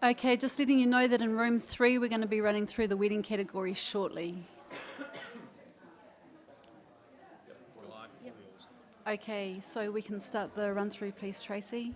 Okay, just letting you know that in room 3 we're going to be running through the wedding category shortly. Okay, so we can start the run through, please, Tracy.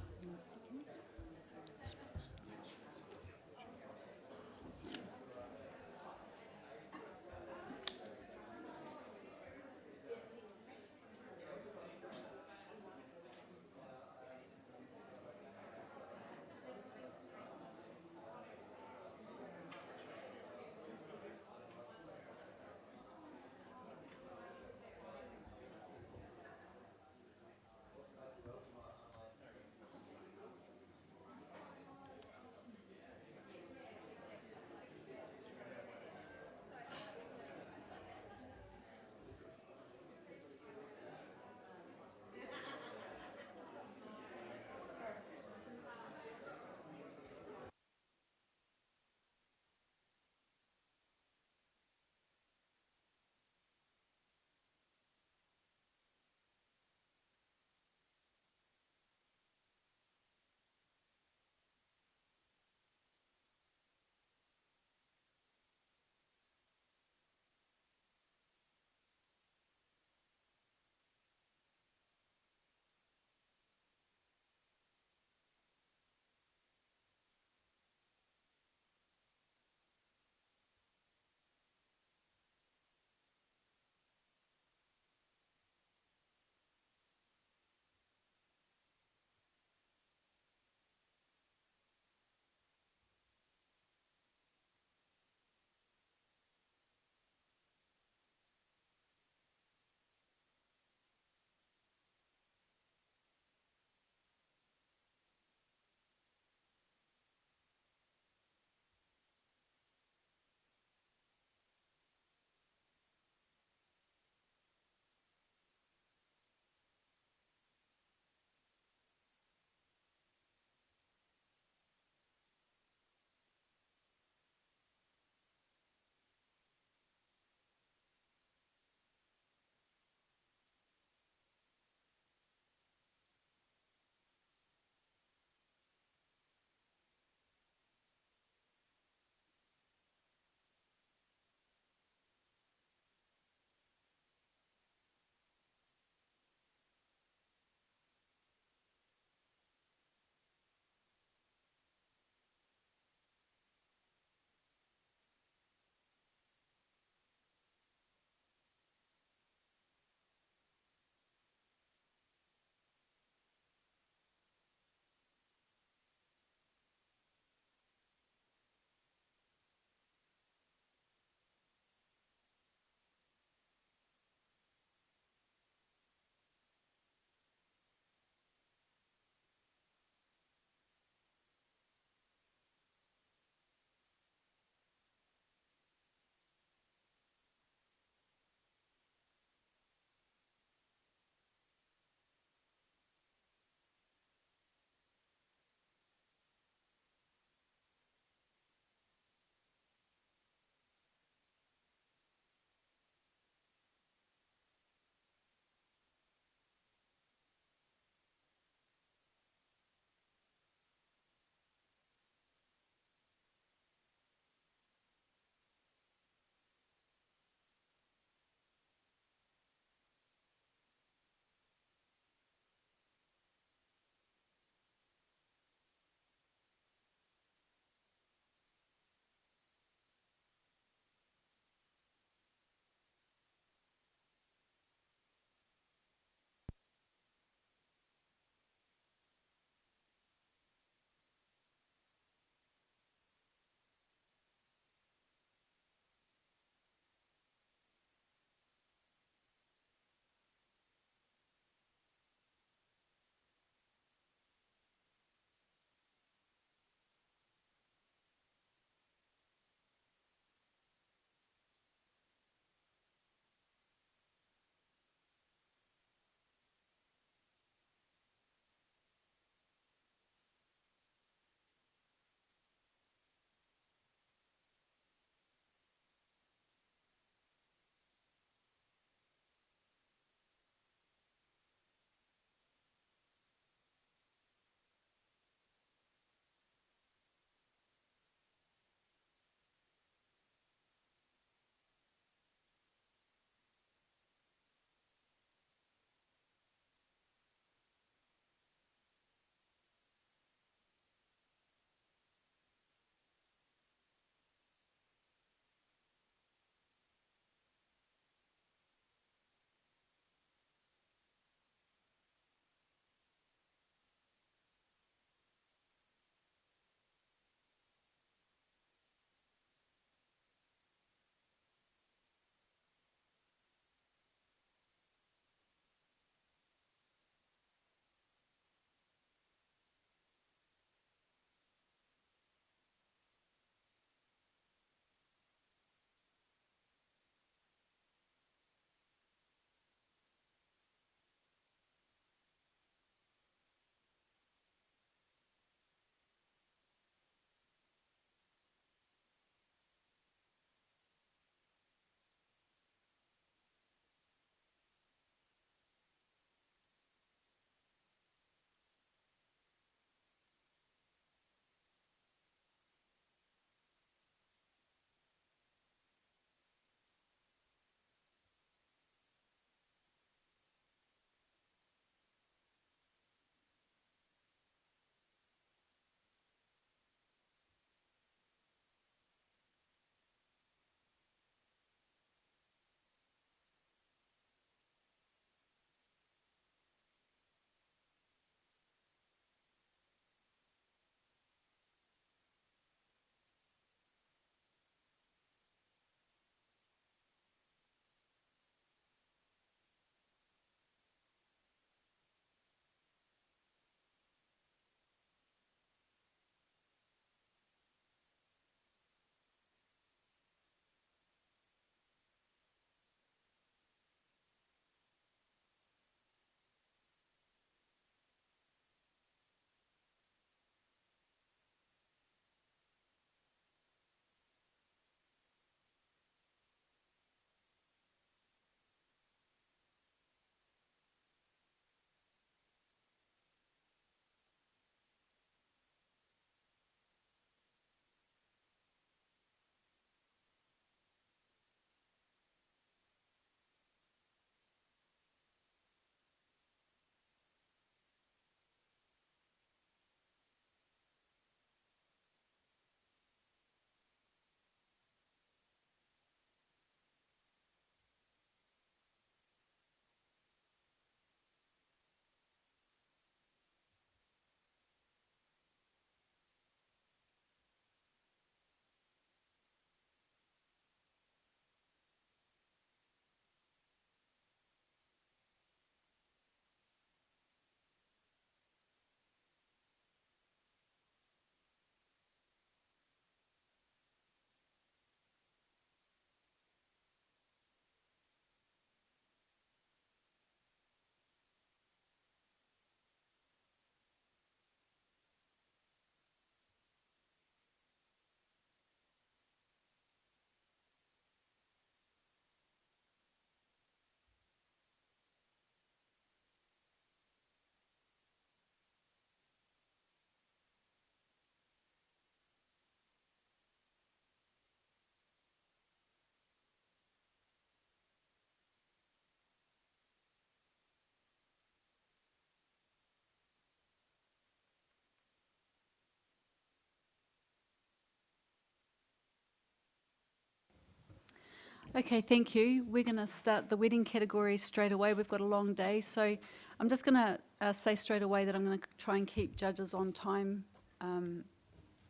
Okay, thank you. We're going to start the wedding category straight away. We've got a long day, so I'm just going to say straight away that I'm going to try and keep judges on time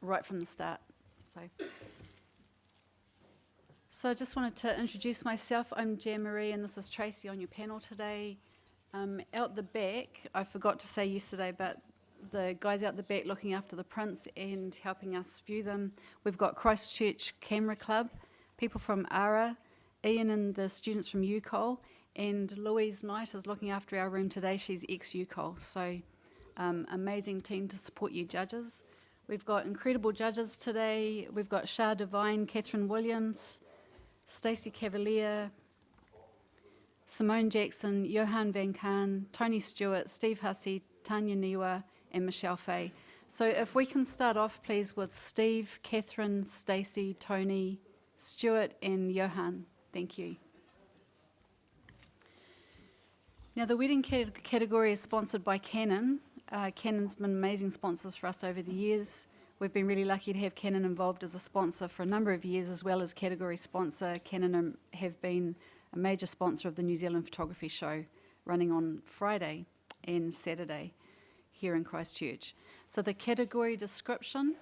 right from the start. So I just wanted to introduce myself. I'm Jan Marie, and this is Tracy on your panel today. Out the back, I forgot to say yesterday, but the guys out the back looking after the prints and helping us view them. We've got Christchurch Camera Club, people from ARA, Ian and the students from UCOL, and Louise Knight is looking after our room today. She's ex-UCOL, so amazing team to support you judges. We've got incredible judges today. We've got Shah Devine, Catherine Williams, Stacey Cavalier, Simone Jackson, Johan Van Kaan, Tony Stewart, Steve Hussey, Tanya Niwa, and Michelle Fay. So if we can start off, please, with Steve, Catherine, Stacey, Tony, Stewart, and Johan. Thank you. Now, the wedding category is sponsored by Canon. Canon's been amazing sponsors for us over the years. We've been really lucky to have Canon involved as a sponsor for a number of years, as well as category sponsor. Canon have been a major sponsor of the New Zealand Photography Show, running on Friday and Saturday here in Christchurch. So the category description: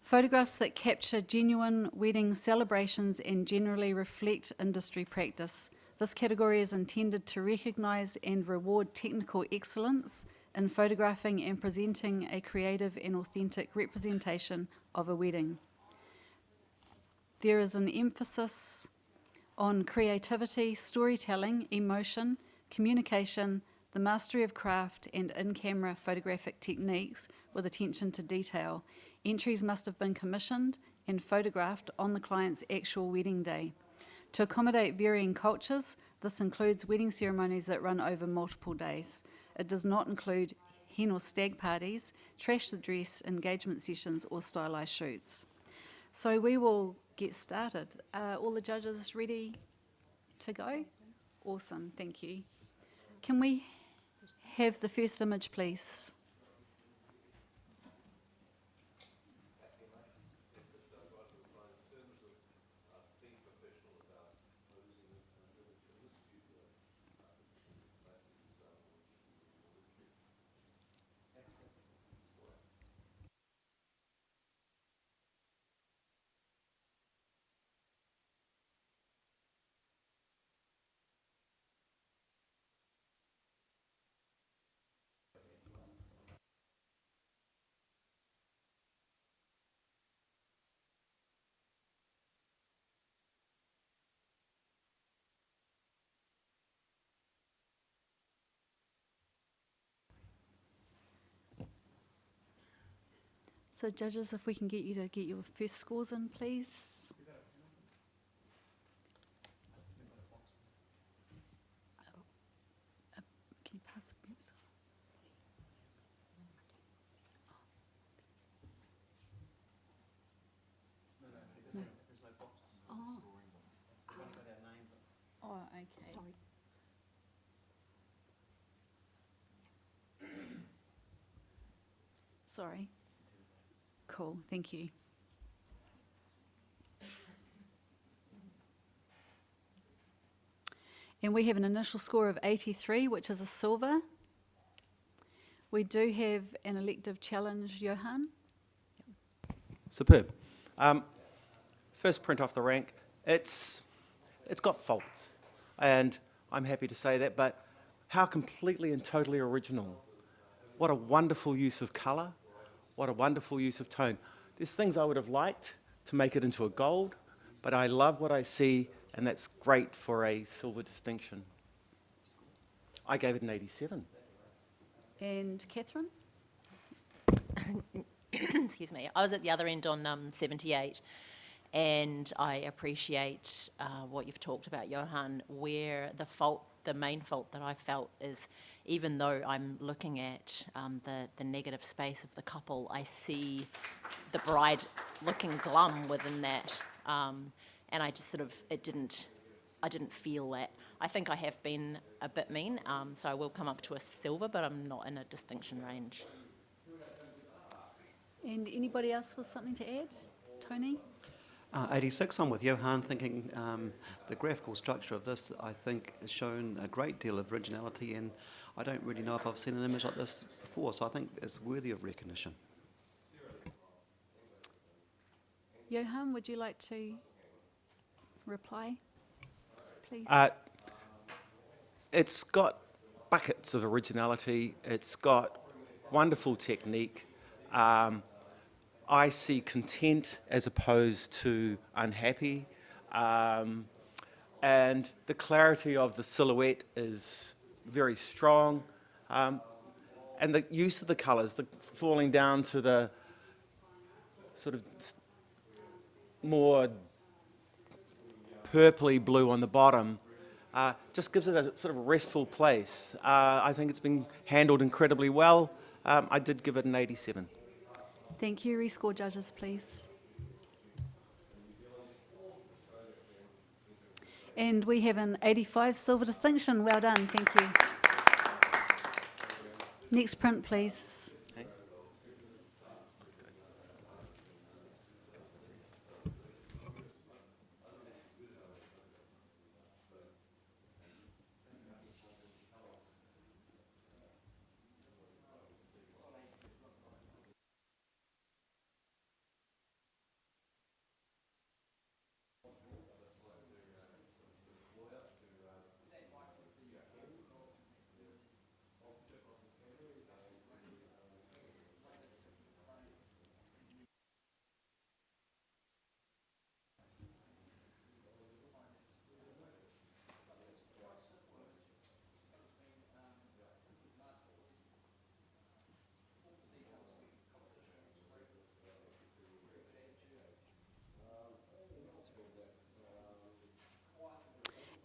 photographs that capture genuine wedding celebrations and generally reflect industry practice. This category is intended to recognise and reward technical excellence in photographing and presenting a creative and authentic representation of a wedding. There is an emphasis on creativity, storytelling, emotion, communication, the mastery of craft, and in-camera photographic techniques with attention to detail. Entries must have been commissioned and photographed on the client's actual wedding day. To accommodate varying cultures, this includes wedding ceremonies that run over multiple days. It does not include hen or stag parties, trash the dress, engagement sessions, or stylized shoots. So we will get started. All the judges ready to go? Awesome, thank you. Can we have the first image, please? So judges, if we can get you to get your first scores in, please. Can you pass the pencil? No. Oh. Oh, okay. Sorry. Sorry. Cool, thank you. And we have an initial score of 83, which is a silver. We do have an elective challenge, Johan. Superb. First print off the rank. It's got faults, and I'm happy to say that, but how completely and totally original. What a wonderful use of colour. What a wonderful use of tone. There's things I would have liked to make it into a gold, but I love what I see, and that's great for a silver distinction. I gave it an 87. And Catherine? Excuse me. I was at the other end on 78, and I appreciate what you've talked about, Johan, where the main fault that I felt is, even though I'm looking at the negative space of the couple, I see the bride looking glum within that, and I just sort of, I didn't feel that. I think I have been a bit mean, so I will come up to a silver, but I'm not in a distinction range. And anybody else with something to add? Tony? 86, I'm with Johan, thinking the graphical structure of this, I think, has shown a great deal of originality, and I don't really know if I've seen an image like this before, so I think it's worthy of recognition. Johan, would you like to reply, please? It's got buckets of originality. It's got wonderful technique. I see content as opposed to unhappy. And the clarity of the silhouette is very strong. And the use of the colours, the falling down to the sort of more purpley blue on the bottom, just gives it a sort of restful place. I think it's been handled incredibly well. I did give it an 87. Thank you. Rescore judges, please. And we have an 85 silver distinction. Well done. Thank you. Next print, please.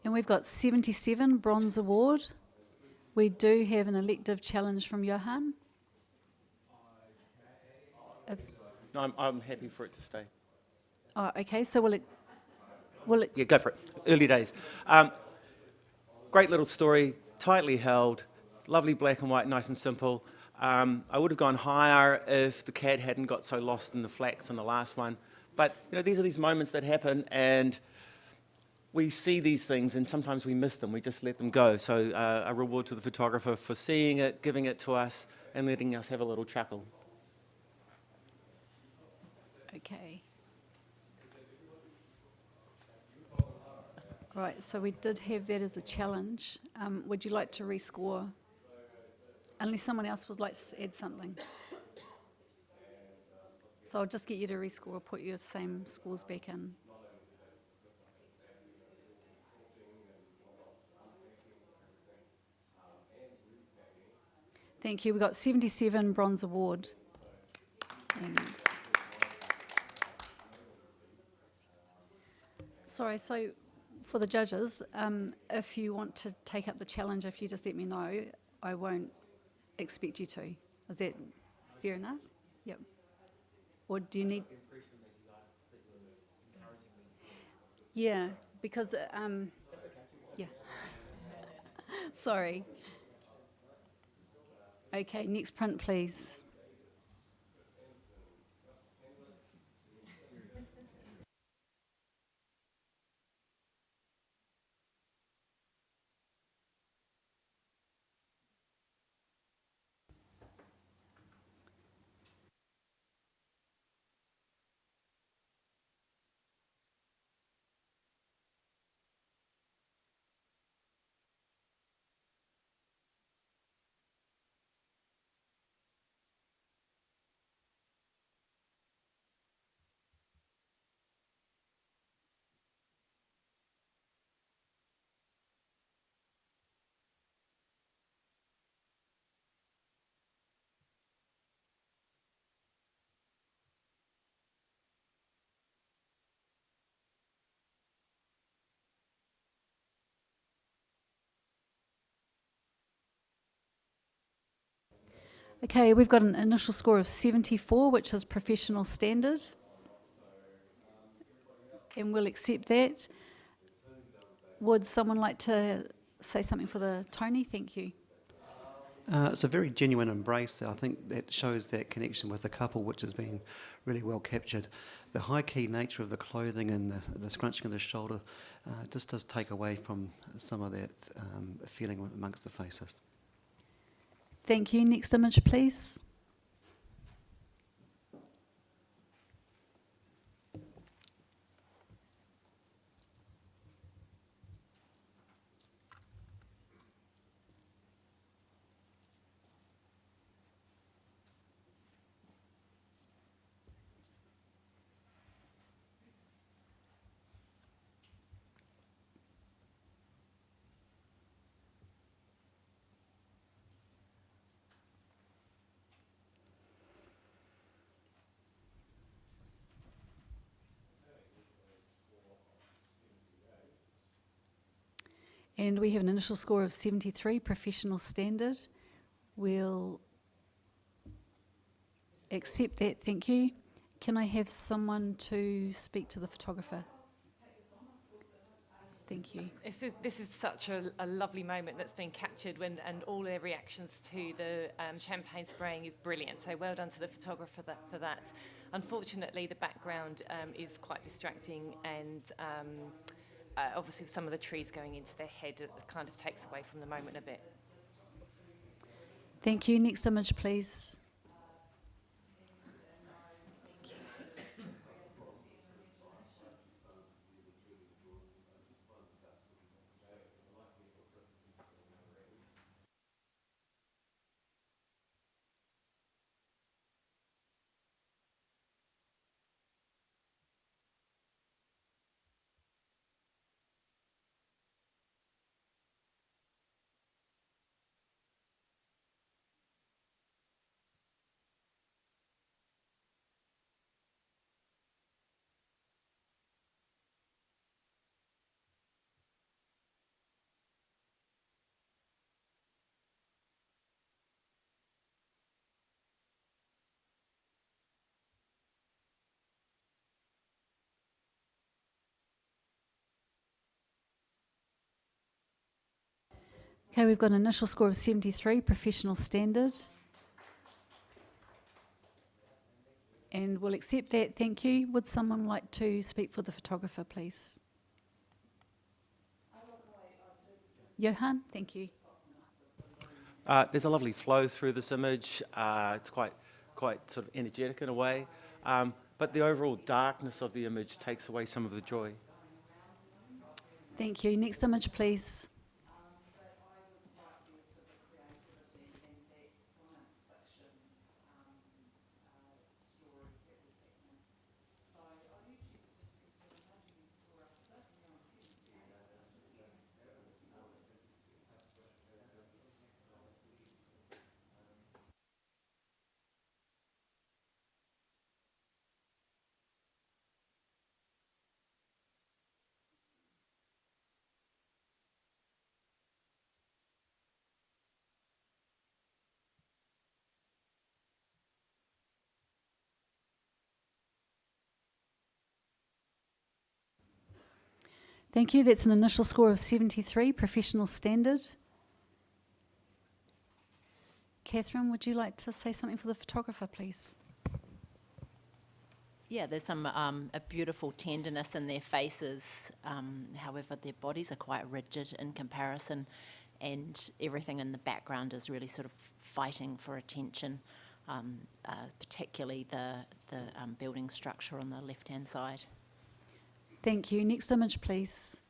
And we've got 77 bronze award. We do have an elective challenge from Johan. No, I'm happy for it to stay. Oh, okay. So will it? Yeah, go for it. Early days. Great little story, tightly held, lovely black and white, nice and simple. I would have gone higher if the cat hadn't got so lost in the flax in the last one. But these are these moments that happen, and we see these things, and sometimes we miss them. We just let them go. So a reward to the photographer for seeing it, giving it to us, and letting us have a little chuckle. Okay. All right, so we did have that as a challenge. Would you like to rescore? Unless someone else would like to add something. So I'll just get you to rescore, put your same scores back in. Thank you. We got 77 bronze award. And sorry, so for the judges, if you want to take up the challenge, if you just let me know, I won't expect you to. Is that fair enough? Yep. Or do you need? Yeah, because yeah. Sorry. Okay, next print, please. Okay, we've got an initial score of 74, which is professional standard. And we'll accept that. Would someone like to say something for the Tony? Thank you. It's a very genuine embrace. I think that shows that connection with the couple, which has been really well captured. The high-key nature of the clothing and the scrunching of the shoulder just does take away from some of that feeling amongst the faces. Thank you. Next image, please. And we have an initial score of 73, professional standard. We'll accept that, thank you. Can I have someone to speak to the photographer? Thank you. This is such a lovely moment that's been captured and all their reactions to the champagne spraying is brilliant. So well done to the photographer for that. Unfortunately, the background is quite distracting and obviously some of the trees going into their head it kind of takes away from the moment a bit. Thank you. Next image, please. Okay, we've got an initial score of 73, professional standard. And we'll accept that, thank you. Would someone like to speak for the photographer, please? Johan, thank you. There's a lovely flow through this image. It's quite sort of energetic in a way. But the overall darkness of the image takes away some of the joy. Thank you. Next image, please. Thank you. That's an initial score of 73, professional standard. Catherine, would you like to say something for the photographer, please? Yeah, there's some a beautiful tenderness in their faces. However, their bodies are quite rigid in comparison, and everything in the background is really sort of fighting for attention, particularly the building structure on the left-hand side. Thank you. Next image, please.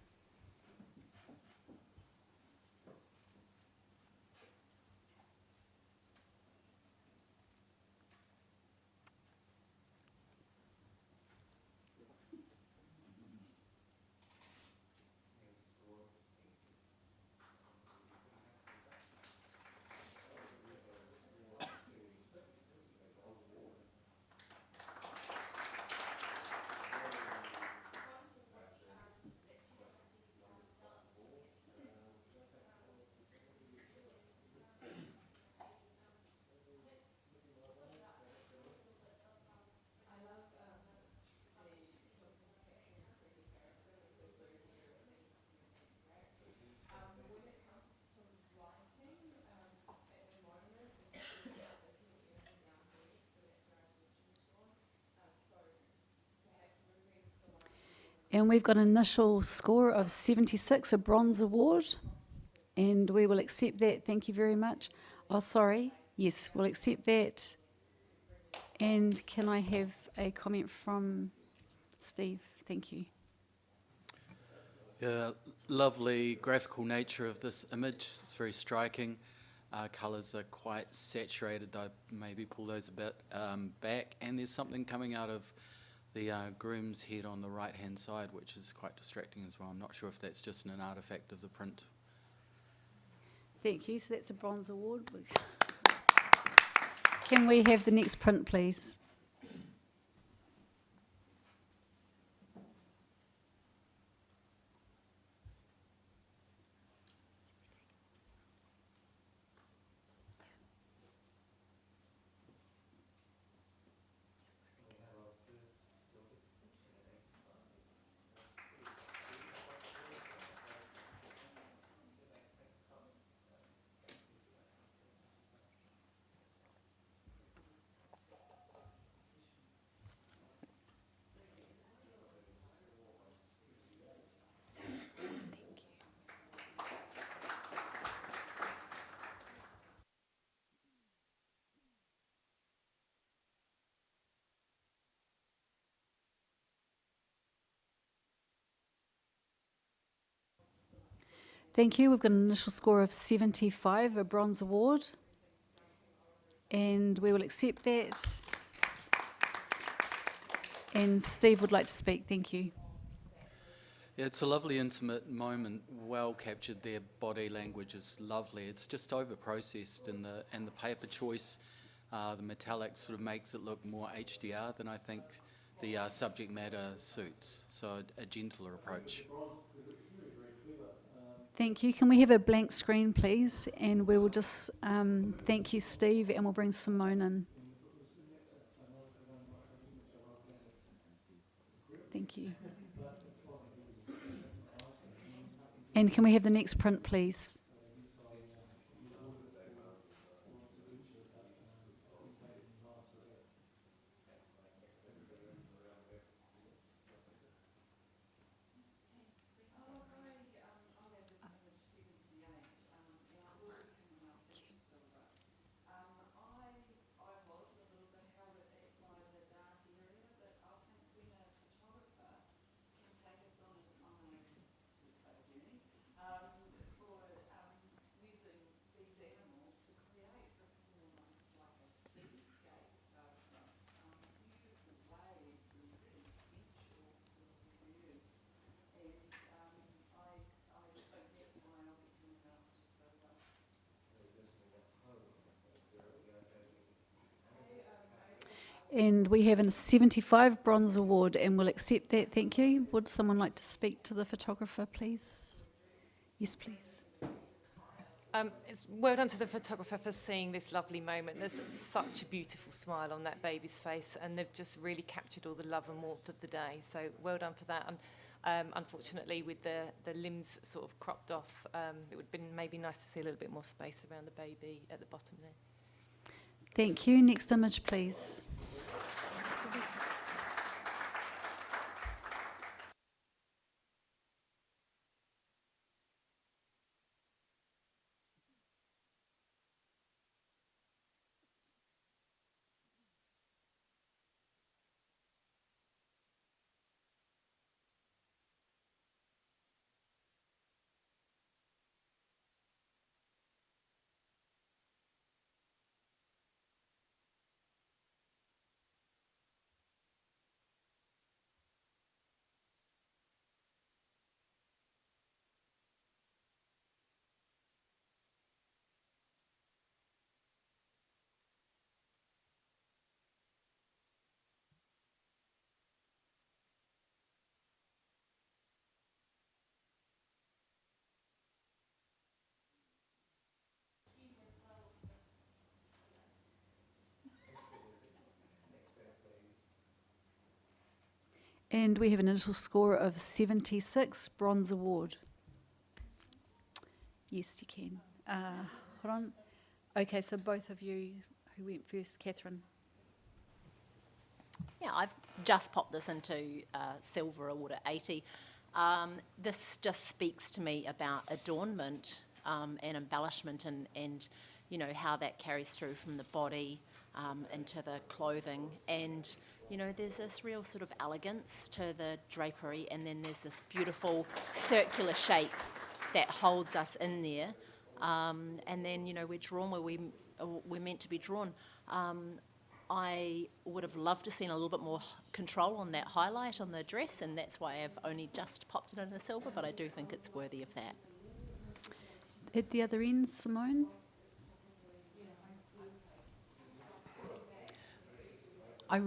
And we've got an initial score of 76, a bronze award. And we will accept that. Thank you very much. Oh, sorry. Yes, we'll accept that. And can I have a comment from Steve? Thank you. Yeah, lovely graphical nature of this image. It's very striking. Colours are quite saturated. I maybe pull those a bit back. And there's something coming out of the groom's head on the right-hand side, which is quite distracting as well. I'm not sure if that's just an artefact of the print. Thank you. So that's a bronze award. Can we have the next print, please? Thank you. We've got an initial score of 75, a bronze award. And we will accept that. And Steve would like to speak. Thank you. Yeah, it's a lovely intimate moment, well captured there. Body language is lovely. It's just over processed, and the paper choice, the metallic sort of makes it look more HDR than I think the subject matter suits. So a gentler approach. Thank you. Can we have a blank screen, please? And we will just thank you, Steve, and we'll bring Simone in. Thank you. And can we have the next print, please? And we have a 75 bronze award, and we'll accept that. Thank you. Would someone like to speak to the photographer, please? Yes, please. It's well done to the photographer for seeing this lovely moment. There's such a beautiful smile on that baby's face, and they've just really captured all the love and warmth of the day. So well done for that. And unfortunately, with the limbs sort of cropped off, it would have been maybe nice to see a little bit more space around the baby at the bottom there. Thank you. Next image, please. And we have an initial score of 76, bronze award. Yes, you can. Hold on. Okay, so both of you who went first, Catherine. Yeah, I've just popped this into silver award at 80. This just speaks to me about adornment and embellishment and, you know, how that carries through from the body into the clothing. And, you know, there's this real sort of elegance to the drapery, and then there's this beautiful circular shape that holds us in there. And then, you know, we're drawn where we're meant to be drawn. I would have loved to seen a little bit more control on that highlight on the dress, and that's why I've only just popped it in the silver, but I do think it's worthy of that. At the other end, Simone? I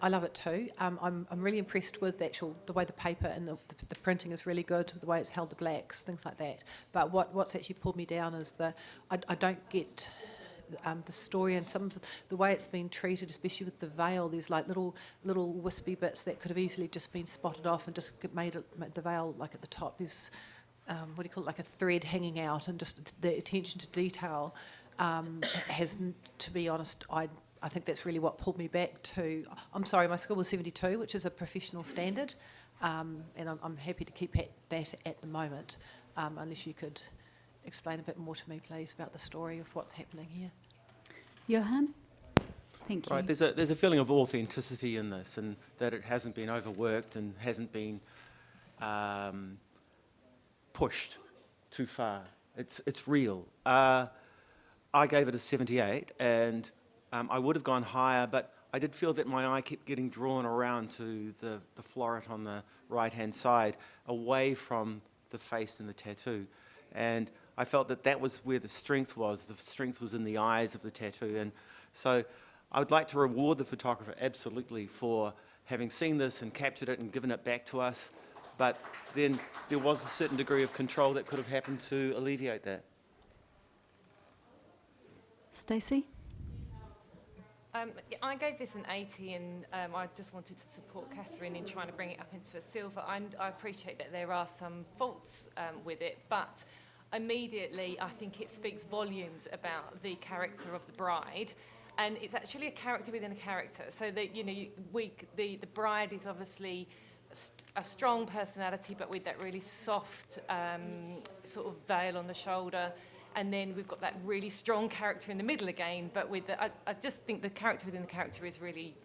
love it too. I'm really impressed with the way the paper and the printing is really good, the way it's held the blacks, things like that. But what's actually pulled me down is I don't get the story and some of the way it's been treated, especially with the veil. There's like little wispy bits that could have easily just been spotted off and just made the veil, like at the top, there's what do you call it, like a thread hanging out, and just the attention to detail has, to be honest, I think that's really what pulled me back to. I'm sorry, my score was 72, which is a professional standard, and I'm happy to keep that at the moment, unless you could explain a bit more to me, please, about the story of what's happening here. Johan? Thank you. Right, there's a feeling of authenticity in this, and that it hasn't been overworked and hasn't been pushed too far. It's real. I gave it a 78, and I would have gone higher, but I did feel that my eye kept getting drawn around to the floret on the right-hand side, away from the face and the tattoo. And I felt that that was where the strength was. The strength was in the eyes of the tattoo. And so I would like to reward the photographer absolutely for having seen this and captured it and given it back to us. But then there was a certain degree of control that could have happened to alleviate that. Stacey? I gave this an 80, and I just wanted to support Catherine in trying to bring it up into a silver. I appreciate that there are some faults with it, but immediately I think it speaks volumes about the character of the bride, and it's actually a character within a character. So that, you know, the bride is obviously a strong personality, but with that really soft sort of veil on the shoulder. And then we've got that really strong character in the middle again, but with I just think the character within the character is really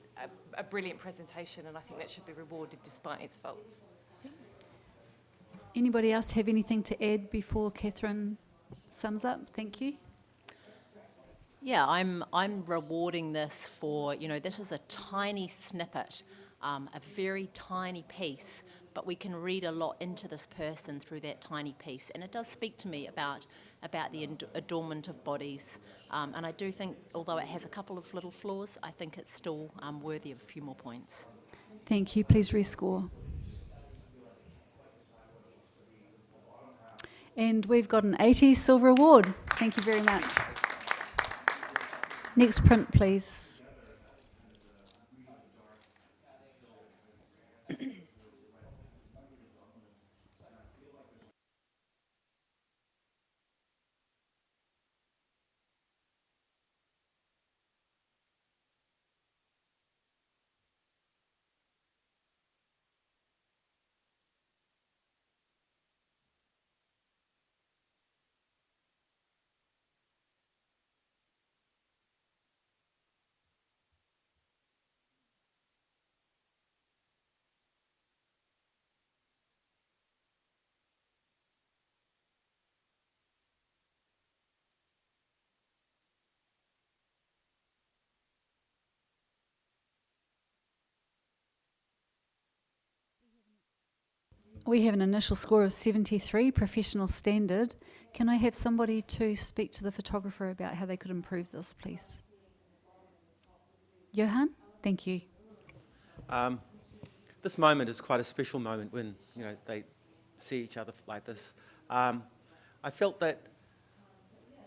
a brilliant presentation, and I think that should be rewarded despite its faults. Anybody else have anything to add before Catherine sums up? Thank you. Yeah, I'm rewarding this for, you know, this is a tiny snippet, a very tiny piece, but we can read a lot into this person through that tiny piece. And it does speak to me about the adornment of bodies. And I do think, although it has a couple of little flaws, I think it's still worthy of a few more points. Thank you. Please rescore. And we've got an 80 silver award. Thank you very much. Next print, please. We have an initial score of 73, professional standard. Can I have somebody to speak to the photographer about how they could improve this, please? Johan? Thank you. This moment is quite a special moment when, you know, they see each other like this. I felt that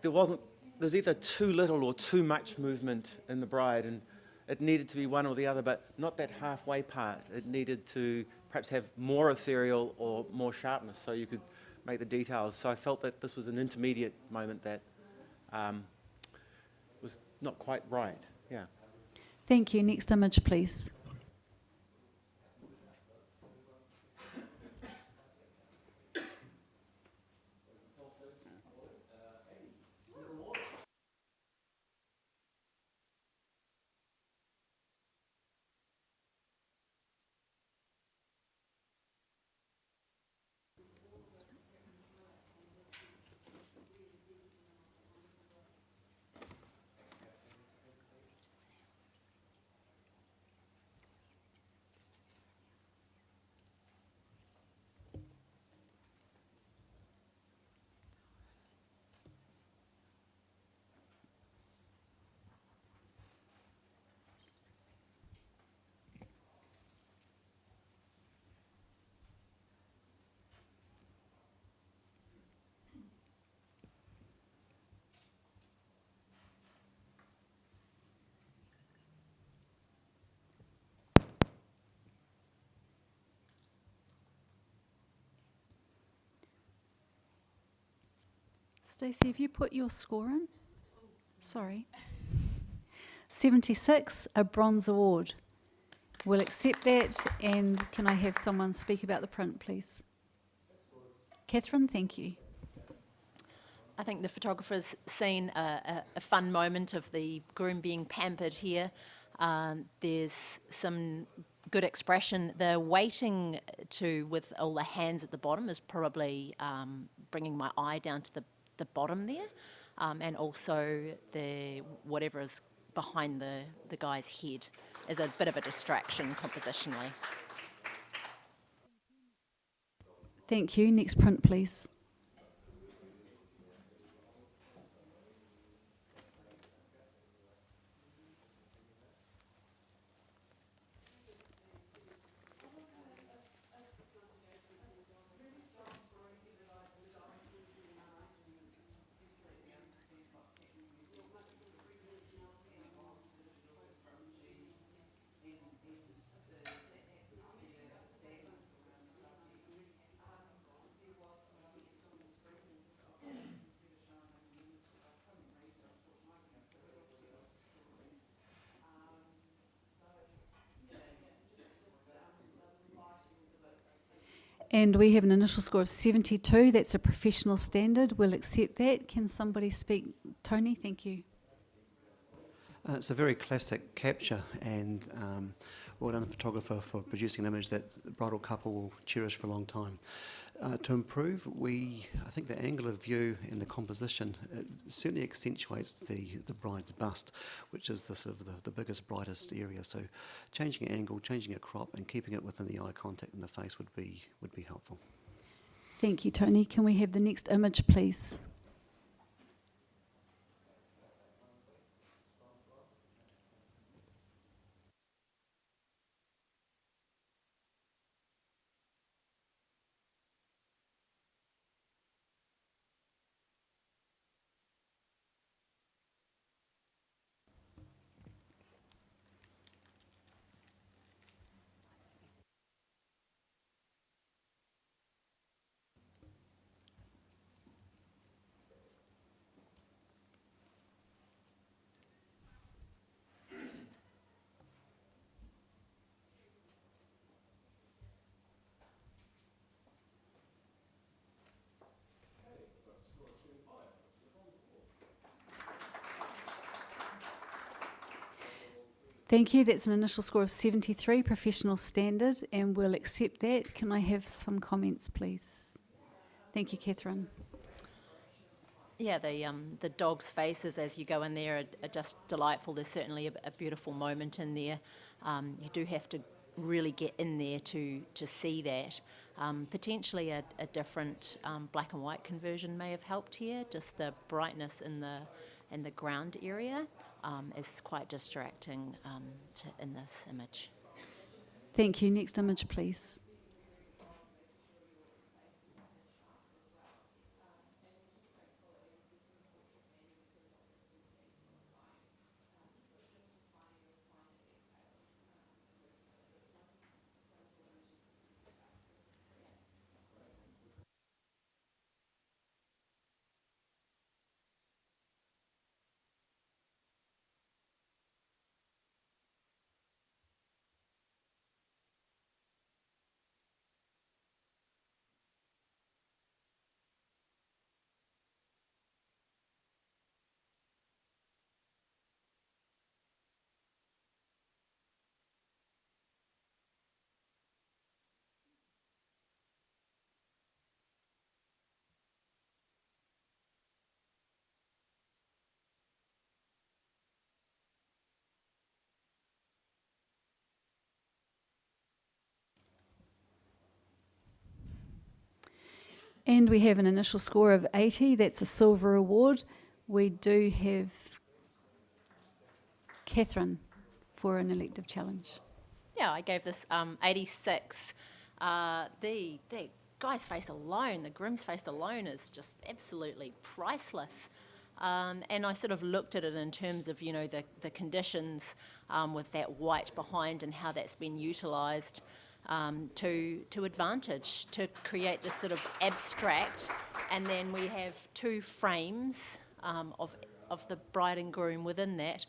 there's either too little or too much movement in the bride, and it needed to be one or the other, but not that halfway part. It needed to perhaps have more ethereal or more sharpness so you could make the details. So I felt that this was an intermediate moment that was not quite right. Yeah. Thank you. Next image, please. Stacey, have you put your score in? Sorry. 76, a bronze award. We'll accept that, and can I have someone speak about the print, please? Catherine, thank you. I think the photographer's seen a fun moment of the groom being pampered here. There's some good expression. The waiting with all the hands at the bottom is probably bringing my eye down to the bottom there, and also whatever is behind the guy's head is a bit of a distraction compositionally. Thank you. Next print, please. And we have an initial score of 72. That's a professional standard. We'll accept that. Can somebody speak? Tony, thank you. It's a very classic capture, and well done, photographer, for producing an image that the bridal couple will cherish for a long time. To improve, I think the angle of view and the composition certainly accentuates the bride's bust, which is the sort of the biggest, brightest area. So, changing angle, changing a crop, and keeping it within the eye contact and the face would be helpful. Thank you, Tony. Can we have the next image, please? Thank you. That's an initial score of 73, professional standard, and we'll accept that. Can I have some comments, please? Thank you, Catherine. Yeah, the dog's faces as you go in there are just delightful. There's certainly a beautiful moment in there. You do have to really get in there to see that. Potentially a different black and white conversion may have helped here. Just the brightness in the ground area is quite distracting in this image. Thank you. Next image, please. And we have an initial score of 80. That's a silver award. We do have Catherine for an elective challenge. Yeah, I gave this 86. The guy's face alone, the groom's face alone, is just absolutely priceless. And I sort of looked at it in terms of, you know, the conditions with that white behind and how that's been utilised to advantage to create this sort of abstract. And then we have two frames of the bride and groom within that.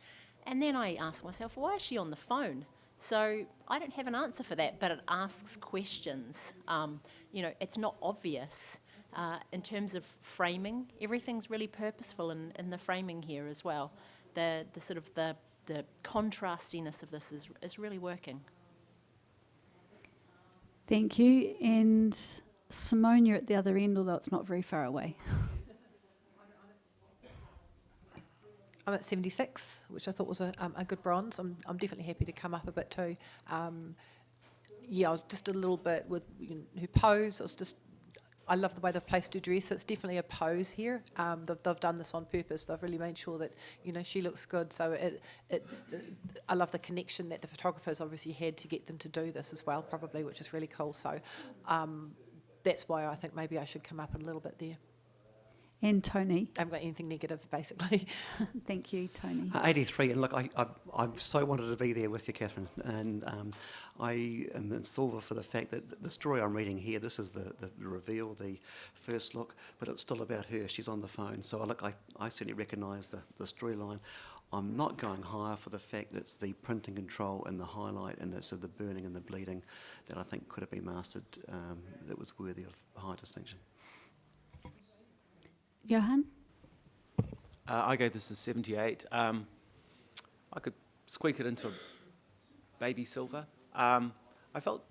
And then I asked myself, why is she on the phone? So I don't have an answer for that, but it asks questions. You know, it's not obvious. In terms of framing, everything's really purposeful in the framing here as well. The sort of the contrastiness of this is really working. Thank you. And Simone, you're at the other end, although it's not very far away. I'm at 76, which I thought was a good bronze. I'm definitely happy to come up a bit too. Yeah, I was just a little bit with her pose. I love the way they've placed her dress. So it's definitely a pose here. They've done this on purpose. They've really made sure that she looks good. So I love the connection that the photographers obviously had to get them to do this as well, probably, which is really cool. So that's why I think maybe I should come up a little bit there. And Tony. I haven't got anything negative, basically. Thank you, Tony. 83, and look, I so wanted to be there with you, Catherine, and I am in silver for the fact that the story I'm reading here, this is the reveal, the first look, but it's still about her. She's on the phone, so I certainly recognise the storyline. I'm not going higher for the fact that it's the printing control and the highlight and the sort of the burning and the bleeding that I think could have been mastered, that was worthy of high distinction. Johan? I gave this a 78. I could squeak it into a baby silver. I felt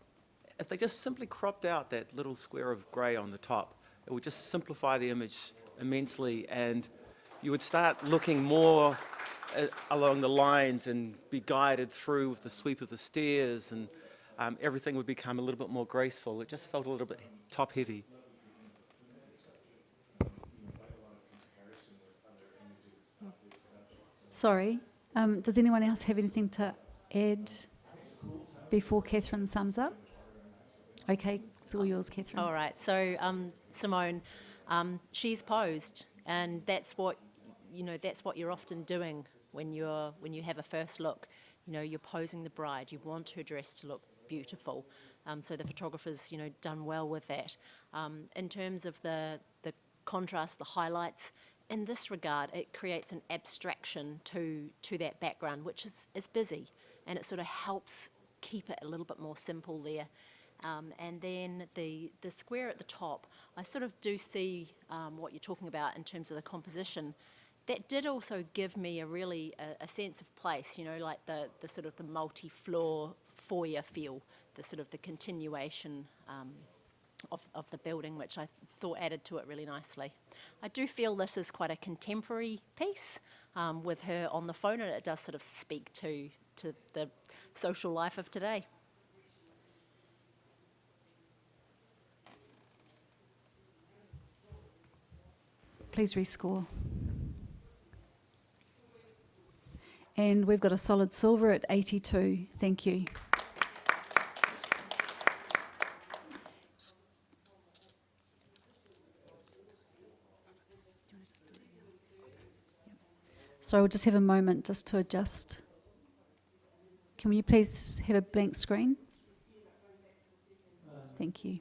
if they just simply cropped out that little square of grey on the top, it would just simplify the image immensely, and you would start looking more along the lines and be guided through with the sweep of the stairs, and everything would become a little bit more graceful. It just felt a little bit top-heavy. Sorry, does anyone else have anything to add before Catherine sums up? Okay, it's all yours, Catherine. All right, so Simone, she's posed, and that's what you're often doing when you have a first look. You're posing the bride. You want her dress to look beautiful. So the photographer's done well with that. In terms of the contrast, the highlights. In this regard, it creates an abstraction to that background, which is busy, and it sort of helps keep it a little bit more simple there. And then the square at the top, I sort of do see what you're talking about in terms of the composition. That did also give me a sense of place, like the sort of the multi-floor foyer feel, the sort of the continuation of the building, which I thought added to it really nicely. I do feel this is quite a contemporary piece with her on the phone, and it does sort of speak to the social life of today. Please rescore. And we've got a solid silver at 82. Thank you. So we'll just have a moment just to adjust. Can you please have a blank screen? Thank you.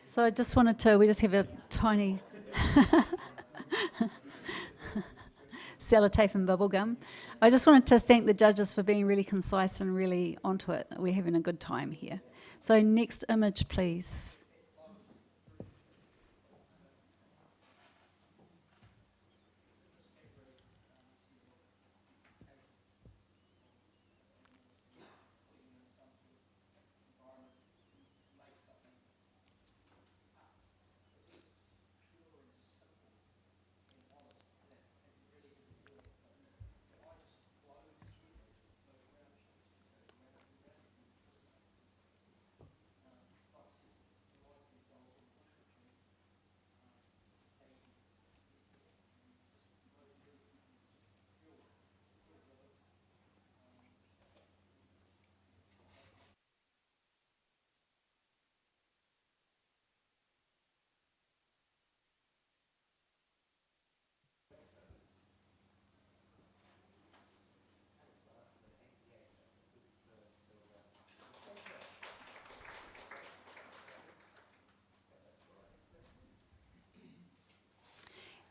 So I just wanted we just have a tiny sellotape and bubble gum. I just wanted to thank the judges for being really concise and really onto it. We're having a good time here. So next image, please.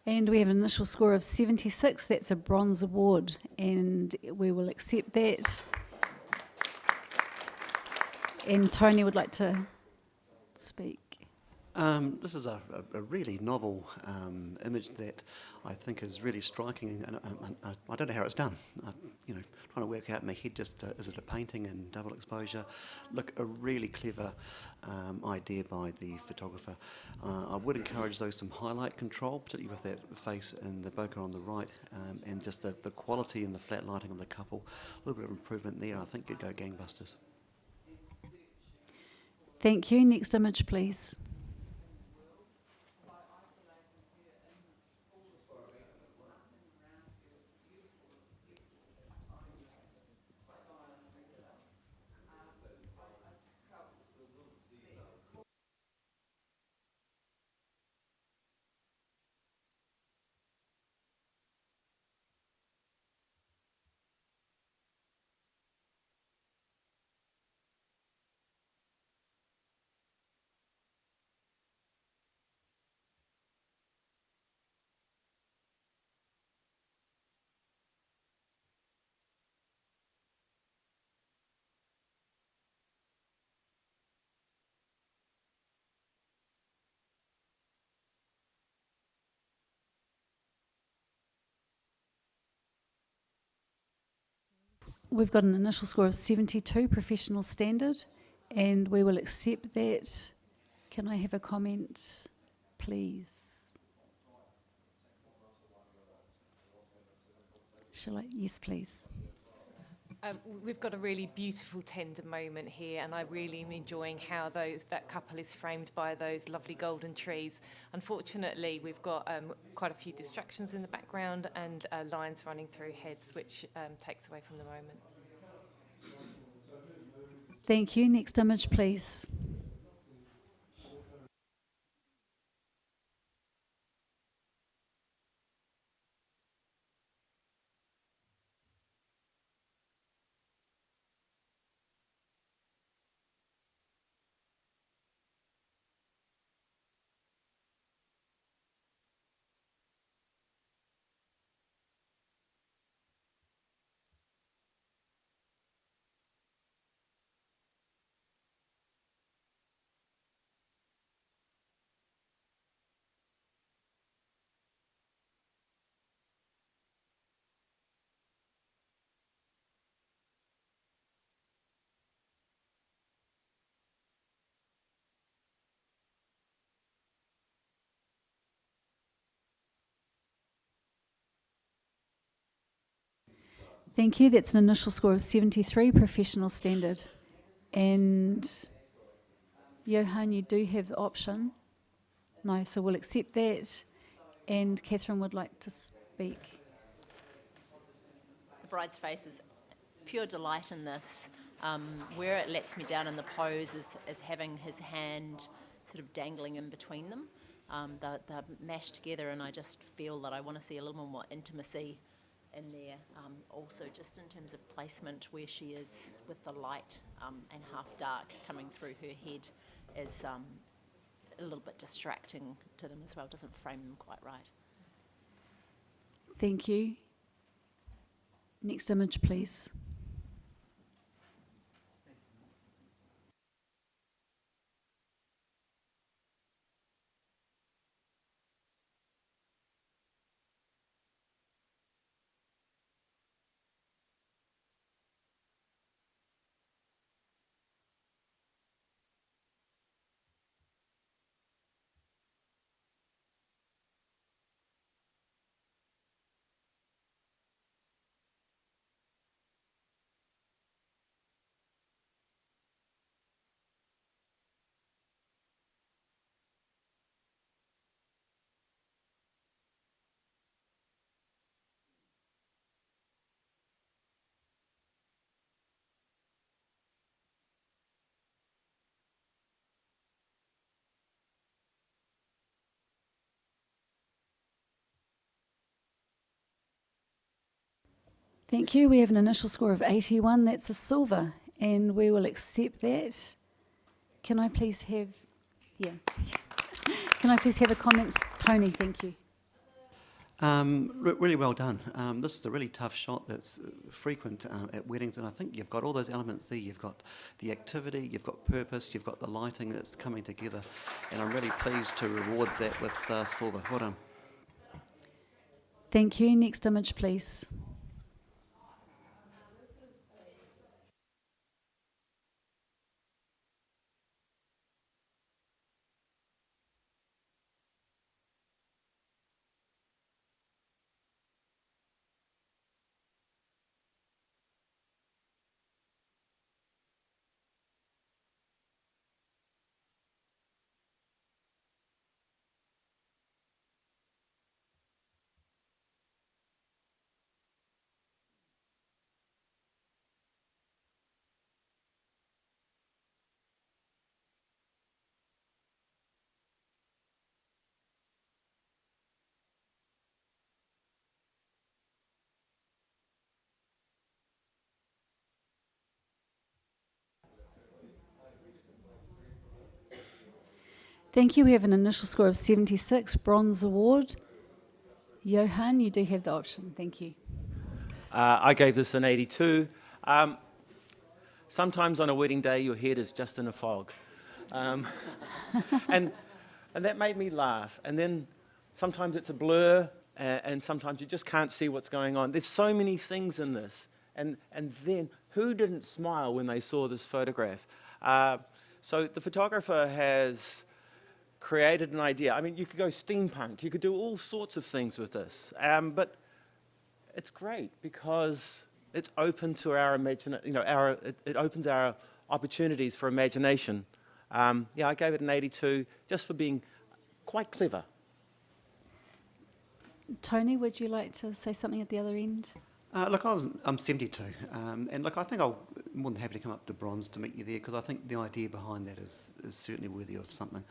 And we have an initial score of 76. That's a bronze award, and we will accept that. And Tony would like to speak. This is a really novel image that I think is really striking, and I don't know how it's done. Trying to work out in my head, just is it a painting in double exposure? Look, a really clever idea by the photographer. I would encourage though some highlight control, particularly with that face and the bokeh on the right, and just the quality and the flat lighting of the couple. A little bit of improvement there. I think could go gangbusters. Thank you. Next image, please. We've got an initial score of 72, professional standard, and we will accept that. Can I have a comment, please? Shall I? Yes, please. We've got a really beautiful, tender moment here, and I really am enjoying how that couple is framed by those lovely golden trees. Unfortunately, we've got quite a few distractions in the background and lines running through heads, which takes away from the moment. Thank you. Next image, please. Thank you. That's an initial score of 73, professional standard. And Johan, you do have the option. No, so we'll accept that. And Catherine would like to speak. The bride's face is pure delight in this. Where it lets me down in the pose is having his hand sort of dangling in between them. They're mashed together, and I just feel that I want to see a little more intimacy in there. Also, just in terms of placement, where she is with the light and half dark coming through her head is a little bit distracting to them as well. Doesn't frame them quite right. Thank you. Next image, please. Thank you. We have an initial score of 81. That's a silver, and we will accept that. Can I please have, Can I please have a comment, Tony? Thank you. Really well done. This is a really tough shot that's frequent at weddings, and I think you've got all those elements there. You've got the activity, you've got purpose, you've got the lighting that's coming together, and I'm really pleased to reward that with silver. Well done. Thank you. Next image, please. Thank you. We have an initial score of 76, bronze award. Johan, you do have the option. Thank you. I gave this an 82. Sometimes on a wedding day, your head is just in a fog. And that made me laugh. And then sometimes it's a blur, and sometimes you just can't see what's going on. There's so many things in this. And then, who didn't smile when they saw this photograph? So the photographer has created an idea. I mean, you could go steampunk. You could do all sorts of things with this. But it's great because it's open to our imagination. It opens our opportunities for imagination. Yeah, I gave it an 82 just for being quite clever. Tony, would you like to say something at the other end? Look, I'm 72, and look, I think I'm more than happy to come up to bronze to meet you there, because I think the idea behind that is certainly worthy of something.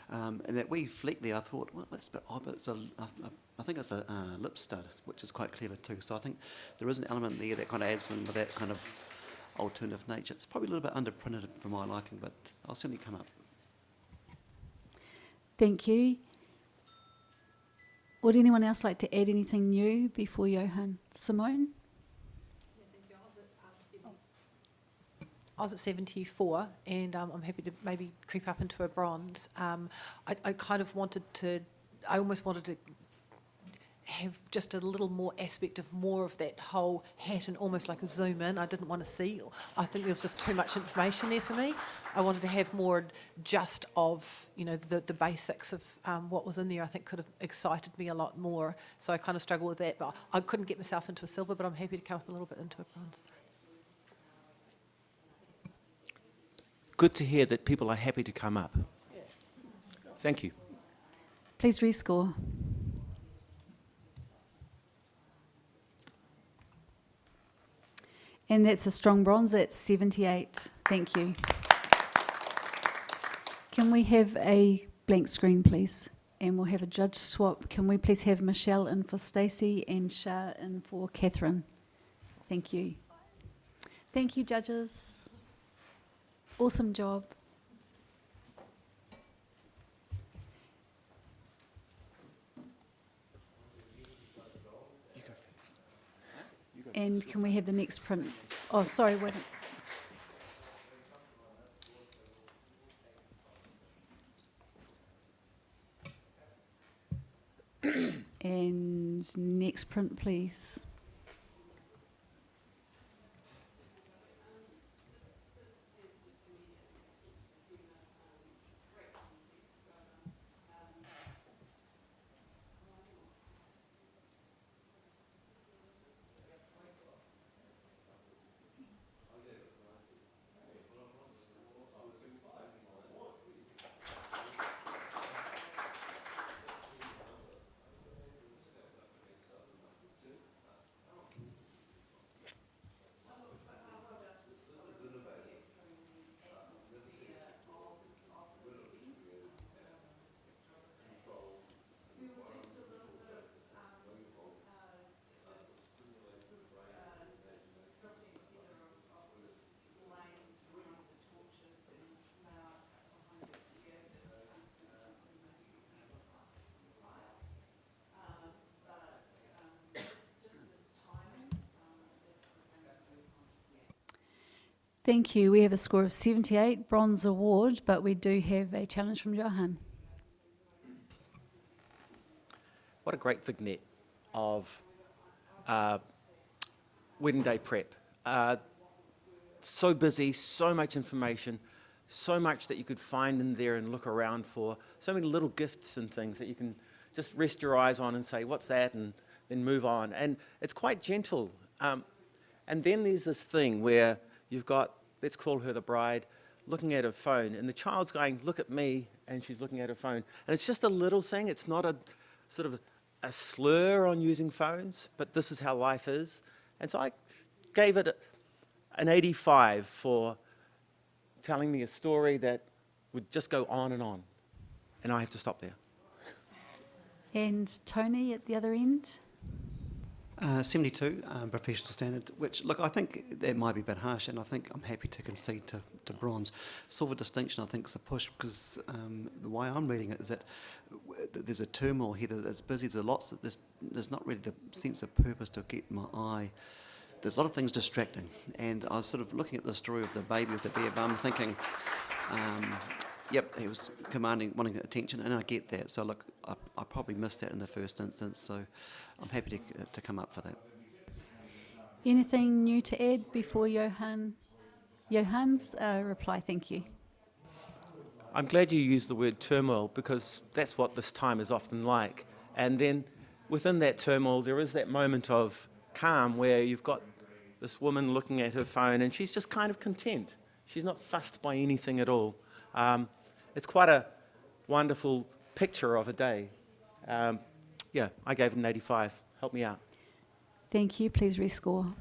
And that wee fleck there, I thought, well, that's a bit odd, but I think it's a lip stud, which is quite clever too. So I think there is an element there that kind of adds in with that kind of alternative nature. It's probably a little bit underprinted for my liking, but I'll certainly come up. Thank you. Would anyone else like to add anything new before Johan? Simone? I was at 74, and I'm happy to maybe creep up into a bronze. I kind of wanted to, I almost wanted to have just a little more aspect of more of that whole hat and almost like a zoom in. I didn't want to see. I think there was just too much information there for me. I wanted to have more just of, the basics of what was in there. I think could have excited me a lot more. So I kind of struggled with that, but I couldn't get myself into a silver, but I'm happy to come up a little bit into a bronze. Good to hear that people are happy to come up. Thank you. Please rescore. And that's a strong bronze at 78. Thank you. Can we have a blank screen, please? And we'll have a judge swap. Can we please have Michelle in for Stacey and Shah in for Catherine? Thank you. Thank you, judges. Awesome job. And can we have the next print? Oh, sorry, wait. And next print, please. Thank you. We have a score of 78, bronze award, but we do have a challenge from Johan. What a great vignette of wedding day prep. So busy, so much information, so much that you could find in there and look around for, so many little gifts and things that you can just rest your eyes on and say, what's that, and then move on. And it's quite gentle. And then there's this thing where you've got, let's call her the bride, looking at her phone, and the child's going, look at me, and she's looking at her phone. And it's just a little thing. It's not a sort of a slur on using phones, but this is how life is. And so I gave it an 85 for telling me a story that would just go on. And I have to stop there. And Tony at the other end? 72, professional standard, which, look, I think that might be a bit harsh, and I think I'm happy to concede to bronze. Silver distinction, I think, is a push, because the way I'm reading it is that there's a turmoil here that's busy, there's not really the sense of purpose to get my eye. There's a lot of things distracting, and I was sort of looking at the story of the baby with the bare bum, thinking, yep, he was wanting attention, and I get that. So look, I probably missed that in the first instance, so I'm happy to come up for that. Anything new to add before Johan's reply? Thank you. I'm glad you used the word turmoil, because that's what this time is often like. And then within that turmoil, there is that moment of calm where you've got this woman looking at her phone and she's just kind of content. She's not fussed by anything at all. It's quite a wonderful picture of a day. Yeah, I gave it an 85. Help me out. Thank you. Please rescore.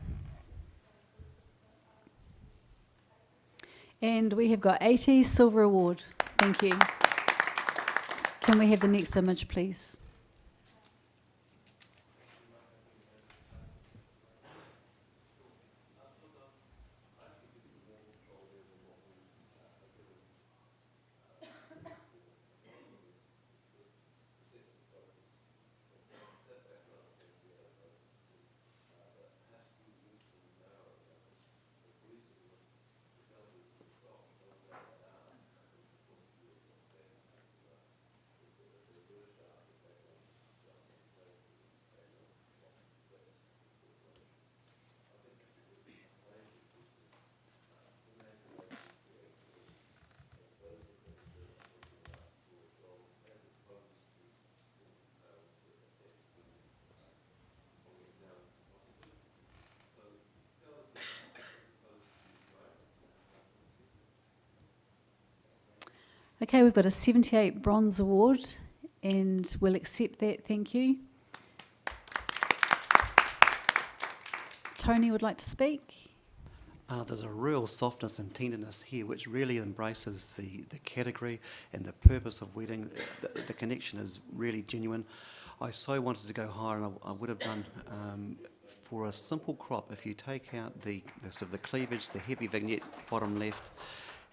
And we have got 80, silver award. Thank you. Can we have the next image, please? Okay, we've got a 78 bronze award, and we'll accept that. Thank you. Tony would like to speak. There's a real softness and tenderness here which really embraces the category and the purpose of wedding. The connection is really genuine. I so wanted to go higher, and I would have done for a simple crop. If you take out the sort of the cleavage, the heavy vignette bottom left,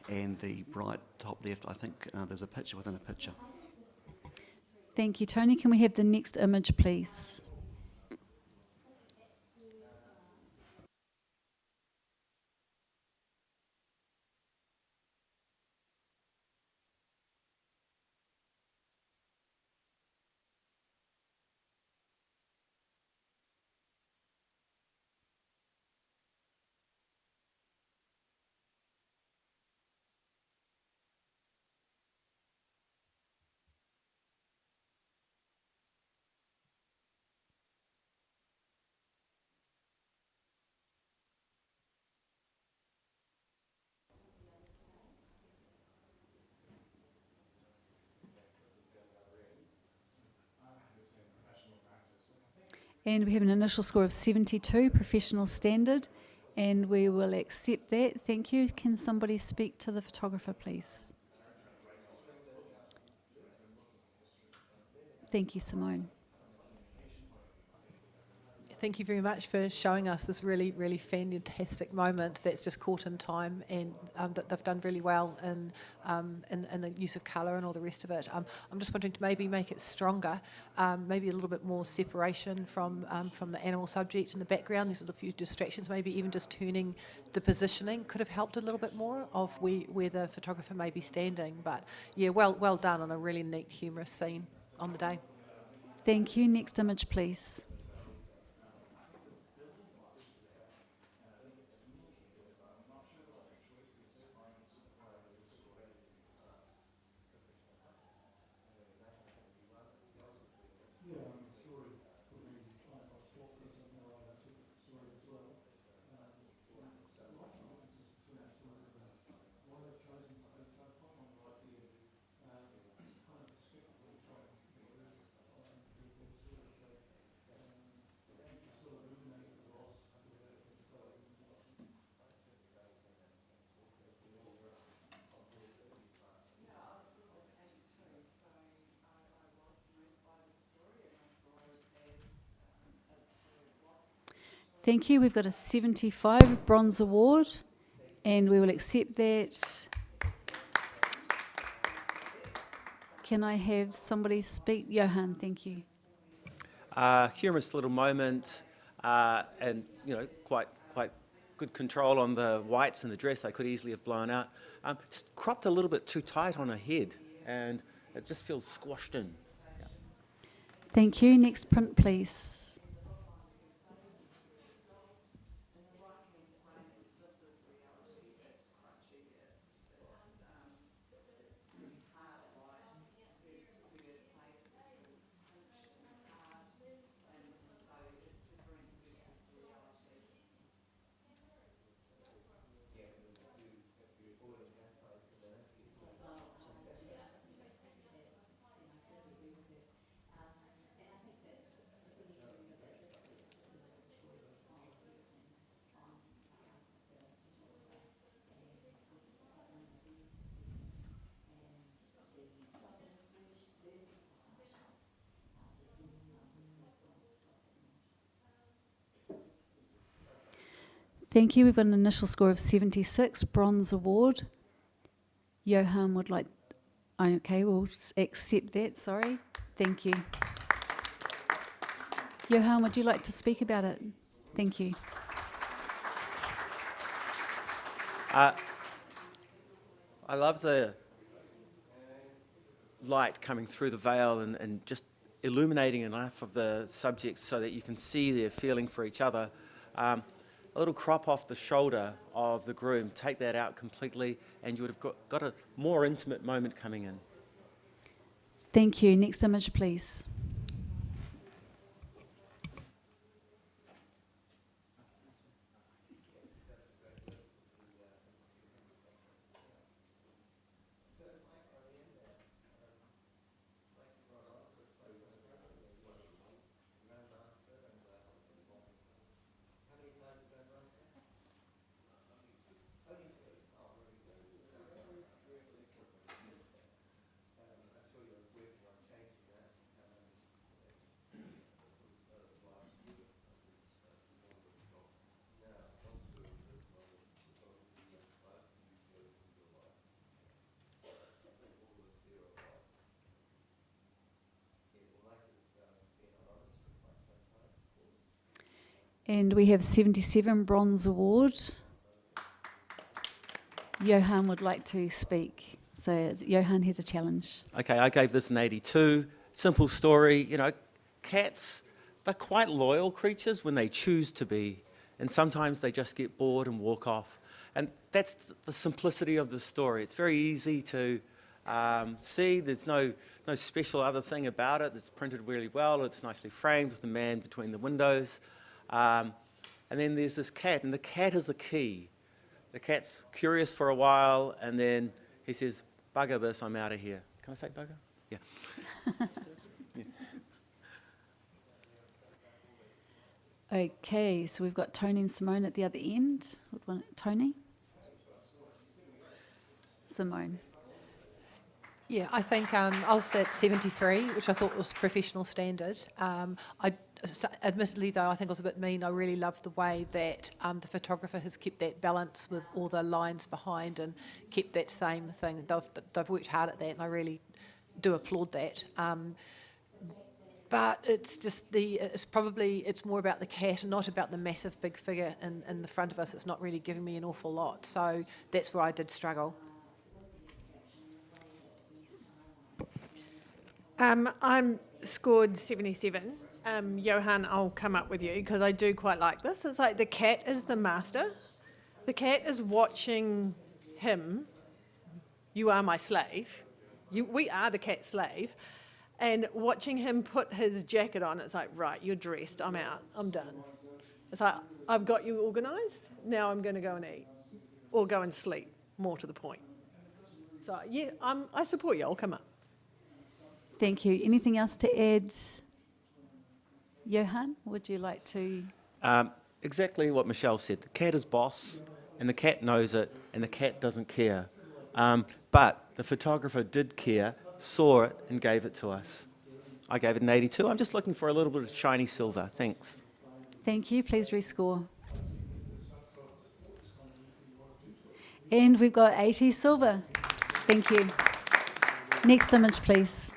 and the bright top left, I think there's a picture within a picture. Thank you, Tony. Can we have the next image, please? And we have an initial score of 72, professional standard, and we will accept that. Thank you. Can somebody speak to the photographer, please? Thank you, Simone. Thank you very much for showing us this really, really fantastic moment that's just caught in time, and that they've done really well in the use of colour and all the rest of it. I'm just wanting to maybe make it stronger, maybe a little bit more separation from the animal subject in the background. There's a few distractions, maybe even just turning the positioning could have helped a little bit more of where the photographer may be standing. But yeah, well done on a really neat, humorous scene on the day. Thank you. Next image, please. Thank you. We've got a 75 bronze award, and we will accept that. Can I have somebody speak? Johan, thank you. Humorous little moment, and quite good control on the whites in the dress. They could easily have blown out. Just cropped a little bit too tight on her head, and it just feels squashed in. Thank you. Next print, please. Thank you. We've got an initial score of 76, bronze award. Johan would like... Okay, we'll accept that, sorry. Thank you. Johan, would you like to speak about it? Thank you. I love the light coming through the veil and just illuminating enough of the subjects so that you can see their feeling for each other. A little crop off the shoulder of the groom, take that out completely, and you would have got a more intimate moment coming in. Thank you. Next image, please. And we have 77 bronze award. Johan would like to speak. So Johan has a challenge. Okay, I gave this an 82. Simple story, cats, they're quite loyal creatures when they choose to be, and sometimes they just get bored and walk off. And that's the simplicity of the story. It's very easy to see. There's no special other thing about it. It's printed really well. It's nicely framed with the man between the windows. And then there's this cat, and the cat is the key. The cat's curious for a while, and then he says, "Bugger this, I'm out of here." Can I say bugger? Yeah. Yeah. Okay, so we've got Tony and Simone at the other end. Tony? Simone. Yeah, I think I was at 73, which I thought was professional standard. admittedly, though, I think I was a bit mean. I really love the way that the photographer has kept that balance with all the lines behind and kept that same thing. They've worked hard at that, and I really do applaud that. But it's just it's more about the cat and not about the massive big figure in the front of us. It's not really giving me an awful lot. So that's where I did struggle. I'm scored 77. Johan, I'll come up with you because I do quite like this. It's like the cat is the master. The cat is watching him. You are my slave. We are the cat's slave. And watching him put his jacket on, it's like, right, you're dressed, I'm out, I'm done. It's like, I've got you organised, now I'm going to go and eat. Or go and sleep, more to the point. So, yeah, I support you, I'll come up. Thank you. Anything else to add? Johan, would you like to? Exactly what Michelle said. The cat is boss, and the cat knows it, and the cat doesn't care. But the photographer did care, saw it, and gave it to us. I gave it an 82. I'm just looking for a little bit of shiny silver. Thanks. Thank you. Please rescore. And we've got 80 silver. Thank you. Next image, please.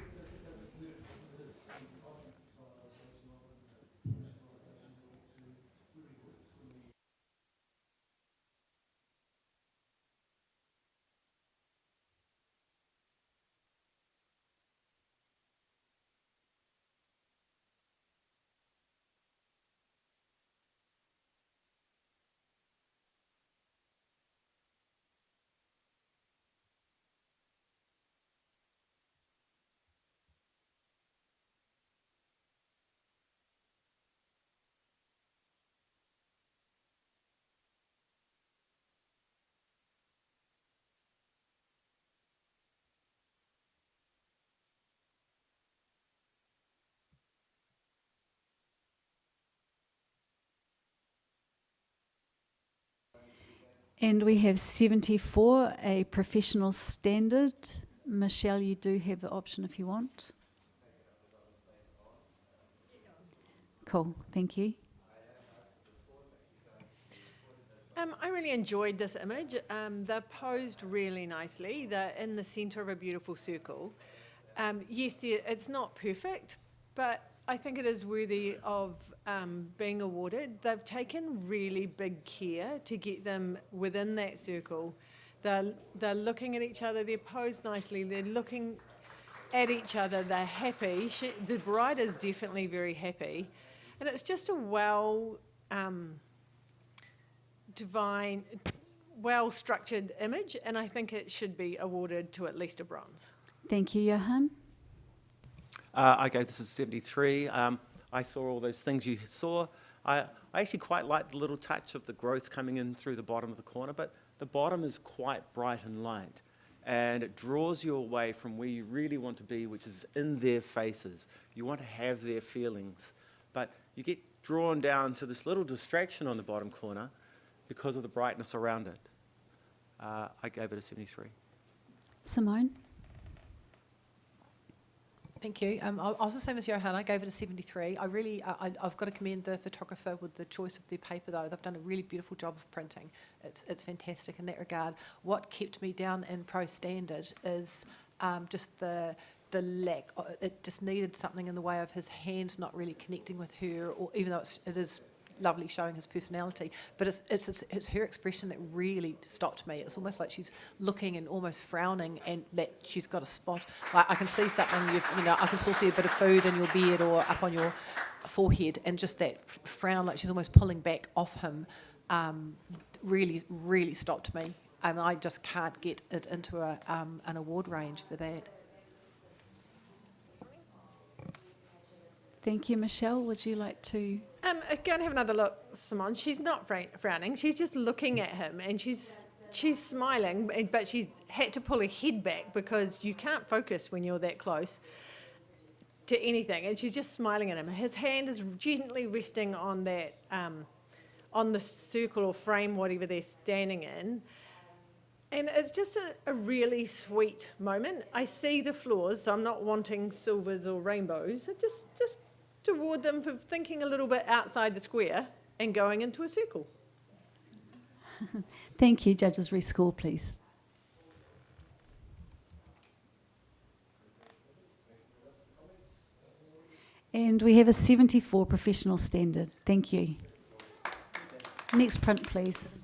And we have 74, a professional standard. Michelle, you do have the option if you want. Cool, thank you. I really enjoyed this image. They're posed really nicely. They're in the centre of a beautiful circle. Yes, it's not perfect, but I think it is worthy of being awarded. They've taken really big care to get them within that circle. They're looking at each other, they're posed nicely, they're looking at each other, they're happy. The bride is definitely very happy. And it's just a well-structured image, and I think it should be awarded to at least a bronze. Thank you, Johan. I gave this a 73. I saw all those things you saw. I actually quite like the little touch of the growth coming in through the bottom of the corner, but the bottom is quite bright and light, and it draws you away from where you really want to be, which is in their faces. You want to have their feelings, but you get drawn down to this little distraction on the bottom corner because of the brightness around it. I gave it a 73. Simone? Thank you. I was the same as Johan. I gave it a 73. I've got to commend the photographer with the choice of their paper, though. They've done a really beautiful job of printing. It's fantastic in that regard. What kept me down in Pro Standard is just the lack. It just needed something in the way of his hands not really connecting with her, or even though it is lovely showing his personality, but it's her expression that really stopped me. It's almost like she's looking and almost frowning, and that she's got a spot. Like I can see something, I can still see a bit of food in your beard or up on your forehead, and just that frown, like she's almost pulling back off him, really, really stopped me. And I just can't get it into an award range for that. Thank you, Michelle. Would you like to? Go and have another look, Simone. She's not frowning. She's just looking at him, and she's smiling, but she's had to pull her head back because you can't focus when you're that close to anything. And she's just smiling at him. His hand is gently resting on that, on the circle or frame, whatever they're standing in. And it's just a really sweet moment. I see the flaws, so I'm not wanting silvers or rainbows. It just to reward them for thinking a little bit outside the square and going into a circle. Thank you. Judges, rescore, please. And we have a 74 professional standard. Thank you. Next print, please.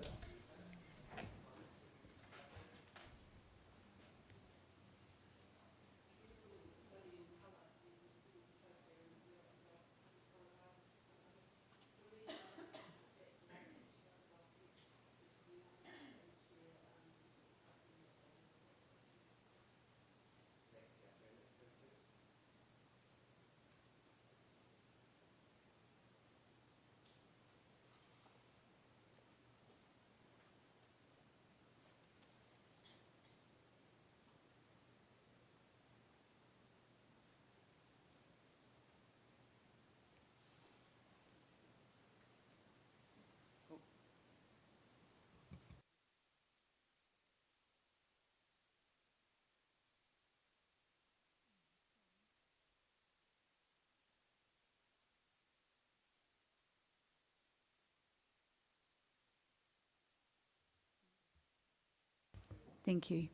Thank you.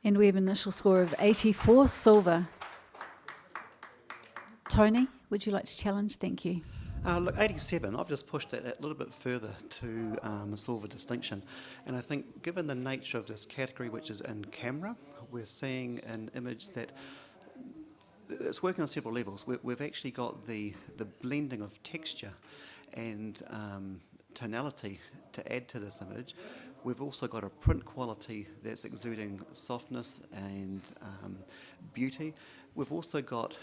And we have an initial score of 84, silver. Tony, would you like to challenge? Thank you. Look, 87, I've just pushed it a little bit further to a silver distinction. And I think given the nature of this category, which is in camera, we're seeing an image that it's working on several levels. We've actually got the blending of texture and tonality to add to this image. We've also got a print quality that's exuding softness and beauty. We've also got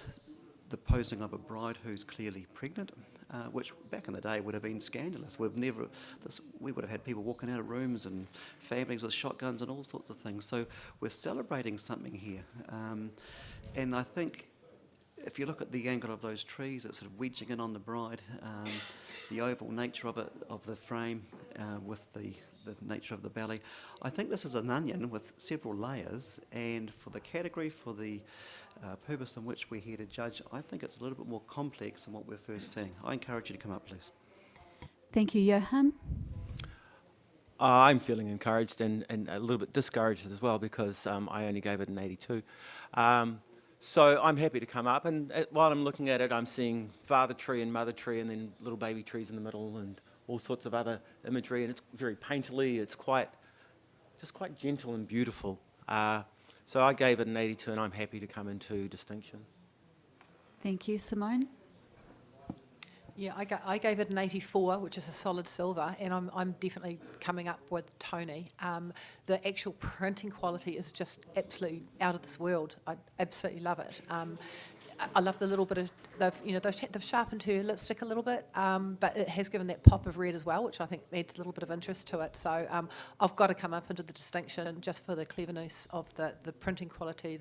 the posing of a bride who's clearly pregnant, which back in the day would have been scandalous. We would have had people walking out of rooms and families with shotguns and all sorts of things. So we're celebrating something here. And I think if you look at the angle of those trees, it's sort of wedging in on the bride, the oval nature of it, of the frame, with the nature of the belly. I think this is an onion with several layers, and for the category, for the purpose in which we're here to judge, I think it's a little bit more complex than what we're first seeing. I encourage you to come up, please. Thank you, Johan. I'm feeling encouraged and a little bit discouraged as well because I only gave it an 82. So I'm happy to come up, and while I'm looking at it, I'm seeing father tree and mother tree and then little baby trees in the middle and all sorts of other imagery, and it's very painterly. It's just quite gentle and beautiful. So I gave it an 82, and I'm happy to come into distinction. Thank you, Simone. Yeah, I gave it an 84, which is a solid silver, and I'm definitely coming up with Tony. The actual printing quality is just absolutely out of this world. I absolutely love it. I love the little bit of they've sharpened her lipstick a little bit, but it has given that pop of red as well, which I think adds a little bit of interest to it. So I've got to come up into the distinction just for the cleverness of the printing quality.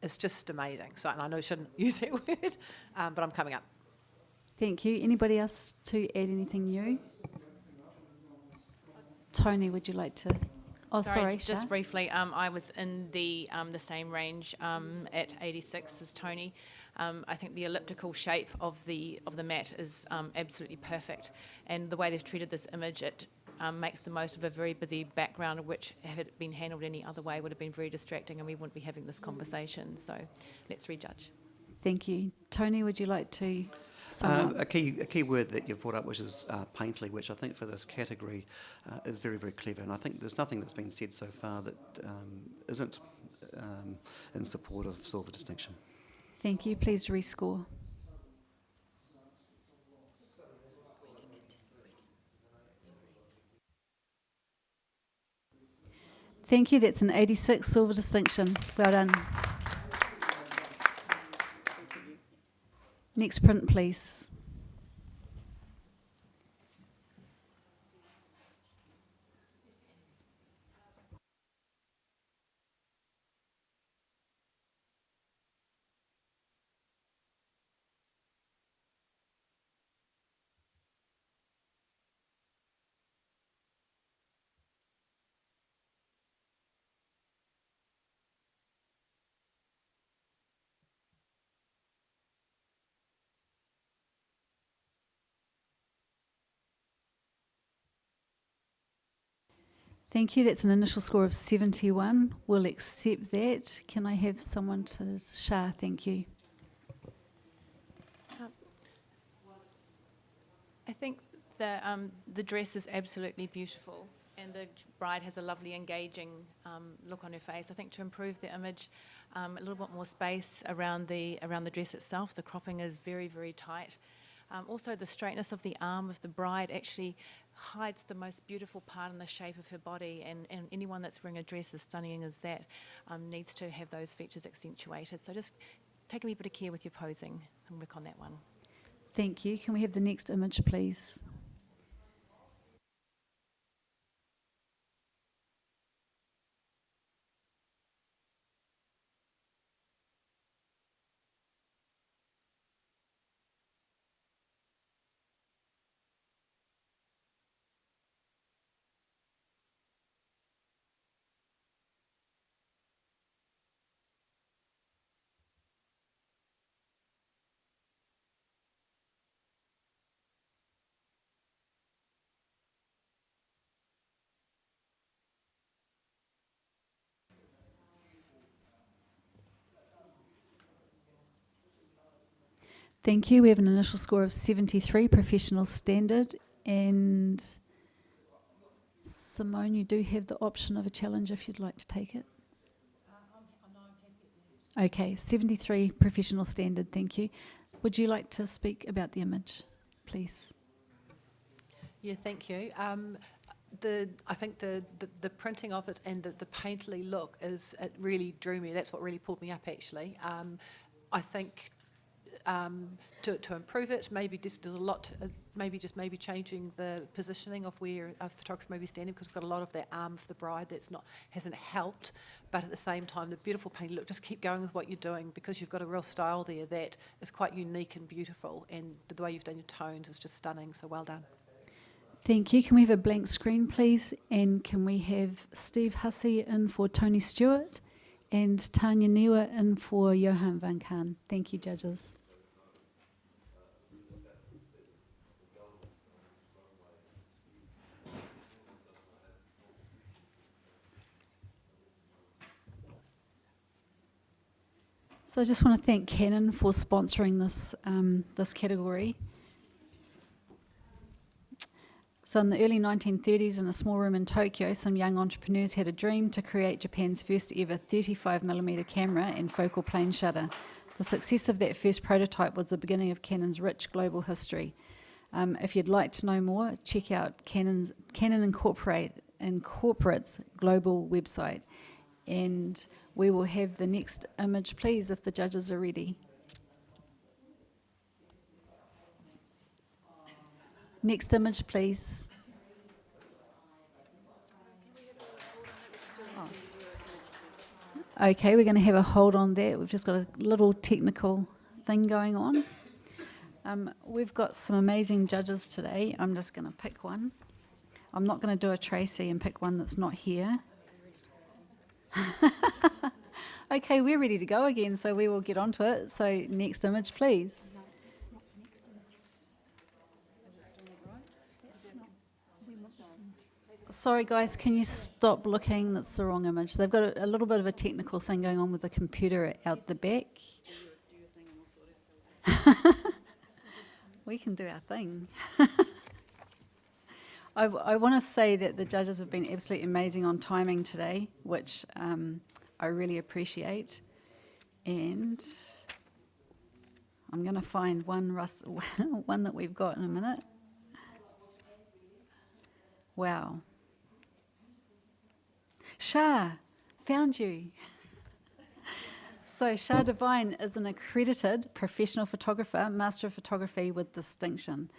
It's just amazing. So, and I know I shouldn't use that word, but I'm coming up. Thank you. Anybody else to add anything new? Tony, would you like to? Oh, sorry, just Shah. briefly, I was in the same range at 86 as Tony. I think the elliptical shape of the mat is absolutely perfect, and the way they've treated this image, it makes the most of a very busy background, which, had it been handled any other way, would have been very distracting, and we wouldn't be having this conversation. So, let's rejudge. Thank you, Tony. Would you like to sum up? A key word that you've brought up, which is painterly, which I think for this category is very, very clever. And I think there's nothing that's been said so far that isn't in support of silver distinction. Thank you. Please rescore. Thank you. That's an 86 silver distinction. Well done. Next print, please. Thank you. That's an initial score of 71. We'll accept that. Can I have someone to Shah? Thank you. I think the dress is absolutely beautiful, and the bride has a lovely, engaging look on her face. I think to improve the image, a little bit more space around the dress itself. The cropping is very, very tight. Also, the straightness of the arm of the bride actually hides the most beautiful part in the shape of her body, and anyone that's wearing a dress as stunning as that needs to have those features accentuated. So just take a wee bit of care with your posing and work on that one. Thank you. Can we have the next image, please? Thank you. We have an initial score of 73, professional standard. And Simone, you do have the option of a challenge if you'd like to take it. Okay, 73, professional standard. Thank you. Would you like to speak about the image, please? Yeah, thank you. I think the printing of it and the painterly look it really drew me. That's what really pulled me up, actually. I think to improve it, maybe just there's a lot. Maybe changing the positioning of where a photographer may be standing, because we've got a lot of that arm of the bride hasn't helped. But at the same time, the beautiful painted look. Just keep going with what you're doing, because you've got a real style there that is quite unique and beautiful. And the way you've done your tones is just stunning. So well done. Thank you. Can we have a blank screen, please? And can we have Steve Hussey in for Tony Stewart and Tanya Niwa in for Johan van Kaan? Thank you, judges. So I just want to thank Canon for sponsoring this category. So in the early 1930s, in a small room in Tokyo, some young entrepreneurs had a dream to create Japan's first ever 35mm camera and focal plane shutter. The success of that first prototype was the beginning of Canon's rich global history. If you'd like to know more, check out Canon Incorporate's global website. And we will have the next image, please, if the judges are ready. Next image, please. Okay, we're going to have a hold on that. We've just got a little technical thing going on. We've got some amazing judges today. I'm just going to pick one. I'm not going to do a Tracy and pick one that's not here. Okay, we're ready to go again, so we will get on to it. So next image, please. Sorry guys, can you stop looking? That's the wrong image. They've got a little bit of a technical thing going on with the computer out the back. We can do our thing. I want to say that the judges have been absolutely amazing on timing today, which I really appreciate. And I'm going to find one that we've got in a minute. Wow. Shah, found you. So Shah Devine is an accredited professional photographer, Master of Photography with distinction.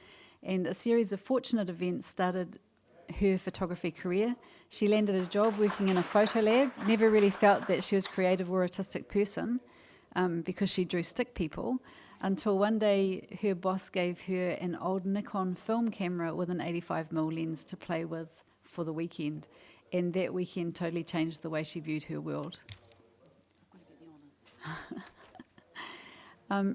And a series of fortunate events started her photography career. She landed a job working in a photo lab, never really felt that she was a creative or artistic person because she drew stick people, until one day her boss gave her an old Nikon film camera with an 85mm lens to play with for the weekend. And that weekend totally changed the way she viewed her world.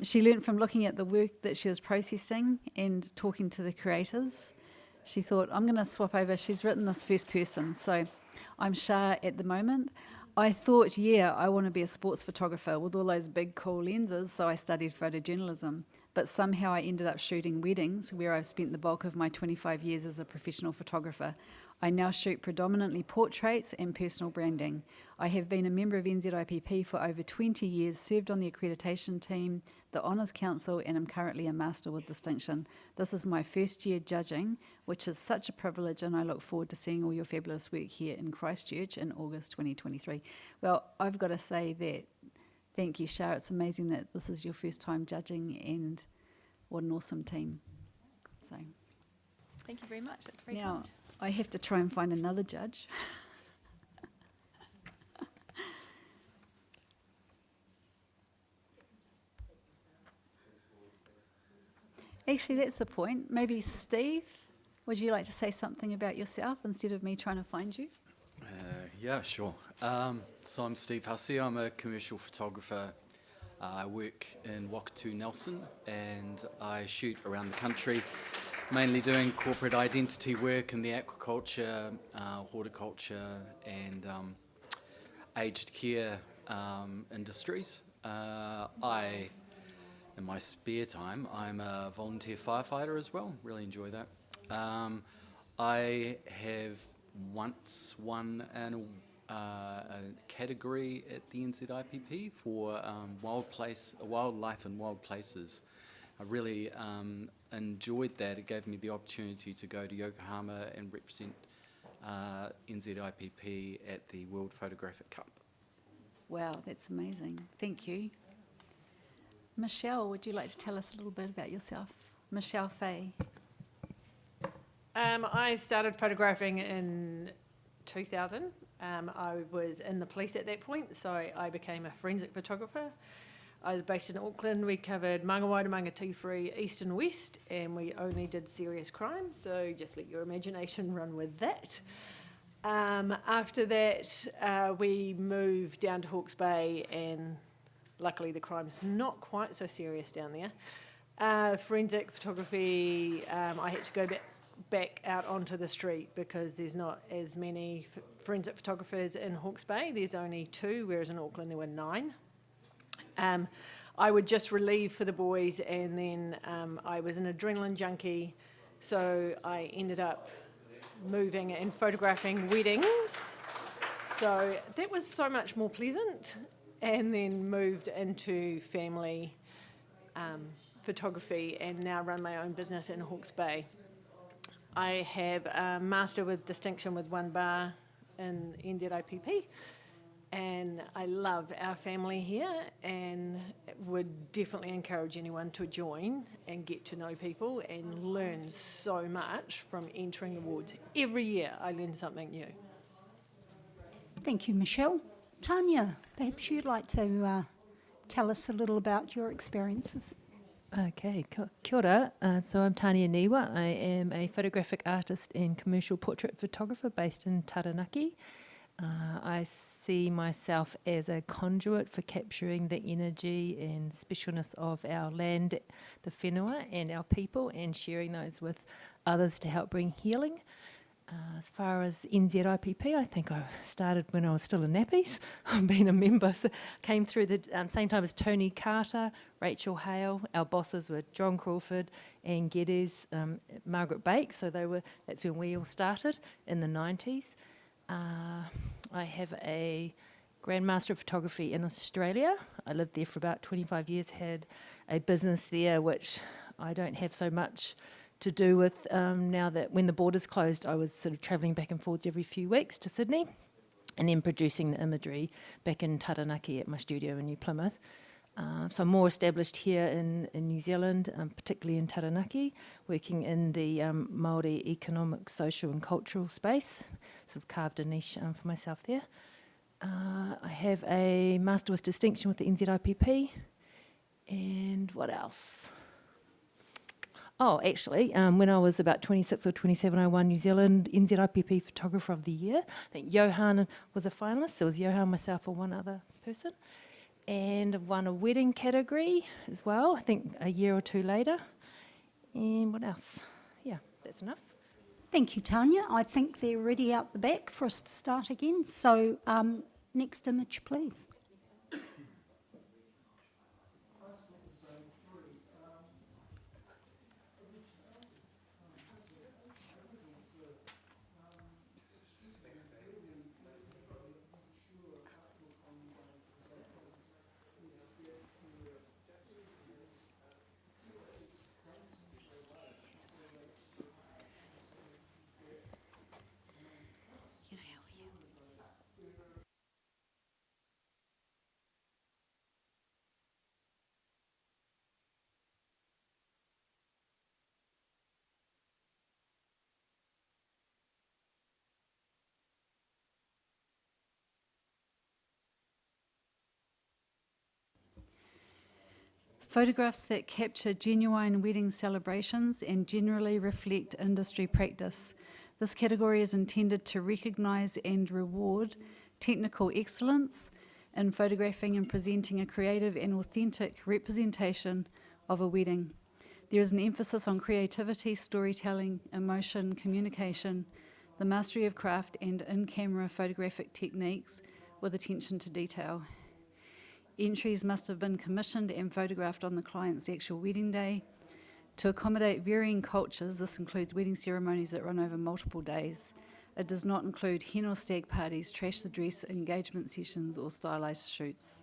She learnt from looking at the work that she was processing and talking to the creators. She thought, I'm going to swap over. She's written this first person. So I'm Shah at the moment. I thought, yeah, I want to be a sports photographer with all those big cool lenses, so I studied photojournalism. But somehow I ended up shooting weddings, where I've spent the bulk of my 25 years as a professional photographer. I now shoot predominantly portraits and personal branding. I have been a member of NZIPP for over 20 years, served on the accreditation team, the Honours Council, and am currently a Master with Distinction. This is my first year judging, which is such a privilege, and I look forward to seeing all your fabulous work here in Christchurch in August 2023. Well, I've got to say that thank you, Shah. It's amazing that this is your first time judging, and what an awesome team. So Thank you very much. That's very now kind. I have to try and find another judge. Actually, that's the point. Maybe Steve, would you like to say something about yourself instead of me trying to find you? Yeah, sure. So I'm Steve Hussey. I'm a commercial photographer. I work in Wakatu Nelson, and I shoot around the country, mainly doing corporate identity work in the aquaculture, horticulture, and aged care industries. In my spare time, I'm a volunteer firefighter as well. Really enjoy that. I have once won a category at the NZIPP for wildlife and wild places. I really enjoyed that. It gave me the opportunity to go to Yokohama and represent NZIPP at the World Photographic Cup. Wow, that's amazing. Thank you. Michelle, would you like to tell us a little bit about yourself? Michelle Fay. I started photographing in 2000. I was in the police at that point, so I became a forensic photographer. I was based in Auckland. We covered Mangawaita, Mangatīwhiri, East and West, and we only did serious crime, so just let your imagination run with that. After that, we moved down to Hawke's Bay, and luckily the crime's not quite so serious down there. Forensic photography, I had to go back out onto the street because there's not as many forensic photographers in Hawke's Bay. There's only 2, whereas in Auckland there were 9. I would just relieve for the boys, and then I was an adrenaline junkie, so I ended up moving and photographing weddings. So that was so much more pleasant, and then moved into family photography and now run my own business in Hawke's Bay. I have a Master with Distinction with 1 bar in NZIPP, and I love our family here and would definitely encourage anyone to join and get to know people and learn so much from entering the wards. Every year I learn something new. Thank you, Michelle. Tanya, perhaps you'd like to tell us a little about your experiences. Okay, kia ora. So I'm Tania Niwa. I am a photographic artist and commercial portrait photographer based in Taranaki. I see myself as a conduit for capturing the energy and specialness of our land, the whenua, and our people, and sharing those with others to help bring healing. As far as NZIPP, I think I started when I was still in nappies. I've been a member, so came through the same time as Tony Carter, Rachel Hale. Our bosses were John Crawford and Geddes, Margaret Bake, so that's when we all started in the 90s. I have a Grand Master of Photography in Australia. I lived there for about 25 years, had a business there which I don't have so much to do with now that when the borders closed, I was sort of travelling back and forwards every few weeks to Sydney and then producing the imagery back in Taranaki at my studio in New Plymouth. So I'm more established here in New Zealand, particularly in Taranaki, working in the Māori economic, social and cultural space, sort of carved a niche for myself there. I have a Master with Distinction with the NZIPP, and what else? Oh, actually, when I was about 26 or 27, I won New Zealand NZIPP Photographer of the Year. I think Johan was a finalist. There was Johan, myself, or one other person. And I've won a wedding category as well, I think a year or 2 later. And what else? Yeah, that's enough. Thank you, Tanya. I think they're ready out the back for us to start again. So next image, please. Photographs that capture genuine wedding celebrations and generally reflect industry practice. This category is intended to recognise and reward technical excellence in photographing and presenting a creative and authentic representation of a wedding. There is an emphasis on creativity, storytelling, emotion, communication, the mastery of craft and in-camera photographic techniques with attention to detail. Entries must have been commissioned and photographed on the client's actual wedding day. To accommodate varying cultures, this includes wedding ceremonies that run over multiple days. It does not include hen or stag parties, trash the dress, engagement sessions, or stylised shoots.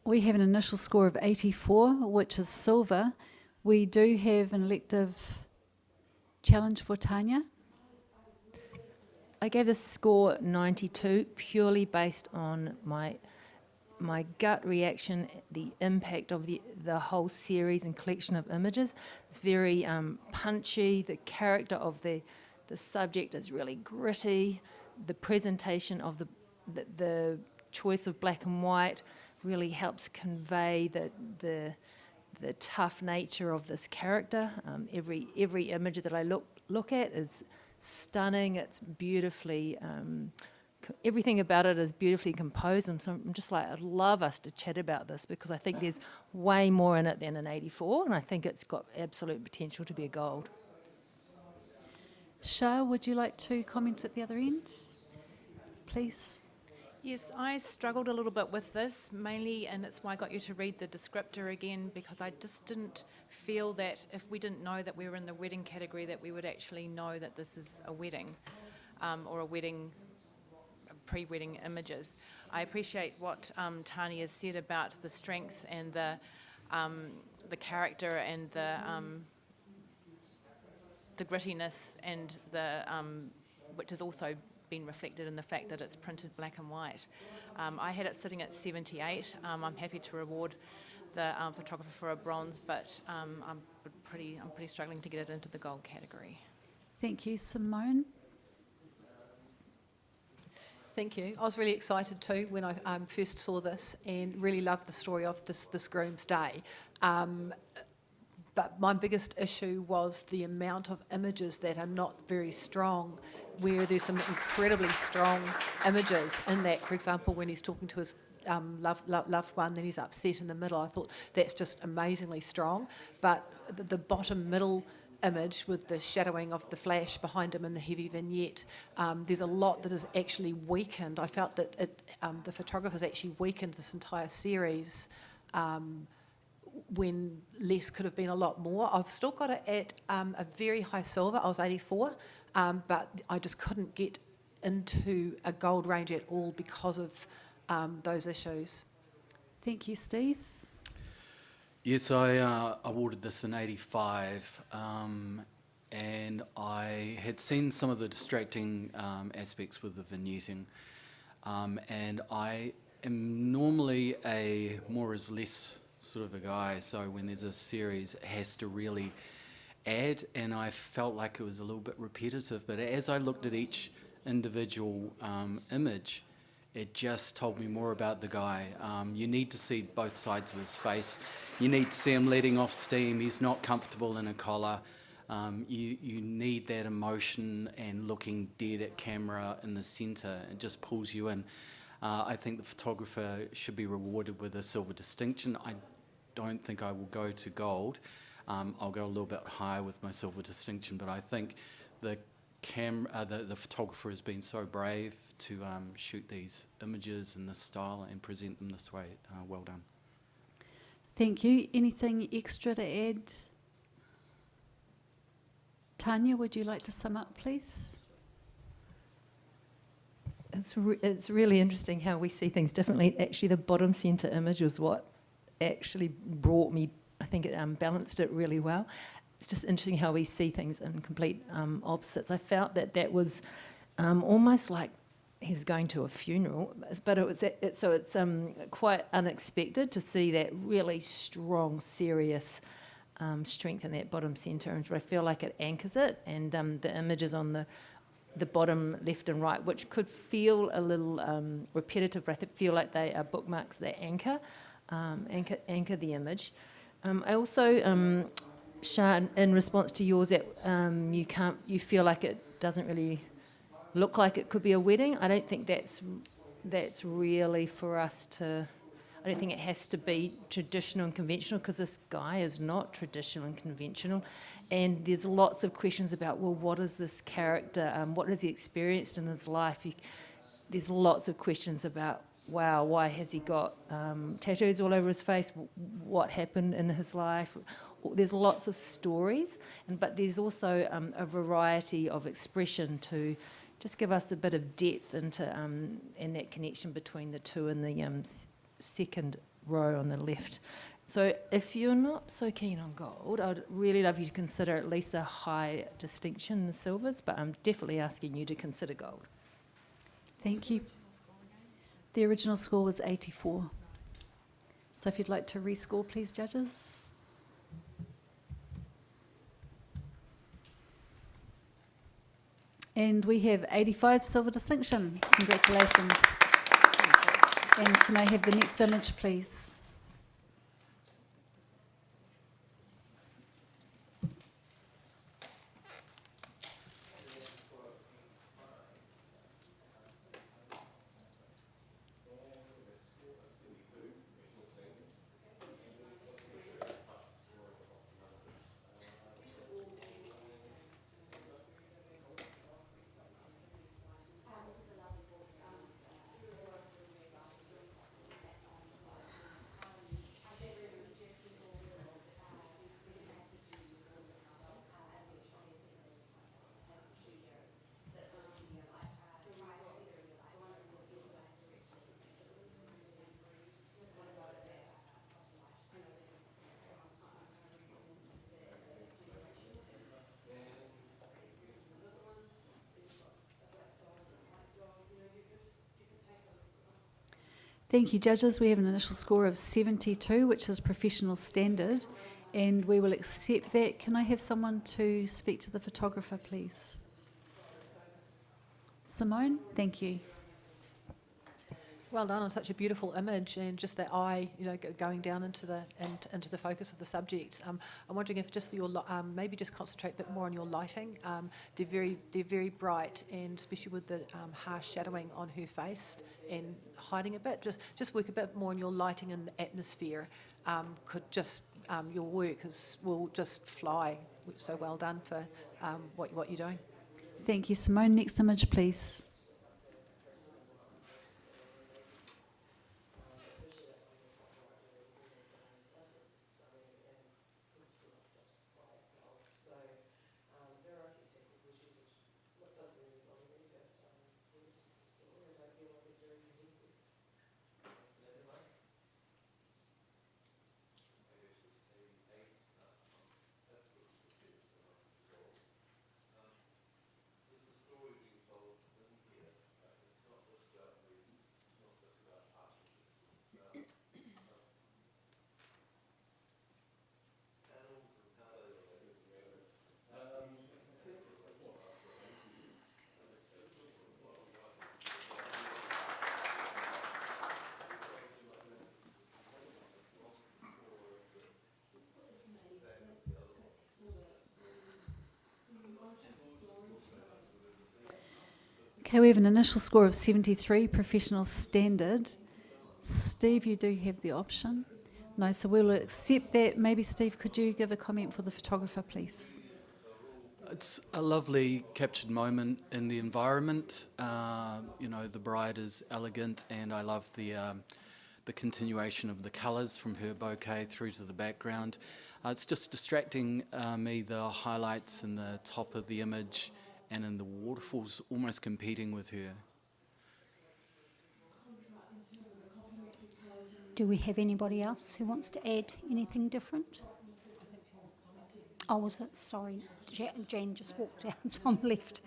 We have an initial score of 84, which is silver. We do have an elective challenge for Tanya. I gave this score 92 purely based on my gut reaction, the impact of the whole series and collection of images. It's very punchy. The character of the subject is really gritty. The presentation of the choice of black and white really helps convey the tough nature of this character. Every image that I look at is stunning. It's beautifully, everything about it is beautifully composed. And so I'm just like, I'd love us to chat about this because I think there's way more in it than an 84, and I think it's got absolute potential to be a gold. Shah, would you like to comment at the other end, please? Yes, I struggled a little bit with this, mainly, and that's why I got you to read the descriptor again, because I just didn't feel that if we didn't know that we were in the wedding category, that we would actually know that this is a wedding, or a wedding, pre-wedding images. I appreciate what Tanya said about the strength and the character and the grittiness and which is also been reflected in the fact that it's printed black and white. I had it sitting at 78. I'm happy to reward the photographer for a bronze, but I'm pretty struggling to get it into the gold category. Thank you. Simone? Thank you. I was really excited too when I first saw this and really loved the story of this groom's day. But my biggest issue was the amount of images that are not very strong, where there's some incredibly strong images in that. For example, when he's talking to his loved one, then he's upset in the middle. I thought that's just amazingly strong. But the bottom middle image with the shadowing of the flash behind him and the heavy vignette, there's a lot that is actually weakened. I felt that the photographer's actually weakened this entire series when less could have been a lot more. I've still got it at a very high silver. I was 84, but I just couldn't get into a gold range at all because of those issues. Thank you, Steve. Yes, I awarded this in 85, and I had seen some of the distracting aspects with the vignetting, and I am normally a more is less sort of a guy, so when there's a series, it has to really add, and I felt like it was a little bit repetitive, but as I looked at each individual image, it just told me more about the guy. You need to see both sides of his face. You need to see him letting off steam. He's not comfortable in a collar. You need that emotion and looking dead at camera in the centre. It just pulls you in. I think the photographer should be rewarded with a silver distinction. I don't think I will go to gold. I'll go a little bit higher with my silver distinction, but I think the photographer has been so brave to shoot these images in this style and present them this way. Well done. Thank you. Anything extra to add? Tanya, would you like to sum up, please? It's really interesting how we see things differently. Actually, the bottom centre image was what actually brought me, I think it balanced it really well. It's just interesting how we see things in complete opposites. I felt that was almost like he was going to a funeral, but it's quite unexpected to see that really strong, serious strength in that bottom centre, and I feel like it anchors it, and the images on the bottom left and right, which could feel a little repetitive, but I feel like they are bookmarks that anchor the image. I also, Shah, in response to yours, that you feel like it doesn't really look like it could be a wedding. I don't think that's really for us to. I don't think it has to be traditional and conventional, because this guy is not traditional and conventional, and there's lots of questions about, well, what is this character? What has he experienced in his life? There's lots of questions about, wow, why has he got tattoos all over his face? What happened in his life? There's lots of stories, but there's also a variety of expression to just give us a bit of depth into and that connection between the two in the second row on the left. So if you're not so keen on gold, I'd really love you to consider at least a high distinction in the silvers, but I'm definitely asking you to consider gold. Thank you. The original score was 84. So if you'd like to rescore, please, judges. And we have 85 silver distinction. Congratulations. And can I have the next image, please? Thank you, judges. We have an initial score of 72, which is professional standard, and we will accept that. Can I have someone to speak to the photographer, please? Simone, thank you. Well done on such a beautiful image, and just the eye, going down into the focus of the subjects. I'm wondering if just your maybe just concentrate a bit more on your lighting. They're very bright, and especially with the harsh shadowing on her face and hiding a bit. Just work a bit more on your lighting and the atmosphere. Your work will just fly so well done for what you're doing. Thank you, Simone. Next image, please. Okay, we have an initial score of 73, professional standard. Steve, you do have the option. No, so we'll accept that. Maybe, Steve, could you give a comment for the photographer, please? It's a lovely captured moment in the environment. You know, the bride is elegant, and I love the continuation of the colours from her bouquet through to the background. It's just distracting me, the highlights in the top of the image and in the waterfalls almost competing with her. Do we have anybody else who wants to add anything different? Oh, was it? Sorry, Jane just walked out, so I'm left.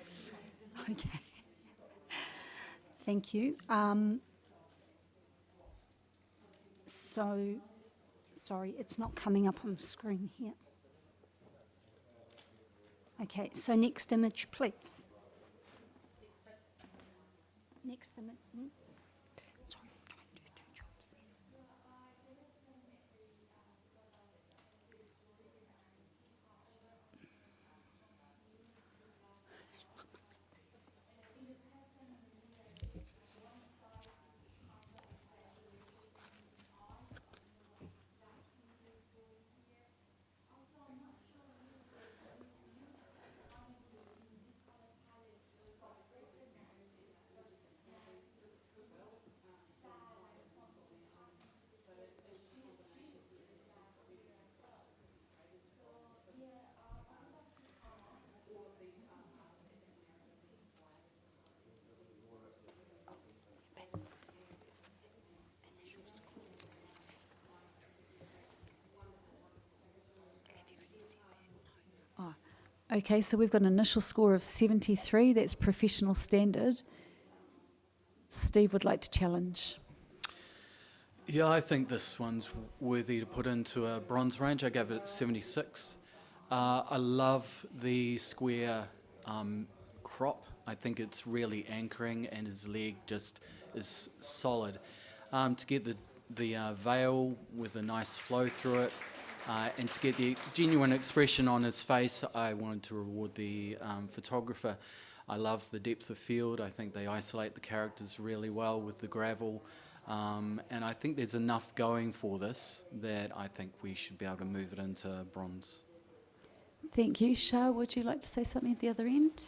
Okay. Thank you. So, sorry, it's not coming up on the screen here. Okay, so next image, please. Next image. Sorry, I'm trying to do two jobs there. Okay, so we've got an initial score of 73. That's professional standard. Steve would like to challenge. Yeah, I think this one's worthy to put into a bronze range. I gave it 76. I love the square crop. I think it's really anchoring, and his leg just is solid. To get the veil with a nice flow through it, and to get the genuine expression on his face, I wanted to reward the photographer. I love the depth of field. I think they isolate the characters really well with the gravel. And I think there's enough going for this that I think we should be able to move it into bronze. Thank you. Shah, would you like to say something at the other end?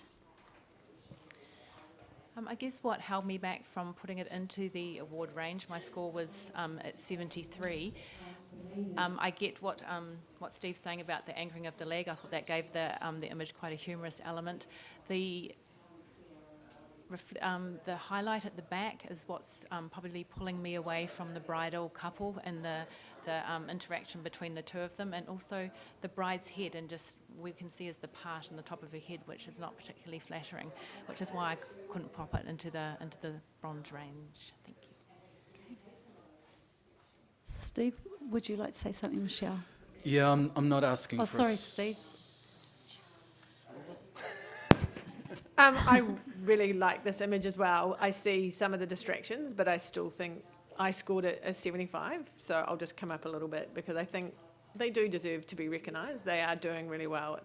I guess what held me back from putting it into the award range, my score was at 73. I get what Steve's saying about the anchoring of the leg. I thought that gave the image quite a humorous element. The highlight at the back is what's probably pulling me away from the bridal couple and the interaction between the two of them, and also the bride's head, and just we can see is the part on the top of her head, which is not particularly flattering, which is why I couldn't pop it into the bronze range. Thank you. Okay. Steve, would you like to say something, Michelle? Yeah, I'm not asking for. Oh, sorry, Steve. I really like this image as well. I see some of the distractions, but I still think I scored it as 75, so I'll just come up a little bit because I think they do deserve to be recognised. They are doing really well.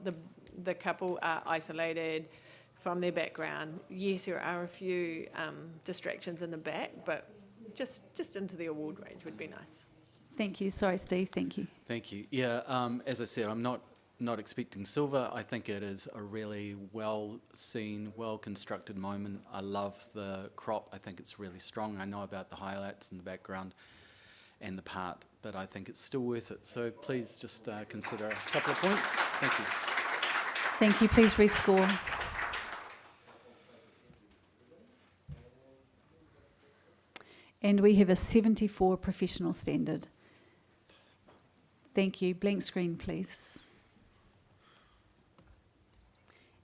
The couple are isolated from their background. Yes, there are a few distractions in the back, but just into the award range would be nice. Thank you. Sorry, Steve. Thank you. Thank you. Yeah, as I said, I'm not not expecting silver. I think it is a really well seen, well constructed moment. I love the crop. I think it's really strong. I know about the highlights in the background and the part, but I think it's still worth it. So please just consider a couple of points. Thank you. Thank you. Please rescore. And we have a 74 professional standard. Thank you. Blank screen, please.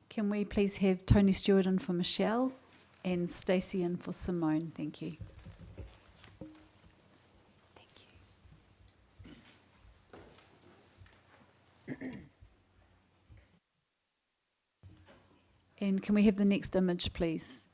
Can we please have Tony Stewart in for Michelle and Stacey in for Simone? Thank you. Thank you. And can we have the next image, please?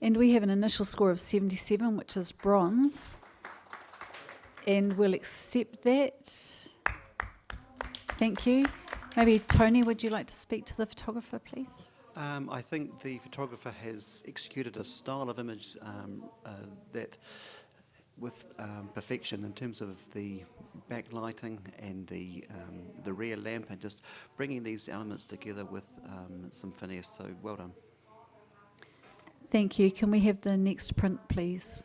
And we have an initial score of 77, which is bronze. And we'll accept that. Thank you. Maybe Tony, would you like to speak to the photographer, please? I think the photographer has executed a style of image that with perfection in terms of the backlighting and the rear lamp, and just bringing these elements together with some finesse. So well done. Thank you. Can we have the next print, please?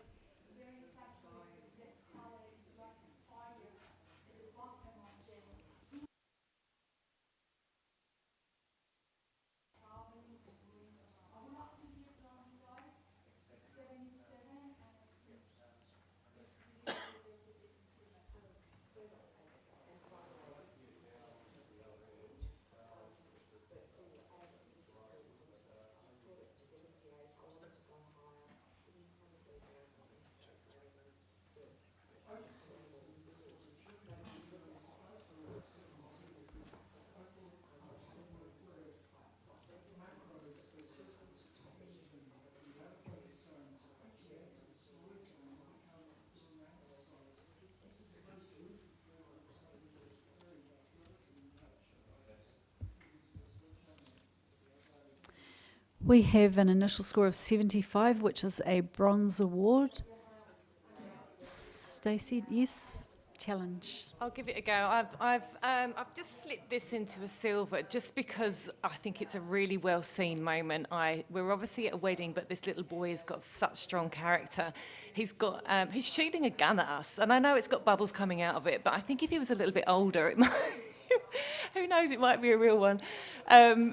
We have an initial score of 75, which is a bronze award. Stacey, yes? Challenge. I'll give it a go. I've just slipped this into a silver just because I think it's a really well seen moment. We're obviously at a wedding, but this little boy has got such strong character. He's shooting a gun at us, and I know it's got bubbles coming out of it, but I think if he was a little bit older, it might. Who knows? It might be a real one.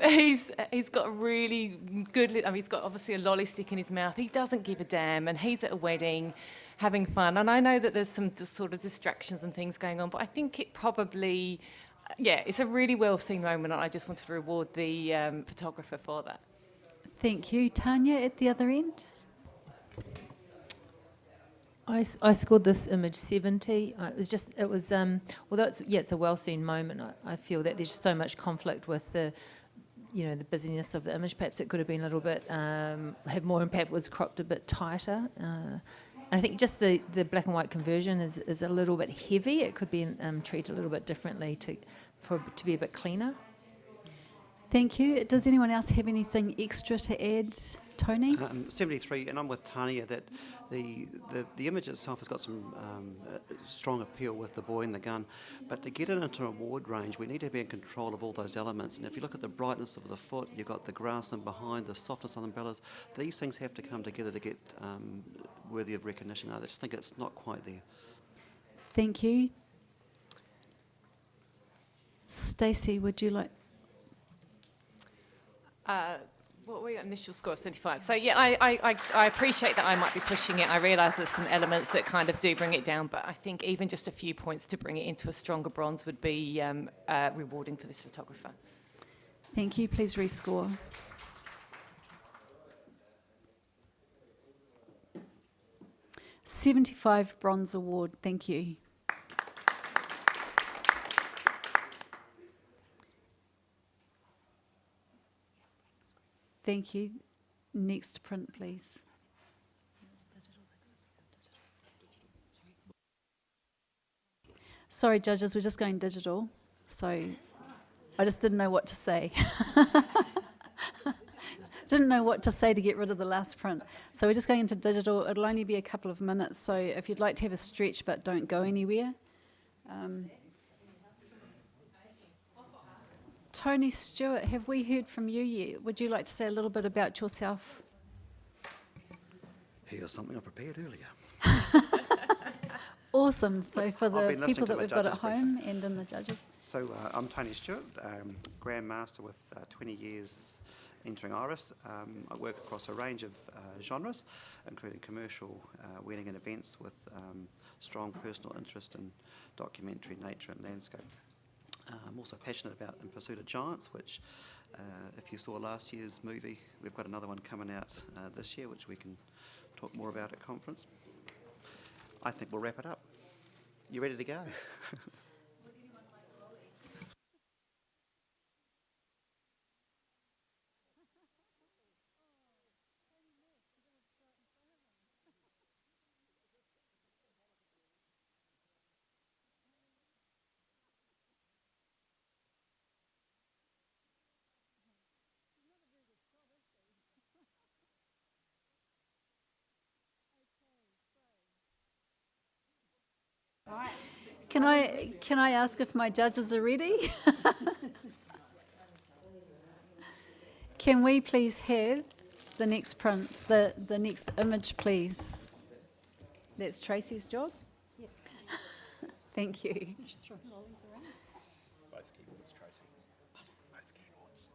He's got a really good. He's got obviously a lolly stick in his mouth. He doesn't give a damn, and he's at a wedding, having fun. And I know that there's some sort of distractions and things going on, but I think it probably, it's a really well seen moment. And I just wanted to reward the photographer for that. Thank you, Tanya. At the other end. I scored this image 70. Although it's a well-seen moment, I feel that there's so much conflict with the busyness of the image. Perhaps it could have been a little bit, had more impact, was cropped a bit tighter. And I think just the black and white conversion is a little bit heavy. It could be treated a little bit differently to be a bit cleaner. Thank you. Does anyone else have anything extra to add? Tony? 73, and I'm with Tanya that the image itself has got some strong appeal with the boy and the gun, but to get it into an award range, we need to be in control of all those elements. And if you look at the brightness of the foot, you've got the grass in behind, the softness of the umbrellas, these things have to come together to get worthy of recognition. I just think it's not quite there. Thank you. Stacey, would you like? What were your initial score of 75? So yeah, I appreciate that I might be pushing it. I realise there's some elements that kind of do bring it down, but I think even just a few points to bring it into a stronger bronze would be rewarding for this photographer. Thank you. Please rescore. $75 bronze award. Thank you. Thank you. Next print, please. Sorry, judges, we're just going digital. So I just didn't know what to say. Didn't know what to say to get rid of the last print. So we're just going into digital. It'll only be a couple of minutes. So if you'd like to have a stretch but don't go anywhere. Tony Stewart, have we heard from you yet? Would you like to say a little bit about yourself? Here's something I prepared earlier. Awesome. So for I've the been listening people to that the we've got at judges briefing. home and in the judges. So I'm Tony Stewart, Grandmaster with 20 years entering Iris. I work across a range of genres, including commercial, wedding and events with strong personal interest in documentary, nature and landscape. I'm also passionate about In Pursuit of Giants, which if you saw last year's movie, we've got another one coming out this year, which we can talk more about at conference. I think we'll wrap it up. You ready to go? Can I ask if my judges are ready? Can we please have the next print, the next image, please? That's Tracy's job? Yes. Thank you. Both keyboards, Tracy. Both keyboards.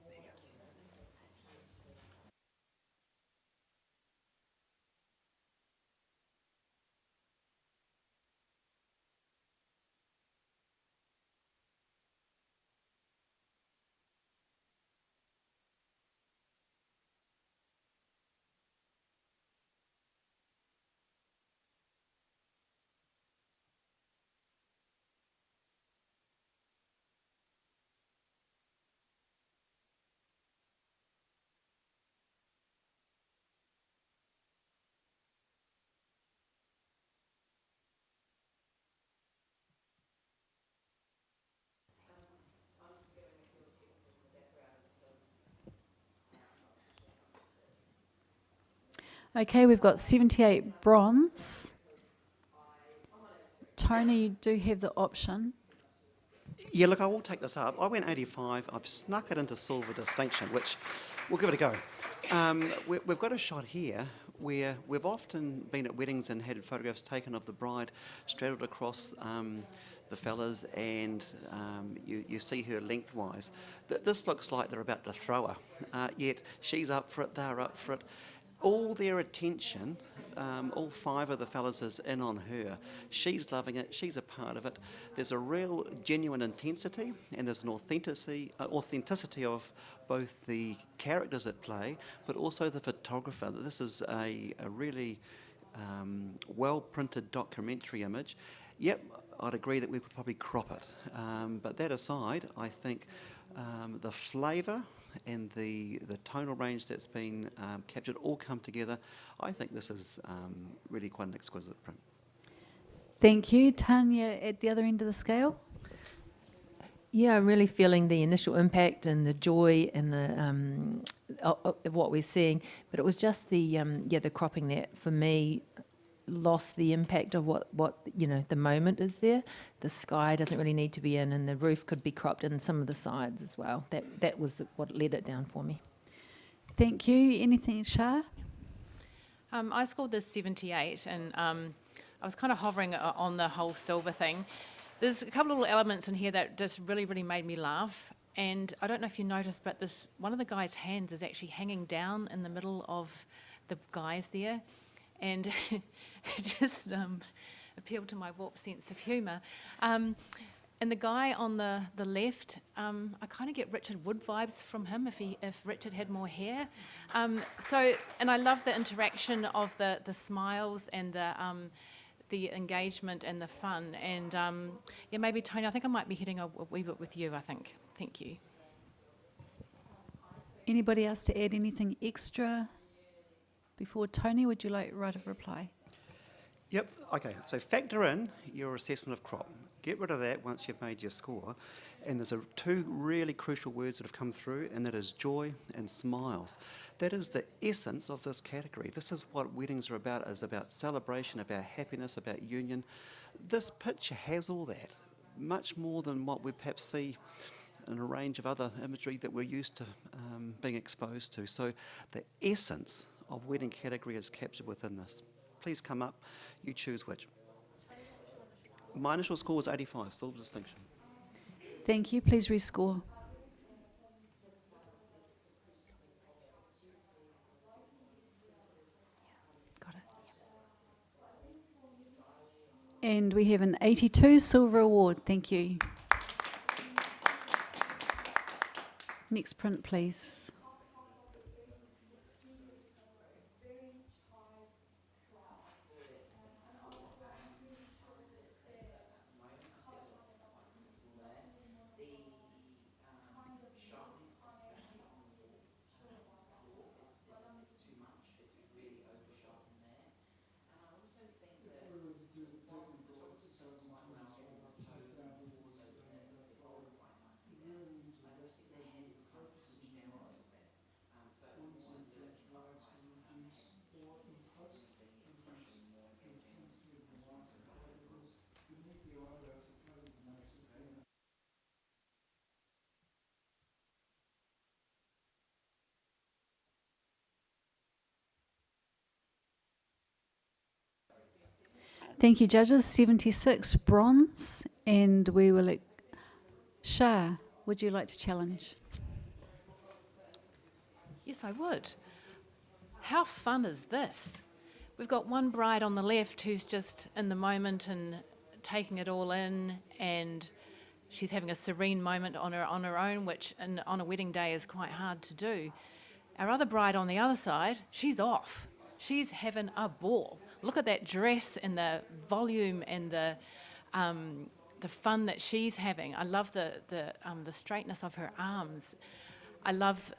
There you go. Okay, we've got 78 bronze. Tony, you do have the option. Yeah, look, I will take this up. I went 85. I've snuck it into silver distinction, which we'll give it a go. We've got a shot here where we've often been at weddings and had photographs taken of the bride straddled across the fellas, and you see her lengthwise. This looks like they're about to throw her, yet she's up for it, they're up for it. All their attention, all five of the fellas is in on her. She's loving it, she's a part of it. There's a real genuine intensity, and there's an authenticity of both the characters at play, but also the photographer. This is a really well-printed documentary image. Yep, I'd agree that we could probably crop it. But that aside, I think the flavour and the tonal range that's been captured all come together. I think this is really quite an exquisite print. Thank you. Tanya, at the other end of the scale? Yeah, I'm really feeling the initial impact and the joy and the of what we're seeing. But it was just the cropping that, for me, lost the impact of what the moment is there. The sky doesn't really need to be in, and the roof could be cropped in some of the sides as well. That was what led it down for me. Thank you. Anything, Shah? I scored this 78, and I was kind of hovering on the whole silver thing. There's a couple of little elements in here that just really, really made me laugh, And I don't know if you noticed, but this one of the guy's hands is actually hanging down in the middle of the guys there, and it just appealed to my warped sense of humour. And the guy on the left, I kind of get Richard Wood vibes from him if Richard had more hair. And I love the interaction of the smiles and the engagement and the fun. And yeah, maybe Tony, I think I might be hitting a wee bit with you, I think. Thank you. Anybody else to add anything extra before Tony? Would you like right of reply? Yep, okay, so factor in your assessment of crop. Get rid of that once you've made your score. And there's two really crucial words that have come through, and that is joy and smiles. That is the essence of this category. This is what weddings are about, is about celebration, about happiness, about union. This picture has all that, much more than what we perhaps see in a range of other imagery that we're used to being exposed to. So the essence of wedding category is captured within this. Please come up, you choose which. My initial score was 85, silver distinction. Thank you. Please rescore. Got it. And we have an 82 silver award. Thank you. Next print, please. Thank you, judges. 76 bronze, and we will. Shah, would you like to challenge? Yes, I would. How fun is this? We've got one bride on the left who's just in the moment and taking it all in, and she's having a serene moment on her own, which on a wedding day is quite hard to do. Our other bride on the other side, she's off. She's having a ball. Look at that dress and the volume and the fun that she's having. I love the straightness of her arms. I love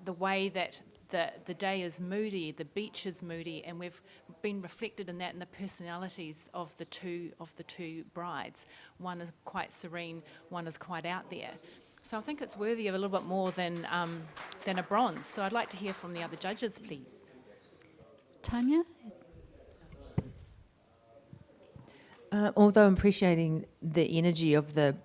the way that the day is moody, the beach is moody, and we've been reflected in that in the personalities of the two brides. One is quite serene, one is quite out there. So I think it's worthy of a little bit more than a bronze. So I'd like to hear from the other judges, please. Tanya? Although I'm appreciating the energy of and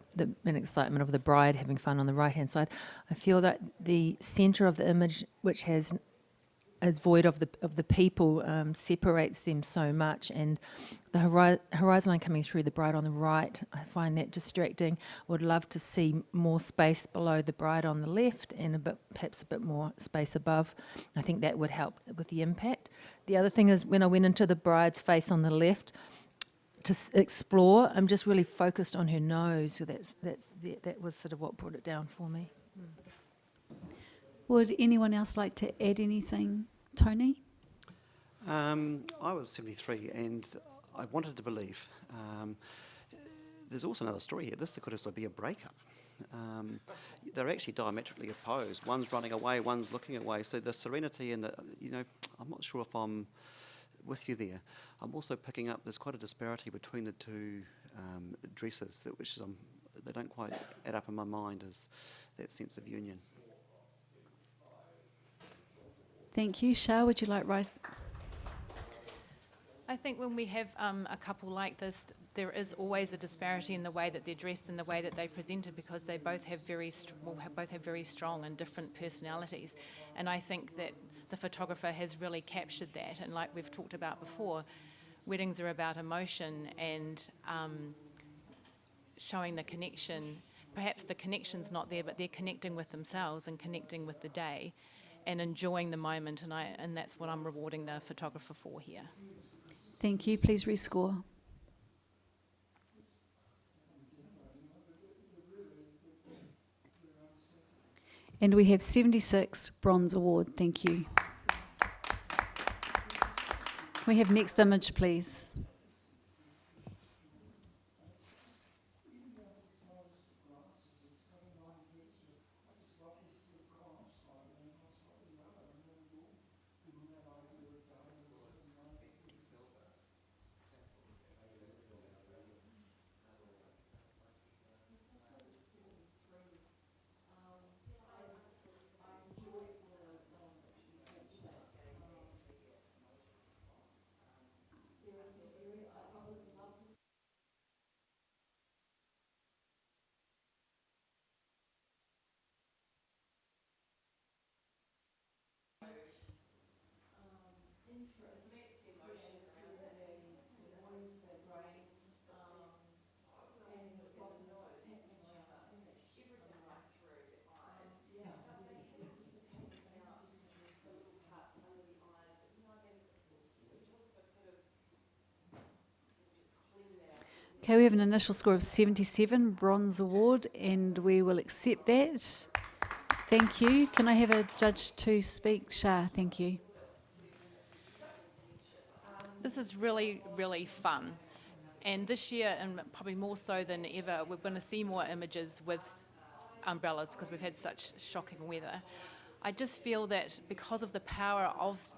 excitement of the bride having fun on the right-hand side, I feel that the centre of the image, which is void of the people, separates them so much, and the horizon line coming through the bride on the right, I find that distracting. Would love to see more space below the bride on the left, and perhaps a bit more space above. I think that would help with the impact. The other thing is, when I went into the bride's face on the left to explore, I'm just really focused on her nose. So that was sort of what brought it down for me. Would anyone else like to add anything? Tony? I was 73 and I wanted to believe. There's also another story here. This could also be a breakup. They're actually diametrically opposed. One's running away, one's looking away. So the serenity and I'm not sure if I'm with you there. I'm also picking up there's quite a disparity between the two dresses, they don't quite add up in my mind as that sense of union. Thank you. Shah, would you like right? I think when we have a couple like this, there is always a disparity in the way that they're dressed and the way that they presented, because they both have very strong and different personalities. And I think that the photographer has really captured that. And like we've talked about before, weddings are about emotion and showing the connection perhaps the connection's not there, but they're connecting with themselves and connecting with the day and enjoying the moment, and that's what I'm rewarding the photographer for here. Thank you. Please rescore. And we have 76 Bronze Award. Thank you. Can we have next image, please? Okay, we have an initial score of 77, Bronze Award, and we will accept that. Thank you. Can I have a judge to speak? Shah, thank you. This is really, really fun. And this year, and probably more so than ever, we're going to see more images with umbrellas because we've had such shocking weather. I just feel that because of the power of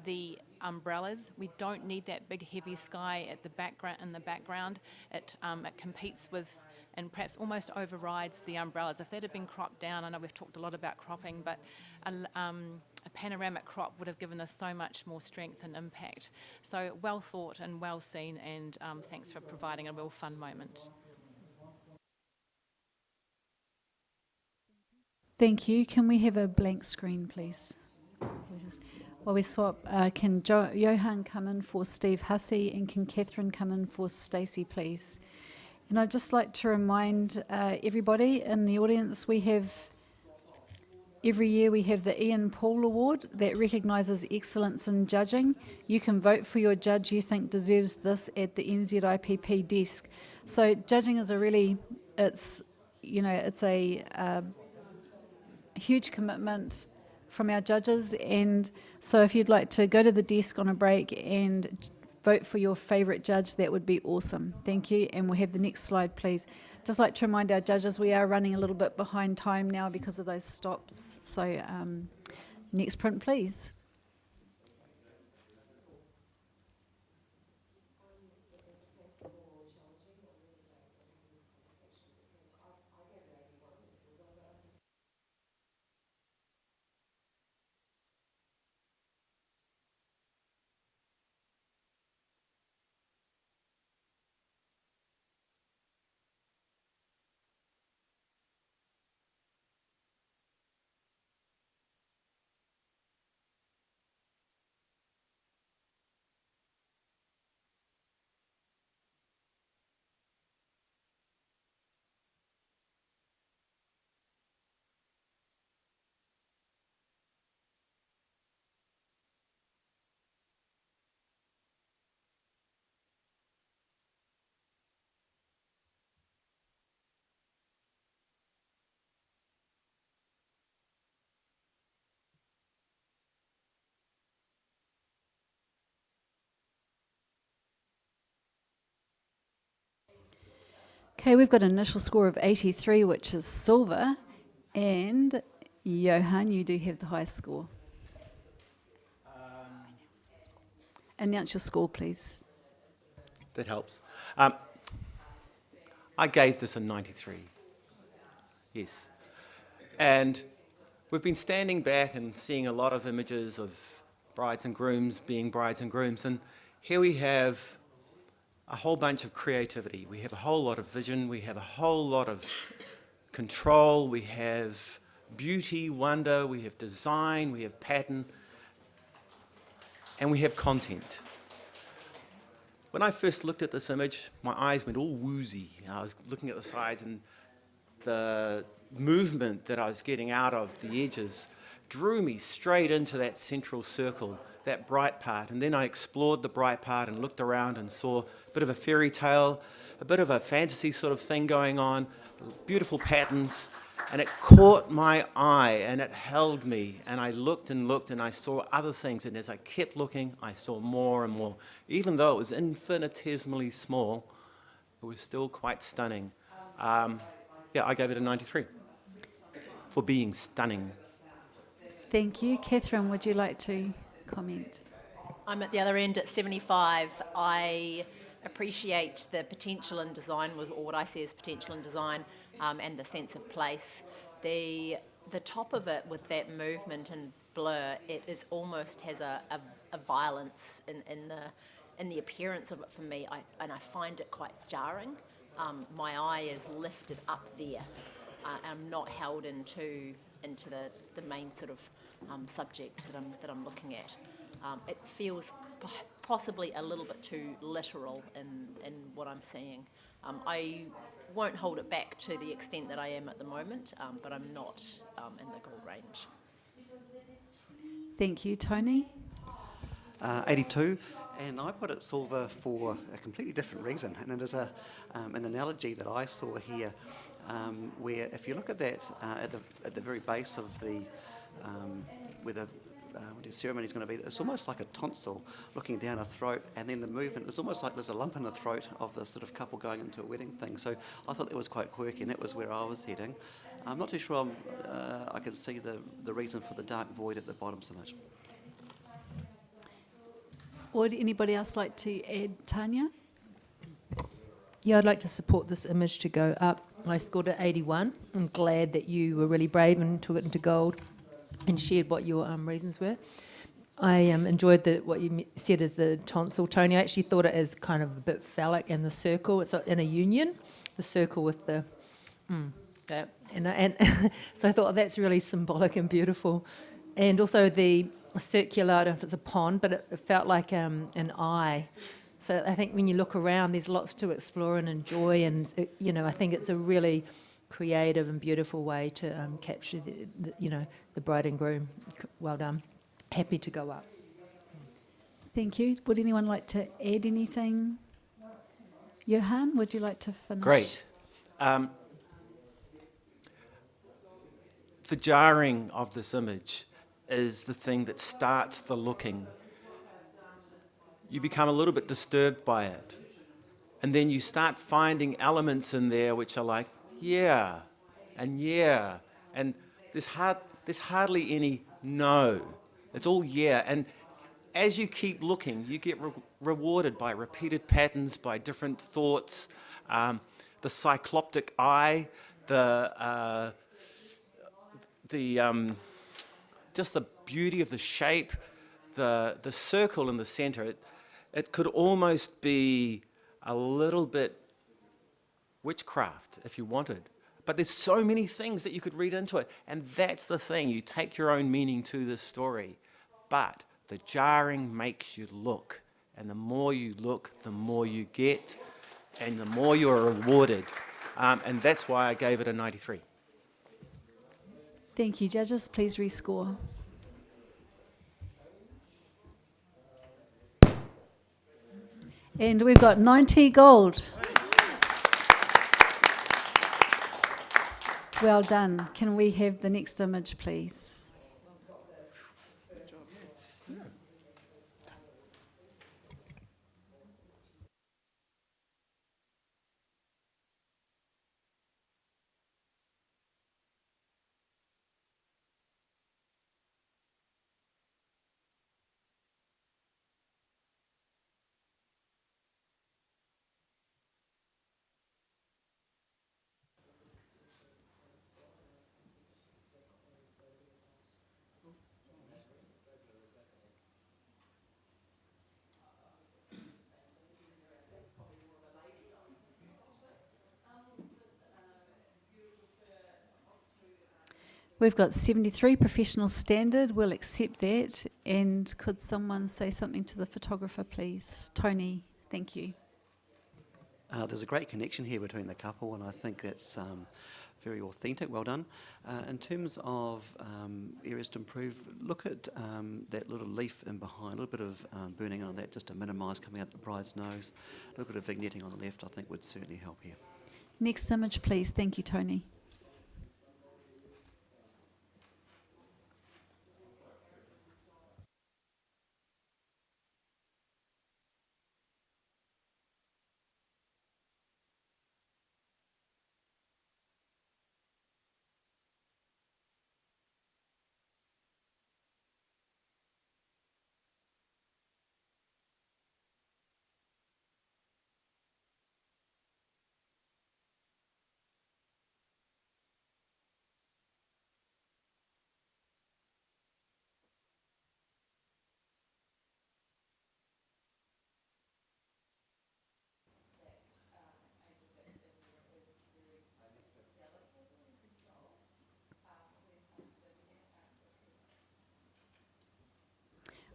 the umbrellas, we don't need that big heavy sky at the background. In the background, it competes with and perhaps almost overrides the umbrellas. If that had been cropped down, I know we've talked a lot about cropping, but a panoramic crop would have given us so much more strength and impact. So well thought and well seen, and thanks for providing a real fun moment. Thank you. Can we have a blank screen, please? While we swap, can Johan come in for Steve Hussey, and can Catherine come in for Stacey, please? And I'd just like to remind everybody in the audience, every year we have the Ian Paul Award that recognises excellence in judging. You can vote for your judge you think deserves this at the NZIPP desk. So judging is it's a huge commitment from our judges, and so if you'd like to go to the desk on a break and vote for your favourite judge, that would be awesome. Thank you, and we'll have the next slide, please. Just like to remind our judges, we are running a little bit behind time now because of those stops. So next print, please. Okay, we've got an initial score of 83, which is silver, and Johan, you do have the highest score. Announce your score, please. That helps. I gave this a 93. Yes. And we've been standing back and seeing a lot of images of brides and grooms being brides and grooms, and here we have a whole bunch of creativity. We have a whole lot of vision, we have a whole lot of control, we have beauty, wonder, we have design, we have pattern, and we have content. When I first looked at this image, my eyes went all woozy. I was looking at the sides, and the movement that I was getting out of the edges drew me straight into that central circle, that bright part. And then I explored the bright part and looked around and saw a bit of a fairy tale, a bit of a fantasy sort of thing going on, beautiful patterns, and it caught my eye and it held me, and I looked and looked and I saw other things, and as I kept looking I saw more and more. Even though it was infinitesimally small, it was still quite stunning. Yeah, I gave it a 93 for being stunning. Thank you. Catherine, would you like to comment? I'm at the other end at 75. I appreciate the potential in design, or what I see as potential in design, and the sense of place. The top of it with that movement and blur, it is almost has a violence in the appearance of it for me, and I find it quite jarring. My eye is lifted up there. I'm not held into the main sort of subject that I'm looking at. It feels possibly a little bit too literal in what I'm seeing. I won't hold it back to the extent that I am at the moment, but I'm not in the gold range. Thank you. Tony? 82, and I put it silver for a completely different reason, and it is an analogy that I saw here, where if you look at that at the very base of the where the ceremony is going to be, it's almost like a tonsil looking down a throat, and then the movement, it's almost like there's a lump in the throat of this sort of couple going into a wedding thing. So I thought that was quite quirky, and that was where I was heading. I'm not too sure I can see the reason for the dark void at the bottom so much. Would anybody else like to add, Tanya? Yeah, I'd like to support this image to go up. I scored at 81. I'm glad that you were really brave and took it into gold and shared what your reasons were. I enjoyed what you said as the tonsil, Tony. I actually thought it as kind of a bit phallic, and the circle, it's in a union, the circle with the... that. And so I thought that's really symbolic and beautiful. And also the circular, I don't know if it's a pond, but it felt like an eye. So I think when you look around, there's lots to explore and enjoy, and I think it's a really creative and beautiful way to capture the bride and groom. Well done. Happy to go up. Thank you. Would anyone like to add anything? Johan, would you like to finish? Great. The jarring of this image is the thing that starts the looking. You become a little bit disturbed by it. And then you start finding elements in there which are like, yeah, and there's hardly any no. It's all yeah. And as you keep looking, you get rewarded by repeated patterns, by different thoughts, the cycloptic eye, just the beauty of the shape, the circle in the center. It could almost be a little bit witchcraft if you wanted. But there's so many things that you could read into it. And that's the thing. You take your own meaning to this story. But the jarring makes you look. And the more you look, the more you get. And the more you're rewarded. And that's why I gave it a 93. Thank you. Judges, please rescore. And we've got 90 gold. Well done. Can we have the next image, please? We've got 73 professional standard. We'll accept that. And could someone say something to the photographer, please? Tony, thank you. There's a great connection here between the couple, and I think that's very authentic, well done. In terms of areas to improve, look at that little leaf in behind, a little bit of burning on that just to minimise coming out the bride's nose. A little bit of vignetting on the left I think would certainly help here. Next image, please. Thank you, Tony.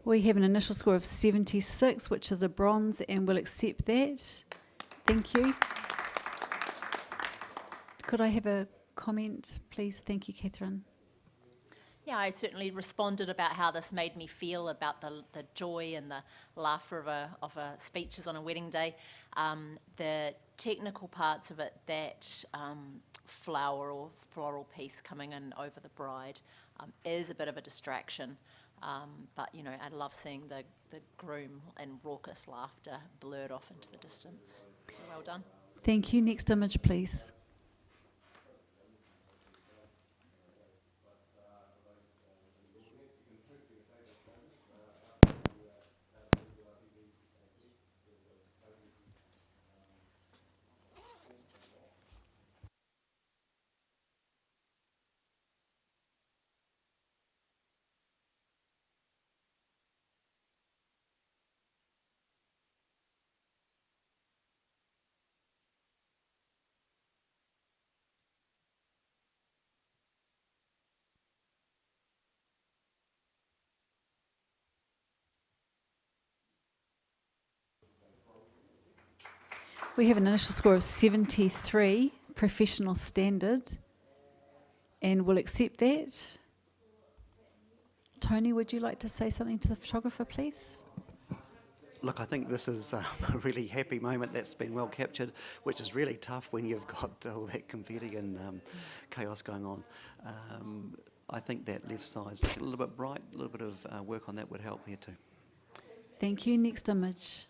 We have an initial score of 76, which is a bronze, and we'll accept that. Thank you. Could I have a comment, please? Thank you, Catherine. Yeah, I certainly responded about how this made me feel about the joy and the laughter of a speeches on a wedding day. The technical parts of it, that flower or floral piece coming in over the bride is a bit of a distraction. But, you know, I love seeing the groom and raucous laughter blurred off into the distance. So well done. Thank you. Next image, please. We have an initial score of 73, professional standard, and we'll accept that. Tony, would you like to say something to the photographer, please? Look, I think this is a really happy moment that's been well captured, which is really tough when you've got all that confetti and chaos going on. I think that left side's looking a little bit bright, a little bit of work on that would help here too. Thank you. Next image.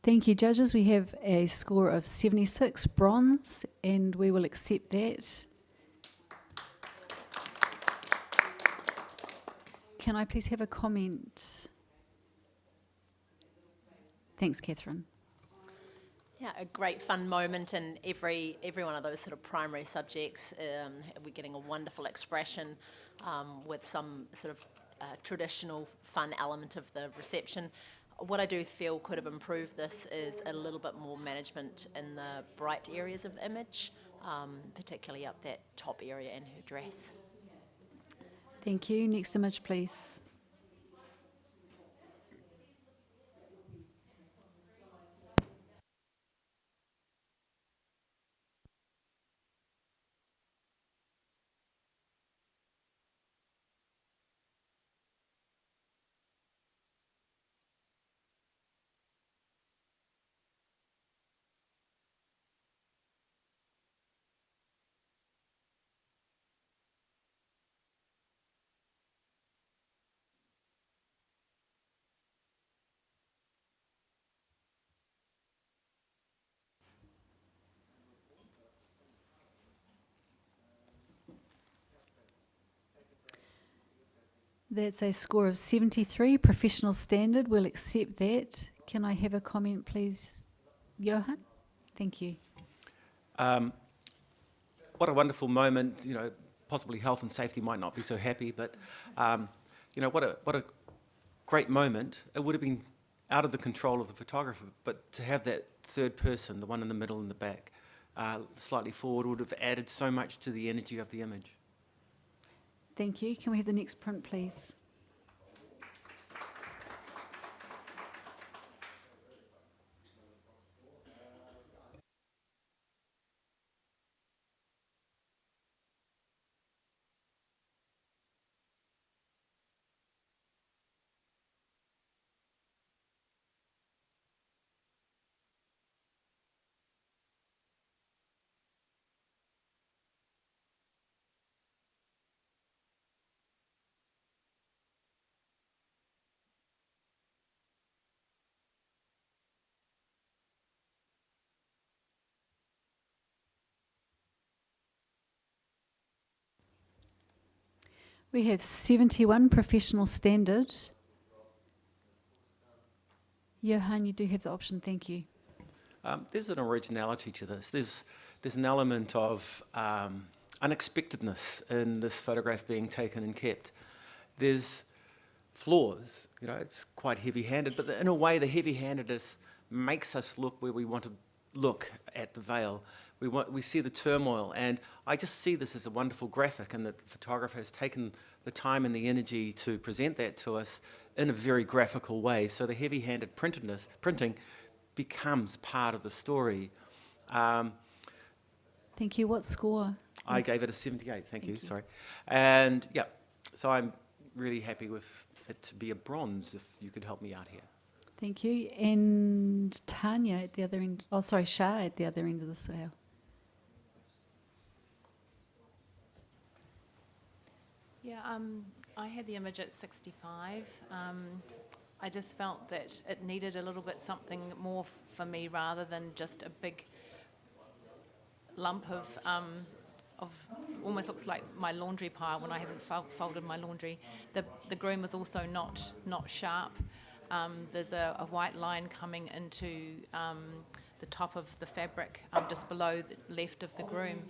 Thank you, judges. We have a score of 76, bronze, and we will accept that. Can I please have a comment? Thanks, Catherine. Yeah, a great fun moment, and every one of those sort of primary subjects, we're getting a wonderful expression with some sort of traditional fun element of the reception. What I do feel could have improved this is a little bit more management in the bright areas of the image, particularly up that top area in her dress. Thank you. Next image, please. That's a score of 73, professional standard. We'll accept that. Can I have a comment, please, Johan? Thank you. What a wonderful moment. Possibly health and safety might not be so happy, but what a great moment. It would have been out of the control of the photographer, but to have that third person, the one in the middle and the back, slightly forward, would have added so much to the energy of the image. Thank you. Can we have the next print, please? We have 71, professional standard. Johan, you do have the option. Thank you. There's an originality to this. There's an element of unexpectedness in this photograph being taken and kept. There's flaws. It's quite heavy-handed, but in a way, the heavy-handedness makes us look where we want to look at the veil. We see the turmoil, and I just see this as a wonderful graphic, and that the photographer has taken the time and the energy to present that to us in a very graphical way. So the heavy-handed printing becomes part of the story. Thank you. What score? I gave it a 78. Thank you. Sorry, and yeah, so I'm really happy with it to be a bronze. If you could help me out here. Thank you. And Tanya at the other end. Oh, sorry, Shah at the other end of the scale. Yeah, I had the image at 65. I just felt that it needed a little bit something more for me rather than just a big lump of almost looks like my laundry pile when I haven't folded my laundry. The groom was also not sharp. There's a white line coming into the top of the fabric just below the left of the groom.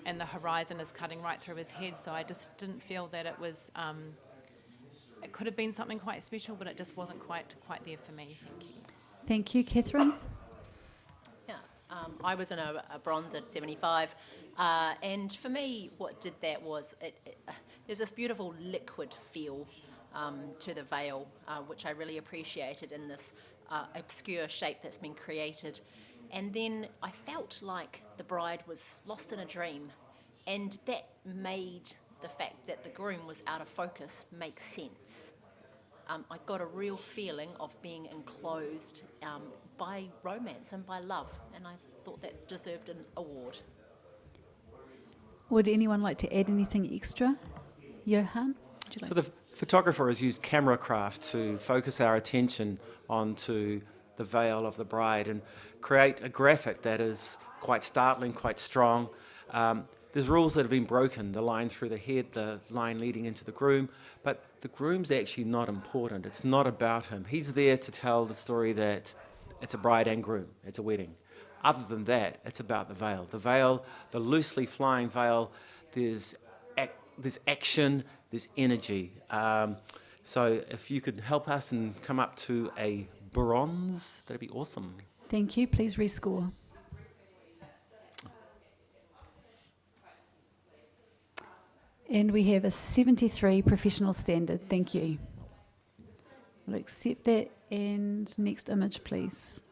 And the horizon is cutting right through his head, so I just didn't feel that it was, it could have been something quite special, but it just wasn't quite there for me. Thank you. Thank you. Catherine? Yeah, I was in a bronze at 75, and for me, what did that was, there's this beautiful liquid feel to the veil, which I really appreciated in this obscure shape that's been created. And then I felt like the bride was lost in a dream, and that made the fact that the groom was out of focus make sense. I got a real feeling of being enclosed by romance and by love, and I thought that deserved an award. Would anyone like to add anything extra? Johan? Would you like So the photographer has used camera craft to focus our attention onto the veil of the bride and create a graphic that is quite startling, quite strong. There's rules that have been broken, the line through the head, the line leading into the groom, but the groom's actually not important. It's not about him. He's there to tell the story that it's a bride and groom, it's a wedding. Other than that, it's about the veil. The veil, the loosely flying veil, there's action, there's energy. So if you could help us and come up to a bronze, that'd be awesome. Thank you. Please rescore. And we have a 73, professional standard. Thank you. We'll accept that. And next image, please.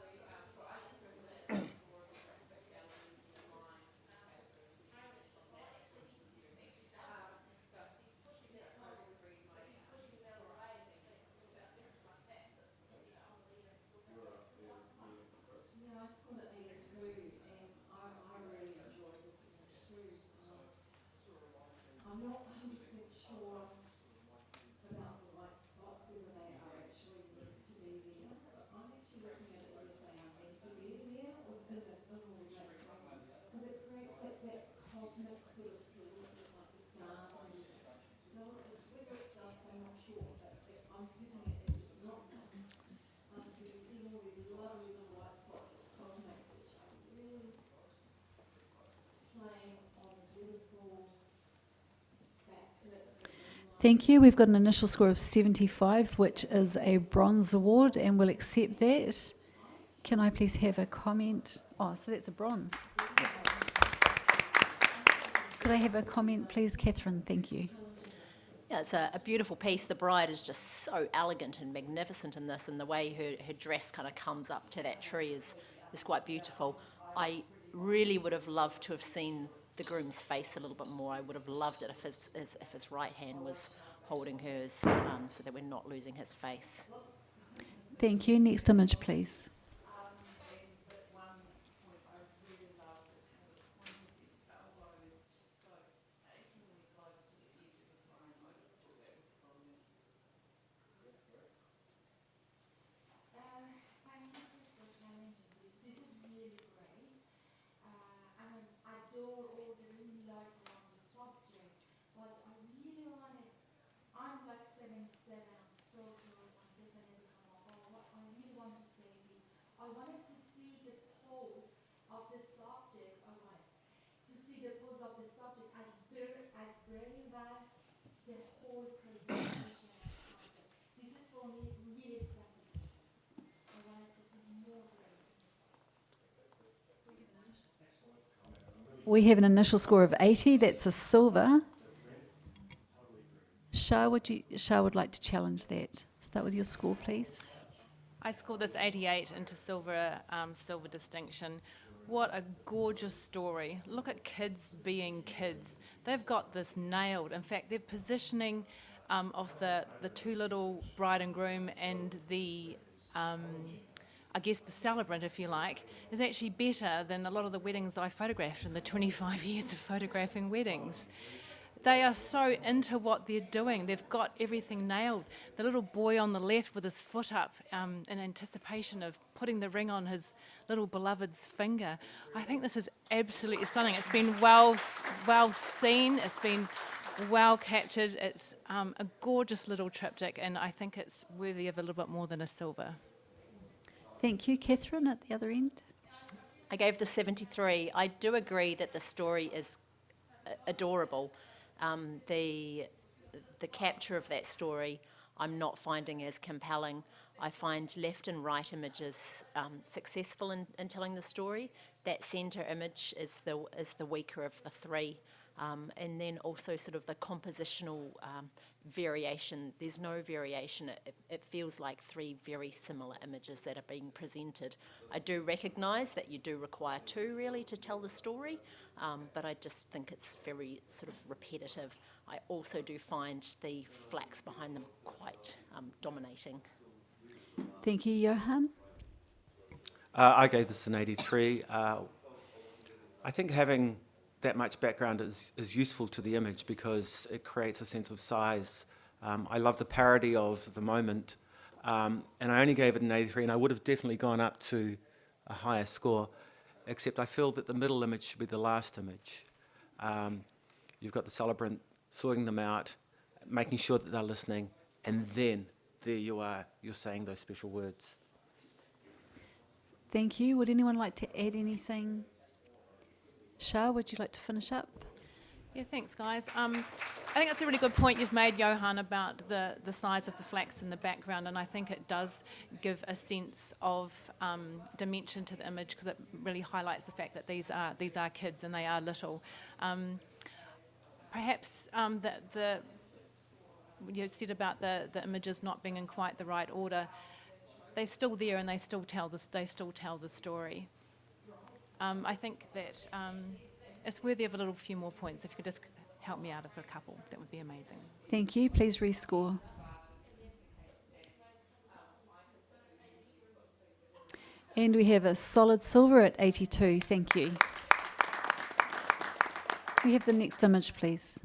Thank you. We've got an initial score of 75, which is a bronze award, and we'll accept that. Can I please have a comment? Oh, so that's a bronze. Could I have a comment, please, Catherine? Thank you. Yeah, it's a beautiful piece. The bride is just so elegant and magnificent in this, and the way her dress kind of comes up to that tree is quite beautiful. I really would have loved to have seen the groom's face a little bit more. I would have loved it if his right hand was holding hers, so that we're not losing his face. Thank you. Next image, please. We have an initial score of 80. That's a silver. Shah would like to challenge that. Start with your score, please. I scored this 88 into silver distinction. What a gorgeous story. Look at kids being kids. They've got this nailed. In fact, their positioning of the two little bride and groom and the I guess the celebrant, if you like, is actually better than a lot of the weddings I photographed in the 25 years of photographing weddings. They are so into what they're doing. They've got everything nailed. The little boy on the left with his foot up in anticipation of putting the ring on his little beloved's finger. I think this is absolutely stunning. It's been well seen. It's been well captured. It's a gorgeous little triptych, and I think it's worthy of a little bit more than a silver. Thank you. Catherine, at the other end. I gave the 73. I do agree that the story is adorable. The capture of that story I'm not finding as compelling. I find left and right images successful in telling the story. That centre image is the weaker of the three. And then also sort of the compositional variation. There's no variation. It feels like three very similar images that are being presented. I do recognise that you do require two really to tell the story, but I just think it's very sort of repetitive. I also do find the flax behind them quite dominating. Thank you, Johan. I gave this an 83. I think having that much background is useful to the image because it creates a sense of size. I love the parody of the moment, and I only gave it an 83, and I would have definitely gone up to a higher score, except I feel that the middle image should be the last image. You've got the celebrant sorting them out, making sure that they're listening, and then there you are, you're saying those special words. Thank you. Would anyone like to add anything? Shah, would you like to finish up? Yeah, thanks, guys. I think it's a really good point you've made, Johan, about the size of the flax in the background, and I think it does give a sense of dimension to the image because it really highlights the fact that these are kids and they are little. Perhaps you said about the images not being in quite the right order. They're still there and they still tell the story. I think that it's worthy of a few more points. If you could just help me out of a couple, that would be amazing. Thank you. Please rescore. And we have a solid silver at 82. Thank you. We have the next image, please.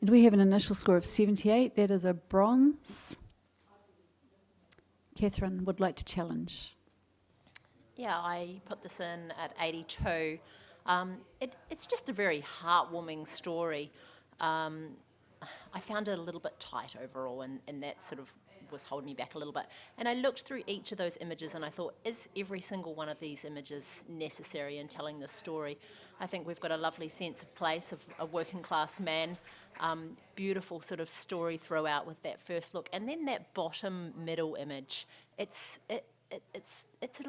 And we have an initial score of 78. That is a bronze. Catherine would like to challenge. Yeah, I put this in at 82. It's just a very heartwarming story. I found it a little bit tight overall, and that sort of was holding me back a little bit. And I looked through each of those images and I thought, is every single one of these images necessary in telling this story? I think we've got a lovely sense of place of a working class man, beautiful sort of story throughout with that first look. And then that bottom middle image, it's a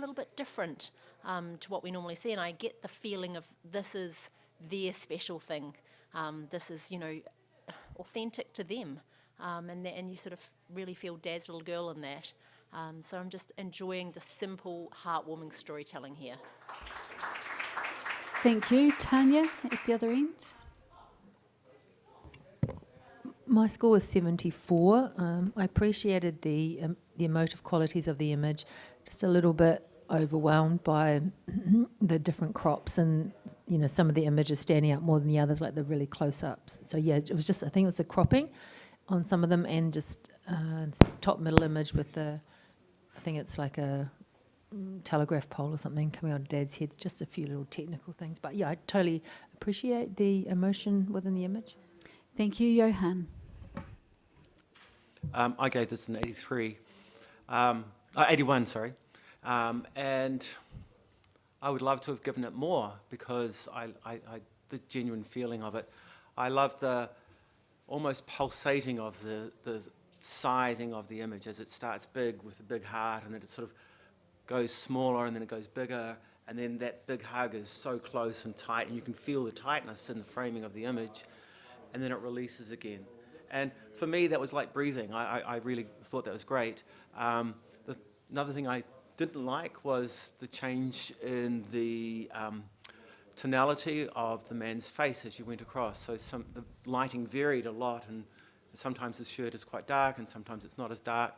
little bit different to what we normally see, and I get the feeling of this is their special thing. This is, authentic to them, and you sort of really feel Dad's little girl in that. So I'm just enjoying the simple, heartwarming storytelling here. Thank you. Tanya, at the other end. My score was 74. I appreciated the emotive qualities of the image, just a little bit overwhelmed by the different crops and, some of the images standing out more than the others, like the really close-ups. So, yeah, it was just, I think it was the cropping on some of them and just top middle image with I think it's like a telegraph pole or something coming out of Dad's head, just a few little technical things. But, yeah, I totally appreciate the emotion within the image. Thank you, Johan. I gave this an 83. 81, sorry. And I would love to have given it more because the genuine feeling of it. I love the almost pulsating of the sizing of the image as it starts big with a big heart and then it sort of goes smaller and then it goes bigger and then that big hug is so close and tight and you can feel the tightness in the framing of the image and then it releases again. And for me, that was like breathing. I really thought that was great. Another thing I didn't like was the change in the tonality of the man's face as you went across. So the lighting varied a lot, and sometimes his shirt is quite dark, and sometimes it's not as dark.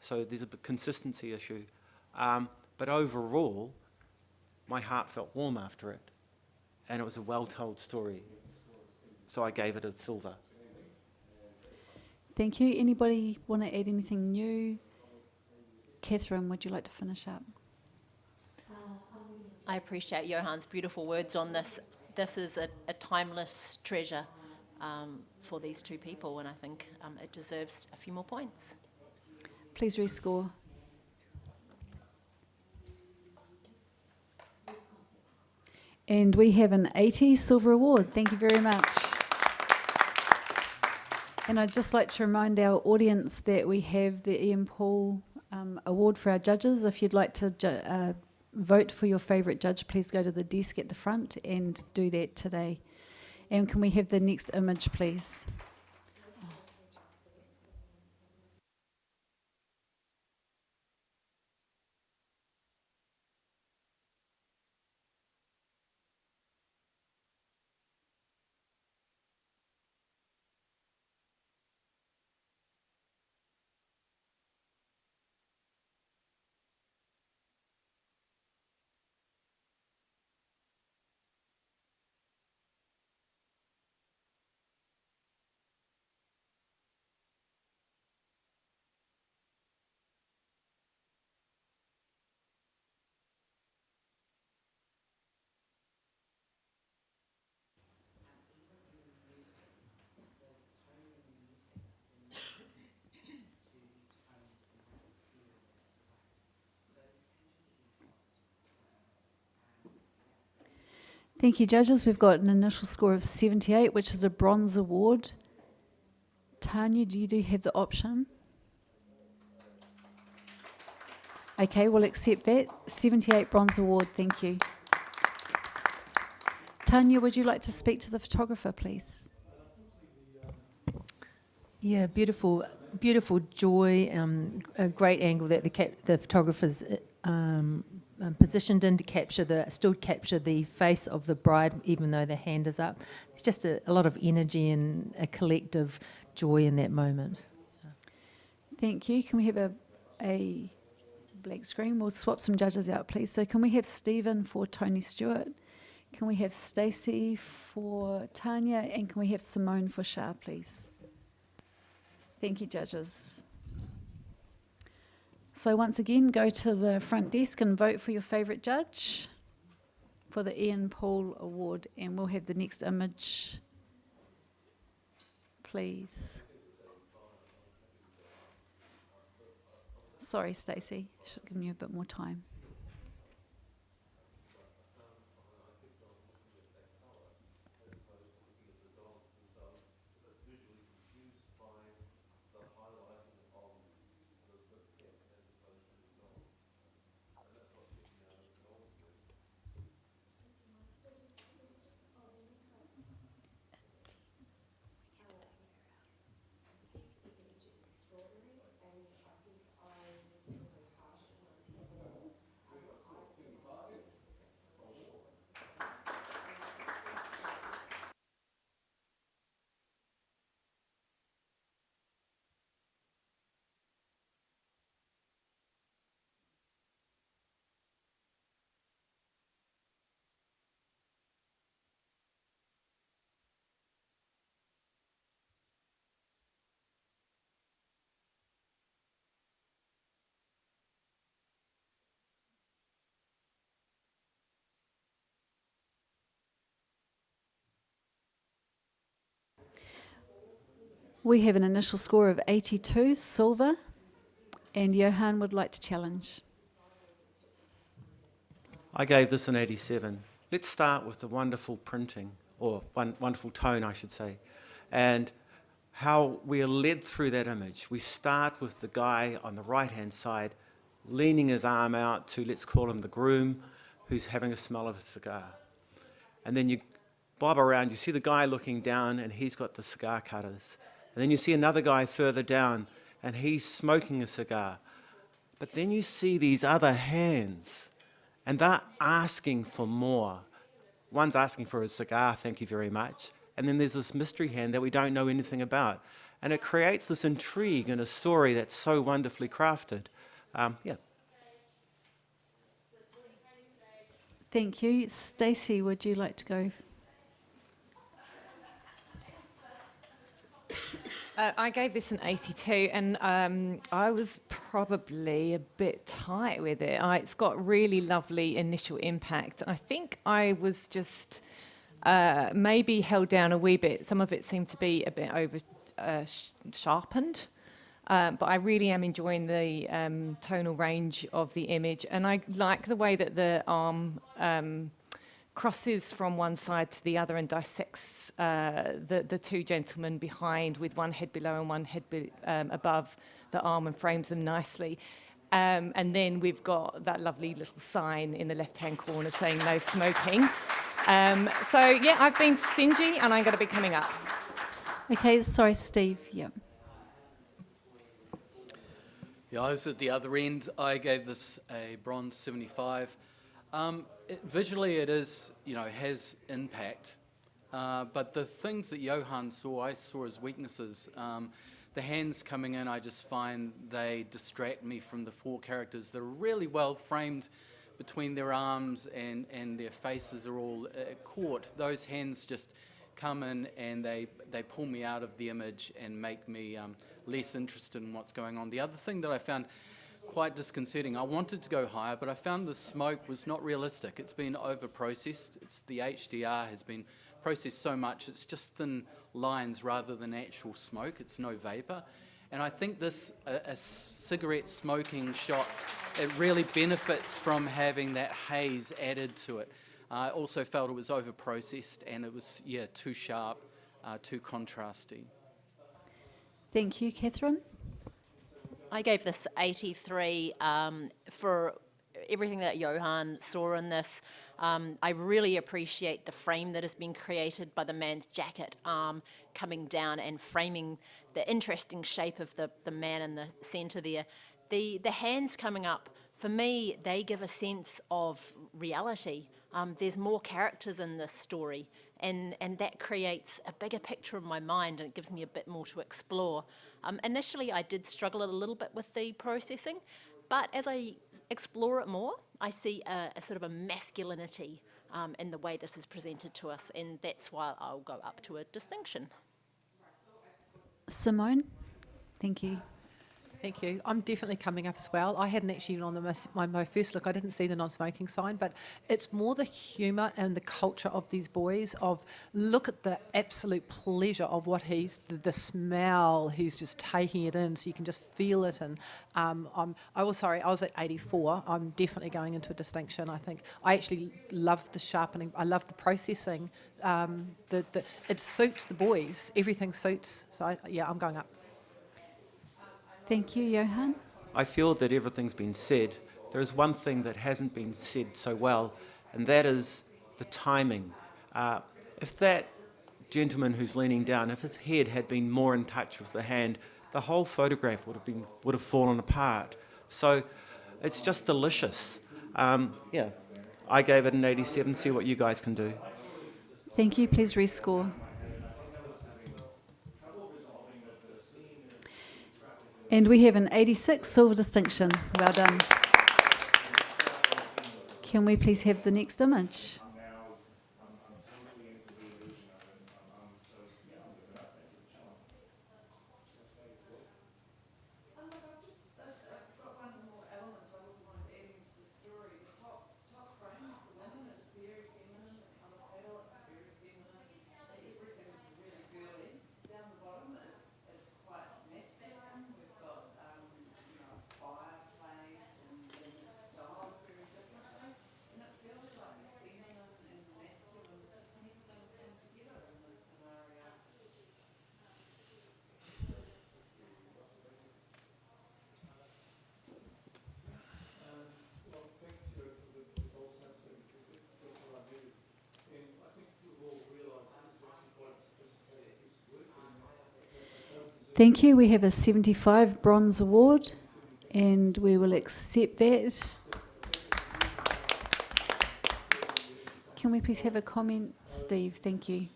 So there's a consistency issue. But overall, my heart felt warm after it, and it was a well-told story. So I gave it a silver. Thank you. Anybody want to add anything new? Catherine, would you like to finish up? I appreciate Johan's beautiful words on this. This is a timeless treasure for these two people, and I think it deserves a few more points. Please rescore. And we have an 80 silver award. Thank you very much. And I'd just like to remind our audience that we have the Ian Paul award for our judges. If you'd like to vote for your favourite judge, please go to the desk at the front and do that today. And can we have the next image, please? Thank you, judges. We've got an initial score of 78, which is a bronze award. Tanya, do you have the option? Okay, we'll accept that. 78 bronze award, thank you. Tanya, would you like to speak to the photographer, please? Yeah, beautiful joy, a great angle that the photographer's positioned in to still capture the face of the bride, even though the hand is up. It's just a lot of energy and a collective joy in that moment. Thank you. Can we have a black screen? We'll swap some judges out, please. So can we have Stephen for Tony Stewart, Can we have Stacey for Tanya, and can we have Simone for Shah, please? Thank you, judges. So once again, go to the front desk and vote for your favourite judge for the Ian Paul Award, and we'll have the next image, please. Sorry, Stacey, should have given you a bit more time. We have an initial score of 82, silver, and Johan would like to challenge. I gave this an 87. Let's start with the wonderful printing, or wonderful tone, I should say, and how we are led through that image. We start with the guy on the right-hand side leaning his arm out to, let's call him the groom, who's having a smell of a cigar. And then you bob around, you see the guy looking down, and he's got the cigar cutters. And then you see another guy further down, and he's smoking a cigar. But then you see these other hands, and they're asking for more. One's asking for a cigar, thank you very much. And then there's this mystery hand that we don't know anything about. And it creates this intrigue in a story that's so wonderfully crafted. Yeah. Thank you. Stacey, would you like to go? I gave this an 82, and I was probably a bit tight with it. It's got really lovely initial impact. I think I was just maybe held down a wee bit. Some of it seemed to be a bit over sharpened, but I really am enjoying the tonal range of the image, and I like the way that the arm crosses from one side to the other and dissects the two gentlemen behind, with one head below and one head above the arm, and frames them nicely. And then we've got that lovely little sign in the left-hand corner saying no smoking. So yeah, I've been stingy and I'm going to be coming up. Okay, sorry, Steve. Yeah. Yeah, I was at the other end. I gave this a bronze 75. Visually, it is, has impact. But the things that Johan saw, I saw as weaknesses. The hands coming in, I just find they distract me from the four characters. They're really well framed between their arms, and their faces are all caught. Those hands just come in and they pull me out of the image and make me less interested in what's going on. The other thing that I found quite disconcerting, I wanted to go higher, but I found the smoke was not realistic. It's been over-processed. The HDR has been processed so much, it's just thin lines rather than actual smoke. It's no vapor. And I think this, a cigarette smoking shot, it really benefits from having that haze added to it. I also felt it was over-processed, and it was, too sharp, too contrasty. Thank you, Catherine. I gave this 83 for everything that Johan saw in this. I really appreciate the frame that has been created by the man's jacket arm coming down and framing the interesting shape of the man in the centre there. The hands coming up, for me, they give a sense of reality. There's more characters in this story, and that creates a bigger picture in my mind, and it gives me a bit more to explore. Initially, I did struggle a little bit with the processing, but as I explore it more, I see a sort of a masculinity in the way this is presented to us, and that's why I'll go up to a distinction. Simone, thank you. Thank you. I'm definitely coming up as well. I hadn't actually, on my first look, I didn't see the non-smoking sign, but it's more the humour and the culture of these boys, of look at the absolute pleasure of what the smell, he's just taking it in, so you can just feel it. And I was at 84. I'm definitely going into a distinction. I think I actually love the sharpening. I love the processing. It suits the boys. Everything suits. So I'm going up. Thank you, Johan. I feel that everything's been said. There is one thing that hasn't been said so well, and that is the timing. If that gentleman who's leaning down, if his head had been more in touch with the hand, the whole photograph would have fallen apart. So it's just delicious. I gave it an 87. See what you guys can do. Thank you. Please rescore. And we have an 86 silver distinction. Well done. Can we please have the next image? Thank you. We have a 75 bronze award, and we will accept that. Can we please have a comment, Steve? Thank you.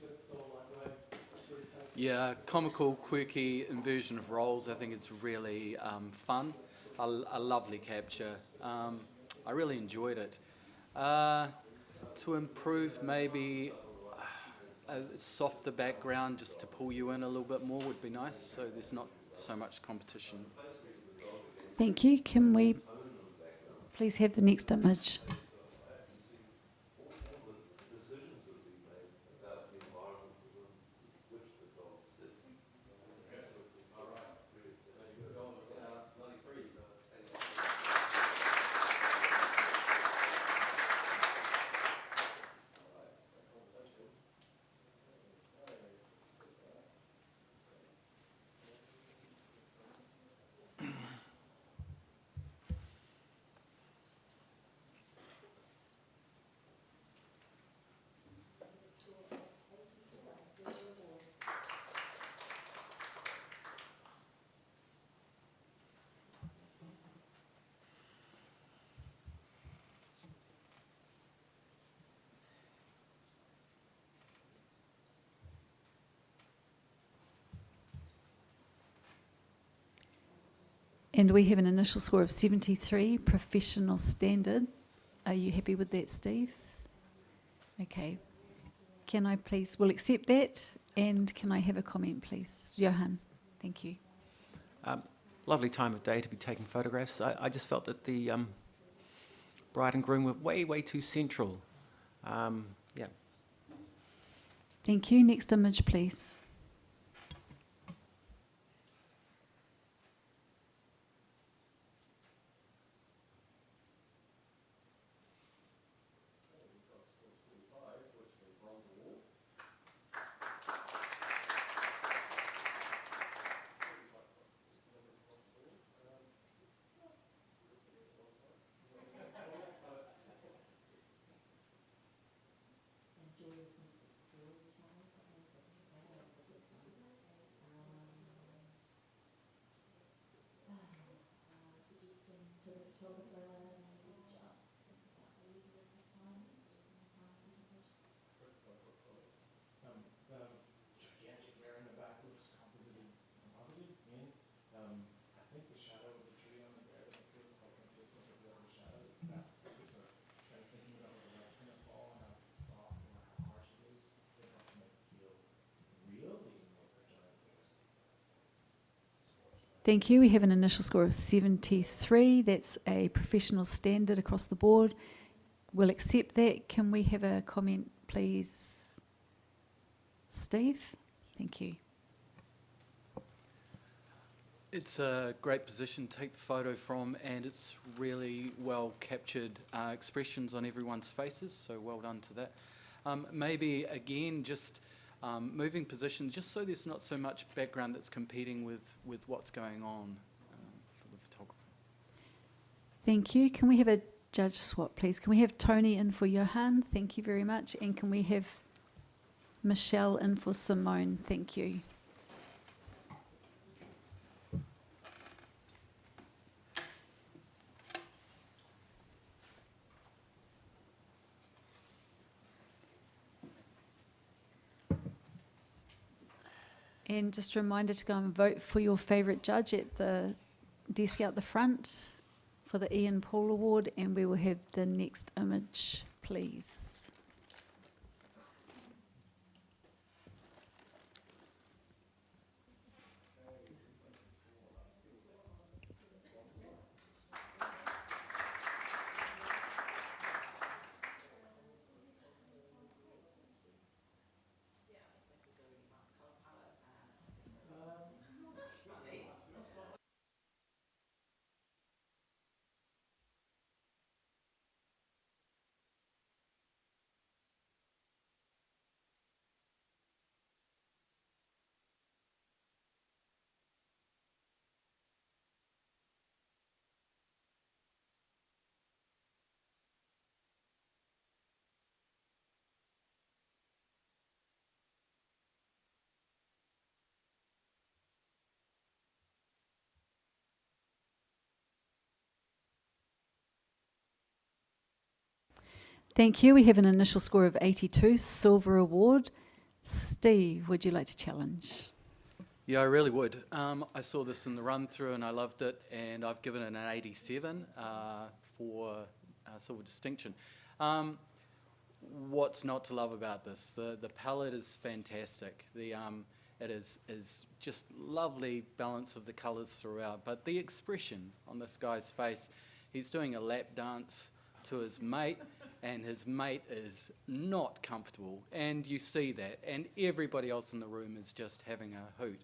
Yeah, comical, quirky inversion of roles. I think it's really fun. A lovely capture. I really enjoyed it. To improve, maybe a softer background just to pull you in a little bit more would be nice, so there's not so much competition. Thank you. Can we please have the next image? And we have an initial score of 73, professional standard. Are you happy with that, Steve? Okay. Can I please, we'll accept that, and can I have a comment, please? Johan, thank you. Lovely time of day to be taking photographs. I just felt that the bride and groom were way too central. Yeah. Thank you. Next image, please. Thank you. We have an initial score of 73. That's a professional standard across the board. We'll accept that. Can we have a comment, please? Steve? Thank you. It's a great position to take the photo from, and it's really well captured expressions on everyone's faces, so well done to that. Maybe, again, just moving position, just so there's not so much background that's competing with what's going on for the photographer. Thank you. Can we have a judge swap, please? Can we have Tony in for Johan? Thank you very much. And can we have Michelle in for Simone? Thank you. And just a reminder to go and vote for your favourite judge at the desk out the front for the Ian Paul Award, and we will have the next image, please. Thank you. We have an initial score of 82, Silver Award. Steve, would you like to challenge? Yeah, I really would. I saw this in the run-through and I loved it, and I've given it an 87 for Silver Distinction. What's not to love about this? The palette is fantastic. It is just lovely balance of the colours throughout, but the expression on this guy's face, he's doing a lap dance to his mate, and his mate is not comfortable, and you see that, and everybody else in the room is just having a hoot.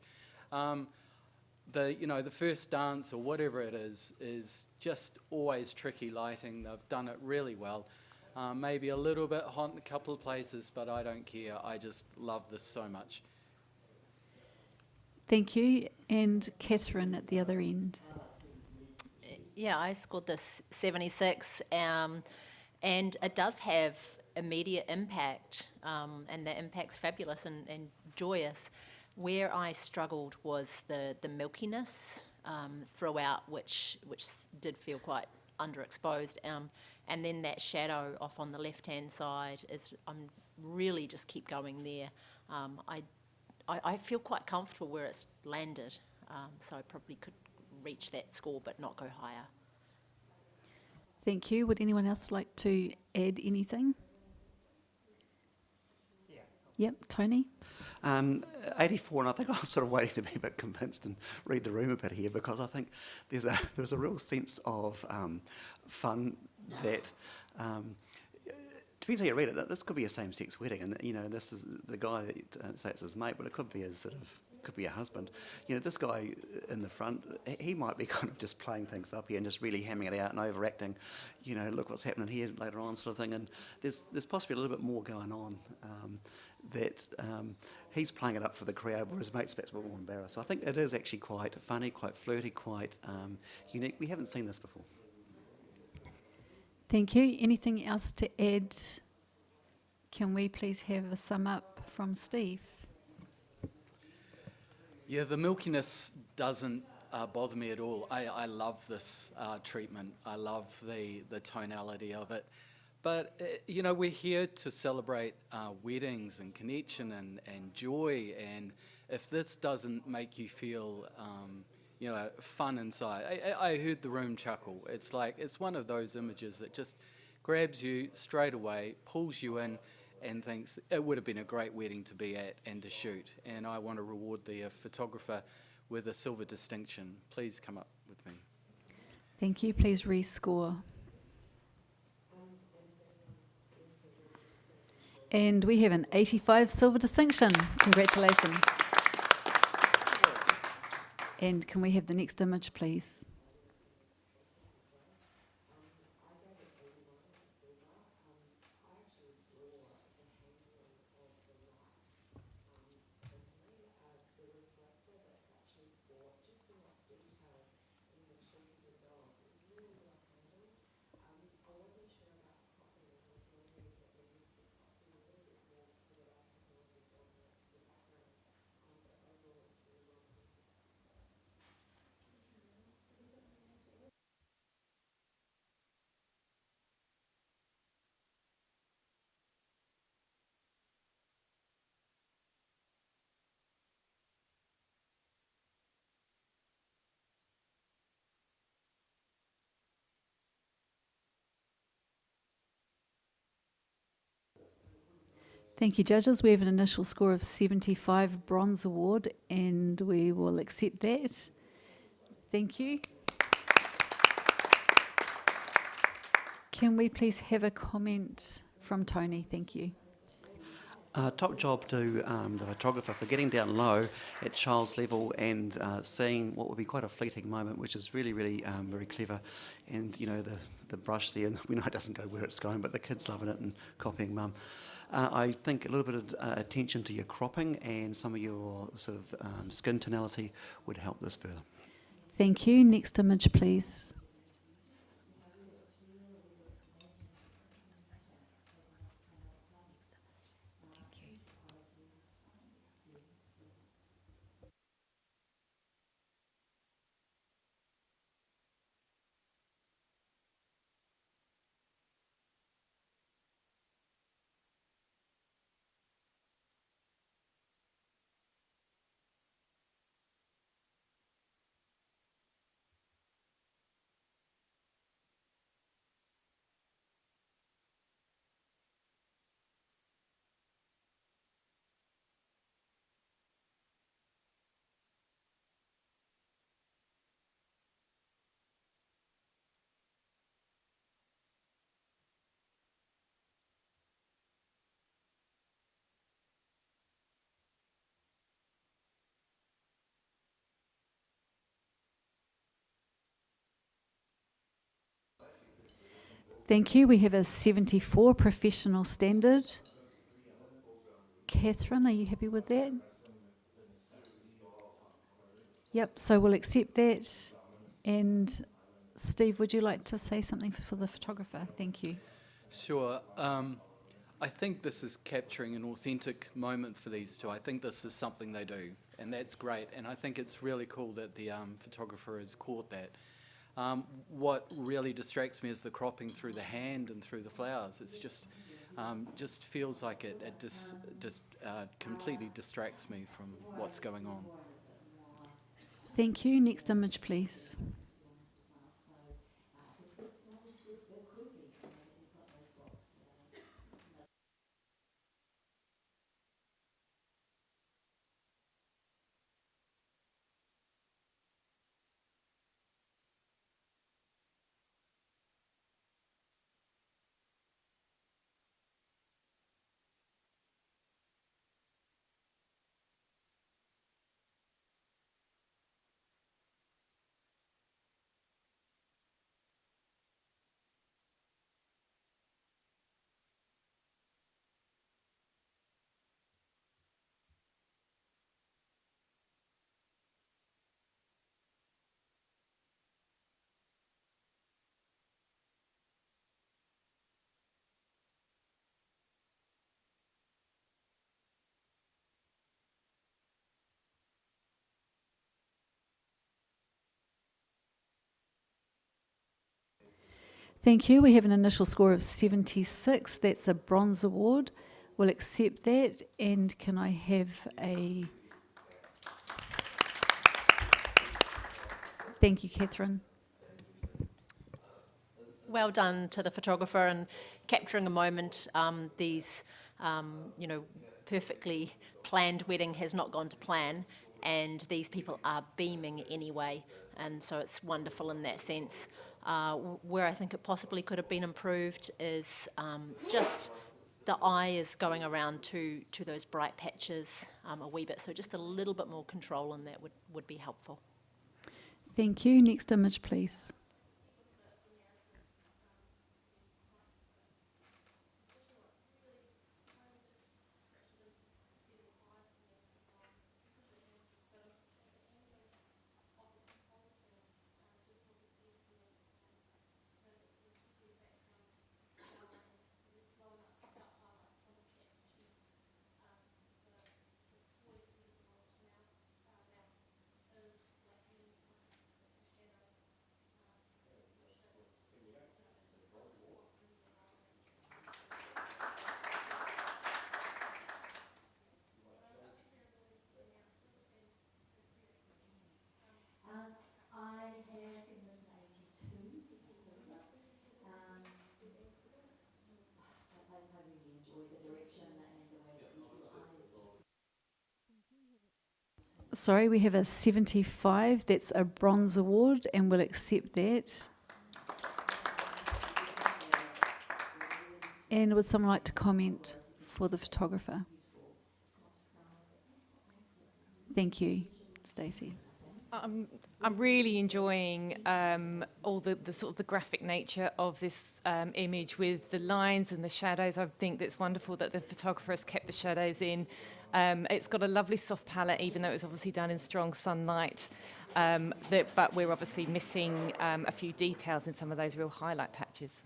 The first dance or whatever it is just always tricky lighting. They've done it really well. Maybe a little bit hot in a couple of places, but I don't care. I just love this so much. Thank you. And Catherine at the other end. Yeah, I scored this 76, and it does have immediate impact, and the impact's fabulous and joyous. Where I struggled was the milkiness throughout, which did feel quite underexposed, and then that shadow off on the left-hand side is, I'm really just keep going there. I feel quite comfortable where it's landed, so I probably could reach that score but not go higher. Thank you. Would anyone else like to add anything? Yeah. Yep, Tony? 84, and I think I was sort of waiting to be a bit convinced and read the room a bit here, because I think there's a real sense of fun that depends how you read it. This could be a same-sex wedding, and this is the guy that say it's his mate, but it could be his could be a husband. This guy in the front, he might be kind of just playing things up here and just really hamming it out and overacting. Look what's happening here later on, sort of thing. And there's possibly a little bit more going on that he's playing it up for the crowd, whereas his mate's perhaps a bit more embarrassed. So I think it is actually quite funny, quite flirty, quite unique. We haven't seen this before. Thank you. Anything else to add? Can we please have a sum up from Steve? Yeah, the milkiness doesn't bother me at all. I love this treatment. I love the tonality of it. But, we're here to celebrate weddings and connection and joy. And if this doesn't make you feel, fun inside, I heard the room chuckle. It's like, it's one of those images that just grabs you straight away, pulls you in, and thinks it would have been a great wedding to be at and to shoot. And I want to reward the photographer with a silver distinction. Please come up with me. Thank you. Please rescore. And we have an 85 silver distinction. Congratulations. And can we have the next image, please? Thank you, judges. We have an initial score of 75 bronze award, and we will accept that. Thank you. Can we please have a comment from Tony? Thank you. Top job to the photographer for getting down low at child's level and seeing what would be quite a fleeting moment, which is really, really very clever. And, you know, the brush there, we know it doesn't go where it's going, but the kid's loving it and copying mum. I think a little bit of attention to your cropping and some of your sort of skin tonality would help this further. Thank you. Next image, please. Thank you. We have a 74 professional standard. Catherine, are you happy with that? Yep, so we'll accept that. And Steve, would you like to say something for the photographer? Thank you. Sure. I think this is capturing an authentic moment for these two. I think this is something they do, and that's great. And I think it's really cool that the photographer has caught that. What really distracts me is the cropping through the hand and through the flowers. It's just feels like it just completely distracts me from what's going on. Thank you. Next image, please. Thank you. We have an initial score of 76. That's a bronze award. We'll accept that. And can I have a... Thank you, Catherine. Well done to the photographer and capturing a moment. These, perfectly planned wedding has not gone to plan, and these people are beaming anyway, and so it's wonderful in that sense. Where I think it possibly could have been improved is just the eye is going around to those bright patches a wee bit, so just a little bit more control on that would be helpful. Thank you. Next image, please. Sorry, we have a 75. That's a bronze award, and we'll accept that. And would someone like to comment for the photographer? Thank you, Stacey. I'm really enjoying all the sort of the graphic nature of this image with the lines and the shadows. I think that's wonderful that the photographer has kept the shadows in. It's got a lovely soft palette, even though it was obviously done in strong sunlight. But we're obviously missing a few details in some of those real highlight patches.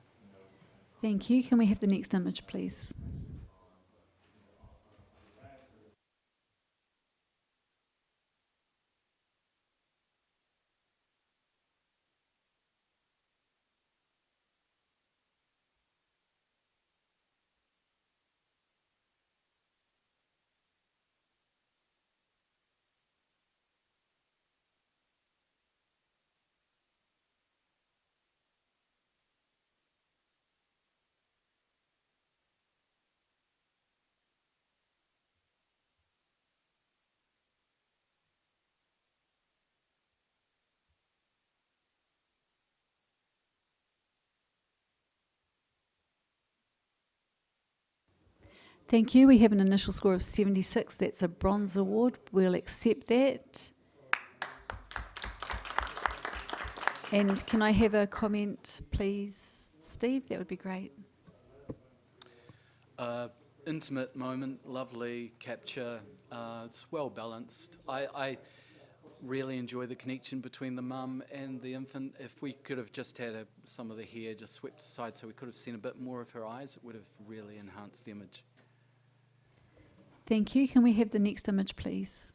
Thank you. Can we have the next image, please? Thank you. We have an initial score of 76. That's a bronze award. We'll accept that. And can I have a comment, please, Steve? That would be great. Intimate moment, lovely capture. It's well balanced. I really enjoy the connection between the mum and the infant. If we could have just had some of the hair just swept aside so we could have seen a bit more of her eyes, it would have really enhanced the image. Thank you. Can we have the next image, please?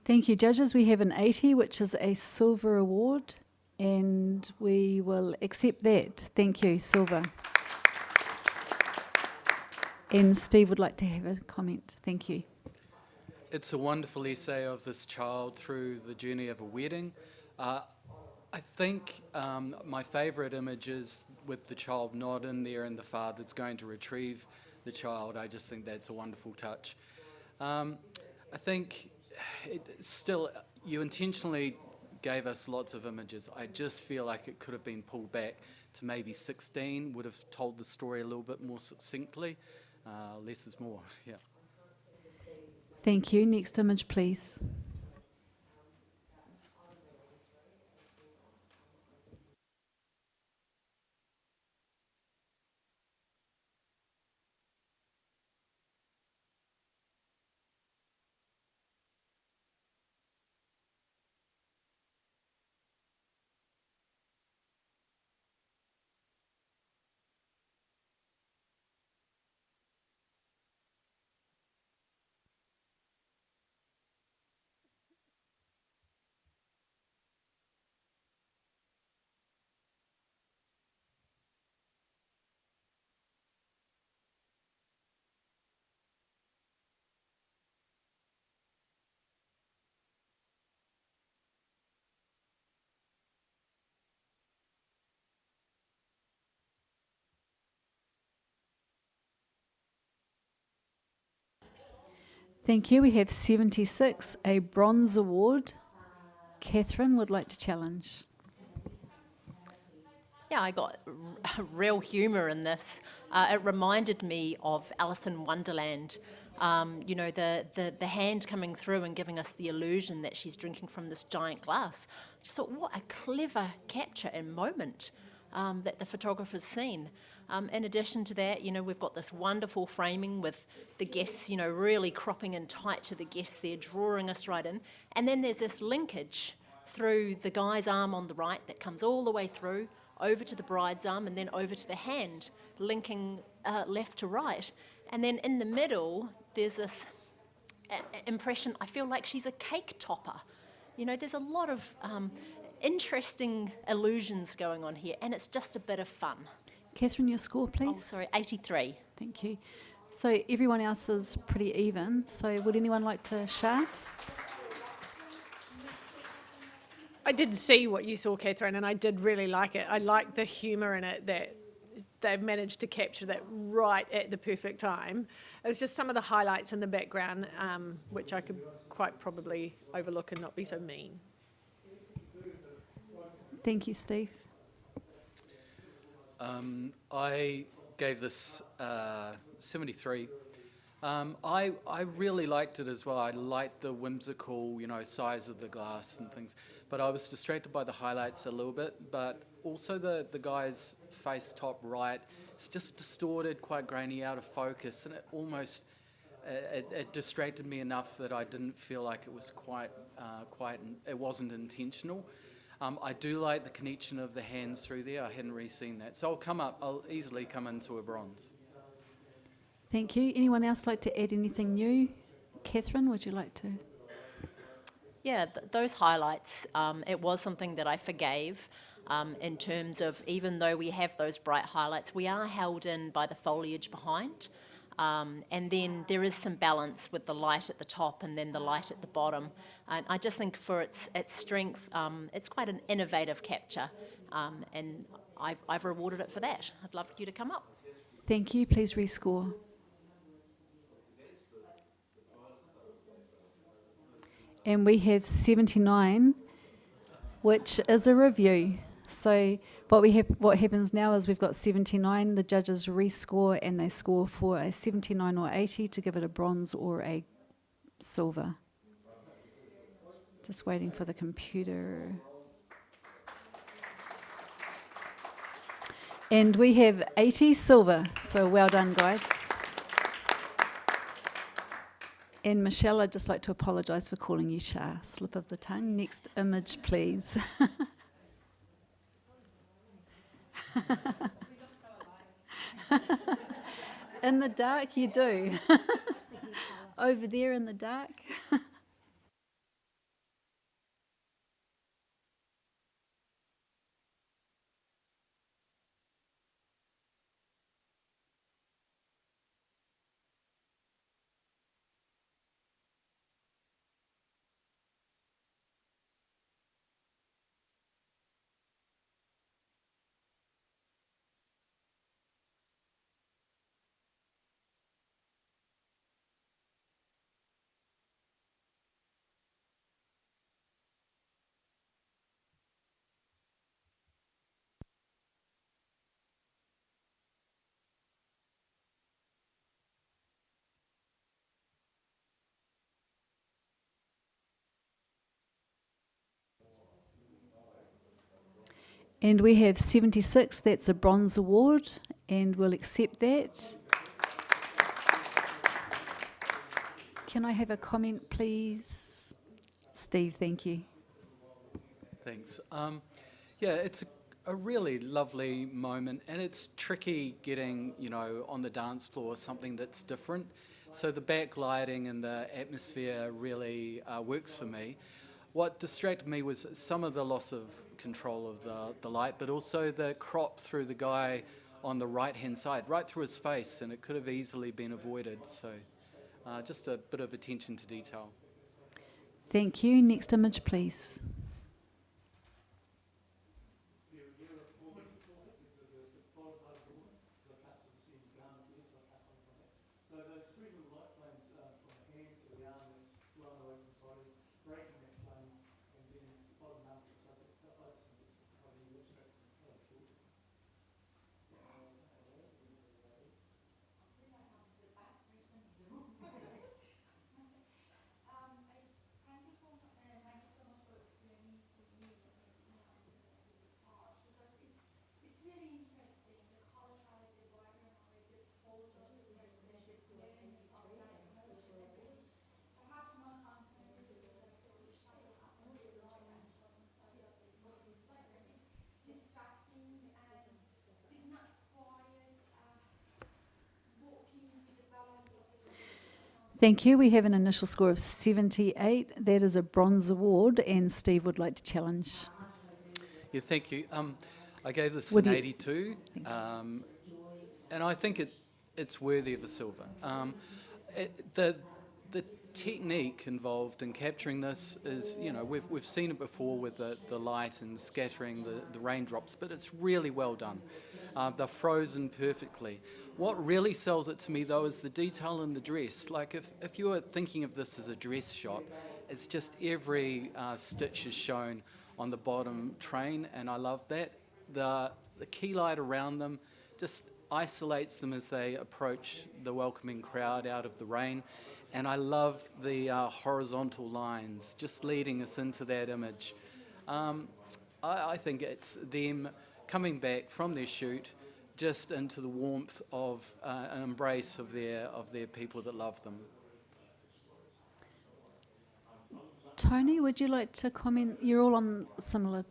Thank you, judges. We have an 80, which is a silver award, and we will accept that. Thank you, silver. And Steve would like to have a comment. Thank you. It's a wonderful essay of this child through the journey of a wedding. I think my favourite image is with the child not in there and the father's going to retrieve the child. I just think that's a wonderful touch. I think you intentionally gave us lots of images. I just feel like it could have been pulled back to maybe 16, would have told the story a little bit more succinctly. Less is more, yeah. Thank you. Next image, please. Thank you. We have 76, a bronze award. Catherine would like to challenge. Yeah, I got real humour in this. It reminded me of Alice in Wonderland. You know, the hand coming through and giving us the illusion that she's drinking from this giant glass. I just thought, what a clever capture and moment that the photographer's seen. In addition to that, you know, we've got this wonderful framing with the guests, you know, really cropping in tight to the guests there, drawing us right in. And then there's this linkage through the guy's arm on the right that comes all the way through, over to the bride's arm, and then over to the hand, linking left to right. And then in the middle, there's this impression, I feel like she's a cake topper. You know, there's a lot of interesting illusions going on here, and it's just a bit of fun. Catherine, your score, please. Oh, sorry, 83. Thank you. So everyone else is pretty even. So would anyone like to share? I did see what you saw, Catherine, and I did really like it. I liked the humour in it, that they've managed to capture that right at the perfect time. It was just some of the highlights in the background, which I could quite probably overlook and not be so mean. Thank you, Steve. I gave this 73. I really liked it as well. I liked the whimsical, you know, size of the glass and things. But I was distracted by the highlights a little bit. But also the guy's face top right, it's just distorted, quite grainy, out of focus, and it almost it distracted me enough that I didn't feel like it was it wasn't intentional. I do like the connection of the hands through there. I hadn't really seen that. So I'll easily come into a bronze. Thank you. Anyone else like to add anything new? Catherine, would you like to? Yeah, those highlights, it was something that I forgave in terms of, even though we have those bright highlights, we are held in by the foliage behind. And then there is some balance with the light at the top and then the light at the bottom. And I just think for its strength, it's quite an innovative capture, and I've rewarded it for that. I'd love you to come up. Thank you. Please rescore. And we have 79, which is a review. So what happens now is we've got 79, the judges rescore and they score for a 79 or 80 to give it a bronze or a silver. Just waiting for the computer. And we have 80 silver, so well done, guys. And Michelle, I'd just like to apologise for calling you Shah. Slip of the tongue. Next image, please. In the dark, you do. Over there in the dark. And we have 76, that's a bronze award, and we'll accept that. Can I have a comment, please? Steve, thank you. Thanks. Yeah, it's a really lovely moment, and it's tricky getting, you know, on the dance floor something that's different. So the backlighting and the atmosphere really works for me. What distracted me was some of the loss of control of the light, but also the crop through the guy on the right-hand side, right through his face, and it could have easily been avoided. So just a bit of attention to detail. Thank you. Next image, please. Thank you. We have an initial score of 78. That is a bronze award, and Steve would like to challenge. Yeah, thank you. I gave this Would an you- 82, and I think it's worthy of a silver. The technique involved in capturing this is, you know, we've seen it before with the light and scattering the raindrops, but it's really well done. They're frozen perfectly. What really sells it to me, though, is the detail in the dress. Like, if you were thinking of this as a dress shot, it's just every stitch is shown on the bottom train, and I love that. The key light around them just isolates them as they approach the welcoming crowd out of the rain. And I love the horizontal lines just leading us into that image. I think it's them coming back from their shoot just into the warmth of an embrace of their people that love them. Tony, would you like to comment? You're all on similar.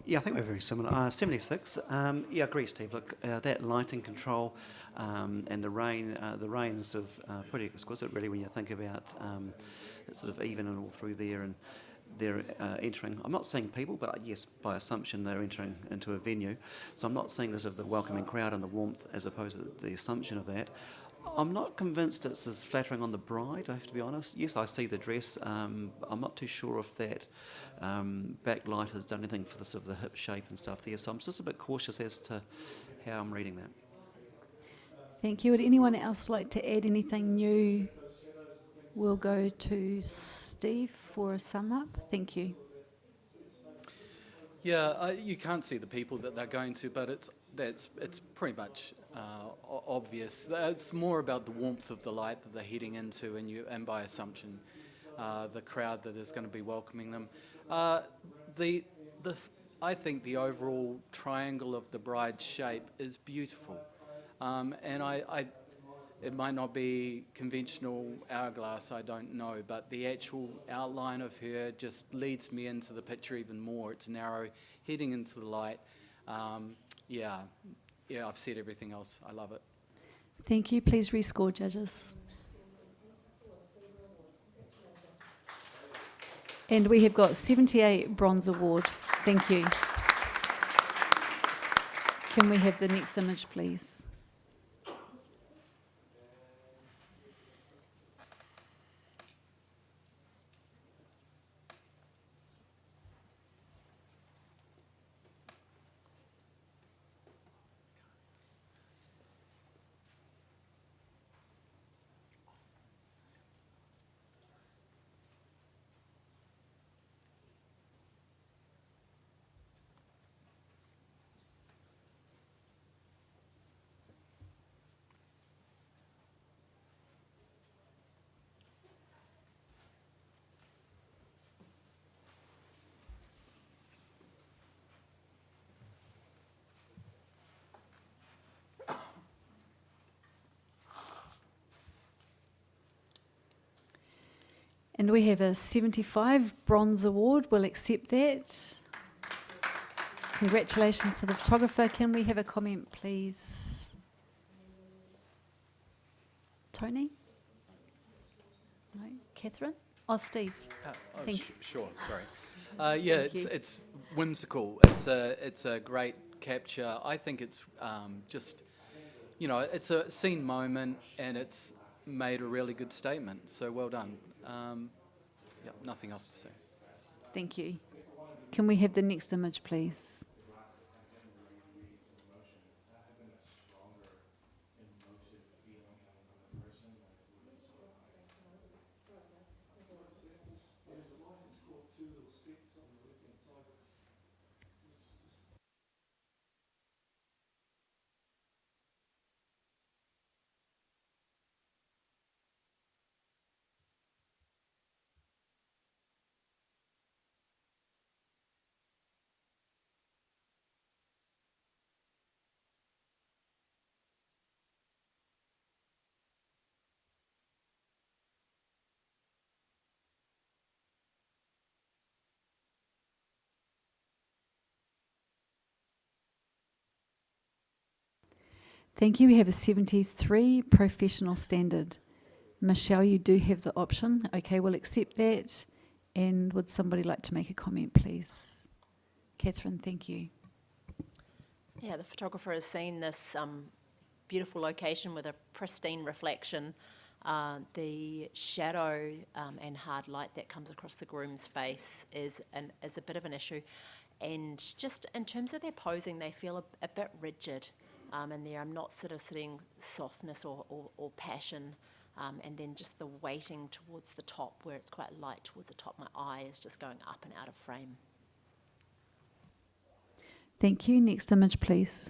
Yeah, I think we're very similar. 76. Yeah, I agree, Steve. Look, that lighting control and the rain is sort of pretty exquisite, really, when you think about it's sort of even and all through there, and they're entering. I'm not seeing people, but yes, by assumption, they're entering into a venue. So I'm not seeing this of the welcoming crowd and the warmth as opposed to the assumption of that. I'm not convinced it's as flattering on the bride, I have to be honest. Yes, I see the dress. I'm not too sure if that backlight has done anything for the sort of the hip shape and stuff there. So I'm just a bit cautious as to how I'm reading that. Thank you. Would anyone else like to add anything new? We'll go to Steve for a sum up. Thank you. Yeah, you can't see the people that they're going to, but it's pretty much obvious. It's more about the warmth of the light that they're heading into, and by assumption, the crowd that is going to be welcoming them. I think the overall triangle of the bride's shape is beautiful, and it might not be conventional hourglass, I don't know, but the actual outline of her just leads me into the picture even more. It's narrow, heading into the light. Yeah, I've said everything else. I love it. Thank you. Please rescore, judges. And we have got 78 bronze award. Thank you. Can we have the next image, please? And we have a 75 Bronze Award. We'll accept that. Congratulations to the photographer. Can we have a comment, please? Tony? No? Catherine? Oh, Steve. Thank you. Sure, sorry. Yeah, Thank you. it's whimsical. It's a great capture. I think it's just, it's a scene moment and it's made a really good statement. So well done. Yeah, nothing else to say. Thank you. Can we have the next image, please? Thank you. We have a 73 Professional Standard. Michelle, you do have the option. Okay, we'll accept that. And would somebody like to make a comment, please? Catherine, thank you. Yeah, the photographer has seen this beautiful location with a pristine reflection. The shadow and hard light that comes across the groom's face is a bit of an issue. And just in terms of their posing, they feel a bit rigid. And there I'm not sort of sitting softness or passion. And then just the weighting towards the top, where it's quite light towards the top, my eye is just going up and out of frame. Thank you. Next image, please.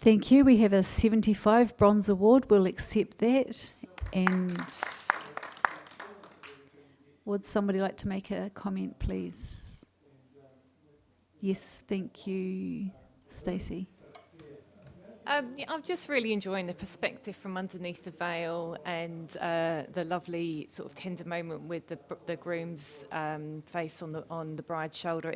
Thank you. We have a 75 Bronze Award. We'll accept that. And would somebody like to make a comment, please? Yes, thank you. Stacey. Yeah, I'm just really enjoying the perspective from underneath the veil and the lovely sort of tender moment with the groom's face on the bride's shoulder.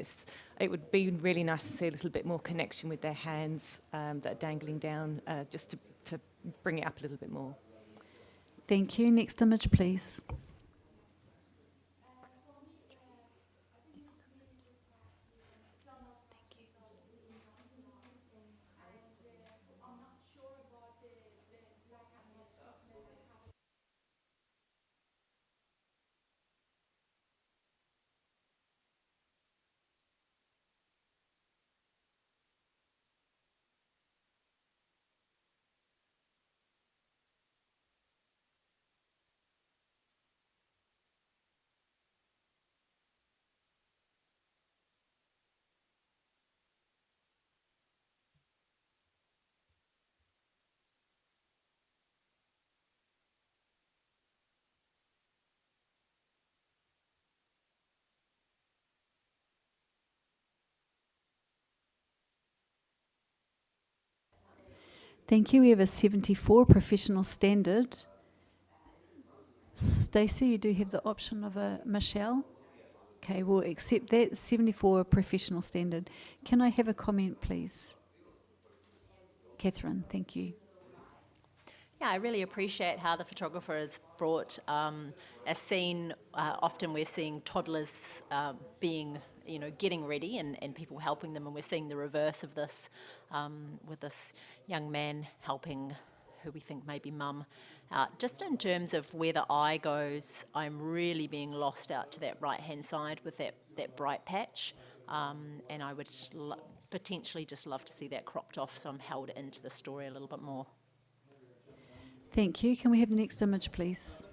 It would be really nice to see a little bit more connection with their hands that are dangling down, just to bring it up a little bit more. Thank you. Next image, please. Thank you. We have a 74 Professional Standard. Stacey, you do have the option of a Michelle. Okay, we'll accept that. 74 Professional Standard. Can I have a comment, please? Catherine, thank you. Yeah, I really appreciate how the photographer has brought a scene. Often we're seeing toddlers being, getting ready and people helping them, and we're seeing the reverse of this with this young man helping who we think may be mum. Just in terms of where the eye goes, I'm really being lost out to that right-hand side with that bright patch, and I would potentially just love to see that cropped off so I'm held into the story a little bit more. Thank you. Can we have the next image, please?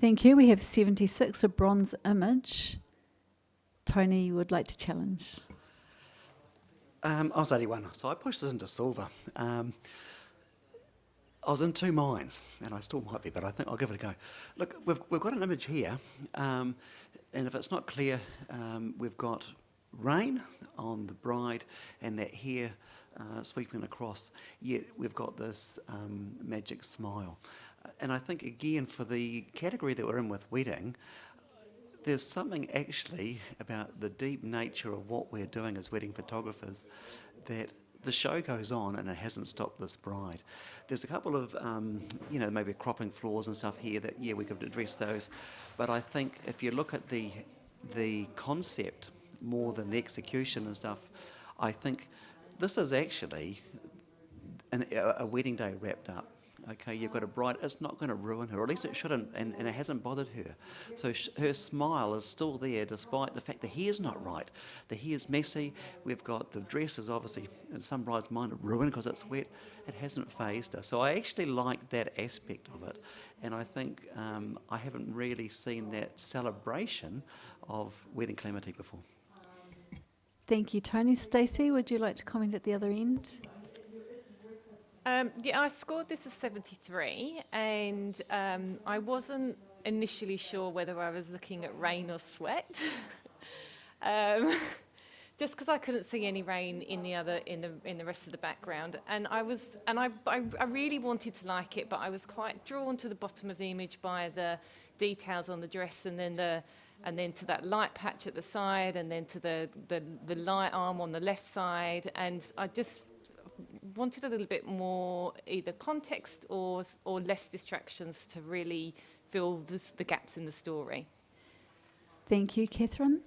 Thank you. We have 76, a bronze image. Tony, you would like to challenge. I was 81, so I pushed this into silver. I was in two minds, and I still might be, but I think I'll give it a go. Look, we've got an image here, and if it's not clear, we've got rain on the bride and that hair sweeping across, yet we've got this magic smile. And I think, again, for the category that we're in with wedding, there's something actually about the deep nature of what we're doing as wedding photographers that the show goes on and it hasn't stopped this bride. There's a couple of, maybe cropping flaws and stuff here that, yeah, we could address those. But I think if you look at the concept more than the execution and stuff, I think this is actually a wedding day wrapped up. Okay, you've got a bride, it's not going to ruin her, or at least it shouldn't, and it hasn't bothered her. So her smile is still there despite the fact the hair's not right. The hair's messy, we've got the dress is obviously, in some brides' mind, ruined because it's wet. It hasn't phased her. So I actually like that aspect of it, and I think I haven't really seen that celebration of wedding calamity before. Thank you, Tony. Stacey, would you like to comment at the other end? Yeah, I scored this as 73, and I wasn't initially sure whether I was looking at rain or sweat, just because I couldn't see any rain in the rest of the background, and I really wanted to like it, but I was quite drawn to the bottom of the image by the details on the dress, and then to that light patch at the side, and then to the light arm on the left side, and I just wanted a little bit more either context or less distractions to really fill the gaps in the story. Thank you, Catherine.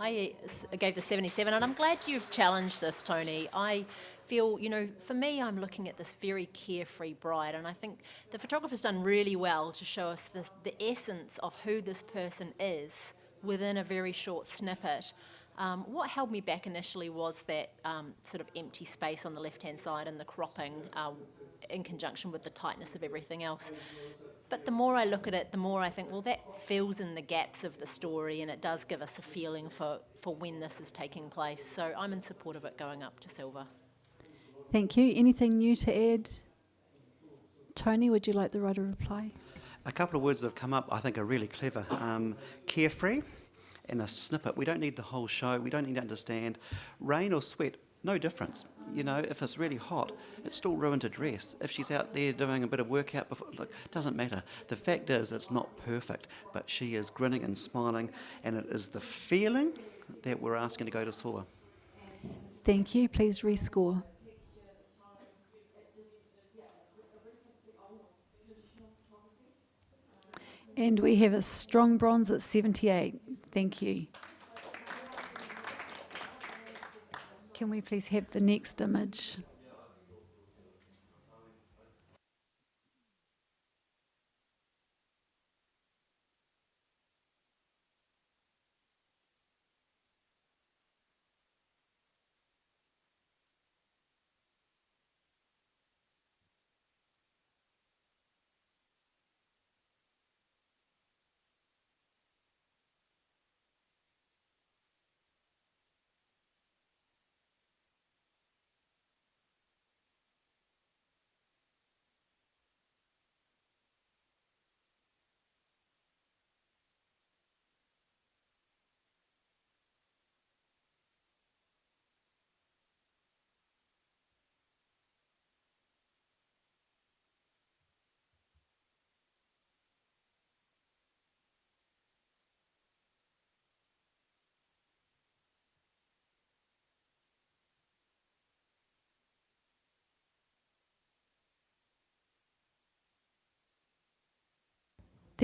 I gave the 77, and I'm glad you've challenged this, Tony. I feel, for me, I'm looking at this very carefree bride, and I think the photographer's done really well to show us the essence of who this person is within a very short snippet. What held me back initially was that sort of empty space on the left-hand side and the cropping in conjunction with the tightness of everything else. But the more I look at it, the more I think, well, that fills in the gaps of the story, and it does give us a feeling for when this is taking place. So I'm in support of it going up to silver. Thank you. Anything new to add? Tony, would you like the writer reply? A couple of words that have come up I think are really clever. Carefree. And a snippet. We don't need the whole show. We don't need to understand. Rain or sweat, no difference. If it's really hot, it's still ruined a dress. If she's out there doing a bit of workout before, look, it doesn't matter. The fact is, it's not perfect, but she is grinning and smiling, and it is the feeling that we're asking to go to silver. Thank you. Please rescore. And we have a strong bronze at 78. Thank you. Can we please have the next image?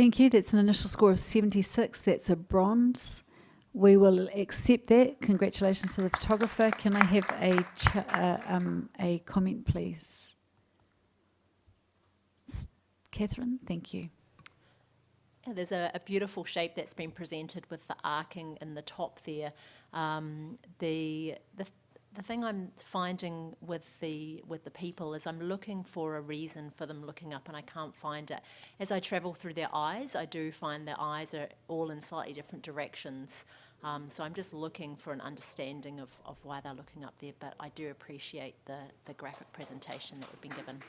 Thank you. That's an initial score of 76. That's a bronze. We will accept that. Congratulations to the photographer. Can I have a comment, please? Catherine, thank you. Yeah, there's a beautiful shape that's been presented with the arcing in the top there. The thing I'm finding with the people is I'm looking for a reason for them looking up, and I can't find it. As I travel through their eyes, I do find their eyes are all in slightly different directions. So I'm just looking for an understanding of why they're looking up there, but I do appreciate the graphic presentation that we've been given.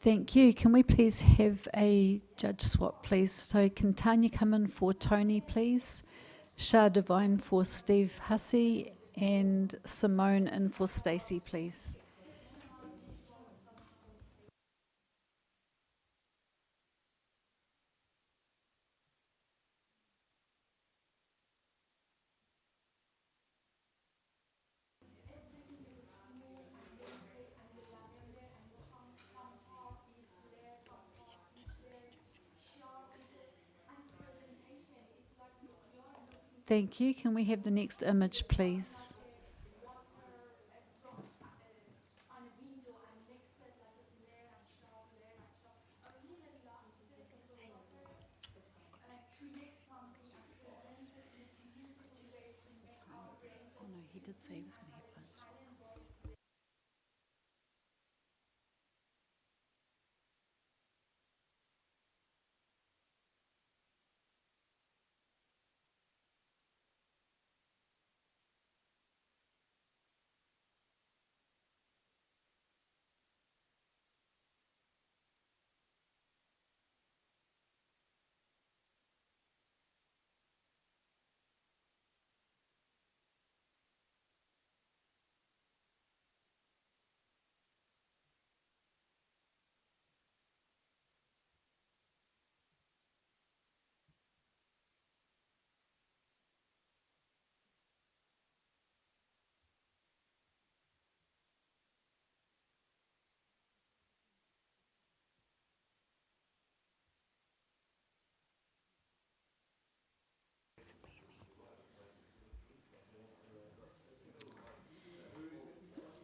Thank you. Can we please have a judge swap, please? So can Tanya come in for Tony, please? Shah Devine for Steve Hussey, and Simone in for Stacey, please. Thank you. Can we have the next image, please? Oh no, he did say he was going to have lunch.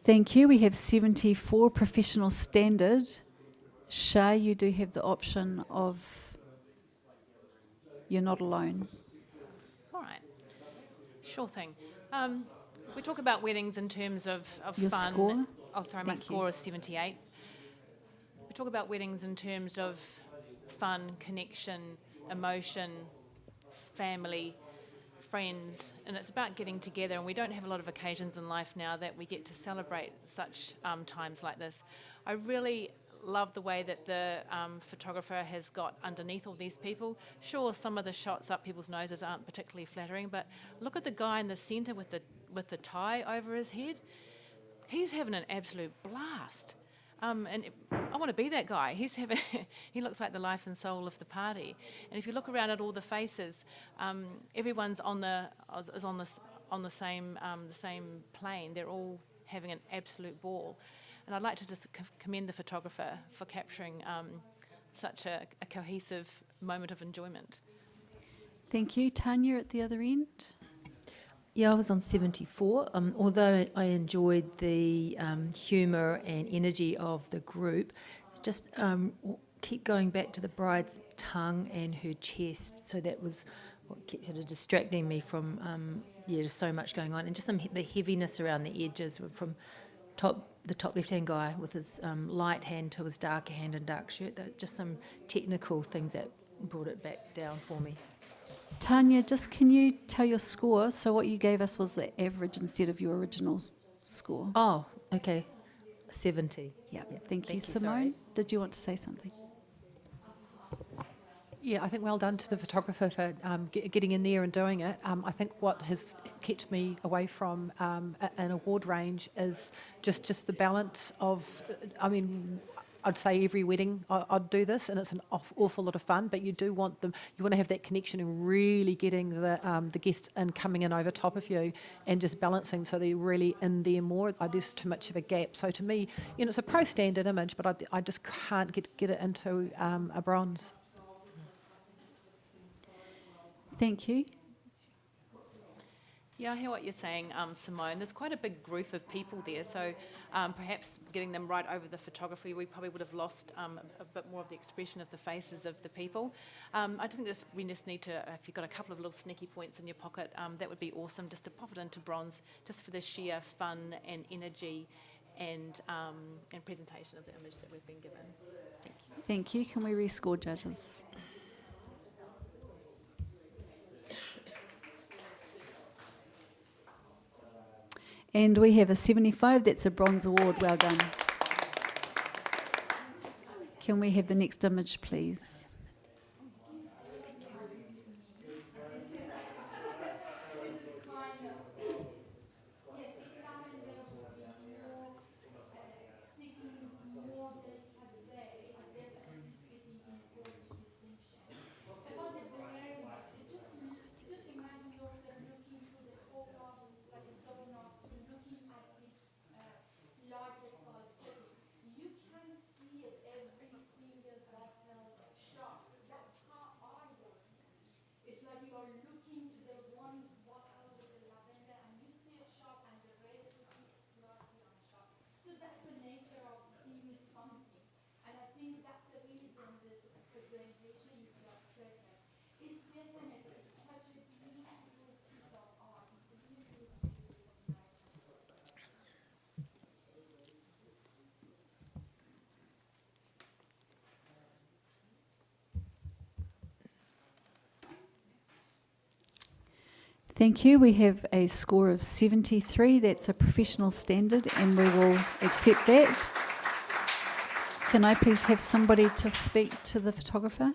Thank you. We have 74 professional standard. Shah, you do have the option of you're not alone. All right. Sure thing. We talk about weddings in terms of Your fun. score? Oh, sorry, my Thank score you. is 78. We talk about weddings in terms of fun, connection, emotion, family, friends, and it's about getting together, and we don't have a lot of occasions in life now that we get to celebrate such times like this. I really love the way that the photographer has got underneath all these people. Sure, some of the shots up people's noses aren't particularly flattering, but look at the guy in the centre with the tie over his head. He's having an absolute blast. And I want to be that guy. He looks like the life and soul of the party. And if you look around at all the faces, everyone's on the same plane. They're all having an absolute ball. And I'd like to just commend the photographer for capturing such a cohesive moment of enjoyment. Thank you. Tanya at the other end. Yeah, I was on 74. Although I enjoyed the humour and energy of the group, it's just keep going back to the bride's tongue and her chest. So that was what kept sort of distracting me from just so much going on, and just the heaviness around the edges from the top left-hand guy with his light hand to his darker hand and dark shirt. Just some technical things that brought it back down for me. Tanya, just can you tell your score? So what you gave us was the average instead of your original score. Oh, okay. 70. Yeah, thank you. you, Simone, sorry. did you want to say something? Yeah, I think well done to the photographer for getting in there and doing it. I think what has kept me away from an award range is just the balance of, I'd say every wedding I'd do this, and it's an awful lot of fun, but you do want them, you want to have that connection and really getting the guests in coming in over top of you and just balancing so they're really in there more. There's too much of a gap. So to me, it's a pro standard image, but I just can't get it into a bronze. Thank you. Yeah, I hear what you're saying, Simone. There's quite a big group of people there, so perhaps getting them right over the photography, we probably would have lost a bit more of the expression of the faces of the people. I think we just need to, if you've got a couple of little sneaky points in your pocket, that would be awesome, just to pop it into bronze, just for the sheer fun and energy and presentation of the image that we've been given. Thank you. Thank you. Can we rescore, judges? And we have a 75, that's a bronze award, well done. Can we have the next image, please? Thank you. We have a score of 73. That's a professional standard, and we will accept that. Can I please have somebody to speak to the photographer?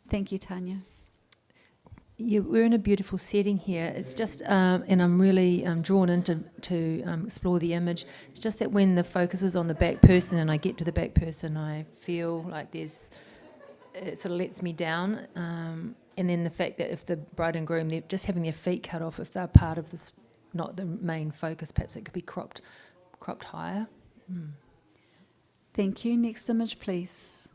Thank you, Tanya. Yeah, we're in a beautiful setting here. It's just, and I'm really drawn into explore the image. It's just that when the focus is on the back person and I get to the back person, I feel like it sort of lets me down. And then the fact that if the bride and groom, they're just having their feet cut off, if they're part of this, not the main focus, perhaps it could be cropped higher. Thank you. Next image, please.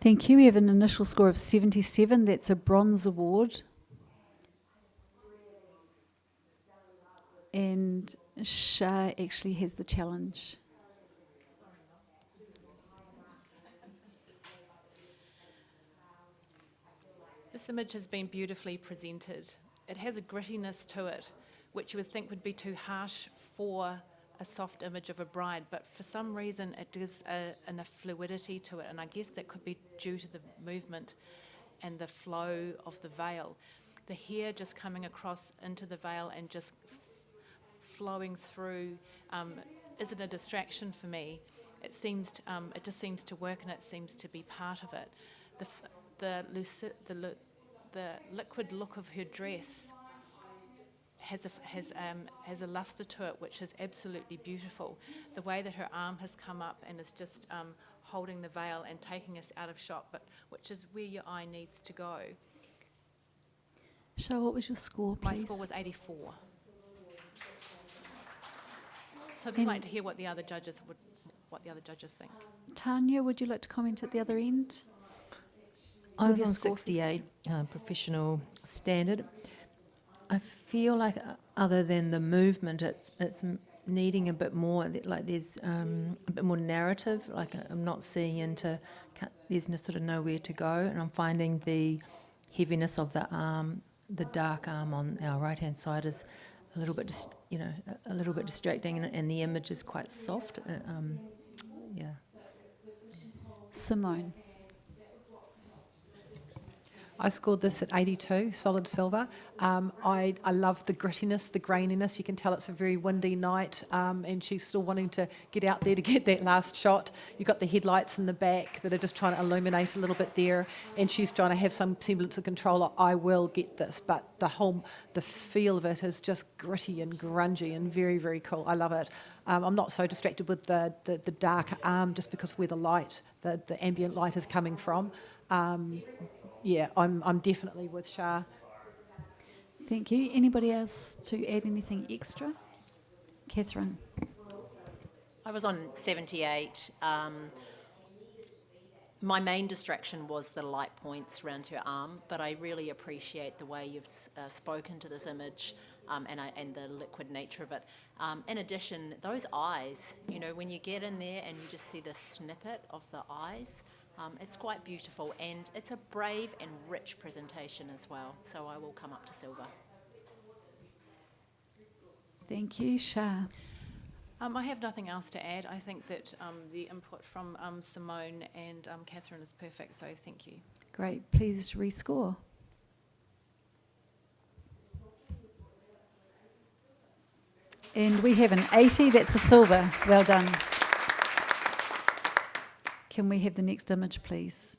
Thank you. We have an initial score of 77. That's a bronze award. And Shah actually has the challenge. This image has been beautifully presented. It has a grittiness to it, which you would think would be too harsh for a soft image of a bride, but for some reason it gives enough fluidity to it, and I guess that could be due to the movement and the flow of the veil. The hair just coming across into the veil and just flowing through isn't a distraction for me. It just seems to work, and it seems to be part of it. The liquid look of her dress has a luster to it, which is absolutely beautiful. The way that her arm has come up and is just holding the veil and taking us out of shot, but which is where your eye needs to go. Shah, what was your score, please? My score was 84. So I'd just like to hear what the other judges think. Tanya, would you like to comment at the other end? I was Your on score, 68, professional standard. I feel like other than the movement, it's needing a bit more, like there's a bit more narrative, like I'm not seeing there's sort of nowhere to go, and I'm finding the heaviness of the arm the dark arm on our right-hand side is a little bit, a little bit distracting, and the image is quite soft. Yeah. Simone. I scored this at 82, solid silver. I love the grittiness, the graininess. You can tell it's a very windy night, and she's still wanting to get out there to get that last shot. You've got the headlights in the back that are just trying to illuminate a little bit there, and she's trying to have some semblance of control. I will get this, but the feel of it is just gritty and grungy and very, very cool. I love it. I'm not so distracted with the dark arm just because of where the light, the ambient light is coming from. Yeah, I'm definitely with Shah. Thank you. Anybody else to add anything extra? Catherine. I was on 78. My main distraction was the light points around her arm, but I really appreciate the way you've spoken to this image and the liquid nature of it. In addition, those eyes, when you get in there and you just see the snippet of the eyes, it's quite beautiful, and it's a brave and rich presentation as well. So I will come up to silver. Thank you. Shah. I have nothing else to add. I think that the input from Simone and Catherine is perfect, so thank you. Great. Please rescore. And we have an 80. That's a silver. Well done. Can we have the next image, please?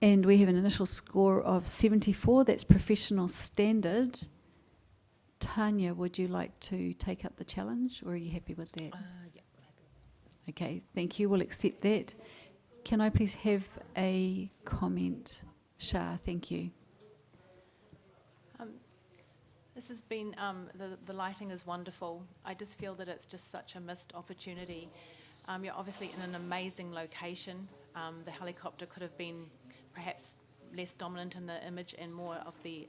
And we have an initial score of 74. That's professional standard. Tanya, would you like to take up the challenge, or are you happy with that? Yeah, I'm happy. Okay, thank you. We'll accept that. Can I please have a comment? Shah, thank you. This has been, the lighting is wonderful. I just feel that it's just such a missed opportunity. You're obviously in an amazing location. The helicopter could have been perhaps less dominant in the image and more of the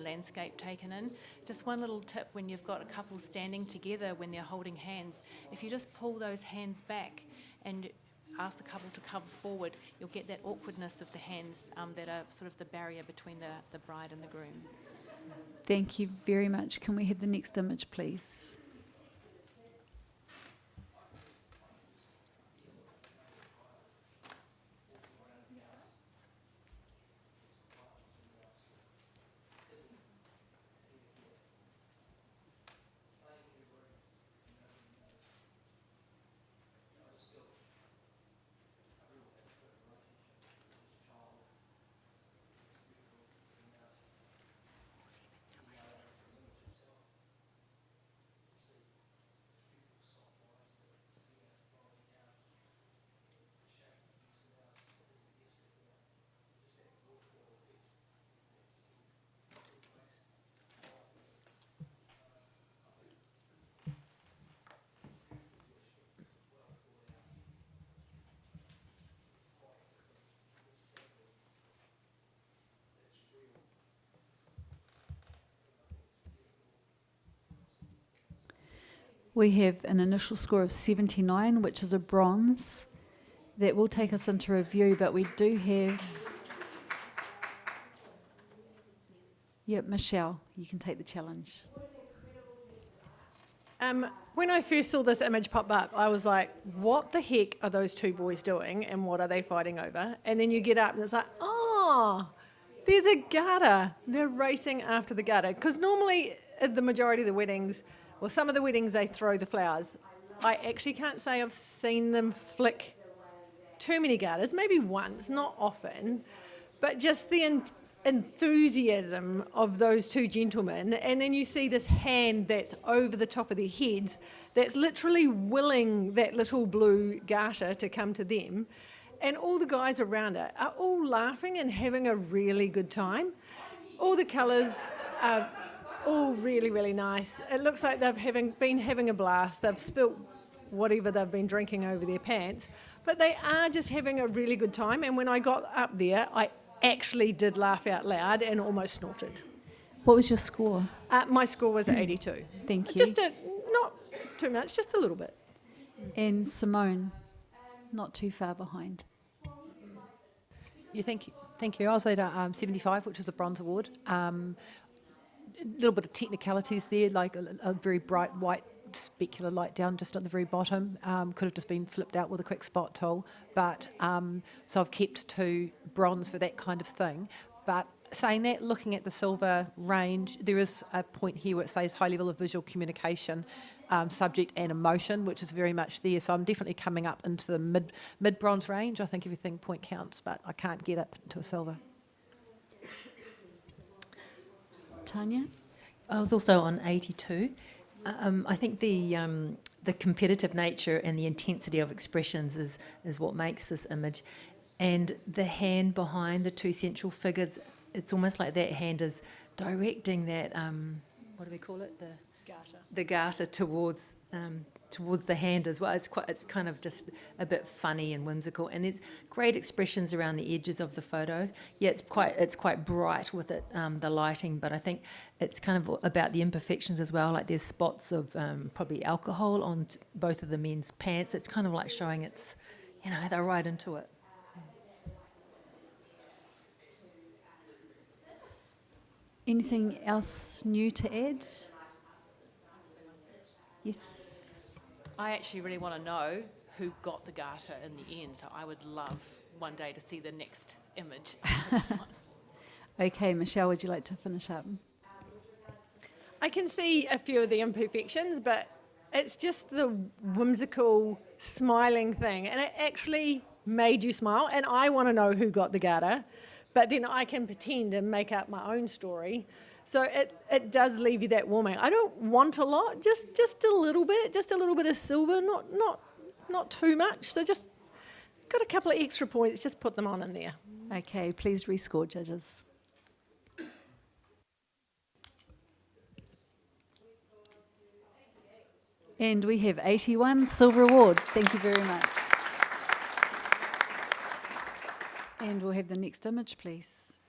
landscape taken in. Just one little tip: when you've got a couple standing together when they're holding hands, if you just pull those hands back and ask the couple to come forward, you'll get that awkwardness of the hands that are sort of the barrier between the bride and the groom. Thank you very much. Can we have the next image, please? We have an initial score of 79, which is a bronze. That will take us into review, but we do have... Yep, Michelle, you can take the challenge. When I first saw this image pop up, I was like, what the heck are those two boys doing and what are they fighting over? And then you get up and it's like, oh, there's a garter. They're racing after the garter. Because normally at the majority of the weddings, well, some of the weddings, they throw the flowers. I actually can't say I've seen them flick too many garters, maybe once, not often, but just the enthusiasm of those two gentlemen, and then you see this hand that's over the top of their heads that's literally willing that little blue garter to come to them, and all the guys around it are all laughing and having a really good time. All the colours are all really, really nice. It looks like they've been having a blast. They've spilt whatever they've been drinking over their pants, but they are just having a really good time. And when I got up there, I actually did laugh out loud and almost snorted. What was your score? My score was 82. Thank you. Just not too much, just a little bit. And Simone, not too far behind. Yeah, thank you. I was at 75, which was a bronze award. A little bit of technicalities there, like a very bright white specular light down just at the very bottom. Could have just been flipped out with a quick spot tool, but so I've kept to bronze for that kind of thing. But saying that, looking at the silver range, there is a point here where it says high level of visual communication, subject and emotion, which is very much there. So I'm definitely coming up into the mid bronze range. I think everything point counts, but I can't get up to a silver. Tanya? I was also on 82. I think the competitive nature and the intensity of expressions is what makes this image. And the hand behind the two central figures, it's almost like that hand is directing that, what do we call it? The garter towards the hand as well. It's kind of just a bit funny and whimsical, and there's great expressions around the edges of the photo. Yeah, it's quite bright with it, the lighting, but I think it's kind of about the imperfections as well. Like there's spots of probably alcohol on both of the men's pants. It's kind of like showing it's, they're right into it. Anything else new to add? Yes. I actually really want to know who got the garter in the end, so I would love one day to see the next image after this one. Okay, Michelle, would you like to finish up? I can see a few of the imperfections, but it's just the whimsical, smiling thing, and it actually made you smile, and I want to know who got the garter, but then I can pretend and make up my own story. So it does leave you that warming. I don't want a lot, just a little bit of silver, not too much. So just got a couple of extra points, just put them on in there. Okay, please rescore, judges. And we have 81, silver award. Thank you very much. And we'll have the next image, please.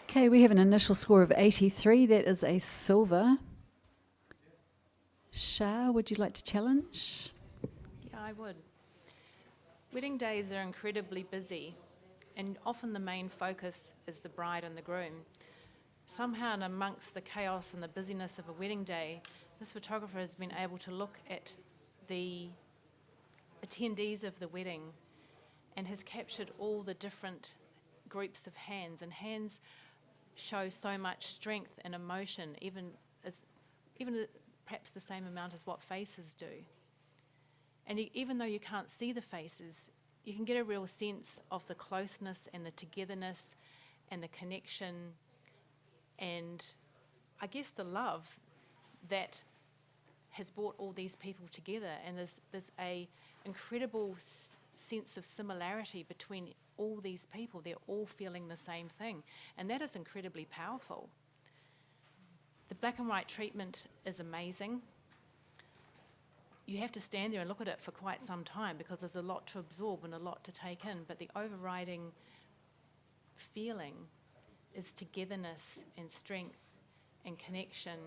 Okay, we have an initial score of 83. That is a silver. Shah, would you like to challenge? Yeah, I would. Wedding days are incredibly busy, and often the main focus is the bride and the groom. Somehow, and amongst the chaos and the busyness of a wedding day, this photographer has been able to look at the attendees of the wedding and has captured all the different groups of hands, and hands show so much strength and emotion, even perhaps the same amount as what faces do. And even though you can't see the faces, you can get a real sense of the closeness and the togetherness and the connection and I guess the love that has brought all these people together. And there's a incredible sense of similarity between all these people. They're all feeling the same thing, and that is incredibly powerful. The black and white treatment is amazing. You have to stand there and look at it for quite some time because there's a lot to absorb and a lot to take in, but the overriding feeling is togetherness and strength and connection,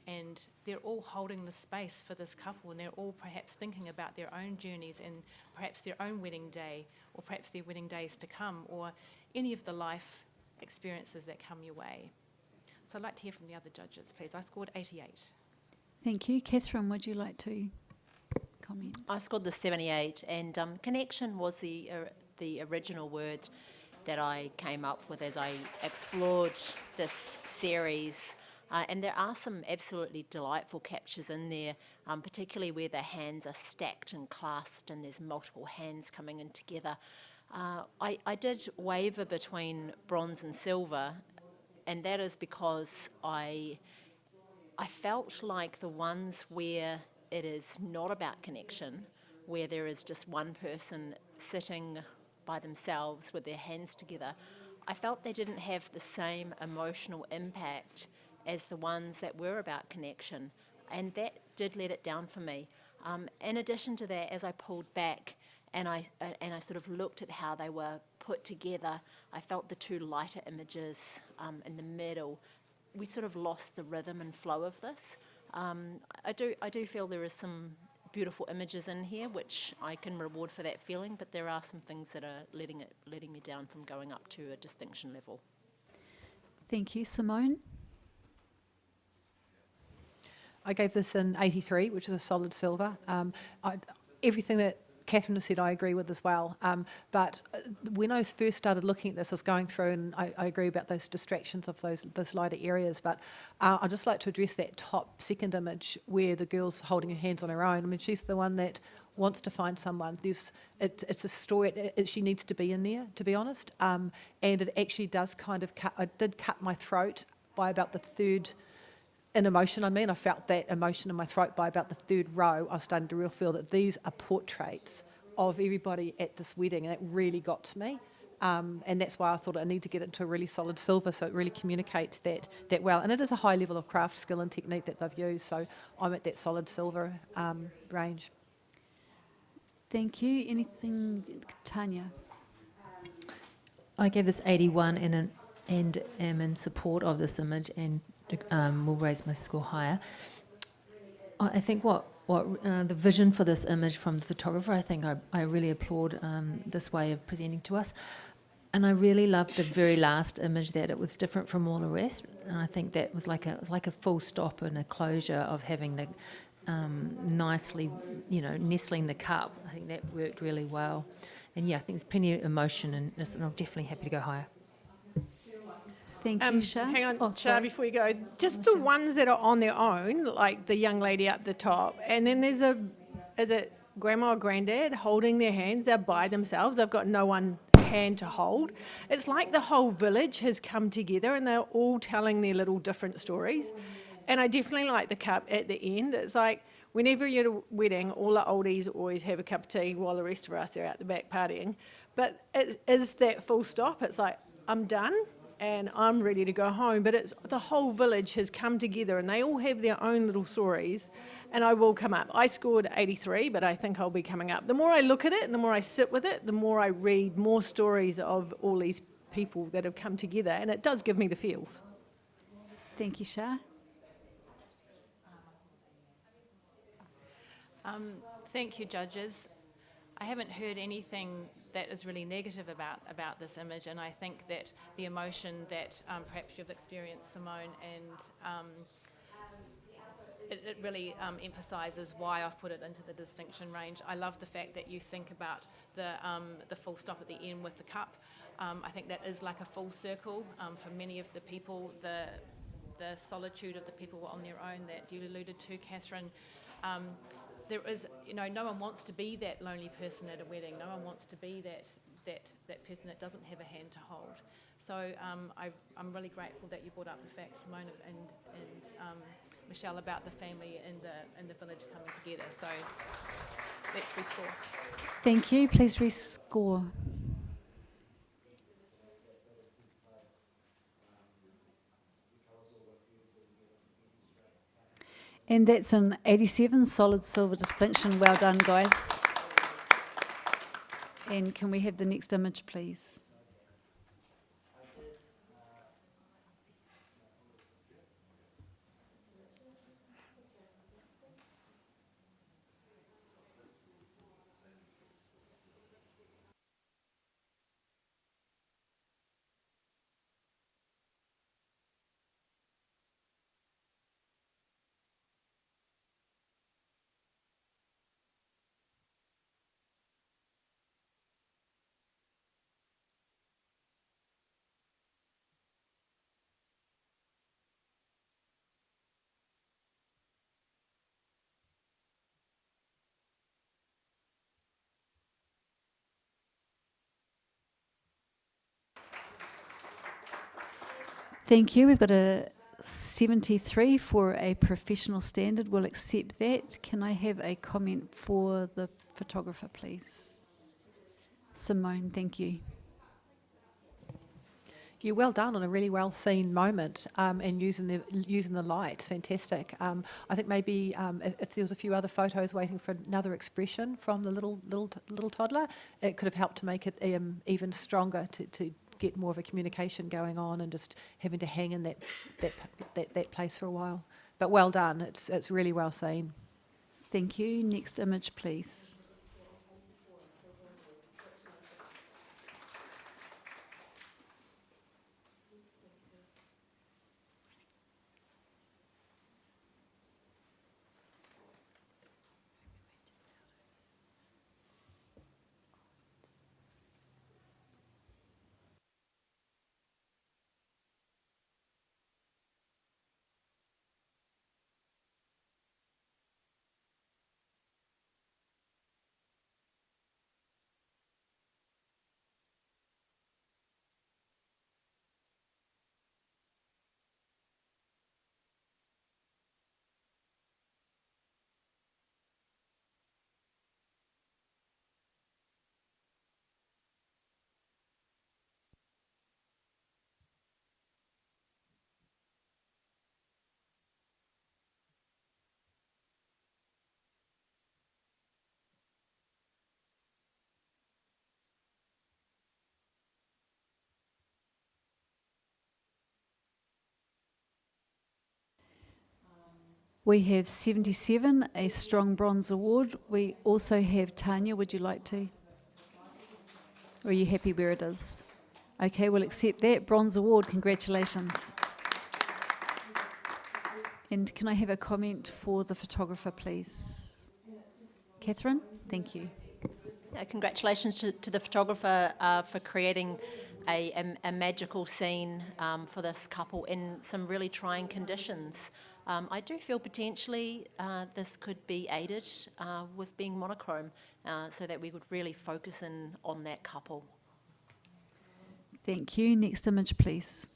and they're all holding the space for this couple, and they're all perhaps thinking about their own journeys and perhaps their own wedding day, or perhaps their wedding days to come, or any of the life experiences that come your way. So I'd like to hear from the other judges, please. I scored 88. Thank you. Catherine, would you like to comment? I scored the 78, and connection was the original word that I came up with as I explored this series. And there are some absolutely delightful captures in there, particularly where the hands are stacked and clasped and there's multiple hands coming in together. I did waver between bronze and silver, and that is because I felt like the ones where it is not about connection, where there is just one person sitting by themselves with their hands together, I felt they didn't have the same emotional impact as the ones that were about connection, and that did let it down for me. In addition to that, as I pulled back and I sort of looked at how they were put together, I felt the two lighter images in the middle. We sort of lost the rhythm and flow of this. I do feel there is some beautiful images in here, which I can reward for that feeling, but there are some things that are letting me down from going up to a distinction level. Thank you. Simone? I gave this an 83, which is a solid silver. Everything that Catherine has said I agree with as well. But when I first started looking at this, I was going through, and I agree about those distractions of those lighter areas. But I'd just like to address that top second image where the girl's holding her hands on her own. I mean, she's the one that wants to find someone. It's a story. She needs to be in there, to be honest. And it actually does kind of cut. I did cut my throat by about the third. In emotion, I felt that emotion in my throat by about the third row. I was starting to really feel that these are portraits of everybody at this wedding, and it really got to me. And that's why I thought I need to get it to a really solid silver, so it really communicates that well. And it is a high level of craft skill and technique that they've used, so I'm at that solid silver range. Thank you. Anything, Tanya? I gave this 81 and am in support of this image and will raise my score higher. I think what the vision for this image from the photographer, I think I really applaud this way of presenting to us. And I really loved the very last image, that it was different from all the rest. And I think that was like a full stop and a closure of having the nicely, nestling the cup. I think that worked really well. And yeah, I think there's plenty of emotion in this, and I'm definitely happy to go higher. Thank you, Shah. Hang on, Oh, Shah, sorry. before you go. Just the ones that are on their own, like the young lady up the top, and then there's is it grandma or granddad holding their hands? They're by themselves. They've got no one hand to hold. It's like the whole village has come together and they're all telling their little different stories. And I definitely like the cup at the end. It's like whenever you're at a wedding, all the oldies always have a cup of tea while the rest of us are out the back partying. But it is that full stop. It's like, I'm done and I'm ready to go home. But it's the whole village has come together and they all have their own little stories, and I will come up. I scored 83, but I think I'll be coming up. The more I look at it and the more I sit with it, the more I read more stories of all these people that have come together, and it does give me the feels. Thank you, Shah. Thank you, judges. I haven't heard anything that is really negative about this image, and I think that the emotion that perhaps you've experienced, Simone, and it really emphasises why I've put it into the distinction range. I love the fact that you think about the full stop at the end with the cup. I think that is like a full circle for many of the people. The solitude of the people on their own that you alluded to, Catherine. There is, no one wants to be that lonely person at a wedding. No one wants to be that person that doesn't have a hand to hold. So I'm really grateful that you brought up the fact, Simone and Michelle, about the family and the village coming together. So let's rescore. Thank you. Please rescore. And that's an 87 solid silver distinction. Well done, guys. And can we have the next image, please? Thank you. We've got a 73 for a professional standard. We'll accept that. Can I have a comment for the photographer, please? Simone, thank you. Yeah, well done on a really well seen moment, and using the light. Fantastic. I think maybe if there was a few other photos waiting for another expression from the little toddler, it could have helped to make it even stronger to get more of a communication going on, and just having to hang in that place for a while. But well done. It's really well seen. Thank you. Next image, please. We have 77, a strong bronze award. We also have Tanya. Would you like to? Or are you happy where it is? Okay, we'll accept that. Bronze award, congratulations. And can I have a comment for the photographer, please? Catherine, thank you. Congratulations to the photographer for creating a magical scene for this couple in some really trying conditions. I do feel potentially this could be aided with being monochrome so that we would really focus in on that couple. Thank you. Next image, please.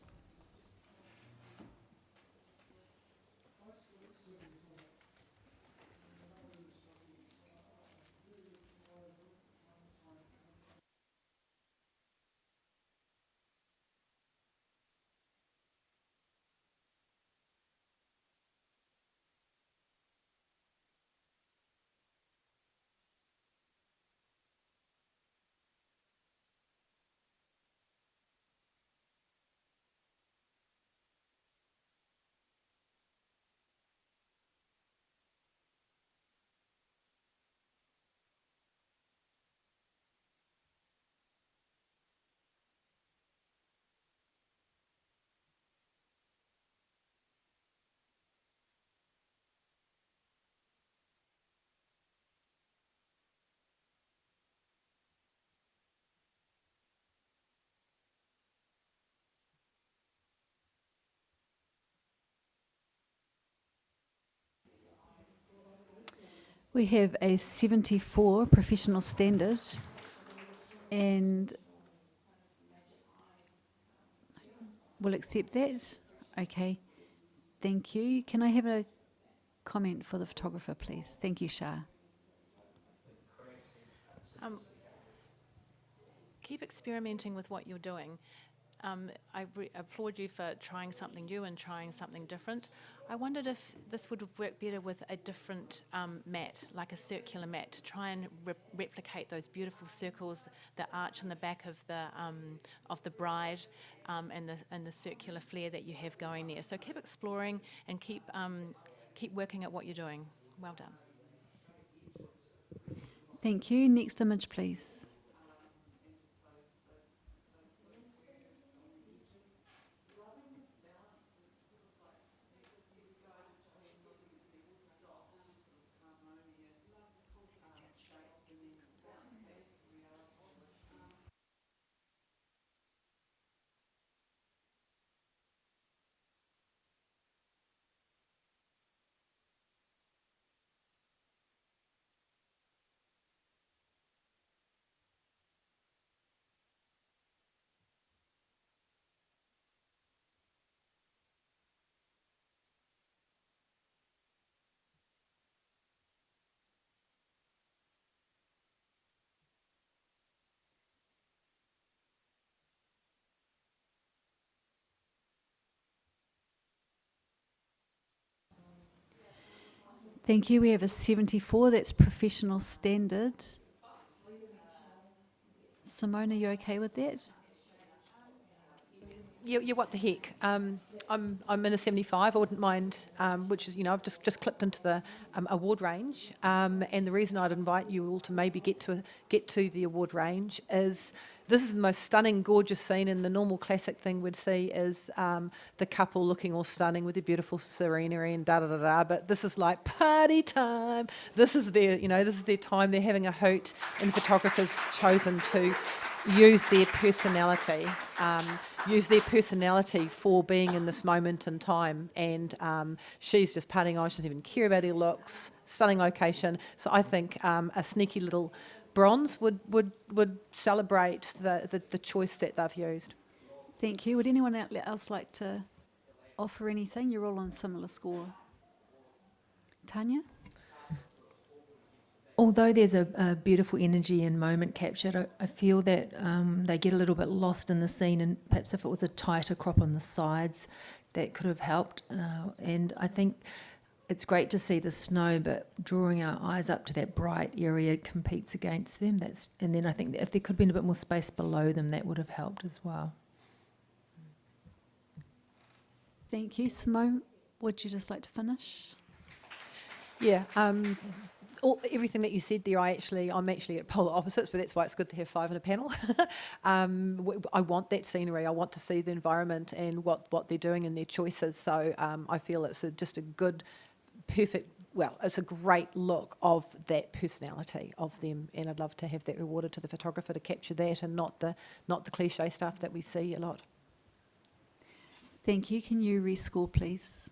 We have a 74 professional standard, and we'll accept that. Okay, thank you. Can I have a comment for the photographer, please? Thank you, Shah. Keep experimenting with what you're doing. I applaud you for trying something new and trying something different. I wondered if this would have worked better with a different mat, like a circular mat, to try and replicate those beautiful circles, the arch in the back of the bride, and the circular flare that you have going there. So keep exploring and keep working at what you're doing. Well done. Thank you. Next image, please. Thank you. We have a 74. That's professional standard. Simone, are you okay with that? Yeah, what the heck? I'm in a 75. I wouldn't mind, which is, I've just clipped into the award range. And the reason I'd invite you all to maybe get to the award range is this is the most stunning, gorgeous scene, and the normal classic thing we'd see is the couple looking all stunning with their beautiful serenity and da da da da. But this is like party time. This is their time. They're having a hoot, and the photographer's chosen to use their personality for being in this moment in time. And she's just partying on. She doesn't even care about her looks. Stunning location. So I think a sneaky little bronze would celebrate the choice that they've used. Thank you. Would anyone else like to offer anything? You're all on similar score. Tanya? Although there's a beautiful energy and moment captured, I feel that they get a little bit lost in the scene, and perhaps if it was a tighter crop on the sides, that could have helped. And I think it's great to see the snow, but drawing our eyes up to that bright area competes against them. And then I think that if there could have been a bit more space below them, that would have helped as well. Thank you. Simone, would you just like to finish? Yeah. Everything that you said there, I'm actually at polar opposites, but that's why it's good to have 5 in a panel. I want that scenery. I want to see the environment and what they're doing and their choices. So I feel it's just a good, perfect, it's a great look of that personality of them, and I'd love to have that rewarded to the photographer to capture that and not the cliche stuff that we see a lot. Thank you. Can you rescore, please?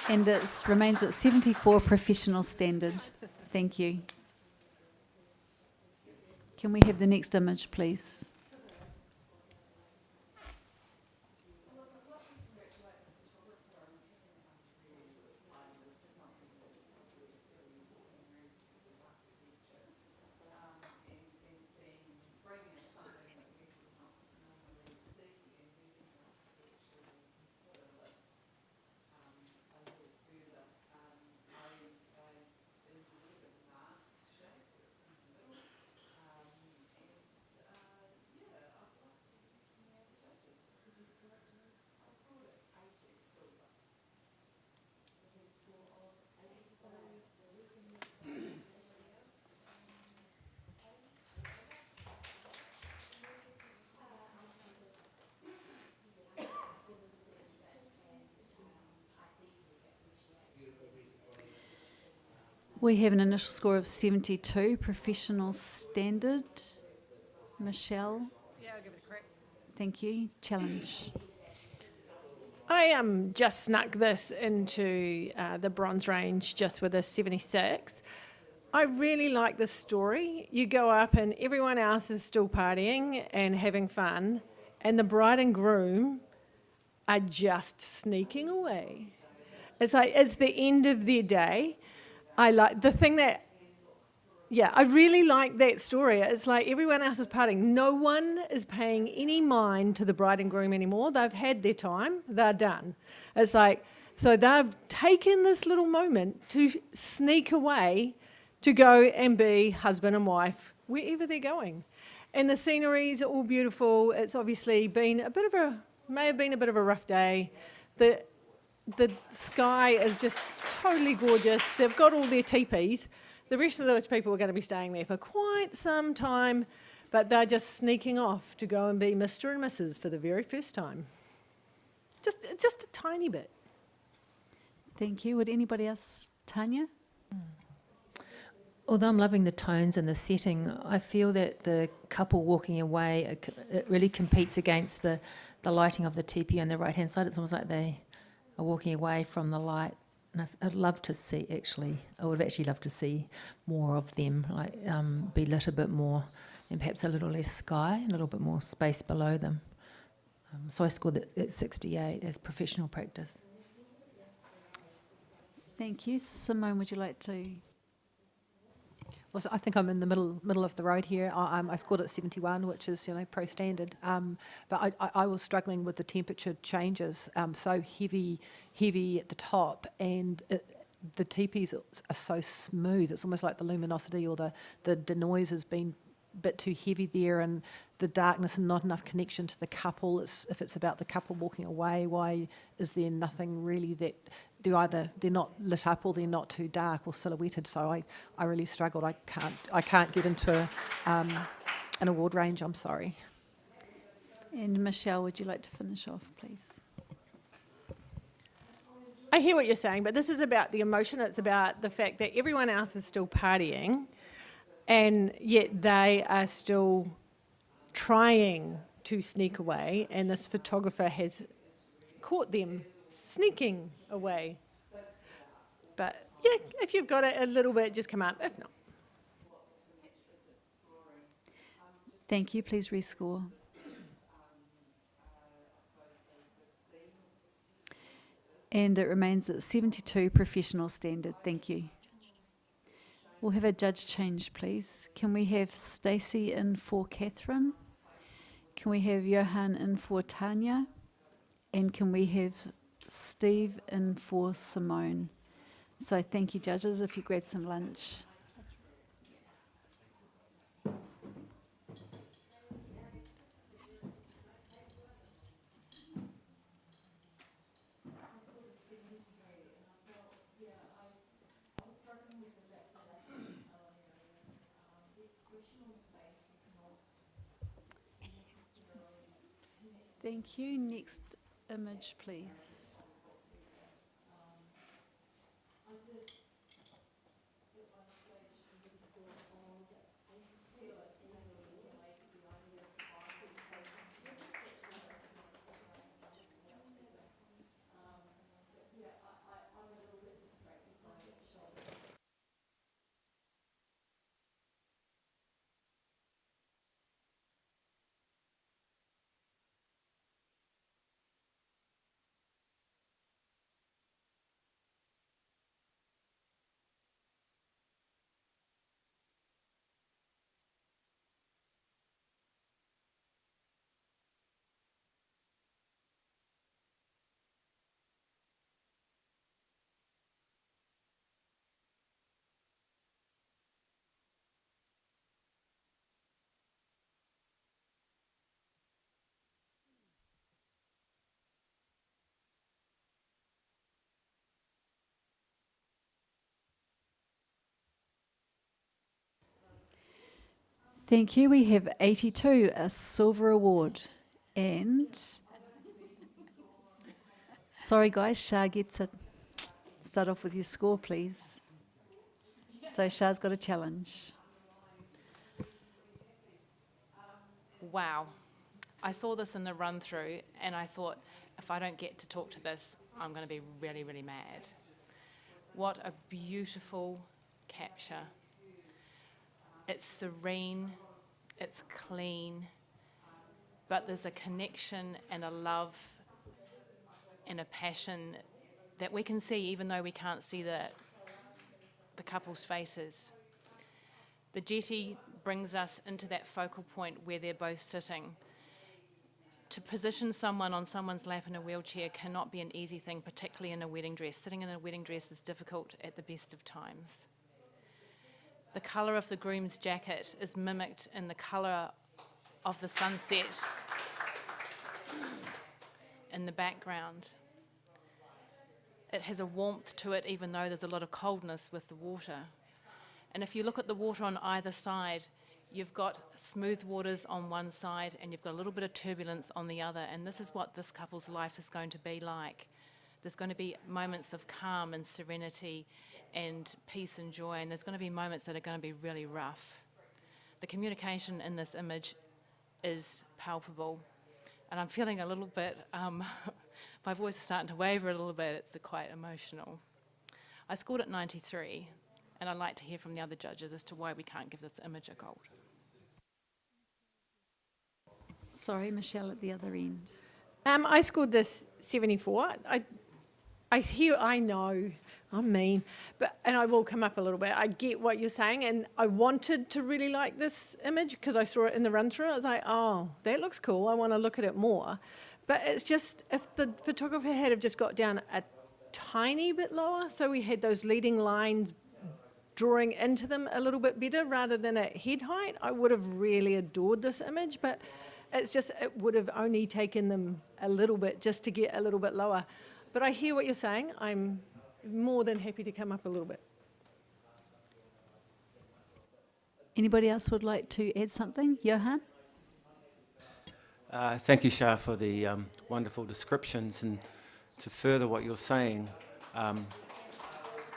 And it remains at 74 professional standard. Thank you. Can we have the next image, please? We have an initial score of 72, professional standard. Michelle? Yeah, I'll give it a crack. Thank you. Challenge. I just snuck this into the bronze range just with a 76. I really like this story. You go up and everyone else is still partying and having fun, and the bride and groom are just sneaking away. It's like it's the end of their day. I like the thing that, yeah, I really like that story. It's like everyone else is partying. No one is paying any mind to the bride and groom anymore. They've had their time. They're done. It's like, so they've taken this little moment to sneak away to go and be husband and wife wherever they're going. And the sceneries are all beautiful. It's obviously been may have been a bit of a rough day. The sky is just totally gorgeous. They've got all their teepees. The rest of those people are going to be staying there for quite some time, but they're just sneaking off to go and be Mr. and Mrs. for the very first time. Just a tiny bit. Thank you. Would anybody else? Tanya? Although I'm loving the tones and the setting, I feel that the couple walking away, it really competes against the lighting of the teepee on the right-hand side. It's almost like they are walking away from the light. And I'd love to see, I would actually love to see more of them, like be lit a bit more and perhaps a little less sky, a little bit more space below them. So I scored it at 68 as professional practice. Thank you. Simone, would you like to? Well, so I think I'm in the middle of the road here. I scored at 71, which is pro standard. But I was struggling with the temperature changes. So heavy at the top, and the teepees are so smooth. It's almost like the luminosity or the denoise has been a bit too heavy there, and the darkness and not enough connection to the couple. If it's about the couple walking away, why is there nothing really that they're not lit up or they're not too dark or silhouetted? So I really struggled. I can't get into an award range. I'm sorry. And Michelle, would you like to finish off, please? I hear what you're saying, but this is about the emotion. It's about the fact that everyone else is still partying, and yet they are still trying to sneak away, and this photographer has caught them sneaking away. But yeah, if you've got it a little bit, just come up. If not. Thank you. Please rescore. And it remains at 72 professional standard. Thank you. We'll have a judge change, please. Can we have Stacey in for Catherine? Can we have Johan in for Tanya? And can we have Steve in for Simone? So thank you, judges. If you grab some lunch. Thank you. Next image, please. Thank you. We have 82, a silver award. And sorry guys, Shah gets it. Start off with your score, please. So Shah's got a challenge. Wow. I saw this in the run through and I thought, if I don't get to talk to this, I'm going to be really, really mad. What a beautiful capture. It's serene, it's clean, but there's a connection and a love and a passion that we can see even though we can't see the couple's faces. The jetty brings us into that focal point where they're both sitting. To position someone on someone's lap in a wheelchair cannot be an easy thing, particularly in a wedding dress. Sitting in a wedding dress is difficult at the best of times. The colour of the groom's jacket is mimicked in the colour of the sunset in the background. It has a warmth to it, even though there's a lot of coldness with the water. And if you look at the water on either side, you've got smooth waters on one side and you've got a little bit of turbulence on the other. And this is what this couple's life is going to be like. There's going to be moments of calm and serenity and peace and joy, and there's going to be moments that are going to be really rough. The communication in this image is palpable. And I'm feeling a little bit, my voice is starting to waver a little bit. It's quite emotional. I scored at 93, and I'd like to hear from the other judges as to why we can't give this image a gold. Sorry, Michelle at the other end. I scored this 74. I know, I'm mean, and I will come up a little bit. I get what you're saying, and I wanted to really like this image because I saw it in the run-through. I was like, oh, that looks cool. I want to look at it more. But it's just, if the photographer had have just got down a tiny bit lower, so we had those leading lines drawing into them a little bit better rather than at head height, I would have really adored this image. But it's just, it would have only taken them a little bit just to get a little bit lower. But I hear what you're saying. I'm more than happy to come up a little bit. Anybody else would like to add something? Johan? Thank you, Shah, for the wonderful descriptions. And to further what you're saying,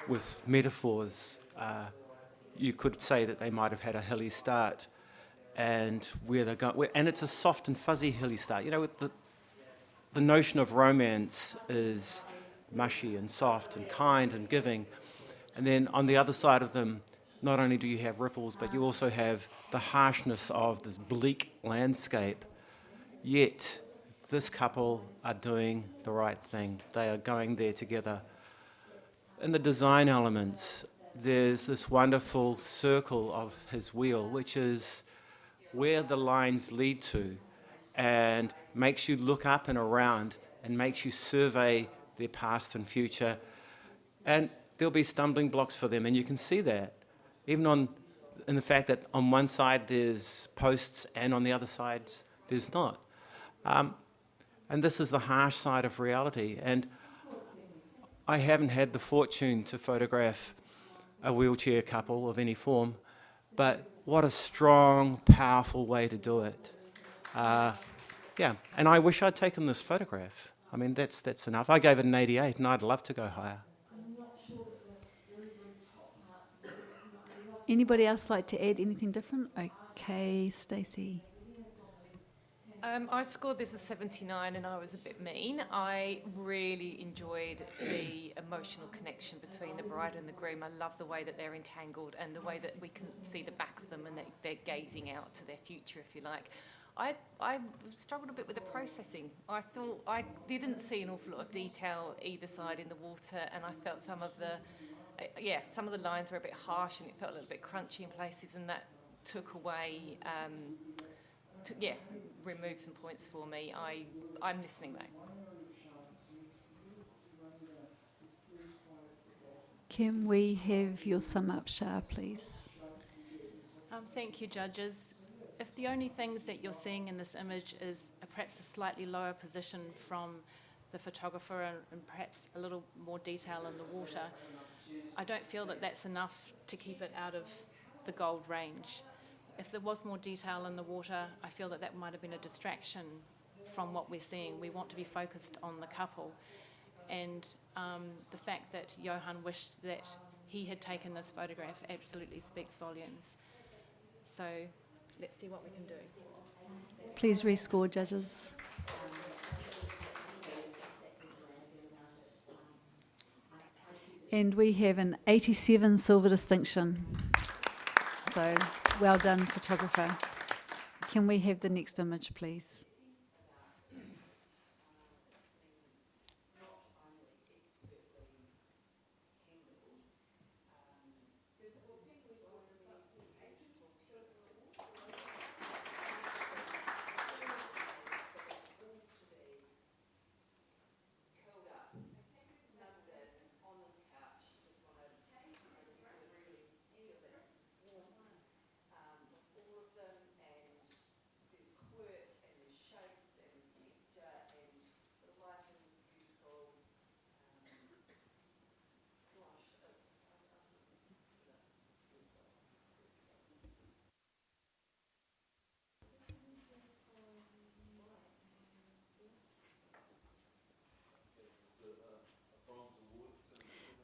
with metaphors, you could say that they might have had a hilly start, and where they're going, and it's a soft and fuzzy hilly start. You know, with the notion of romance is mushy and soft and kind and giving, and then on the other side of them, not only do you have ripples, but you also have the harshness of this bleak landscape. Yet, this couple are doing the right thing. They are going there together. In the design elements, there's this wonderful circle of his wheel, which is where the lines lead to, and makes you look up and around and makes you survey their past and future. And there'll be stumbling blocks for them, and you can see that. Even in the fact that on one side there's posts and on the other side there's not. And this is the harsh side of reality. And I haven't had the fortune to photograph a wheelchair couple of any form, but what a strong, powerful way to do it. Yeah, and I wish I'd taken this photograph. I mean, that's enough. I gave it an 88, and I'd love to go higher. Anybody else like to add anything different? Okay, Stacey. I scored this as 79 and I was a bit mean. I really enjoyed the emotional connection between the bride and the groom. I love the way that they're entangled and the way that we can see the back of them and they're gazing out to their future, if you like. I struggled a bit with the processing. I thought I didn't see an awful lot of detail either side in the water, and I felt some of the lines were a bit harsh and it felt a little bit crunchy in places, and that took away... removed some points for me. I'm listening though. Can we have your sum up, Shah, please? Thank you, judges. If the only things that you're seeing in this image is perhaps a slightly lower position from the photographer and perhaps a little more detail in the water, I don't feel that that's enough to keep it out of the gold range. If there was more detail in the water, I feel that might have been a distraction from what we're seeing. We want to be focused on the couple. And the fact that Johan wished that he had taken this photograph absolutely speaks volumes. So let's see what we can do. Please rescore, judges. And we have an 87 silver distinction. So well done, photographer. Can we have the next image, please?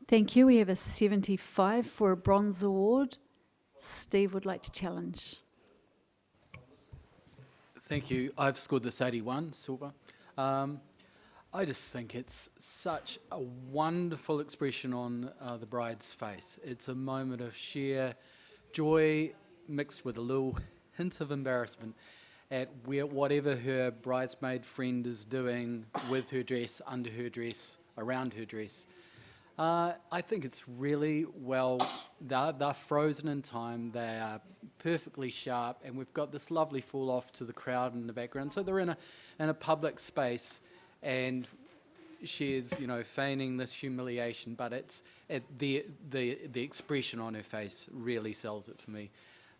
Thank you. We have a 75 for a bronze award. Steve would like to challenge. Thank you. I've scored this 81, silver. I just think it's such a wonderful expression on the bride's face. It's a moment of sheer joy mixed with a little hint of embarrassment at whatever her bridesmaid friend is doing with her dress, under her dress, around her dress. I think it's really well, they're frozen in time, they are perfectly sharp, and we've got this lovely fall off to the crowd in the background. So they're in a public space, and she's, feigning this humiliation, but the expression on her face really sells it for me.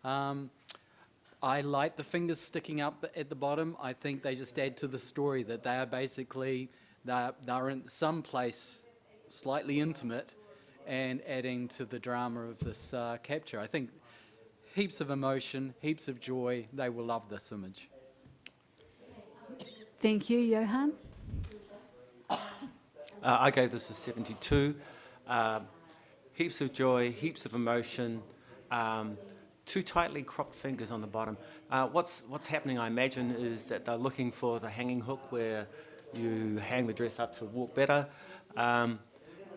I like the fingers sticking up at the bottom. I think they just add to the story that they are basically, they're in some place slightly intimate and adding to the drama of this capture. I think heaps of emotion, heaps of joy. They will love this image. Thank you, Johan. I gave this a 72. Heaps of joy, heaps of emotion, two tightly cropped fingers on the bottom. What's happening, I imagine, is that they're looking for the hanging hook where you hang the dress up to walk better.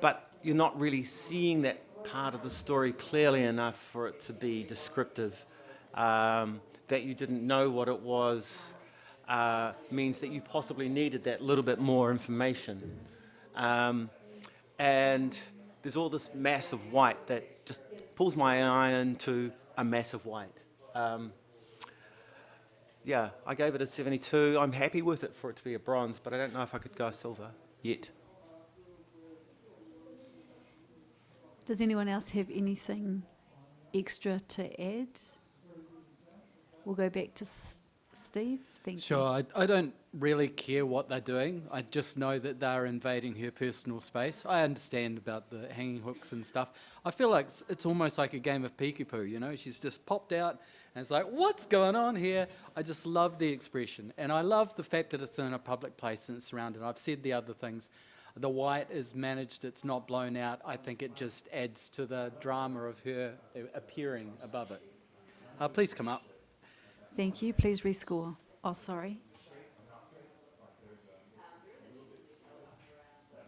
But you're not really seeing that part of the story clearly enough for it to be descriptive. That you didn't know what it was means that you possibly needed that little bit more information. And there's all this mass of white that just pulls my eye into a mass of white. Yeah, I gave it a 72. I'm happy with it for it to be a bronze, but I don't know if I could go a silver yet. Does anyone else have anything extra to add? We'll go back to Steve. Thank you. Sure, I don't really care what they're doing. I just know that they're invading her personal space. I understand about the hanging hooks and stuff. I feel like it's almost like a game of peekaboo, She's just popped out and it's like, what's going on here? I just love the expression. And I love the fact that it's in a public place and it's surrounded. I've said the other things. The white is managed, it's not blown out. I think it just adds to the drama of her appearing above it. Please come up. Thank you. Please rescore. Oh, sorry.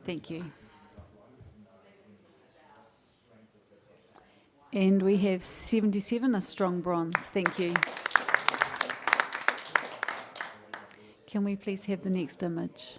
Thank you. And we have 77, a strong bronze. Thank you. Can we please have the next image?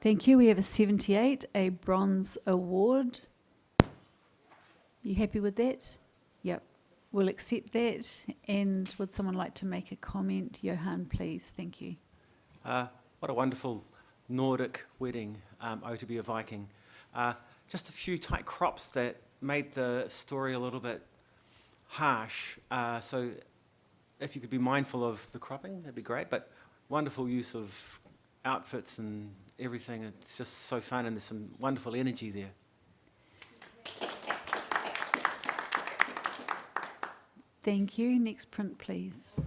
Thank you. We have a 78, a bronze award. You happy with that? Yep. We'll accept that. And would someone like to make a comment? Johan, please. Thank you. What a wonderful Nordic wedding, Oh to Be a Viking. Just a few tight crops that made the story a little bit harsh. So if you could be mindful of the cropping, that'd be great. But wonderful use of outfits and everything. It's just so fun, and there's some wonderful energy there. Thank you. Next print, please.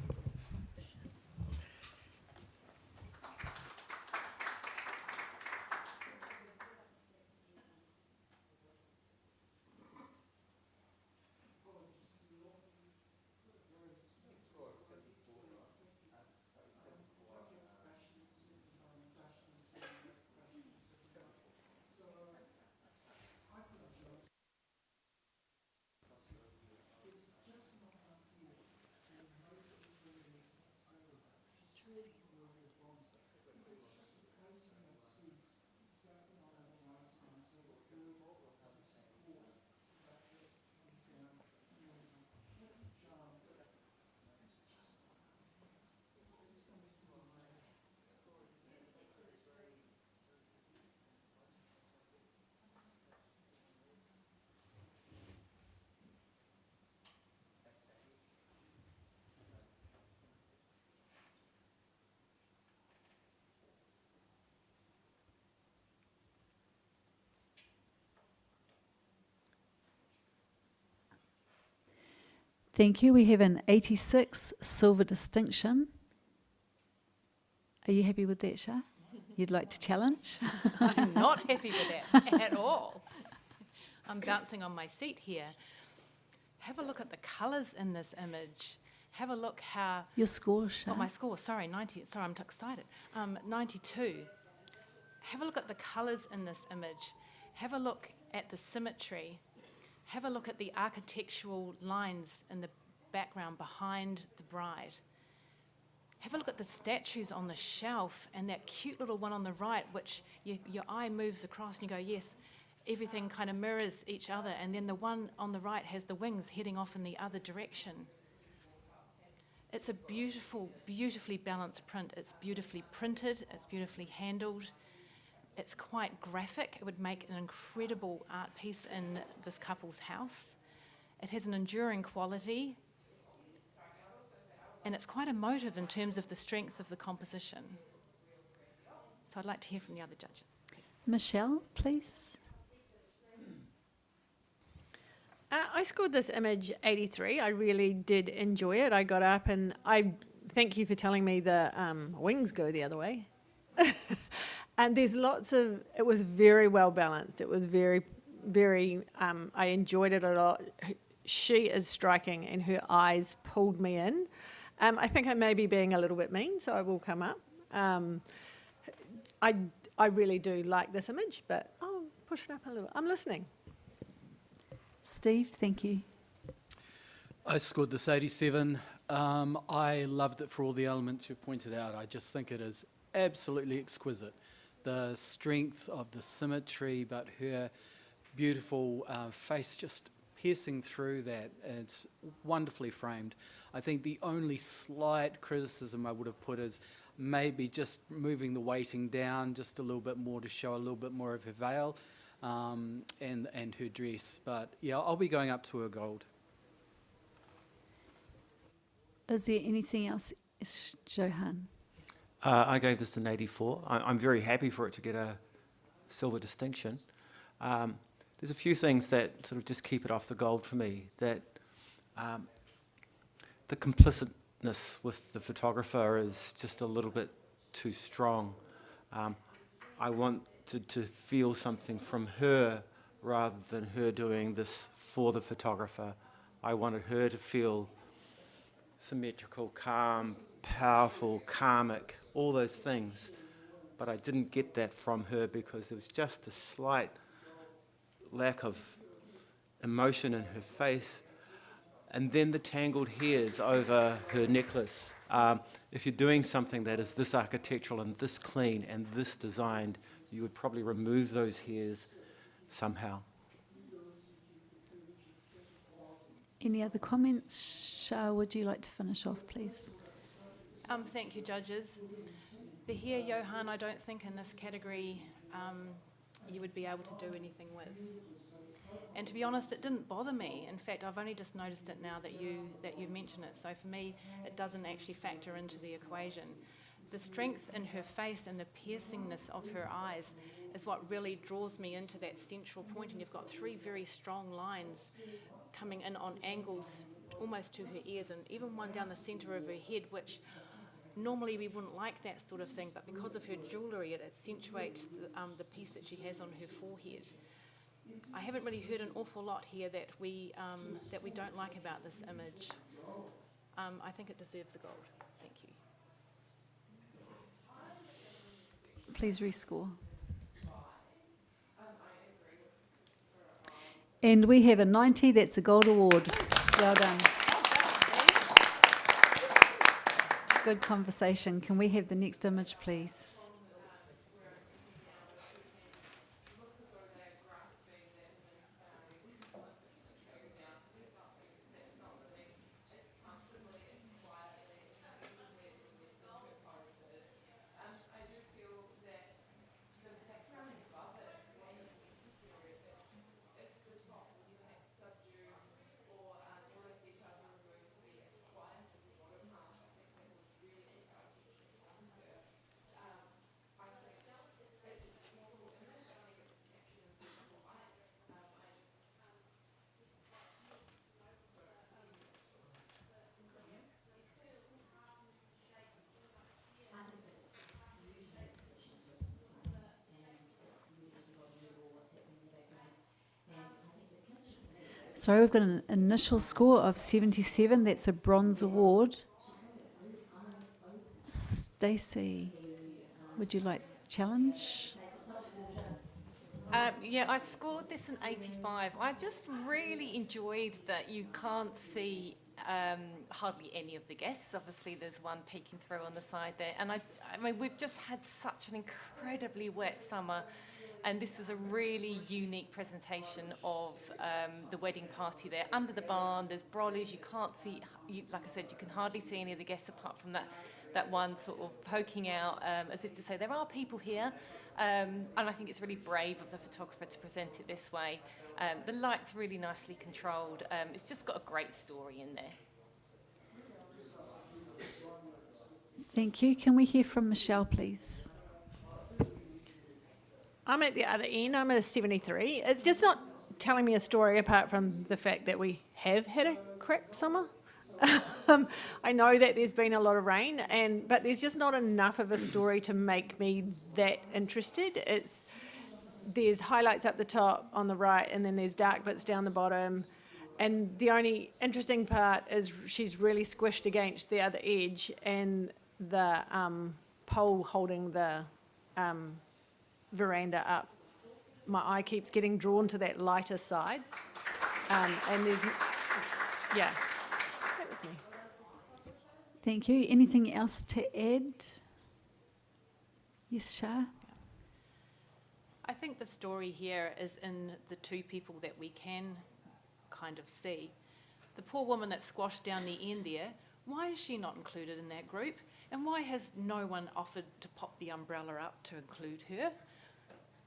Thank you. We have an 86 silver distinction. Are you happy with that, Shah? You'd like to challenge? I'm not happy with that at all. I'm bouncing on my seat here. Have a look at the colours in this image. Have a look how... Your score, Shah? Oh, my score, sorry, 90. Sorry, I'm excited. 92. Have a look at the colours in this image. Have a look at the symmetry. Have a look at the architectural lines in the background behind the bride. Have a look at the statues on the shelf and that cute little one on the right, which your eye moves across and you go, yes, everything kind of mirrors each other. And then the one on the right has the wings heading off in the other direction. It's a beautiful, beautifully balanced print. It's beautifully printed. It's beautifully handled. It's quite graphic. It would make an incredible art piece in this couple's house. It has an enduring quality. And it's quite emotive in terms of the strength of the composition. So I'd like to hear from the other judges, please. Michelle, please. I scored this image 83. I really did enjoy it. I got up and I thank you for telling me the wings go the other way. And there's lots of, it was very well balanced. It was very, very, I enjoyed it a lot. She is striking and her eyes pulled me in. I think I may be being a little bit mean, so I will come up. I really do like this image, but I'll push it up a little. I'm listening. Steve, thank you. I scored this 87. I loved it for all the elements you pointed out. I just think it is absolutely exquisite. The strength of the symmetry, but her beautiful face just piercing through that. It's wonderfully framed. I think the only slight criticism I would have put is maybe just moving the weighting down just a little bit more to show a little bit more of her veil and her dress. But yeah, I'll be going up to a gold. Is there anything else, Johan? I gave this an 84. I'm very happy for it to get a silver distinction. There's a few things that sort of just keep it off the gold for me. That the complicitness with the photographer is just a little bit too strong. I wanted to feel something from her rather than her doing this for the photographer. I wanted her to feel symmetrical, calm, powerful, karmic, all those things. But I didn't get that from her because there was just a slight lack of emotion in her face. And then the tangled hairs over her necklace. If you're doing something that is this architectural and this clean and this designed, you would probably remove those hairs somehow. Any other comments? Shah, would you like to finish off, please? Thank you, judges. The hair, Johan, I don't think in this category you would be able to do anything with. And to be honest, it didn't bother me. In fact, I've only just noticed it now that you mention it. So for me, it doesn't actually factor into the equation. The strength in her face and the piercingness of her eyes is what really draws me into that central point. And you've got three very strong lines coming in on angles almost to her ears, and even one down the centre of her head, which normally we wouldn't like that sort of thing, but because of her jewellery, it accentuates the piece that she has on her forehead. I haven't really heard an awful lot here that we don't like about this image. I think it deserves a gold. Thank you. Please rescore. And we have a 90, that's a gold award. Well done. Good conversation. Can we have the next image, please? Sorry, we've got an initial score of 77. That's a bronze award. Stacey, would you like challenge? Yeah, I scored this an 85. I just really enjoyed that you can't see hardly any of the guests. Obviously, there's one peeking through on the side there. And I mean, we've just had such an incredibly wet summer. And this is a really unique presentation of the wedding party there. Under the barn, there's brollies. You can't see, like I said, you can hardly see any of the guests apart from that one sort of poking out as if to say there are people here. And I think it's really brave of the photographer to present it this way. The light's really nicely controlled. It's just got a great story in there. Thank you. Can we hear from Michelle, please? I'm at the other end. I'm at a 73. It's just not telling me a story apart from the fact that we have had a crap summer. I know that there's been a lot of rain, but there's just not enough of a story to make me that interested. There's highlights up the top on the right, and then there's dark bits down the bottom. And the only interesting part is she's really squished against the other edge, and the pole holding the veranda up. My eye keeps getting drawn to that lighter side. And there's, yeah. That was me. Thank you. Anything else to add? Yes, Shah? I think the story here is in the two people that we can kind of see. The poor woman that squashed down the end there, why is she not included in that group? And why has no one offered to pop the umbrella up to include her?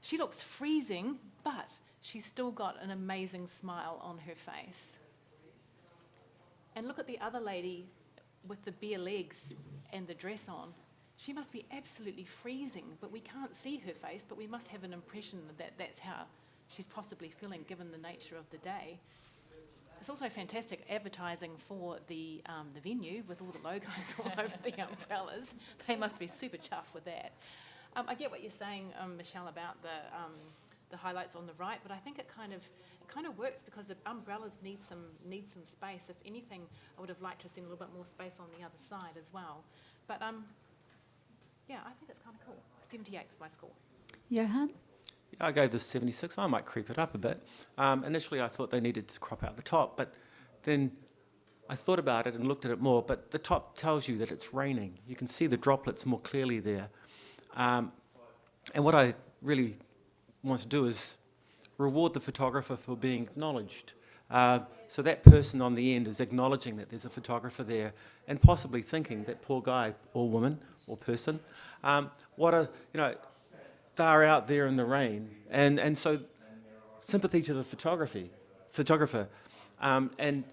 She looks freezing, but she's still got an amazing smile on her face. And look at the other lady with the bare legs and the dress on. She must be absolutely freezing, but we can't see her face, but we must have an impression that that's how she's possibly feeling given the nature of the day. It's also fantastic advertising for the venue with all the logos all over the umbrellas. They must be super chuffed with that. I get what you're saying, Michelle, about the highlights on the right, but I think it kind of works because the umbrellas need some space. If anything, I would have liked to have seen a little bit more space on the other side as well. But yeah, I think it's kind of cool. 78 was my score. Johan? Yeah, I gave this 76. I might creep it up a bit. Initially, I thought they needed to crop out the top, but then I thought about it and looked at it more. But the top tells you that it's raining. You can see the droplets more clearly there. And what I really want to do is reward the photographer for being acknowledged. So that person on the end is acknowledging that there's a photographer there and possibly thinking that poor guy or woman or person, they're out there in the rain. And so sympathy to the photographer. And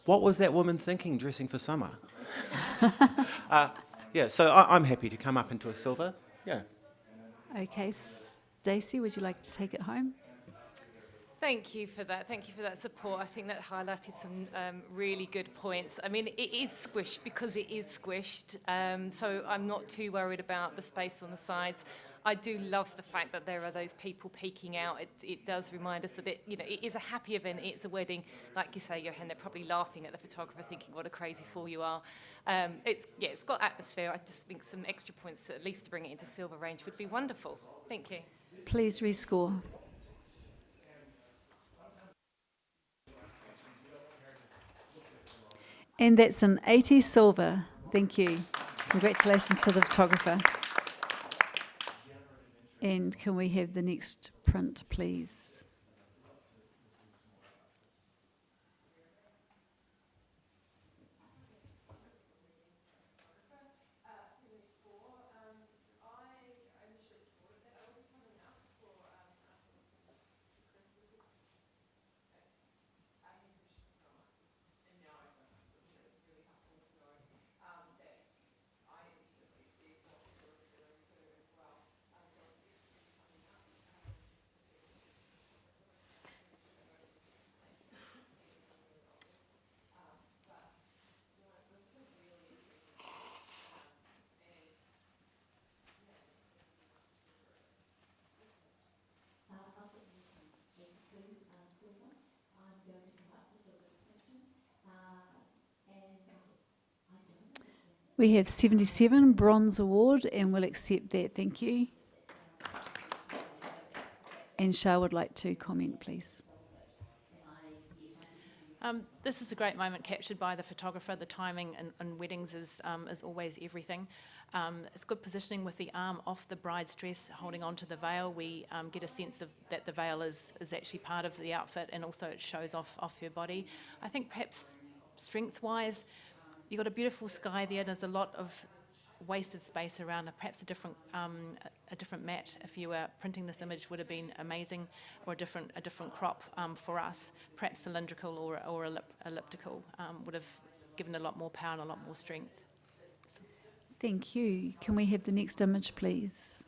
what was that woman thinking dressing for summer? So I'm happy to come up into a silver. Yeah. Okay, Stacey, would you like to take it home? Thank you for that. Thank you for that support. I think that highlighted some really good points. I mean, it is squished because it is squished, so I'm not too worried about the space on the sides. I do love the fact that there are those people peeking out. It does remind us that it is a happy event. It's a wedding, like you say, Johan. They're probably laughing at the photographer, thinking, "What a crazy fool you are." It's got atmosphere. I just think some extra points, at least to bring it into silver range, would be wonderful. Thank you. Please rescore. And that's an 80 silver. Thank you. Congratulations to the photographer. And can we have the next print, please? We have 77 bronze award, and we'll accept that. Thank you. And Shah would like to comment, please. This is a great moment captured by the photographer. The timing in weddings is always everything. It's good positioning with the arm off the bride's dress, holding onto the veil. We get a sense of that the veil is actually part of the outfit, and also it shows off her body. I think perhaps strength-wise, you've got a beautiful sky there. There's a lot of wasted space around, perhaps a different mat. If you were printing this image, would have been amazing, or a different crop for us. Perhaps cylindrical or elliptical would have given a lot more power and a lot more strength. Thank you. Can we have the next image, please?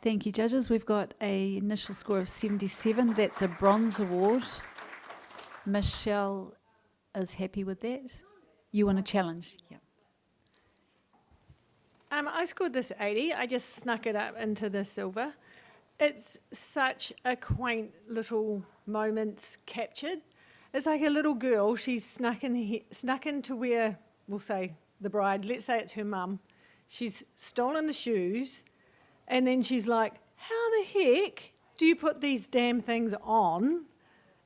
Thank you, judges. We've got an initial score of 77. That's a bronze award. Michelle is happy with that. You want a challenge? Yeah. I scored this 80. I just snuck it up into the silver. It's such a quaint little moments captured. It's like a little girl. She's snuck in to where, we'll say, the bride. Let's say it's her mum. She's stolen the shoes. And then she's like, how the heck do you put these damn things on?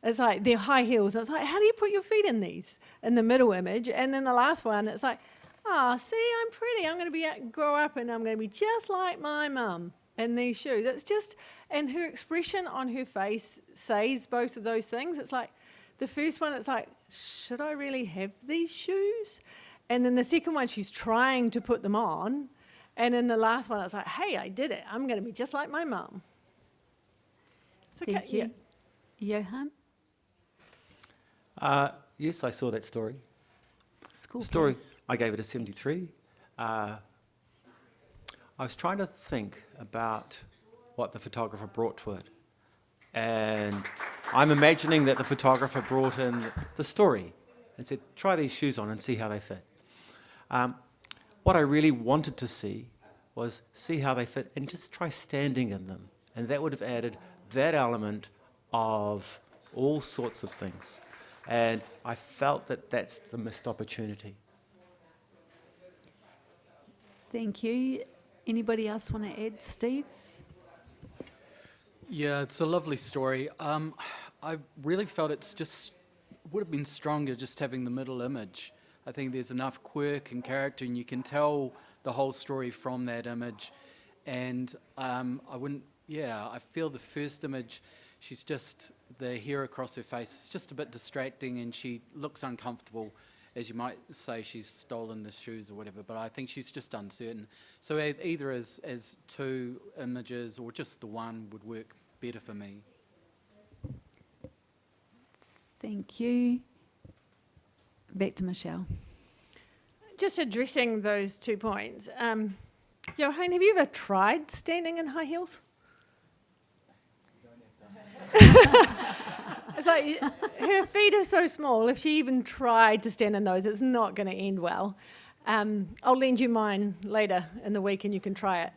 It's like, they're high heels. And it's like, how do you put your feet in these? In the middle image. And then the last one, it's like, see, I'm pretty. I'm going to grow up and I'm going to be just like my mum in these shoes. It's just, and her expression on her face says both of those things. It's like, the first one, it's like, should I really have these shoes? And then the second one, she's trying to put them on. And in the last one, I was like, hey, I did it. I'm going to be just like my mum. It's okay. Thank you. Johan? Yes, I saw that story. Score, Story, please. I gave it a 73. I was trying to think about what the photographer brought to it. And I'm imagining that the photographer brought in the story and said, try these shoes on and see how they fit. What I really wanted to see was see how they fit and just try standing in them. And that would have added that element of all sorts of things. And I felt that that's the missed opportunity. Thank you. Anybody else want to add? Steve? Yeah, it's a lovely story. I really felt it's just would have been stronger just having the middle image. I think there's enough quirk and character, and you can tell the whole story from that image. And I wouldn't, yeah, I feel the first image, she's just, the hair across her face is just a bit distracting, and she looks uncomfortable, as you might say she's stolen the shoes or whatever, but I think she's just uncertain. So either as two images or just the one would work better for me. Thank you. Back to Michelle. Just addressing those 2 points. Johan, have you ever tried standing in high heels? It's like her feet are so small. If she even tried to stand in those, it's not going to end well. I'll lend you mine later in the week, and you can try it.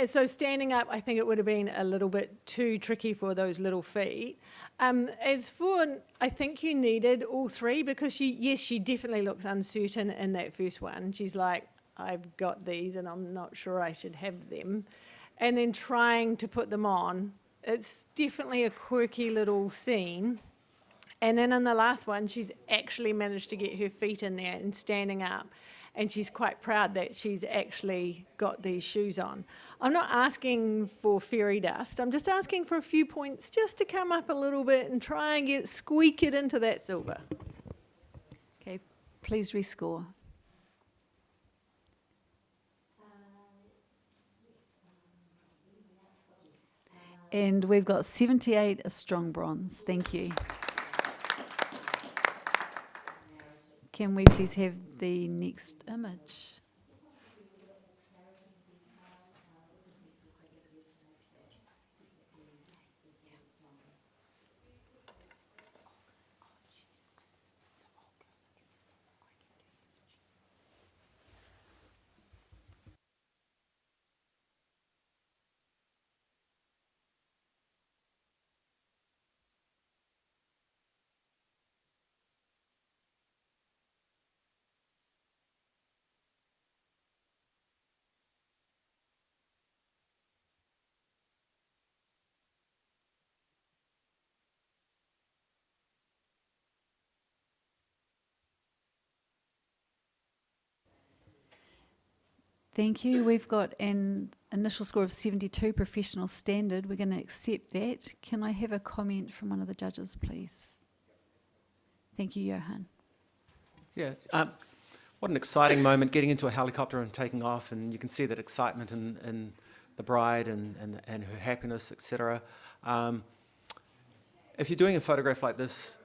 So standing up, I think it would have been a little bit too tricky for those little feet. As for, I think you needed all three, because she definitely looks uncertain in that first one. She's like, I've got these and I'm not sure I should have them. And then trying to put them on, it's definitely a quirky little scene. And then in the last one, she's actually managed to get her feet in there and standing up. And she's quite proud that she's actually got these shoes on. I'm not asking for fairy dust. I'm just asking for a few points just to come up a little bit and try and squeak it into that silver. Okay, please rescore. And we've got 78, a strong bronze. Thank you. Can we please have the next image? Thank you. We've got an initial score of 72, professional standard. We're going to accept that. Can I have a comment from one of the judges, please? Thank you, Johan. Yeah, what an exciting moment, getting into a helicopter and taking off, and you can see that excitement in the bride and her happiness, etc. If you're doing a photograph like this,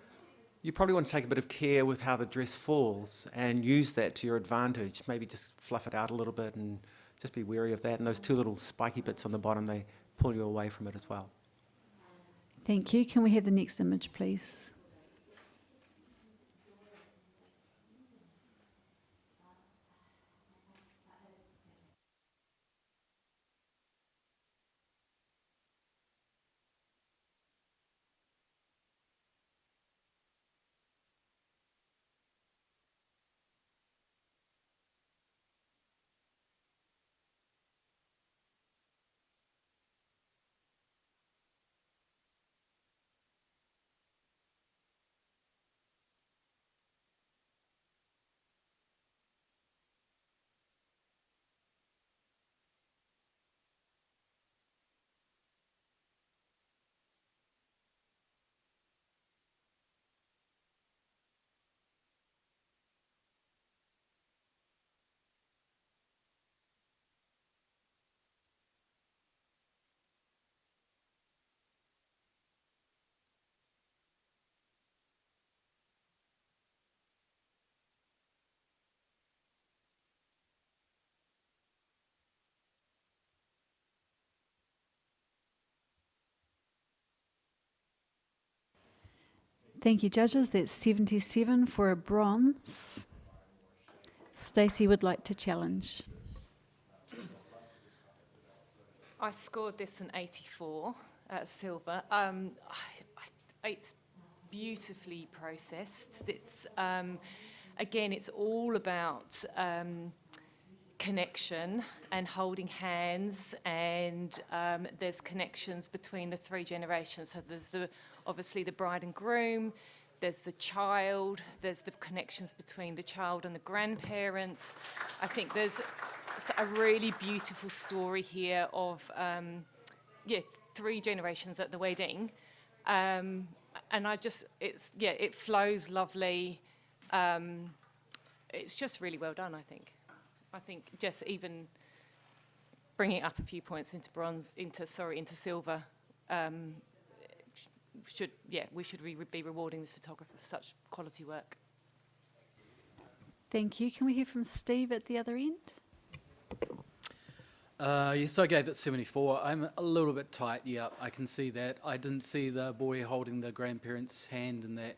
you probably want to take a bit of care with how the dress falls and use that to your advantage. Maybe just fluff it out a little bit and just be wary of that. And those two little spiky bits on the bottom, they pull you away from it as well. Thank you. Can we have the next image, please? Thank you, judges. That's 77 for a bronze. Stacey would like to challenge. I scored this an 84 silver. It's beautifully processed. It's again, it's all about connection and holding hands, and there's connections between the three generations. So there's obviously the bride and groom, there's the child, there's the connections between the child and the grandparents. I think there's a really beautiful story here of three generations at the wedding, and it flows lovely. It's just really well done, I think. I think just even bringing it up a few points into silver, we should be rewarding this photographer for such quality work. Thank you. Can we hear from Steve at the other end? Yes, I gave it 74. I'm a little bit tight, yeah, I can see that. I didn't see the boy holding the grandparent's hand in that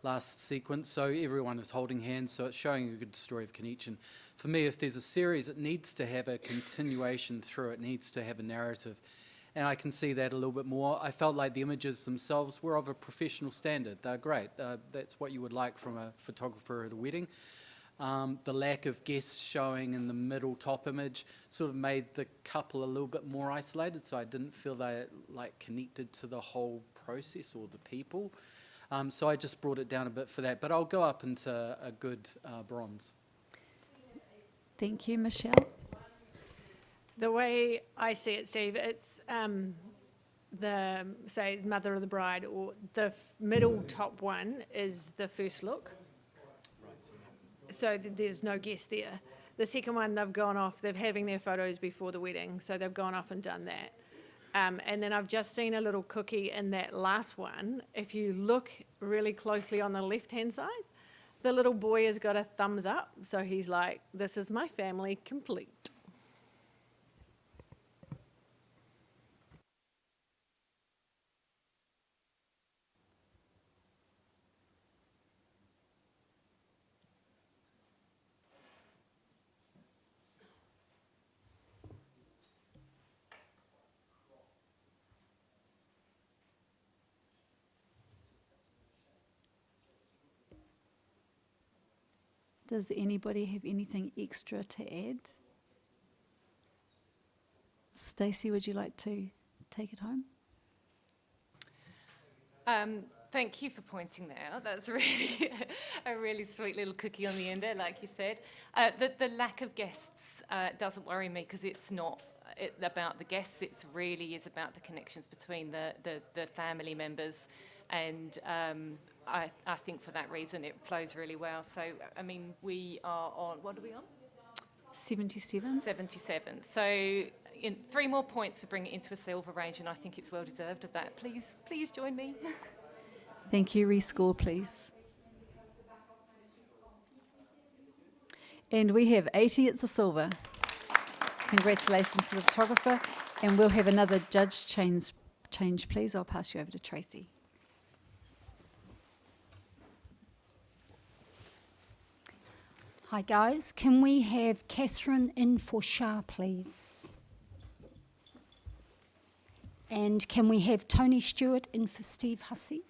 last sequence, so everyone is holding hands, so it's showing a good story of connection. For me, if there's a series, it needs to have a continuation through, it needs to have a narrative, and I can see that a little bit more. I felt like the images themselves were of a professional standard. They're great. That's what you would like from a photographer at a wedding. The lack of guests showing in the middle top image sort of made the couple a little bit more isolated, so I didn't feel they connected to the whole process or the people. So I just brought it down a bit for that, but I'll go up into a good bronze. Thank you, Michelle. The way I see it, Steve, it's the, say, mother of the bride, or the middle top one is the first look. So there's no guest there. The second one, they've gone off, they're having their photos before the wedding, so they've gone off and done that. And then I've just seen a little cookie in that last one. If you look really closely on the left-hand side, the little boy has got a thumbs up. So he's like, this is my family complete. Does anybody have anything extra to add? Stacey, would you like to take it home? Thank you for pointing that out. That's really a really sweet little cookie on the end there, like you said. The lack of guests doesn't worry me, because it's not about the guests. It really is about the connections between the family members, and I think for that reason it flows really well. So, I mean, we are on, what are we on? 77. 77. So in 3 more points to bring it into a silver range, and I think it's well deserved of that. Please join me. Thank you. Rescore, please. And we have 80, it's a silver. Congratulations to the photographer. And we'll have another judge change, please. I'll pass you over to Tracy. Hi guys, can we have Catherine in for Shah, please? And can we have Tony Stewart in for Steve Hussey?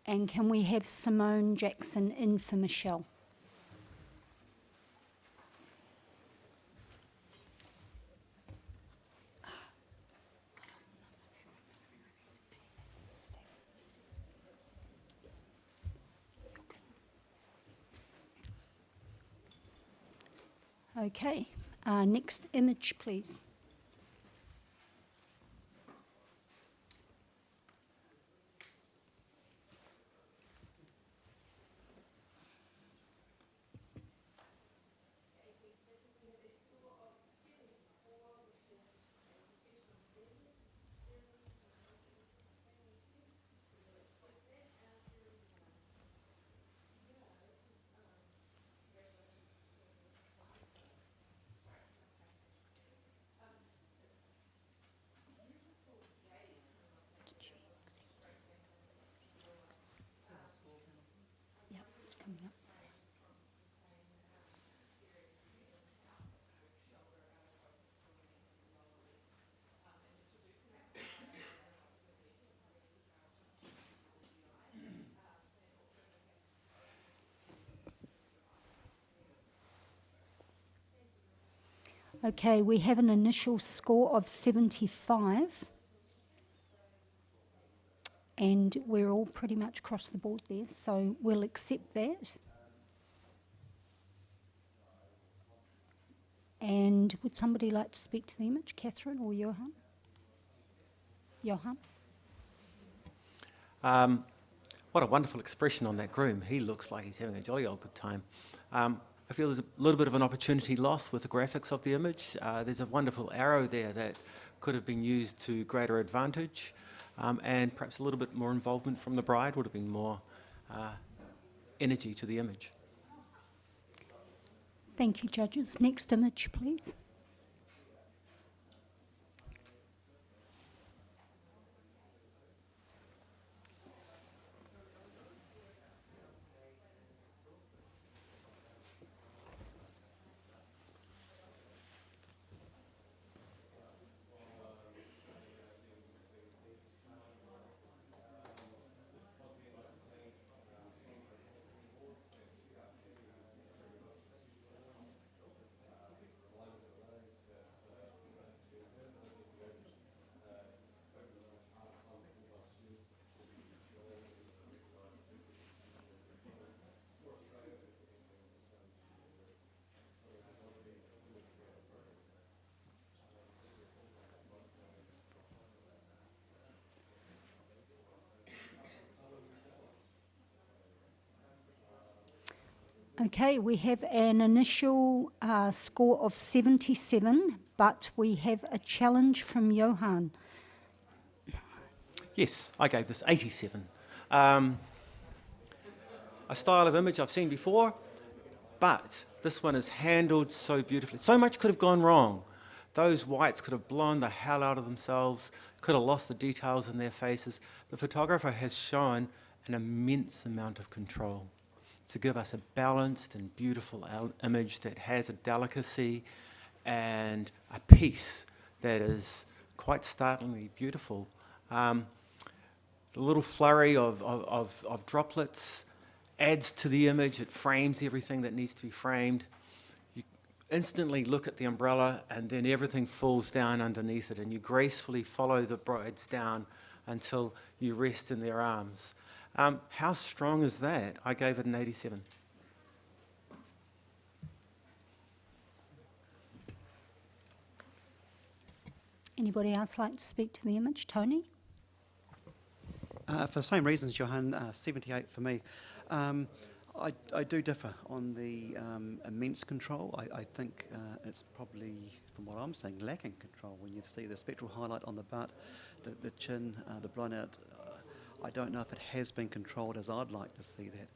And can we have Simone Jackson in for Michelle? Okay, next image, please. Okay, we have an initial score of 75. And we're all pretty much across the board there, so we'll accept that. And would somebody like to speak to the image, Catherine or Johan? Johan? What a wonderful expression on that groom. He looks like he's having a jolly old good time. I feel there's a little bit of an opportunity lost with the graphics of the image. There's a wonderful arrow there that could have been used to greater advantage, and perhaps a little bit more involvement from the bride would have been more energy to the image. Thank you, judges. Next image, please. Okay, we have an initial score of 77, but we have a challenge from Johan. Yes, I gave this 87. A style of image I've seen before, but this one is handled so beautifully. So much could have gone wrong. Those whites could have blown the hell out of themselves, could have lost the details in their faces. The photographer has shown an immense amount of control to give us a balanced and beautiful image that has a delicacy and a piece that is quite startlingly beautiful. The little flurry of droplets adds to the image. It frames everything that needs to be framed. You instantly look at the umbrella and then everything falls down underneath it, and you gracefully follow the brides down until you rest in their arms. How strong is that? I gave it an 87. Anybody else like to speak to the image? Tony? For the same reasons, Johan, 78 for me. I do differ on the immense control. I think it's probably, from what I'm saying, lacking control. When you see the spectral highlight on the butt, the chin, the blown out, I don't know if it has been controlled as I'd like to see that.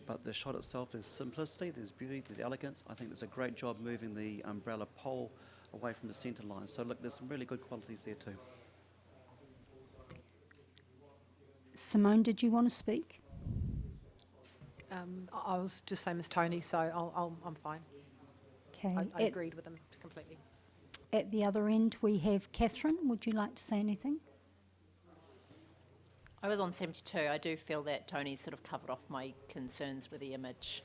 But the shot itself, there's simplicity, there's beauty, there's elegance. I think there's a great job moving the umbrella pole away from the centre line. So look, there's some really good qualities there too. Simone, did you want to speak? I was just same as Tony, so I'm fine. Okay. I agreed with him completely. At the other end, we have Catherine. Would you like to say anything? I was on 72. I do feel that Tony sort of covered off my concerns with the image.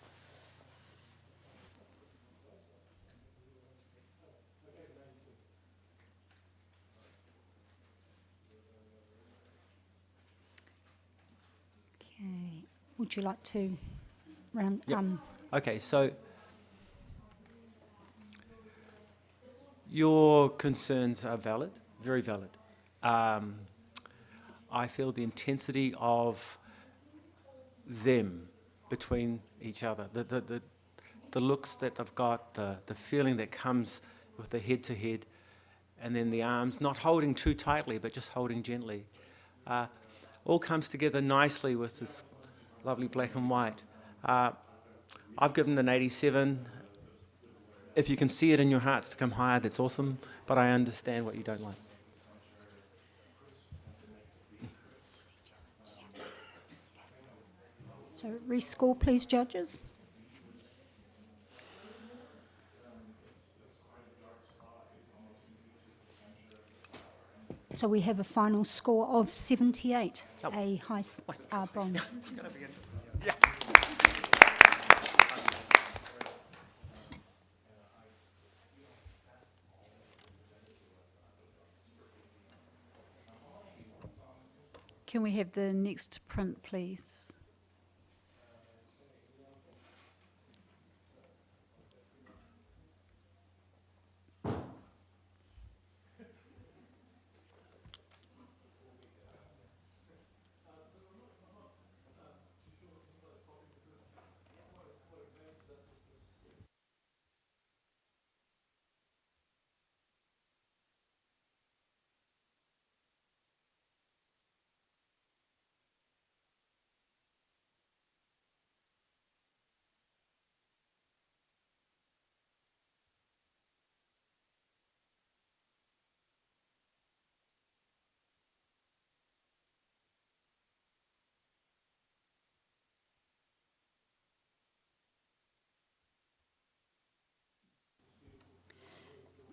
Okay. Would you like to round? Yep. Okay, so your concerns are valid, very valid. I feel the intensity of them between each other, the looks that they've got, the feeling that comes with the head-to-head, and then the arms, not holding too tightly, but just holding gently. All comes together nicely with this lovely black and white. I've given an 87. If you can see it in your hearts to come higher, that's awesome, but I understand what you don't like. So rescore, please, judges. So we have a final score of 78, a high bronze. Can we have the next print, please?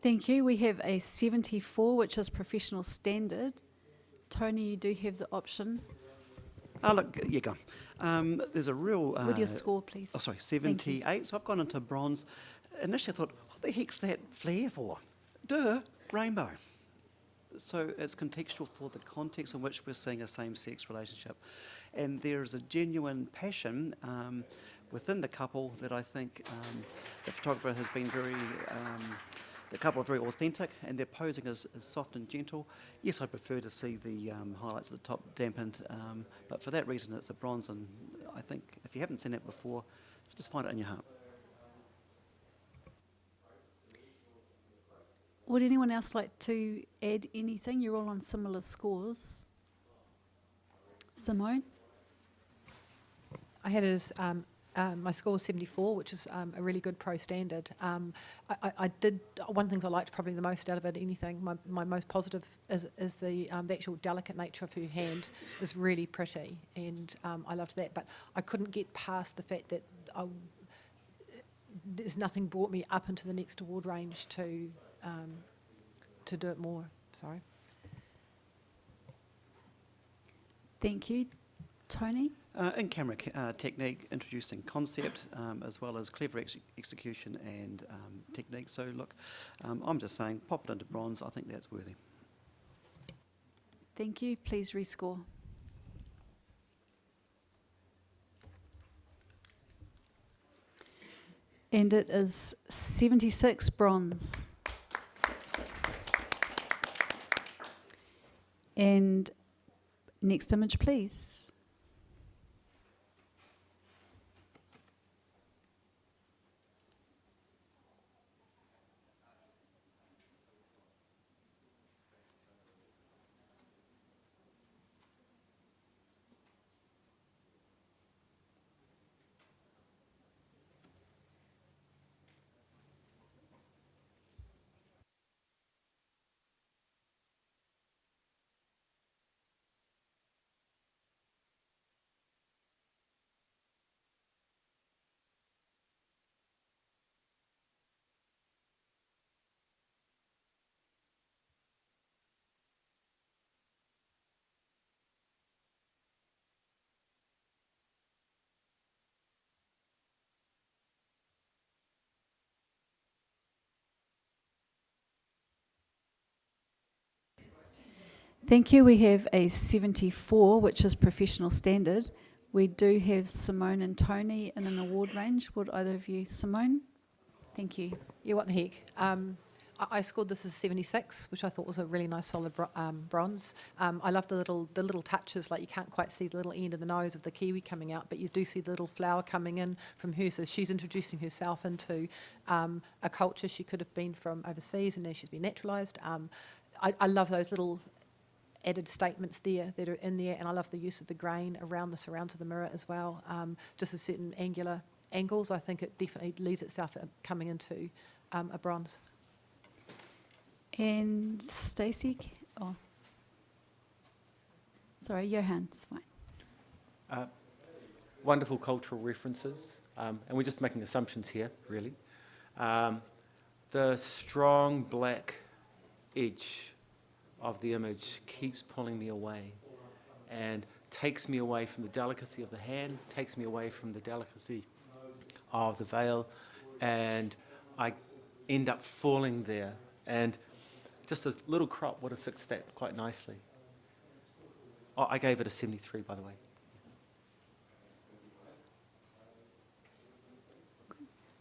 Thank you. We have a 74, which is professional standard. Tony, you do have the option. Look, you go. There's a real... With your score, please. Oh, sorry, Thank you. 78. So I've gone into bronze. Initially I thought, what the heck's that flare for? Duh, rainbow. So it's contextual for the context in which we're seeing a same-sex relationship. And there is a genuine passion within the couple that I think the photographer has been very... the couple are very authentic and their posing is soft and gentle. Yes, I prefer to see the highlights at the top dampened, but for that reason it's a bronze, and I think if you haven't seen that before, just find it in your heart. Would anyone else like to add anything? You're all on similar scores. Simone? I had it as my score was 74, which is a really good pro standard. I did, one of the things I liked probably the most out of it, anything, my most positive is the actual delicate nature of her hand was really pretty, and I loved that. But I couldn't get past the fact that there's nothing brought me up into the next award range to do it more. Sorry. Thank you. Tony? In-camera technique, introducing concept, as well as clever execution and technique. So look, I'm just saying, pop it into bronze. I think that's worthy. Thank you. Please rescore. And it is 76 bronze. And next image, please. Thank you. We have a 74, which is professional standard. We do have Simone and Tony in an award range. Would either of you, Simone? Thank you. Yeah, what the heck. I scored this as 76, which I thought was a really nice solid bronze. I love the little touches, like you can't quite see the little end of the nose of the kiwi coming out, but you do see the little flower coming in from her. So she's introducing herself into a culture she could have been from overseas, and now she's been naturalised. I love those little added statements there that are in there, and I love the use of the grain around the surrounds of the mirror as well. Just a certain angular angles, I think it definitely leads itself coming into a bronze. And Stacey? Oh. Sorry, Johan, it's fine. Wonderful cultural references, and we're just making assumptions here, really. The strong black edge of the image keeps pulling me away and takes me away from the delicacy of the hand, takes me away from the delicacy of the veil, and I end up falling there. And just a little crop would have fixed that quite nicely. Oh, I gave it a 73, by the way.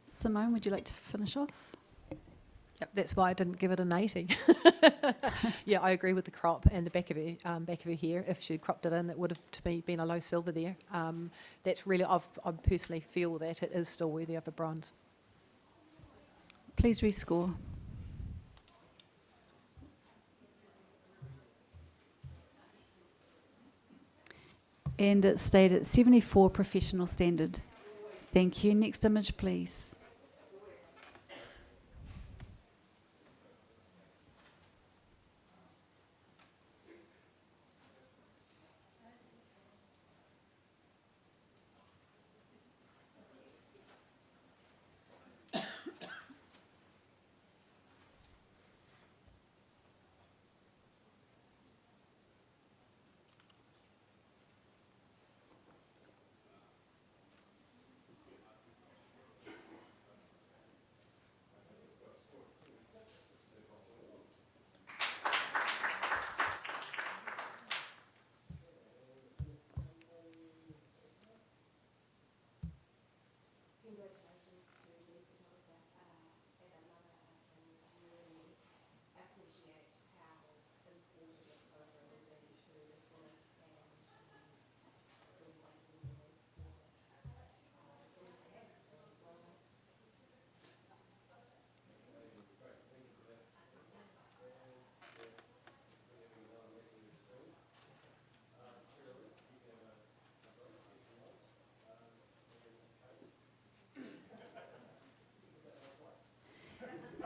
Simone, would you like to finish off? Yep, that's why I didn't give it an 80. Yeah, I agree with the crop and the back of her hair. If she cropped it in, it would have to me been a low silver there. That's really, I personally feel that it is still worthy of a bronze. Please rescore. And it stayed at 74 professional standard. Thank you. Next image, please.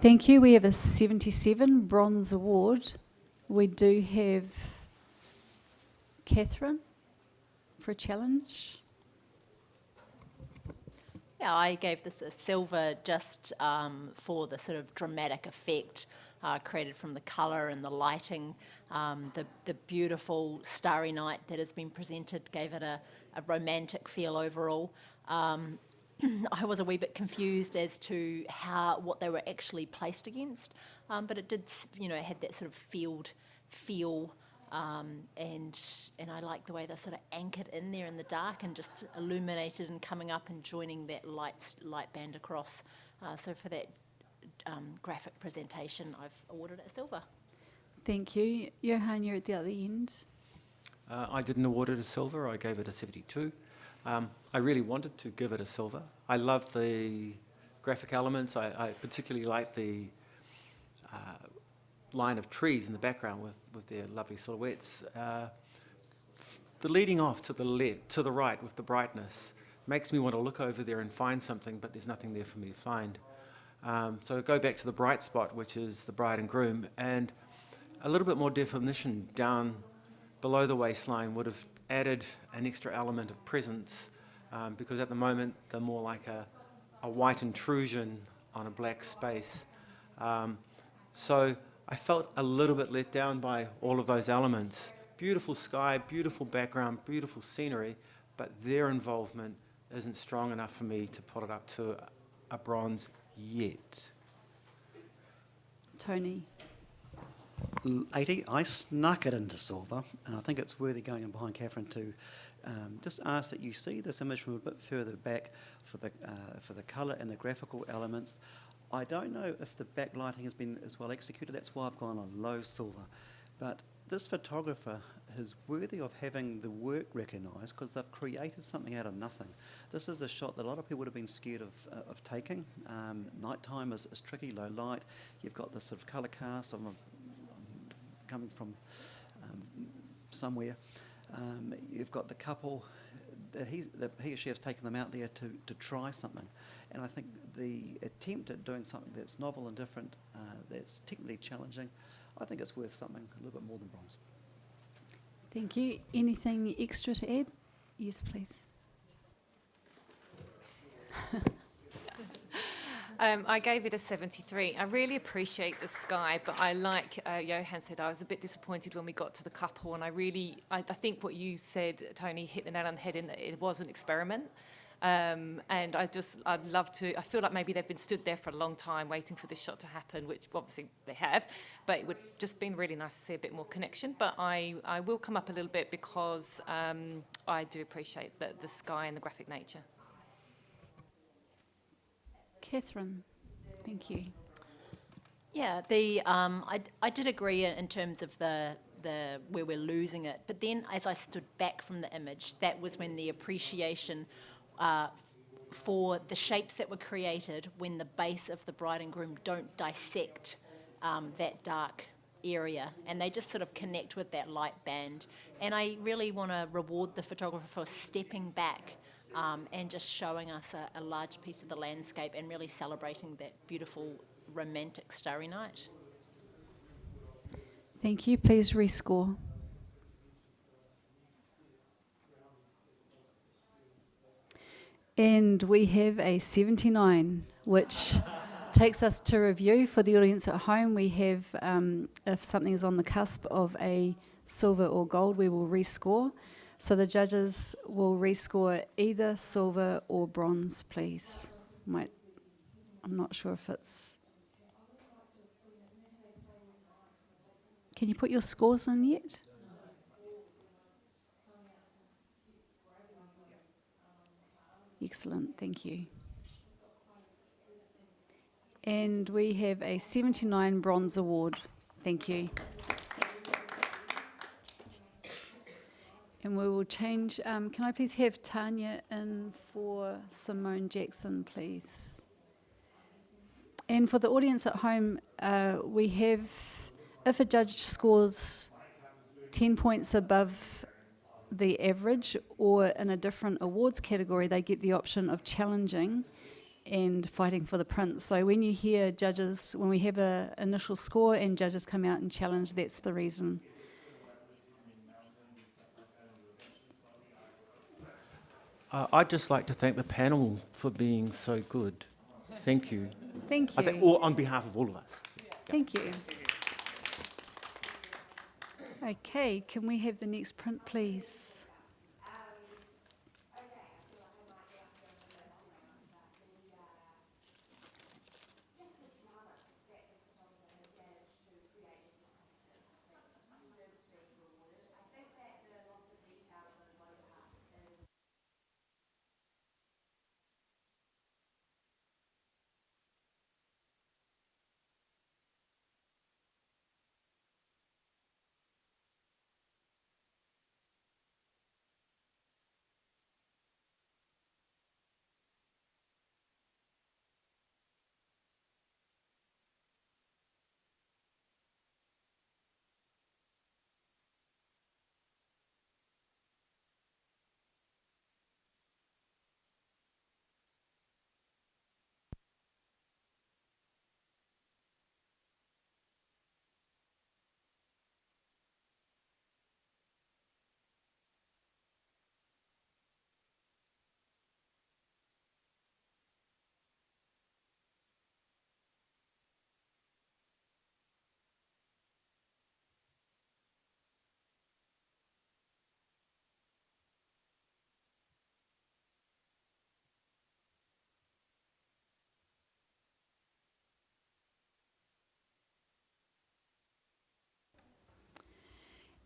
Thank you. We have a 77 bronze award. We do have Catherine for a challenge. Yeah, I gave this a silver just for the sort of dramatic effect created from the colour and the lighting. The beautiful starry night that has been presented gave it a romantic feel overall. I was a wee bit confused as to what they were actually placed against, but it did, it had that sort of field feel, and I like the way they're sort of anchored in there in the dark and just illuminated and coming up and joining that light band across. So for that graphic presentation, I've awarded it a silver. Thank you. Johan, you're at the other end. I didn't award it a silver. I gave it a 72. I really wanted to give it a silver. I love the graphic elements. I particularly like the line of trees in the background with their lovely silhouettes. The leading off to the right with the brightness makes me want to look over there and find something, but there's nothing there for me to find. So I go back to the bright spot, which is the bride and groom, and a little bit more definition down below the waistline would have added an extra element of presence, because at the moment they're more like a white intrusion on a black space. So I felt a little bit let down by all of those elements. Beautiful sky, beautiful background, beautiful scenery, but their involvement isn't strong enough for me to put it up to a bronze yet. Tony. 80, I snuck it into silver, and I think it's worthy going in behind Catherine to just ask that you see this image from a bit further back for the colour and the graphical elements. I don't know if the backlighting has been as well executed, that's why I've gone a low silver. But this photographer is worthy of having the work recognised because they've created something out of nothing. This is a shot that a lot of people would have been scared of taking. Nighttime is tricky, low light. You've got this sort of colour cast of coming from somewhere. You've got the couple that he or she has taken them out there to try something. And I think the attempt at doing something that's novel and different, that's technically challenging, I think it's worth something a little bit more than bronze. Thank you. Anything extra to add? Yes, please. I gave it a 73. I really appreciate the sky, but I like Johan said, I was a bit disappointed when we got to the couple, and I think what you said, Tony, hit the nail on the head in that it was an experiment. And I'd love to, I feel like maybe they've been stood there for a long time waiting for this shot to happen, which obviously they have, but it would just been really nice to see a bit more connection. But I will come up a little bit because I do appreciate the sky and the graphic nature. Catherine, thank you. Yeah, I did agree in terms of the where we're losing it, but then as I stood back from the image, that was when the appreciation for the shapes that were created when the base of the bride and groom don't dissect that dark area, and they just sort of connect with that light band. And I really want to reward the photographer for stepping back and just showing us a larger piece of the landscape and really celebrating that beautiful romantic starry night. Thank you. Please rescore. And we have a 79, which takes us to review. For the audience at home, we have, if something is on the cusp of a silver or gold, we will rescore. So the judges will rescore either silver or bronze, please. I'm not sure if it's... Can you put your scores in yet? Excellent, thank you. And we have a 79 bronze award. Thank you. And we will change. Can I please have Tanya in for Simone Jackson, please? And for the audience at home, we have, if a judge scores 10 points above the average or in a different awards category, they get the option of challenging and fighting for the print. So when you hear judges, when we have an initial score and judges come out and challenge, that's the reason. I'd just like to thank the panel for being so good. Thank you. Thank you. I think on behalf of all of us. Thank you. Okay, can we have the next print, please?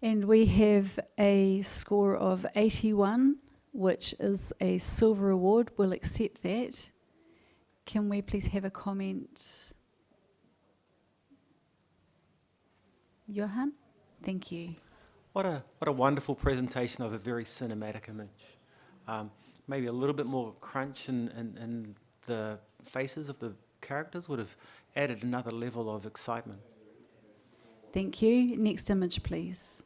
And we have a score of 81, which is a silver award. We'll accept that. Can we please have a comment? Johan? Thank you. What a wonderful presentation of a very cinematic image. Maybe a little bit more crunch in the faces of the characters would have added another level of excitement. Thank you. Next image, please.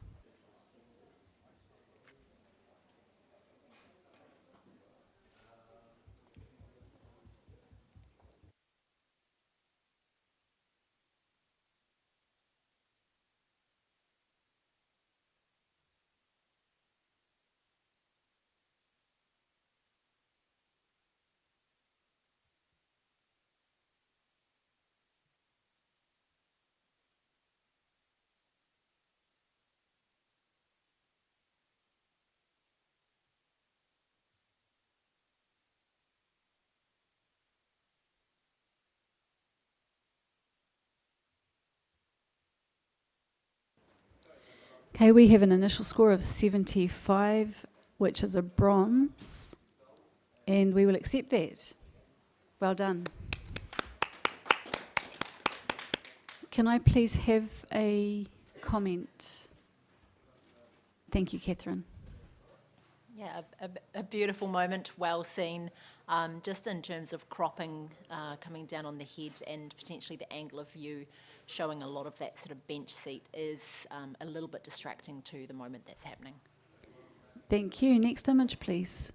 Okay, we have an initial score of 75, which is a bronze, and we will accept that. Well done. Can I please have a comment? Thank you, Catherine. Yeah, a beautiful moment, well seen. Just in terms of cropping coming down on the head and potentially the angle of view, showing a lot of that sort of bench seat is a little bit distracting to the moment that's happening. Thank you. Next image, please.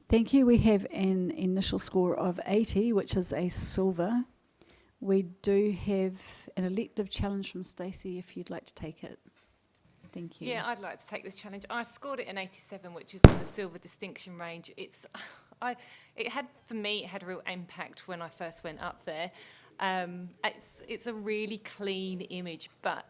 Thank you. We have an initial score of 80, which is a silver. We do have an elective challenge from Stacey, if you'd like to take it. Thank you. Yeah, I'd like to take this challenge. I scored it an 87, which is in the silver distinction range. It had a real impact when I first went up there. It's a really clean image, but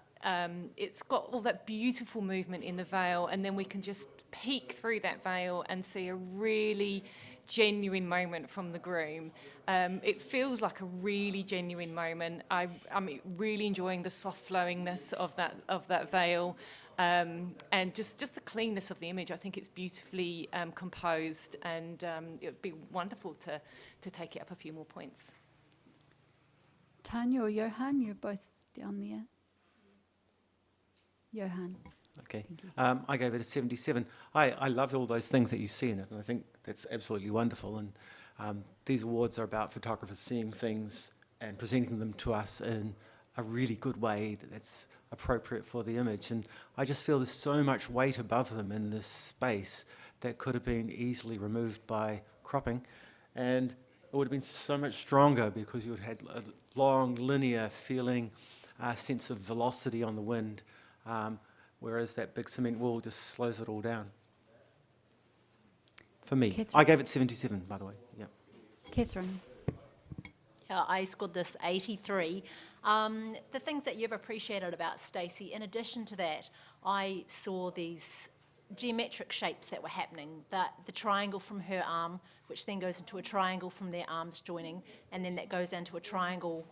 it's got all that beautiful movement in the veil, and then we can just peek through that veil and see a really genuine moment from the groom. It feels like a really genuine moment. I'm really enjoying the soft flowingness of that veil, and just the cleanness of the image. I think it's beautifully composed, and it would be wonderful to take it up a few more points. Tanya or Johan, you're both down there. Johan. Okay. I gave it a 77. I loved all those things that you see in it, and I think that's absolutely wonderful. And these awards are about photographers seeing things and presenting them to us in a really good way that's appropriate for the image. And I just feel there's so much weight above them in this space that could have been easily removed by cropping. And it would have been so much stronger because you would have had a long, linear feeling, sense of velocity on the wind. Whereas that big cement wall just slows it all down. For me. Catherine. I gave it 77, by the way. Yeah. Catherine. Yeah, I scored this 83. The things that you've appreciated about Stacey, in addition to that, I saw these geometric shapes that were happening. The triangle from her arm, which then goes into a triangle from their arms joining, and then that goes into a triangle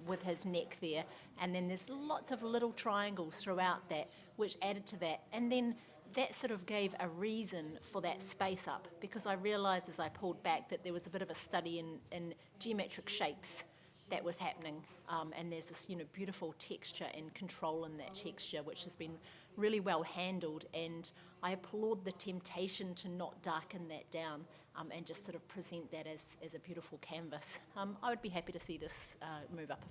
with his neck there. And then there's lots of little triangles throughout that, which added to that. And then that sort of gave a reason for that space up, because I realised as I pulled back that there was a bit of a study in geometric shapes that was happening. And there's this beautiful texture and control in that texture, which has been really well handled. And I applaud the temptation to not darken that down and just sort of present that as a beautiful canvas. I would be happy to see this move up.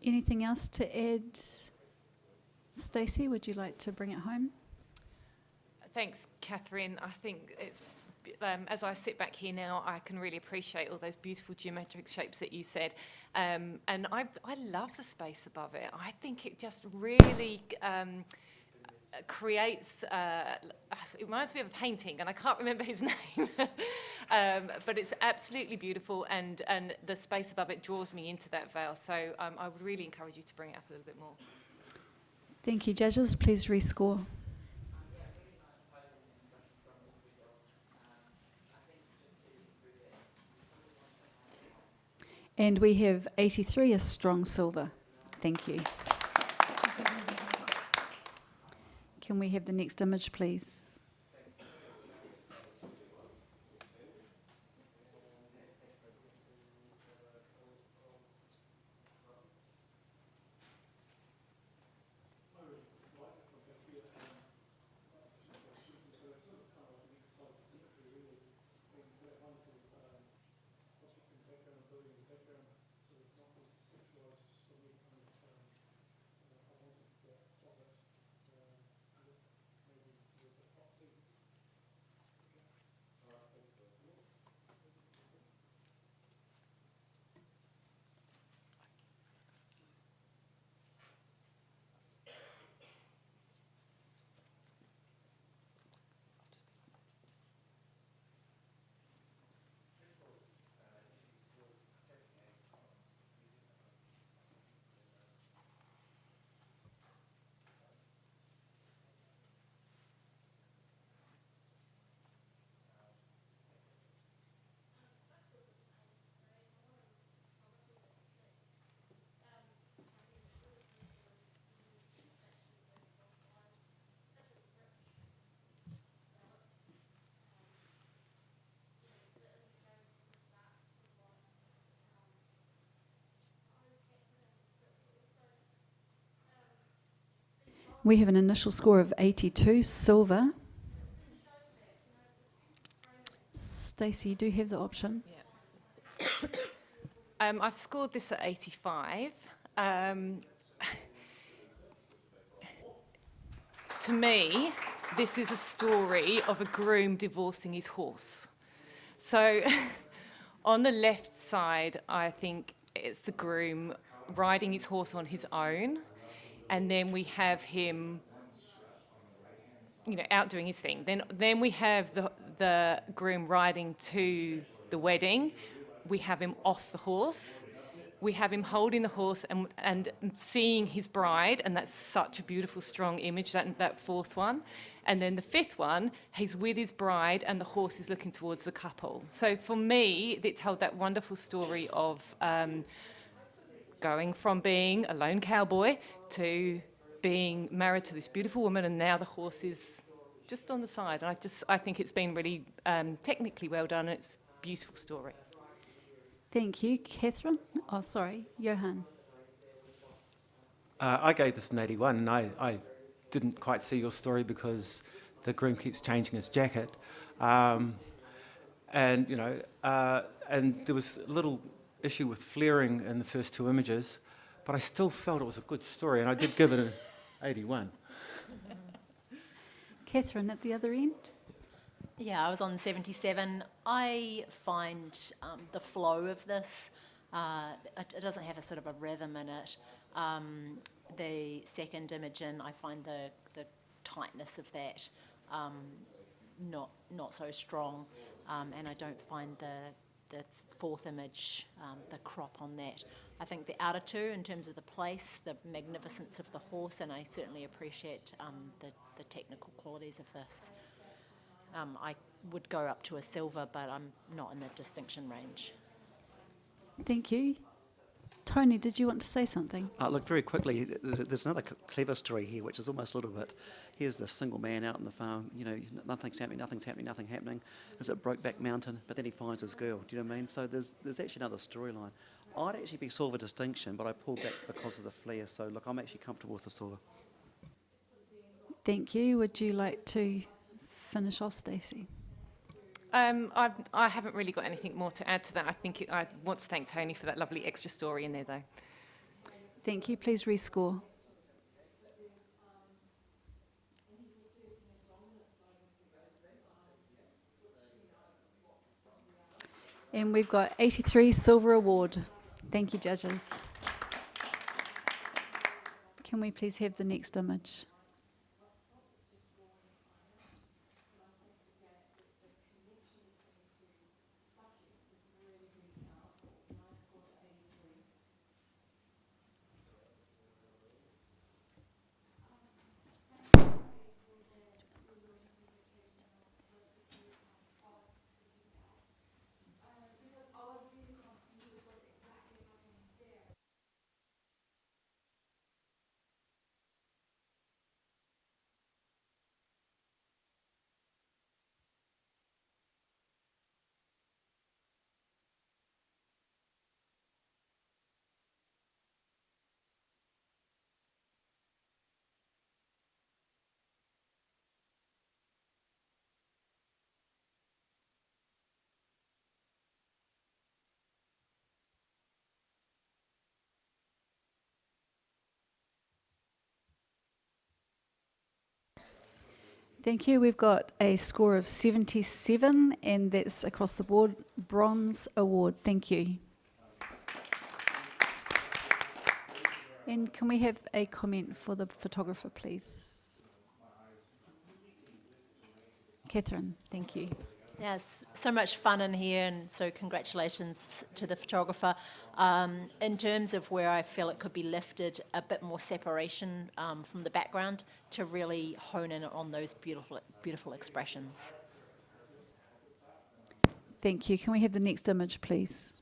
Anything else to add? Stacey, would you like to bring it home? Thanks, Catherine. I think it's as I sit back here now, I can really appreciate all those beautiful geometric shapes that you said. And I love the space above it. I think it just really creates, it reminds me of a painting, and I can't remember his name, but it's absolutely beautiful, and the space above it draws me into that veil. So I would really encourage you to bring it up a little bit more. Thank you, judges. Please rescore. And we have 83, a strong silver. Thank you. Can we have the next image, please? We have an initial score of 82, silver. Stacey, you do have the option. I've scored this at 85. To me, this is a story of a groom divorcing his horse. So on the left side, I think it's the groom riding his horse on his own, and then we have him, out doing his thing. Then we have the groom riding to the wedding. We have him off the horse. We have him holding the horse and seeing his bride, and that's such a beautiful, strong image, that fourth one. And then the fifth one, he's with his bride and the horse is looking towards the couple. So for me, it told that wonderful story of going from being a lone cowboy to being married to this beautiful woman, and now the horse is just on the side. And I think it's been really technically well done, and it's a beautiful story. Thank you. Catherine? Oh, sorry. Johan. I gave this an 81, and I didn't quite see your story because the groom keeps changing his jacket. And there was a little issue with flaring in the first two images, but I still felt it was a good story, and I did give it an 81. Catherine, at the other end? Yeah, I was on 77. I find the flow of this, it doesn't have a sort of a rhythm in it. The second image in, I find the tightness of that not so strong, and I don't find the fourth image, the crop on that. I think the outer two, in terms of the place, the magnificence of the horse, and I certainly appreciate the technical qualities of this. I would go up to a silver, but I'm not in the distinction range. Thank you. Tony, did you want to say something? Look, very quickly, there's another clever story here, which is almost a little bit, here's the single man out in the farm, nothing's happening, nothing happening. Is it Brokeback Mountain? But then he finds his girl, do you know what I mean? So there's actually another storyline. I'd actually be silver distinction, but I pulled back because of the flair, so look, I'm actually comfortable with the silver. Thank you. Would you like to finish off, Stacey? I haven't really got anything more to add to that. I want to thank Tony for that lovely extra story in there, though. Thank you. Please rescore. And we've got 83 silver award. Thank you, judges. Can we please have the next image? Thank you. We've got a score of 77, and that's across the board. Bronze award. Thank you. And can we have a comment for the photographer, please? Catherine, thank you. Yeah, it's so much fun in here, and so congratulations to the photographer. In terms of where I feel it could be lifted, a bit more separation from the background to really hone in on those beautiful expressions. Thank you. Can we have the next image, please?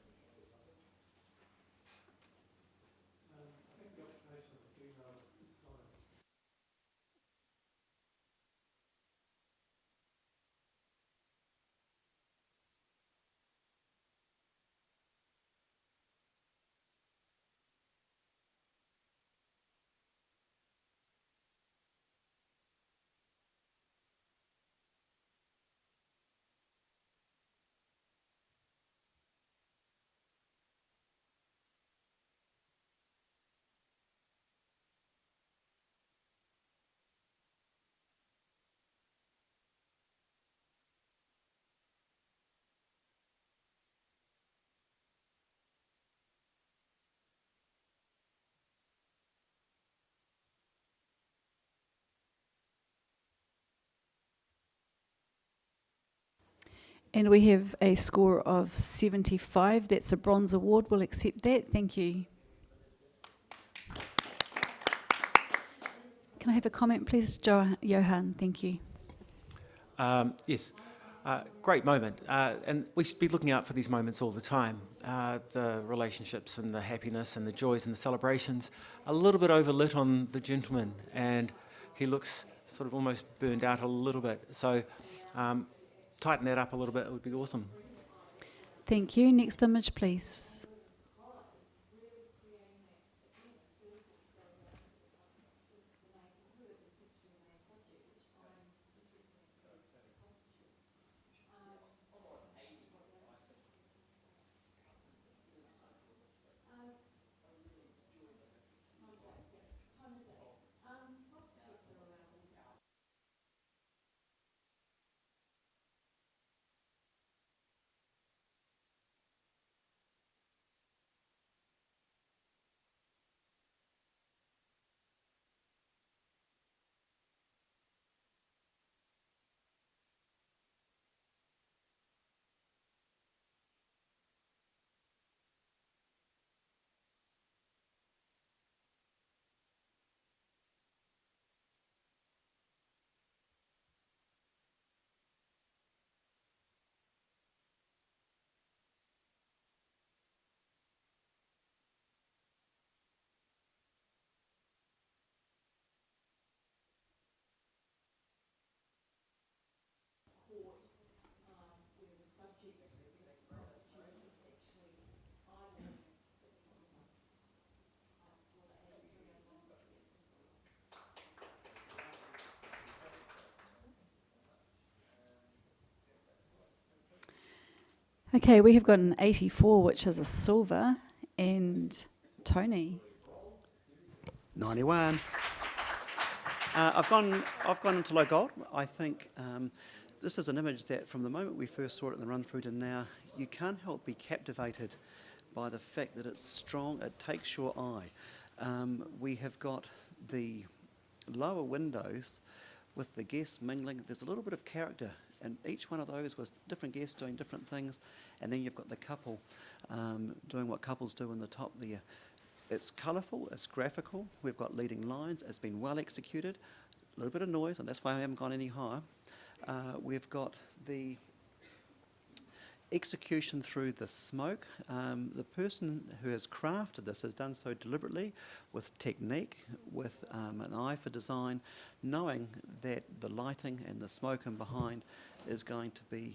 And we have a score of 75. That's a bronze award. We'll accept that. Thank you. Can I have a comment, please, Johan? Thank you. Yes, great moment. And we should be looking out for these moments all the time. The relationships and the happiness and the joys and the celebrations. A little bit overlit on the gentleman, and he looks sort of almost burned out a little bit. So tighten that up a little bit, it would be awesome. Thank you. Next image, please. Okay, we have got an 84, which is a silver, and Tony. 91. I've gone into low gold. I think this is an image that from the moment we first saw it in the run through to now, you can't help be captivated by the fact that it's strong, it takes your eye. We have got the lower windows with the guests mingling. There's a little bit of character, and each one of those was different guests doing different things, and then you've got the couple doing what couples do in the top there. It's colourful, it's graphical, we've got leading lines, it's been well executed, a little bit of noise, and that's why I haven't gone any higher. We've got the execution through the smoke. The person who has crafted this has done so deliberately, with technique, with an eye for design, knowing that the lighting and the smoke in behind is going to be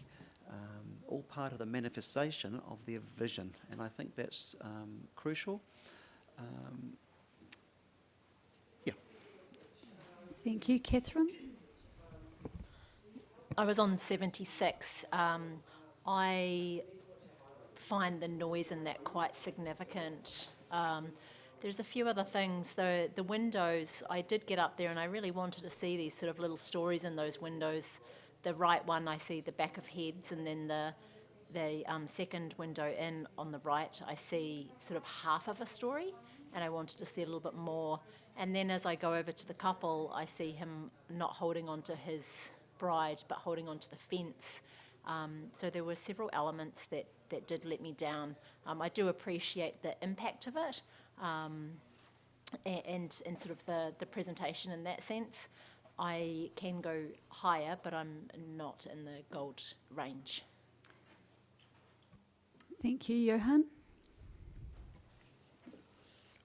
all part of the manifestation of their vision, and I think that's crucial. Yeah. Thank you. Catherine? I was on 76. I find the noise in that quite significant. There's a few other things, though. The windows, I did get up there and I really wanted to see these sort of little stories in those windows. The right one, I see the back of heads, and then the second window in on the right, I see sort of half of a story, and I wanted to see a little bit more. And then as I go over to the couple, I see him not holding on to his bride, but holding on to the fence. So there were several elements that did let me down. I do appreciate the impact of it, and sort of the presentation in that sense. I can go higher, but I'm not in the gold range. Thank you. Johan?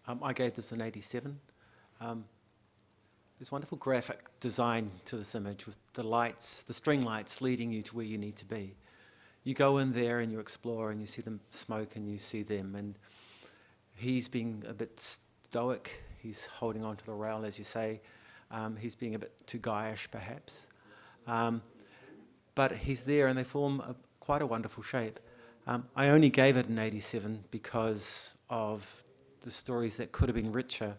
I gave this an 87. There's wonderful graphic design to this image with the lights, the string lights leading you to where you need to be. You go in there and you explore and you see them smoke and you see them, and he's being a bit stoic. He's holding on to the rail, as you say. He's being a bit too guyish, perhaps. But he's there and they form quite a wonderful shape. I only gave it an 87 because of the stories that could have been richer.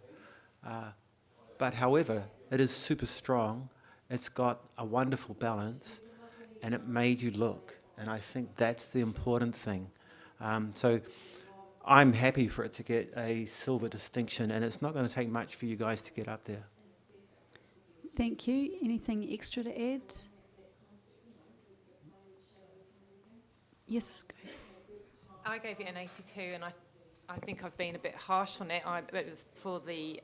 But however, it is super strong. It's got a wonderful balance, and it made you look. And I think that's the important thing. So I'm happy for it to get a silver distinction, and it's not going to take much for you guys to get up there. Thank you. Anything extra to add? Yes. Go. I gave it an 82, and I think I've been a bit harsh on it. It was for the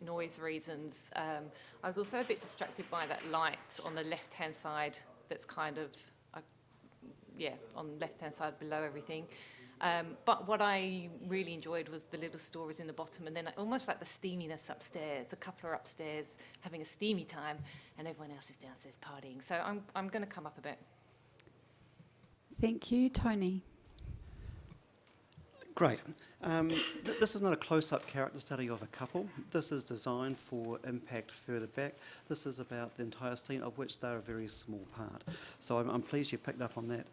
noise reasons. I was also a bit distracted by that light on the left-hand side that's kind of, on the left-hand side below everything. But what I really enjoyed was the little stories in the bottom, and then almost like the steaminess upstairs. The couple are upstairs having a steamy time, and everyone else is downstairs partying. So I'm going to come up a bit. Thank you, Tony. Great. This is not a close-up character study of a couple. This is designed for impact further back. This is about the entire scene, of which they're a very small part. So I'm pleased you picked up on that.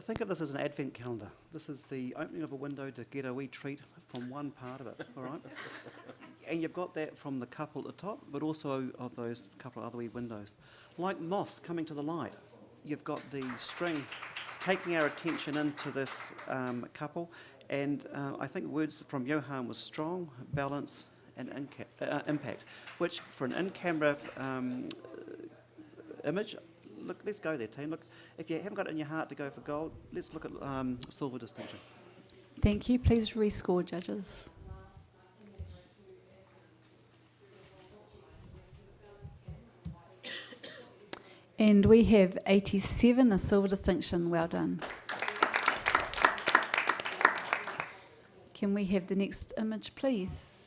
Think of this as an advent calendar. This is the opening of a window to get a wee treat from one part of it, all right? And you've got that from the couple at the top, but also of those couple of other wee windows. Like moths coming to the light, you've got the string taking our attention into this couple. And I think words from Johan was strong, balance, and impact, which for an in-camera image, look, let's go there, team. Look, if you haven't got it in your heart to go for gold, let's look at silver distinction. Thank you. Please rescore, judges. And we have 87, a silver distinction. Well done. Can we have the next image, please?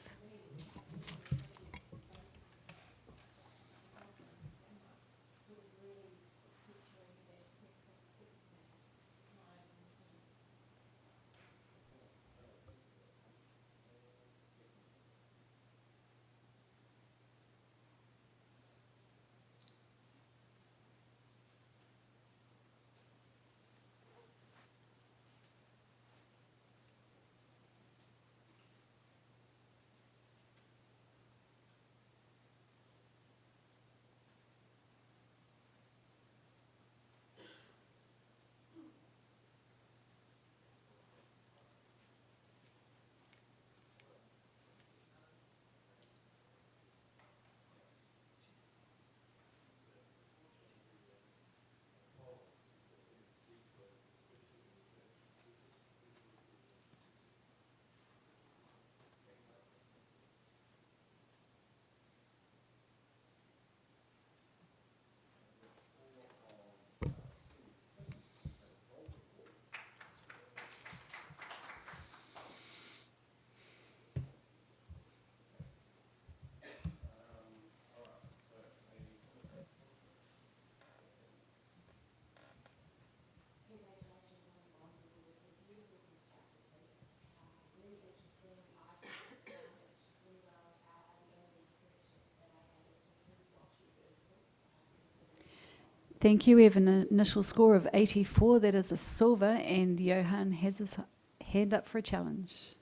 Thank you. We have an initial score of 84. That is a silver, and Johan has his hand up for a challenge.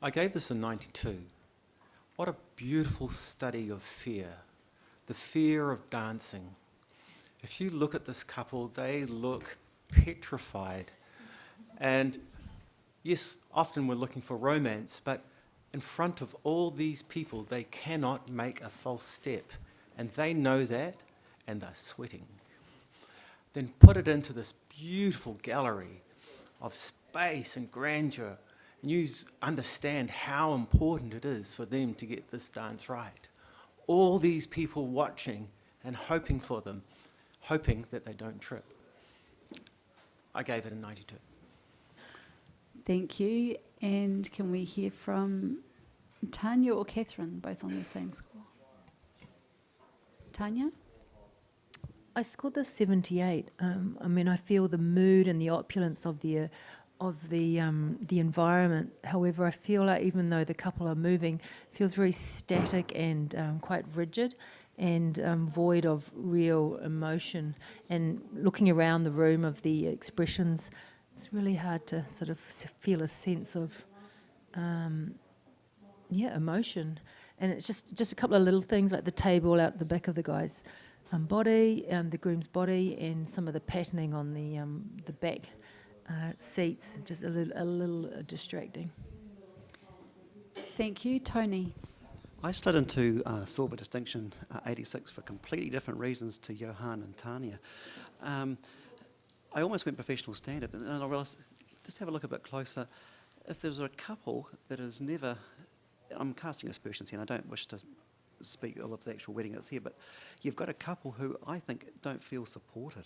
I gave this a 92. What a beautiful study of fear, the fear of dancing. If you look at this couple, they look petrified. And yes, often we're looking for romance, but in front of all these people, they cannot make a false step. And they know that, and they're sweating. Then put it into this beautiful gallery of space and grandeur, and you understand how important it is for them to get this dance right. All these people watching and hoping for them, hoping that they don't trip. I gave it a 92. Thank you. And can we hear from Tanya or Catherine, both on the same score? Tanya? I scored this 78. I mean, I feel the mood and the opulence of the environment. However, I feel like even though the couple are moving, it feels very static and quite rigid and void of real emotion. And looking around the room of the expressions, it's really hard to sort of feel a sense of emotion. And it's just a couple of little things like the table out the back of the guy's body and the groom's body, and some of the patterning on the back seats, just a little distracting. Thank you. Tony? I slid into silver distinction 86 for completely different reasons to Johan and Tanya. I almost went professional standard, and I realised, just have a look a bit closer. If there was a couple that is never, I'm casting aspersions here, and I don't wish to speak ill of the actual wedding that's here, but you've got a couple who I think don't feel supported.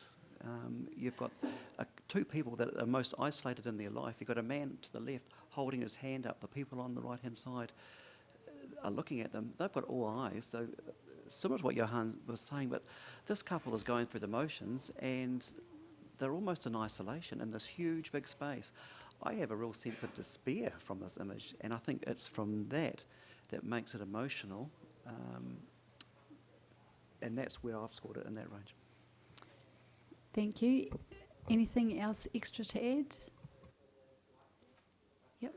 You've got two people that are most isolated in their life. You've got a man to the left holding his hand up. The people on the right-hand side are looking at them. They've got all eyes. So similar to what Johan was saying, but this couple is going through the motions and they're almost in isolation in this huge, big space. I have a real sense of despair from this image, and I think it's from that makes it emotional, and that's where I've scored it in that range. Thank you. Anything else extra to add? Yep.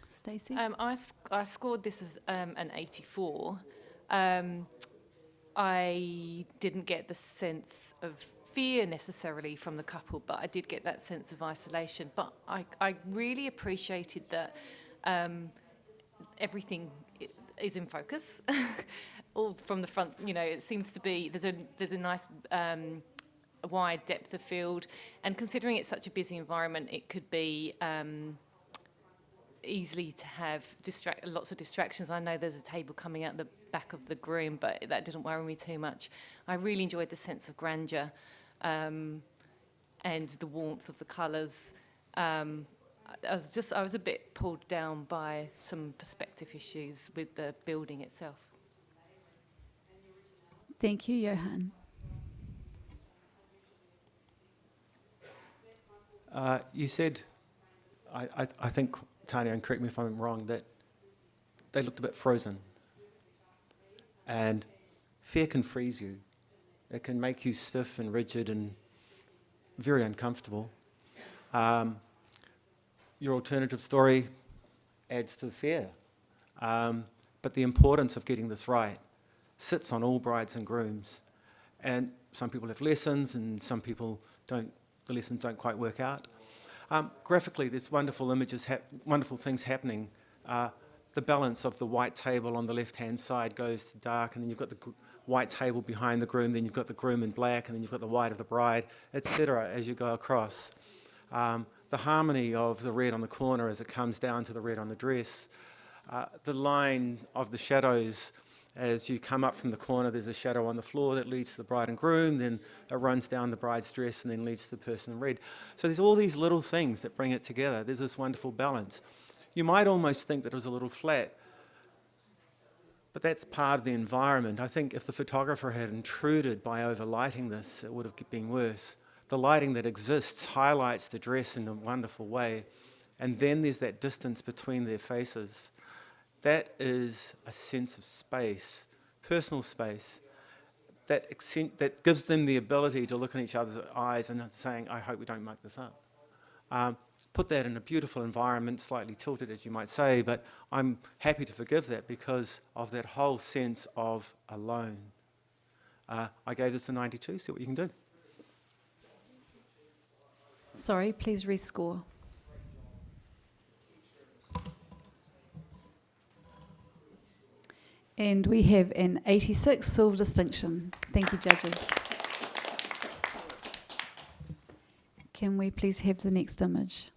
Stacey? I scored this as an 84. I didn't get the sense of fear necessarily from the couple, but I did get that sense of isolation. But I really appreciated that everything is in focus. All from the front, you know, it seems to be, there's a nice wide depth of field, and considering it's such a busy environment, it could be easily to have lots of distractions. I know there's a table coming out the back of the groom, but that didn't worry me too much. I really enjoyed the sense of grandeur and the warmth of the colours. I was a bit pulled down by some perspective issues with the building itself. Thank you, Johan. You said, I think, Tanya, and correct me if I'm wrong, that they looked a bit frozen. And fear can freeze you. It can make you stiff and rigid and very uncomfortable. Your alternative story adds to the fear. But the importance of getting this right sits on all brides and grooms. And some people have lessons and some people don't, the lessons don't quite work out. Graphically, there's wonderful images, wonderful things happening. The balance of the white table on the left-hand side goes to dark, and then you've got the white table behind the groom, then you've got the groom in black, and then you've got the white of the bride, etc. as you go across. The harmony of the red on the corner as it comes down to the red on the dress. The line of the shadows as you come up from the corner, there's a shadow on the floor that leads to the bride and groom, then it runs down the bride's dress and then leads to the person in red. So there's all these little things that bring it together. There's this wonderful balance. You might almost think that it was a little flat, but that's part of the environment. I think if the photographer had intruded by overlighting this, it would have been worse. The lighting that exists highlights the dress in a wonderful way, and then there's that distance between their faces. That is a sense of space, personal space, that gives them the ability to look in each other's eyes and saying, I hope we don't muck this up. Put that in a beautiful environment, slightly tilted, as you might say, but I'm happy to forgive that because of that whole sense of alone. I gave this a 92, see what you can do. Sorry, please rescore. And we have an 86 silver distinction. Thank you, judges. Can we please have the next image?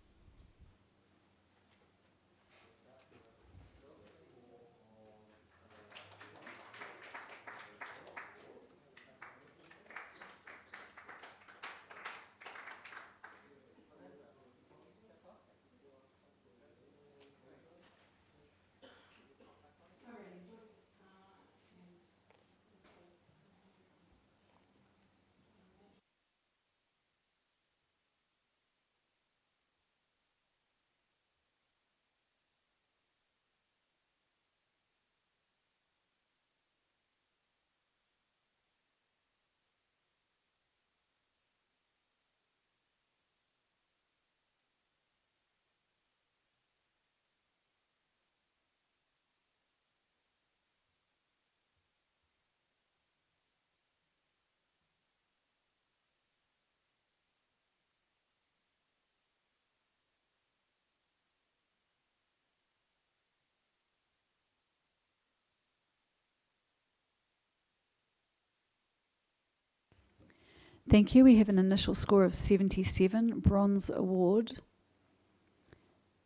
Thank you. We have an initial score of 77, bronze award.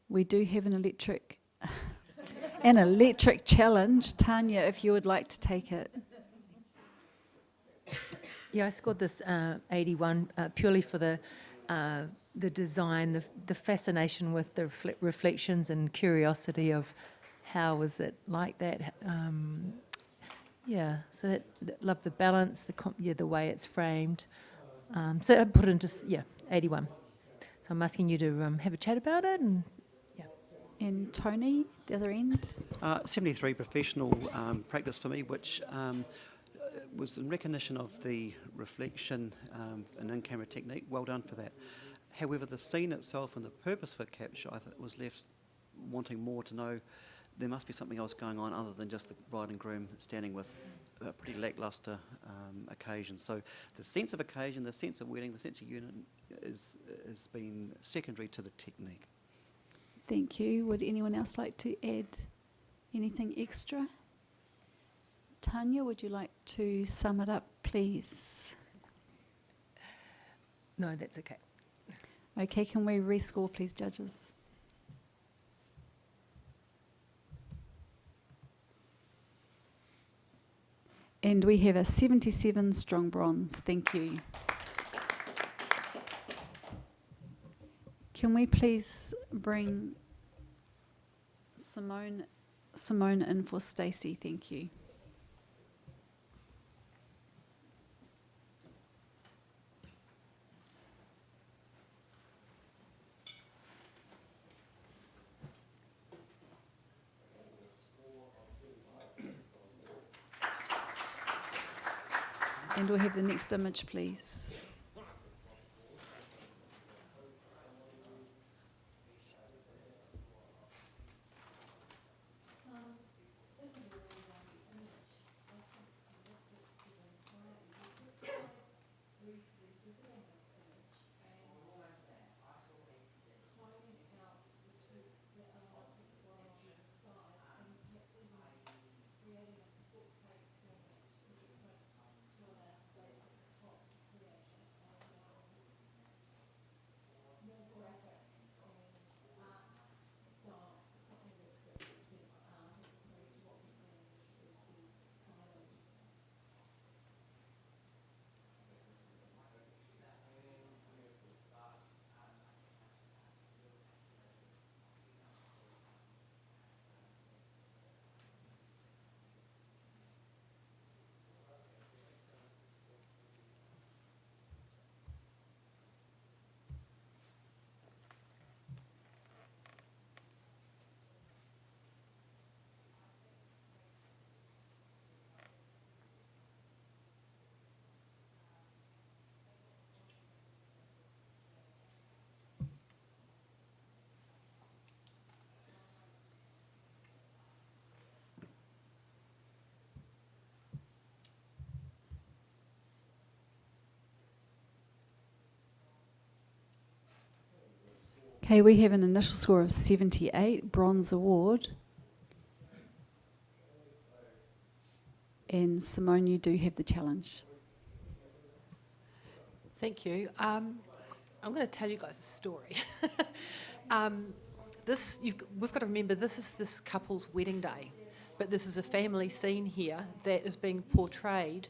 We do have an electric challenge. Tanya, if you would like to take it. Yeah, I scored this 81 purely for the design, the fascination with the reflections and curiosity of how was it like that. Yeah, so love the balance, the way it's framed. So I put it into 81. So I'm asking you to have a chat about it, and And Tony, the other end. 73 professional practice for me, which was in recognition of the reflection and in-camera technique. Well done for that. However, the scene itself and the purpose for capture, I was left wanting more to know. There must be something else going on other than just the bride and groom standing with a pretty lacklustre occasion. So the sense of occasion, the sense of wedding, the sense of union has been secondary to the technique. Thank you. Would anyone else like to add anything extra? Tanya, would you like to sum it up, please? no, that's okay. Okay, can we rescore, please, judges? And we have a 77 strong bronze. Thank you. Can we please bring Simone in for Stacey? Thank you. And we'll have the next image, please. Okay, we have an initial score of 78, bronze award. And Simone, you do have the challenge. Thank you. I'm going to tell you guys a story. We've got to remember this is this couple's wedding day, but this is a family scene here that is being portrayed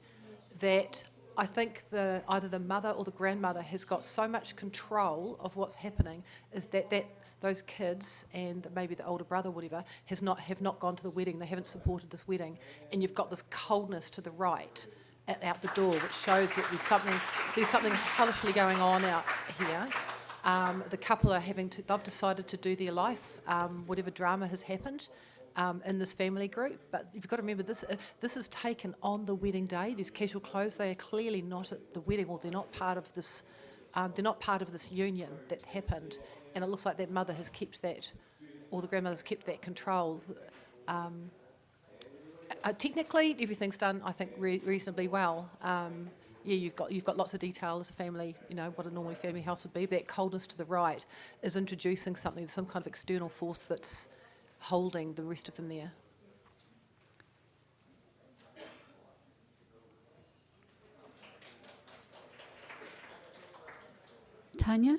that I think either the mother or the grandmother has got so much control of what's happening is that those kids and maybe the older brother, whatever, have not gone to the wedding. They haven't supported this wedding, and you've got this coldness to the right out the door, which shows that there's something hellishly going on out here. The couple they've decided to do their life, whatever drama has happened. In this family group, but you've got to remember this is taken on the wedding day. These casual clothes, they are clearly not at the wedding, or they're not part of this. They're not part of this union that's happened, and it looks like that mother has kept that, or the grandmother's kept that control. Technically, everything's done, I think, reasonably well. You've got lots of detail as a family. You know what a normal family house would be. But that coldness to the right is introducing something, some kind of external force that's holding the rest of them there. Tanya?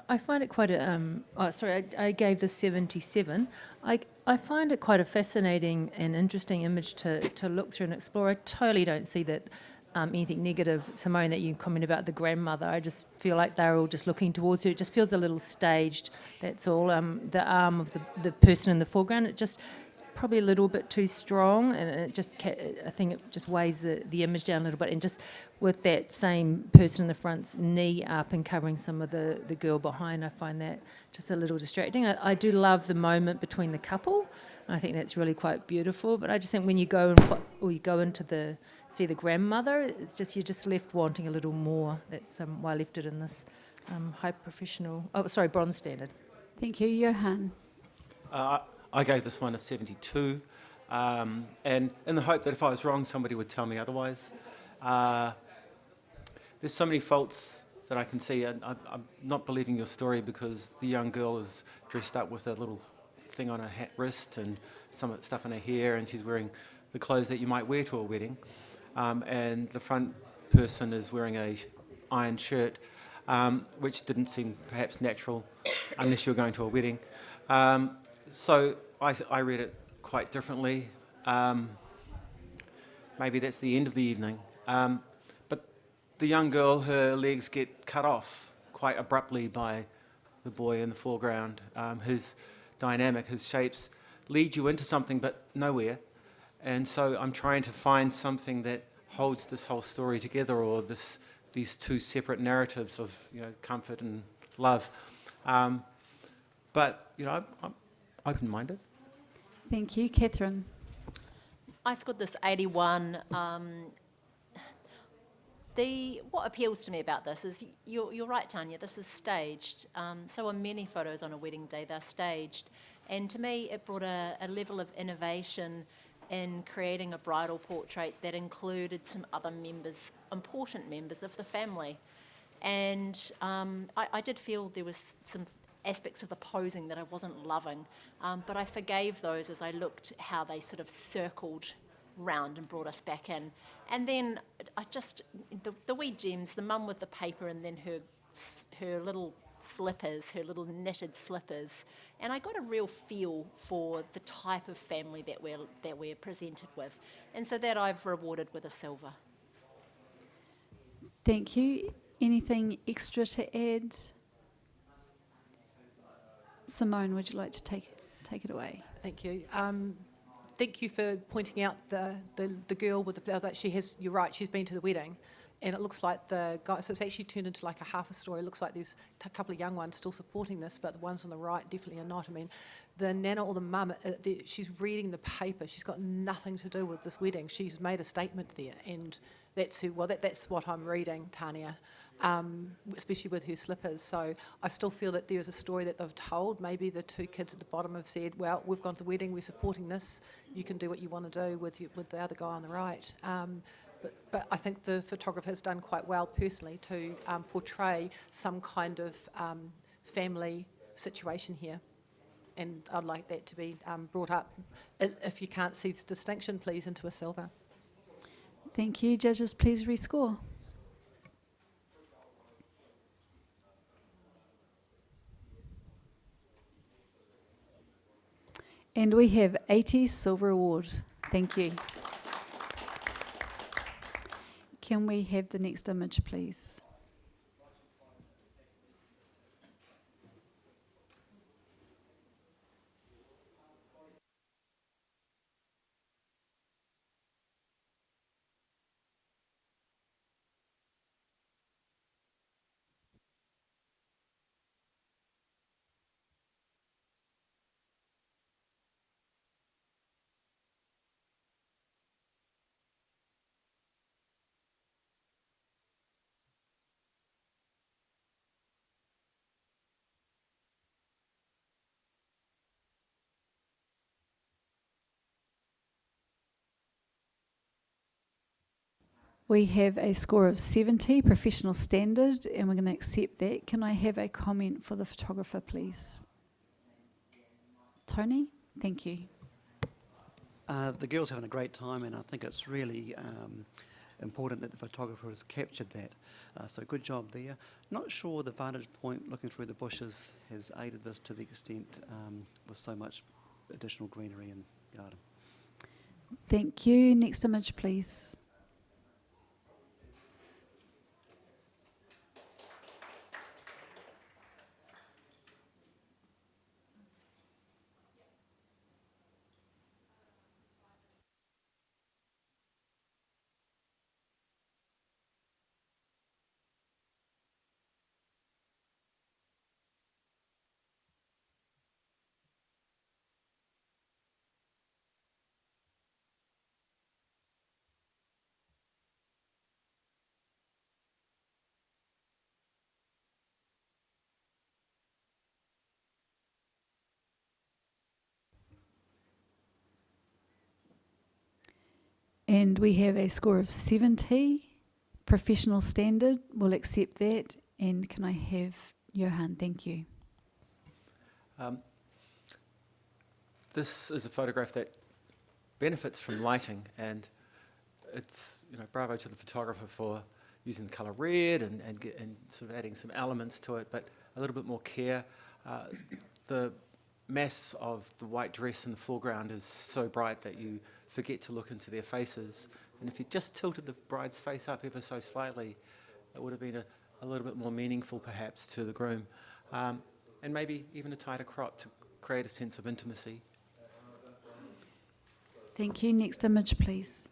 I find it quite a, I gave this 77. I find it quite a fascinating and interesting image to look through and explore. I totally don't see that anything negative, Simone, that you comment about the grandmother. I just feel like they're all just looking towards her. It just feels a little staged, that's all. The arm of the person in the foreground, it just probably a little bit too strong, and it just I think it just weighs the image down a little bit, and just with that same person in the front's knee up and covering some of the girl behind, I find that just a little distracting. I do love the moment between the couple, and I think that's really quite beautiful, but I just think when you go you go into see the grandmother, it's just you're just left wanting a little more. That's why I left it in this bronze standard. Thank you. Johan? I gave this one a 72, and in the hope that if I was wrong, somebody would tell me otherwise. There's so many faults that I can see, and I'm not believing your story because the young girl is dressed up with a little thing on her wrist and some stuff in her hair, and she's wearing the clothes that you might wear to a wedding, and the front person is wearing a iron shirt, which didn't seem perhaps natural unless you're going to a wedding. So I read it quite differently. Maybe that's the end of the evening. But the young girl, her legs get cut off quite abruptly by the boy in the foreground. His dynamic, his shapes lead you into something but nowhere. And so I'm trying to find something that holds this whole story together, or these two separate narratives of comfort and love. But I'm open-minded. Thank you. Catherine? I scored this 81. What appeals to me about this is, you're right, Tanya, this is staged. So are many photos on a wedding day, they're staged. And to me, it brought a level of innovation in creating a bridal portrait that included some other important members of the family. And I did feel there was some aspects of the posing that I wasn't loving, but I forgave those as I looked how they sort of circled round and brought us back in. And then I just, the wee gems, the mum with the paper, and then her little slippers, her little knitted slippers, and I got a real feel for the type of family that we're presented with, and so that I've rewarded with a silver. Thank you. Anything extra to add? Simone, would you like to take it away? Thank you. Thank you for pointing out the girl with the flower that she has. You're right, she's been to the wedding, and it looks like the guy, so it's actually turned into like a half a story. It looks like there's a couple of young ones still supporting this, but the ones on the right definitely are not. I mean, the nana or the mum, she's reading the paper. She's got nothing to do with this wedding. She's made a statement there, and that's what I'm reading, Tanya, especially with her slippers. So I still feel that there's a story that they've told. Maybe the two kids at the bottom have said, well, we've gone to the wedding, we're supporting this, you can do what you want to do with the other guy on the right. But I think the photographer has done quite well personally to portray some kind of family situation here. And I'd like that to be brought up. If you can't see this distinction, please, into a silver. Thank you. Judges, please rescore. And we have 80 silver award. Thank you. Can we have the next image, please? We have a score of 70, professional standard, and we're going to accept that. Can I have a comment for the photographer, please? Tony? Thank you. The girl's having a great time, and I think it's really important that the photographer has captured that. So good job there. Not sure the vantage point looking through the bushes has aided this to the extent with so much additional greenery and garden. Thank you. Next image, please. And we have a score of 70. Professional standard. We'll accept that. And can I have Johan? Thank you. This is a photograph that benefits from lighting, and it's, bravo to the photographer for using the colour red and sort of adding some elements to it, but a little bit more care. The mass of the white dress in the foreground is so bright that you forget to look into their faces. And if you just tilted the bride's face up ever so slightly, it would have been a little bit more meaningful perhaps to the groom. And maybe even a tighter crop to create a sense of intimacy. Thank you. Next image, please.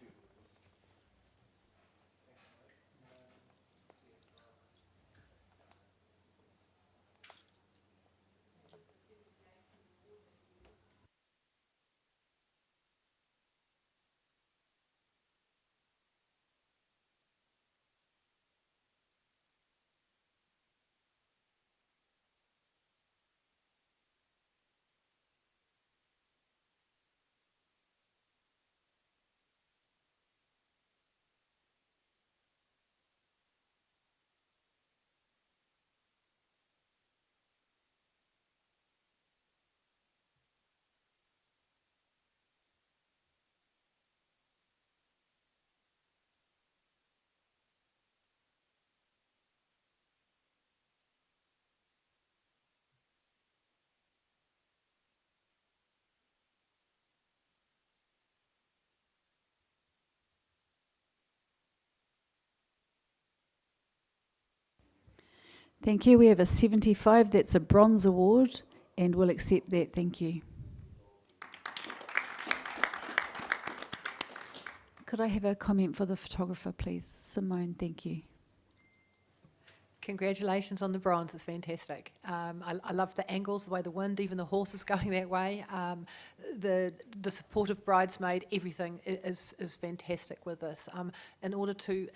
Thank you. We have a 75. That's a bronze award, and we'll accept that. Thank you. Could I have a comment for the photographer, please? Simone, thank you. Congratulations on the bronze, it's fantastic. I love the angles, the way the wind, even the horse is going that way. The supportive bridesmaid, everything is fantastic with this. In order to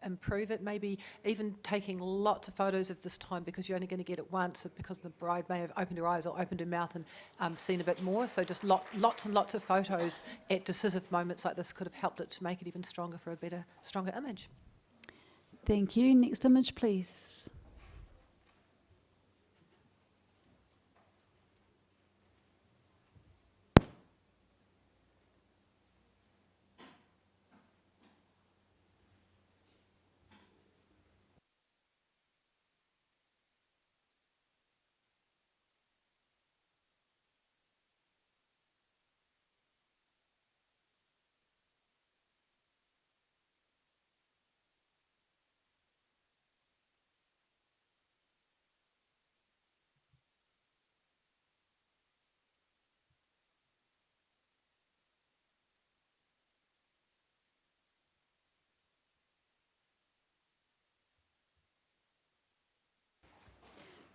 improve it, maybe even taking lots of photos of this time, because you're only going to get it once, because the bride may have opened her eyes or opened her mouth and seen a bit more. So just lots and lots of photos at decisive moments like this could have helped it to make it even stronger for a better, stronger image. Thank you. Next image, please.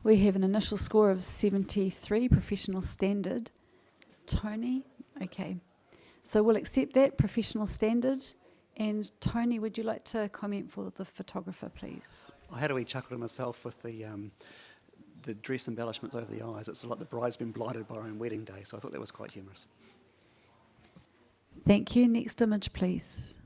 We have an initial score of 73, professional standard. Tony, okay. So we'll accept that, professional standard. And Tony, would you like to comment for the photographer, please? I had a wee chuckle to myself with the dress embellishments over the eyes. It's like the bride's been blighted by her own wedding day, so I thought that was quite humorous. Thank you. Next image, please.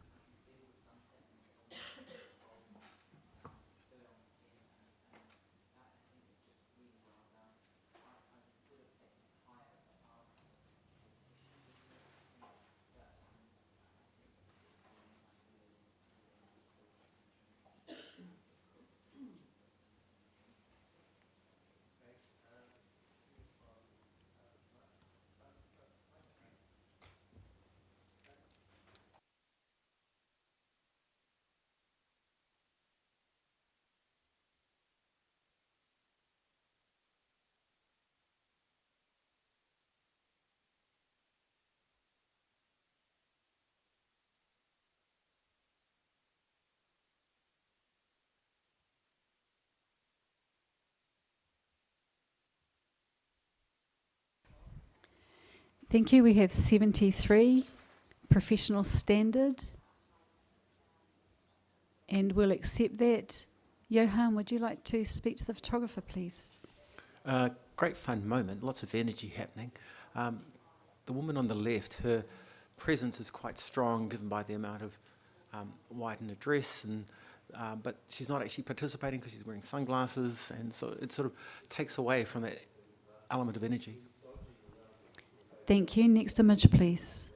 Thank you. We have 73, professional standard. And we'll accept that. Johan, would you like to speak to the photographer, please? Great fun moment, lots of energy happening. The woman on the left, her presence is quite strong given by the amount of white in her dress, and but she's not actually participating because she's wearing sunglasses, and so it sort of takes away from that element of energy. Thank you. Next image, please.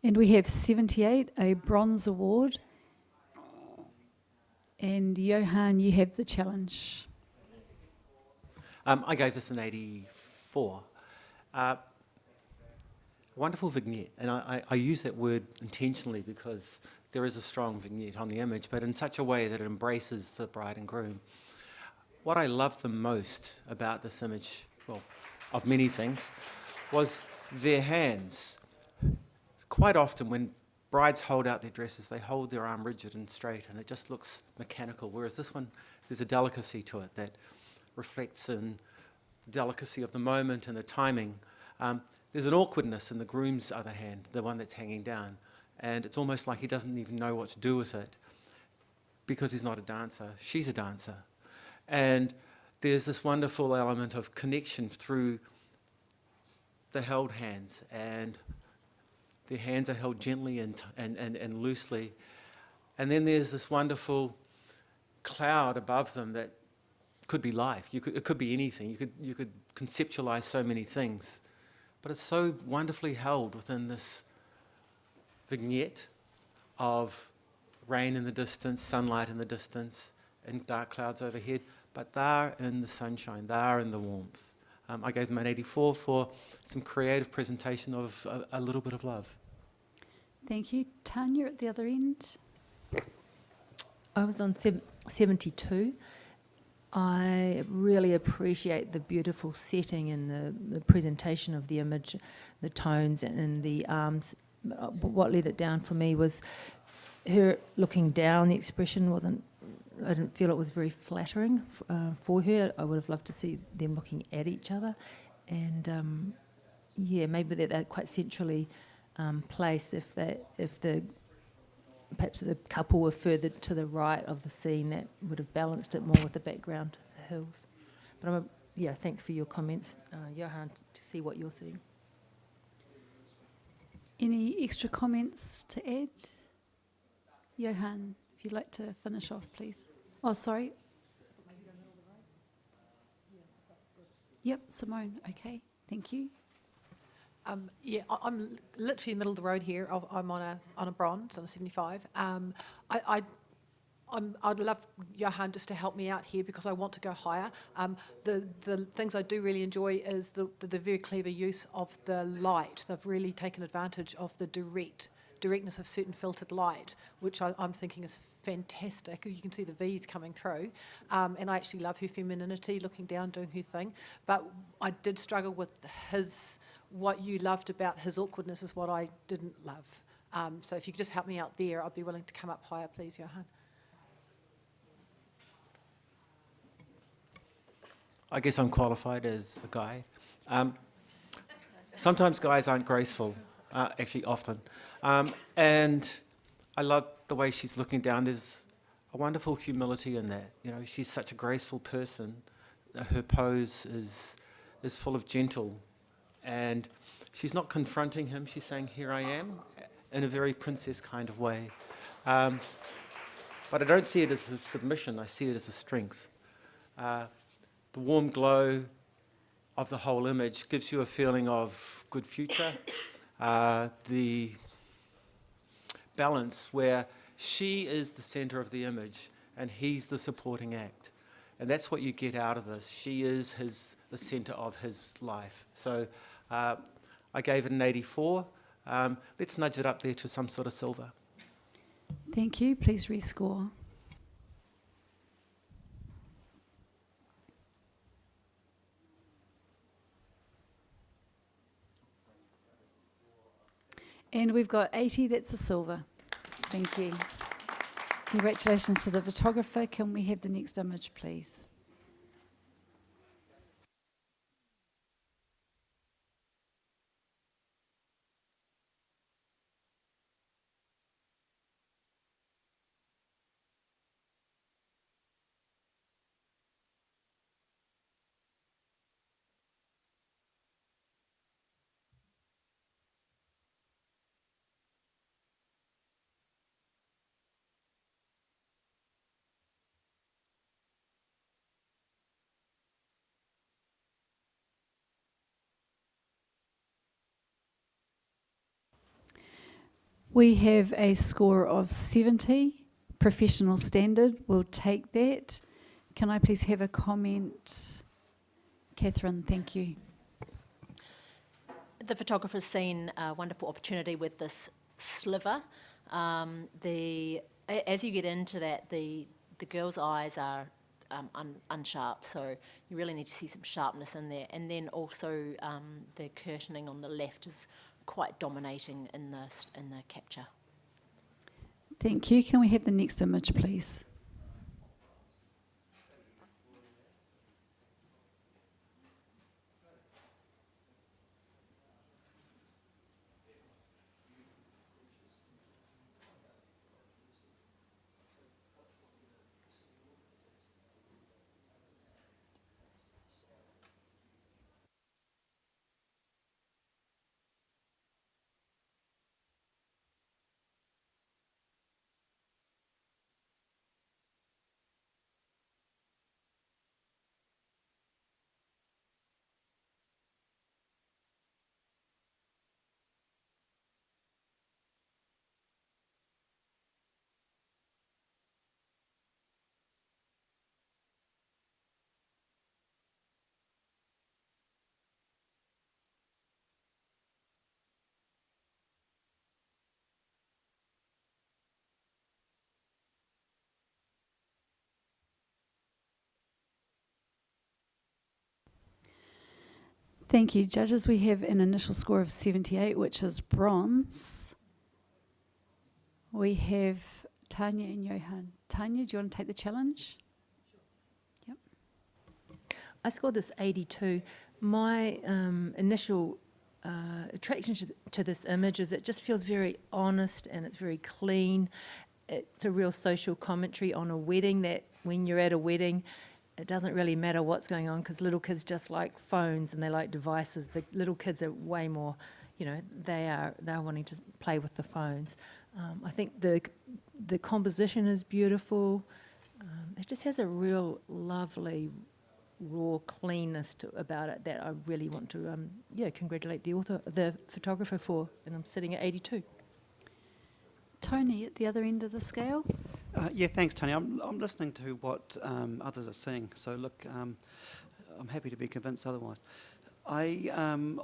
And we have 78, a bronze award. And Johan, you have the challenge. I gave this an 84. Wonderful vignette, and I use that word intentionally because there is a strong vignette on the image, but in such a way that it embraces the bride and groom. What I loved the most about this image, well, of many things, was their hands. Quite often when brides hold out their dresses, they hold their arm rigid and straight, and it just looks mechanical, whereas this one, there's a delicacy to it that reflects in the delicacy of the moment and the timing. There's an awkwardness in the groom's other hand, the one that's hanging down, and it's almost like he doesn't even know what to do with it because he's not a dancer. She's a dancer. And there's this wonderful element of connection through the held hands, and their hands are held gently and loosely. And then there's this wonderful cloud above them that could be life. It could be anything. You could conceptualize so many things. But it's so wonderfully held within this vignette of rain in the distance, sunlight in the distance, and dark clouds overhead. But they're in the sunshine, they're in the warmth. I gave them an 84 for some creative presentation of a little bit of love. Thank you. Tanya at the other end. I was on 72. I really appreciate the beautiful setting and the presentation of the image, the tones and the arms. What let it down for me was her looking down. The expression wasn't, I didn't feel it was very flattering for her. I would have loved to see them looking at each other. And maybe they're quite centrally placed perhaps the couple were further to the right of the scene, that would have balanced it more with the background of the hills. But thanks for your comments, Johan, to see what you're seeing. Any extra comments to add? Johan, if you'd like to finish off, please. Oh, sorry. Yep, Simone, okay, thank you. I'm literally in the middle of the road here. I'm on a bronze, on a 75. I'd love Johan just to help me out here because I want to go higher. The things I do really enjoy is the very clever use of the light. They've really taken advantage of the directness of certain filtered light, which I'm thinking is fantastic. You can see the V's coming through. And I actually love her femininity, looking down, doing her thing. But I did struggle with what you loved about his awkwardness is what I didn't love. So if you could just help me out there, I'd be willing to come up higher, please, Johan. I guess I'm qualified as a guy. Sometimes guys aren't graceful, actually often. And I love the way she's looking down. There's a wonderful humility in that. You know, she's such a graceful person. Her pose is full of gentle And she's not confronting him, she's saying, here I am, in a very princess kind of way. But I don't see it as a submission, I see it as a strength. The warm glow of the whole image gives you a feeling of good future. The balance where she is the center of the image and he's the supporting act. And that's what you get out of this. She is the center of his life. So I gave it an 84. Let's nudge it up there to some sort of silver. Thank you. Please rescore. And we've got 80, that's a silver. Thank you. Congratulations to the photographer. Can we have the next image, please? We have a score of 70, professional standard. We'll take that. Can I please have a comment? Catherine, thank you. The photographer's seen a wonderful opportunity with this sliver. As you get into that, the girl's eyes are unsharp, so you really need to see some sharpness in there. And then also the curtaining on the left is quite dominating in the capture. Thank you. Can we have the next image, please? Thank you. Judges, we have an initial score of 78, which is bronze. We have Tanya and Johan. Tanya, do you want to take the challenge? Yep. I scored this 82. My initial attraction to this image is it just feels very honest and it's very clean. It's a real social commentary on a wedding, that when you're at a wedding, it doesn't really matter what's going on because little kids just like phones and they like devices. The little kids are way more, they're wanting to play with the phones. I think the composition is beautiful. It just has a real lovely, raw cleanness about it that I really want to, congratulate the photographer for, and I'm sitting at 82. Tony, at the other end of the scale. Thanks, Tony. I'm listening to what others are saying. So look, I'm happy to be convinced otherwise. I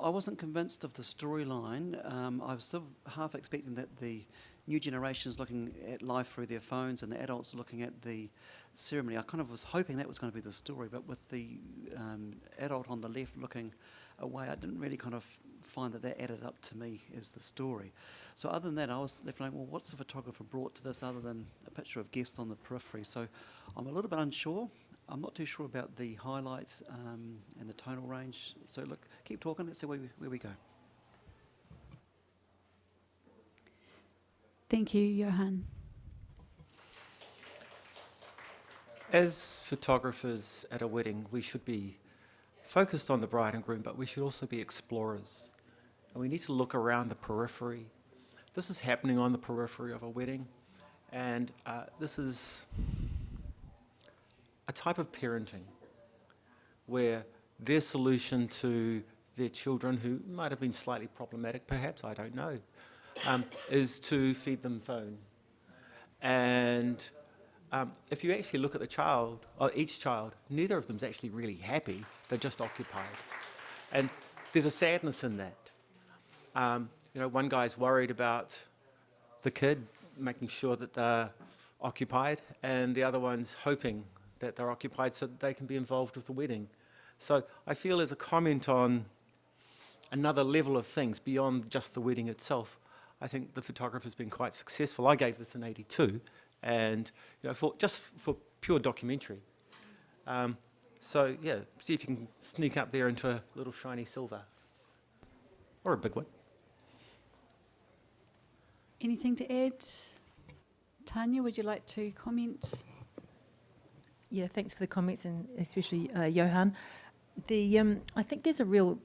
wasn't convinced of the storyline. I was sort of half expecting that the new generation is looking at life through their phones and the adults are looking at the ceremony. I kind of was hoping that was going to be the story, but with the adult on the left looking away, I didn't really kind of find that added up to me as the story. So other than that, I was left like, well, what's the photographer brought to this other than a picture of guests on the periphery? So I'm a little bit unsure. I'm not too sure about the highlight and the tonal range. So look, keep talking. Let's see where we go. Thank you, Johan. As photographers at a wedding, we should be focused on the bride and groom, but we should also be explorers. And we need to look around the periphery. This is happening on the periphery of a wedding, and this is a type of parenting where their solution to their children, who might have been slightly problematic perhaps, I don't know, is to feed them phone. And if you actually look at the child, or each child, neither of them's actually really happy, they're just occupied. And there's a sadness in that. One guy's worried about the kid, making sure that they're occupied, and the other one's hoping that they're occupied so that they can be involved with the wedding. So I feel as a comment on another level of things beyond just the wedding itself, I think the photographer's been quite successful. I gave this an 82, and for pure documentary. So yeah, see if you can sneak up there into a little shiny silver, or a big one. Anything to add? Tanya, would you like to comment? Yeah, thanks for the comments, and especially Johan. I think there's a real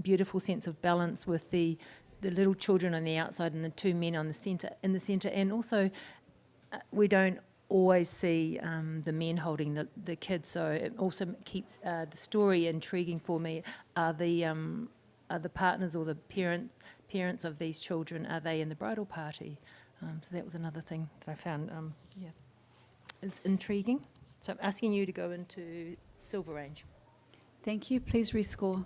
beautiful sense of balance with the little children on the outside and the two men in the centre, and also we don't always see the men holding the kids, so it also keeps the story intriguing for me. Are the partners or the parents of these children, are they in the bridal party? So that was another thing that I found is intriguing. So I'm asking you to go into silver range. Thank you. Please rescore.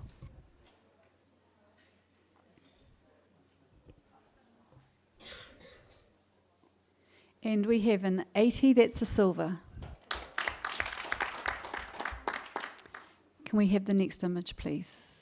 And we have an 80, that's a silver. Can we have the next image, please?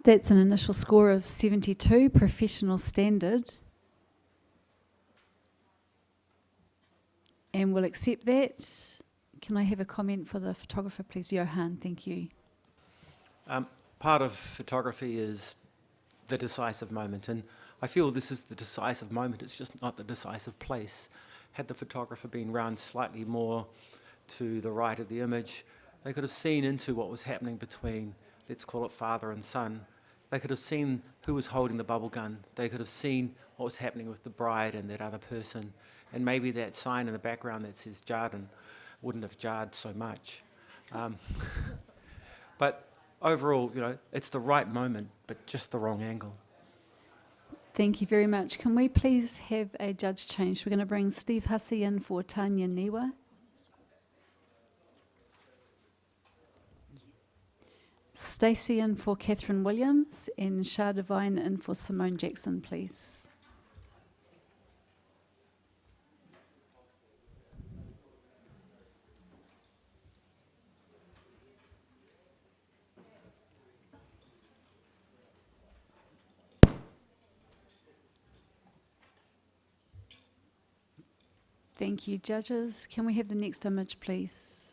That's an initial score of 72, professional standard. And we'll accept that. Can I have a comment for the photographer, please? Johan, thank you. Part of photography is the decisive moment, and I feel this is the decisive moment, it's just not the decisive place. Had the photographer been round slightly more to the right of the image, they could have seen into what was happening between, let's call it father and son. They could have seen who was holding the bubble gun. They could have seen what was happening with the bride and that other person. And maybe that sign in the background that says Jarden wouldn't have jarred so much. But overall, it's the right moment, but just the wrong angle. Thank you very much. Can we please have a judge change? We're going to bring Steve Hussey in for Tanya Niwa. Stacey in for Catherine Williams, and Shah Devine in for Simone Jackson, please. Thank you, judges. Can we have the next image, please?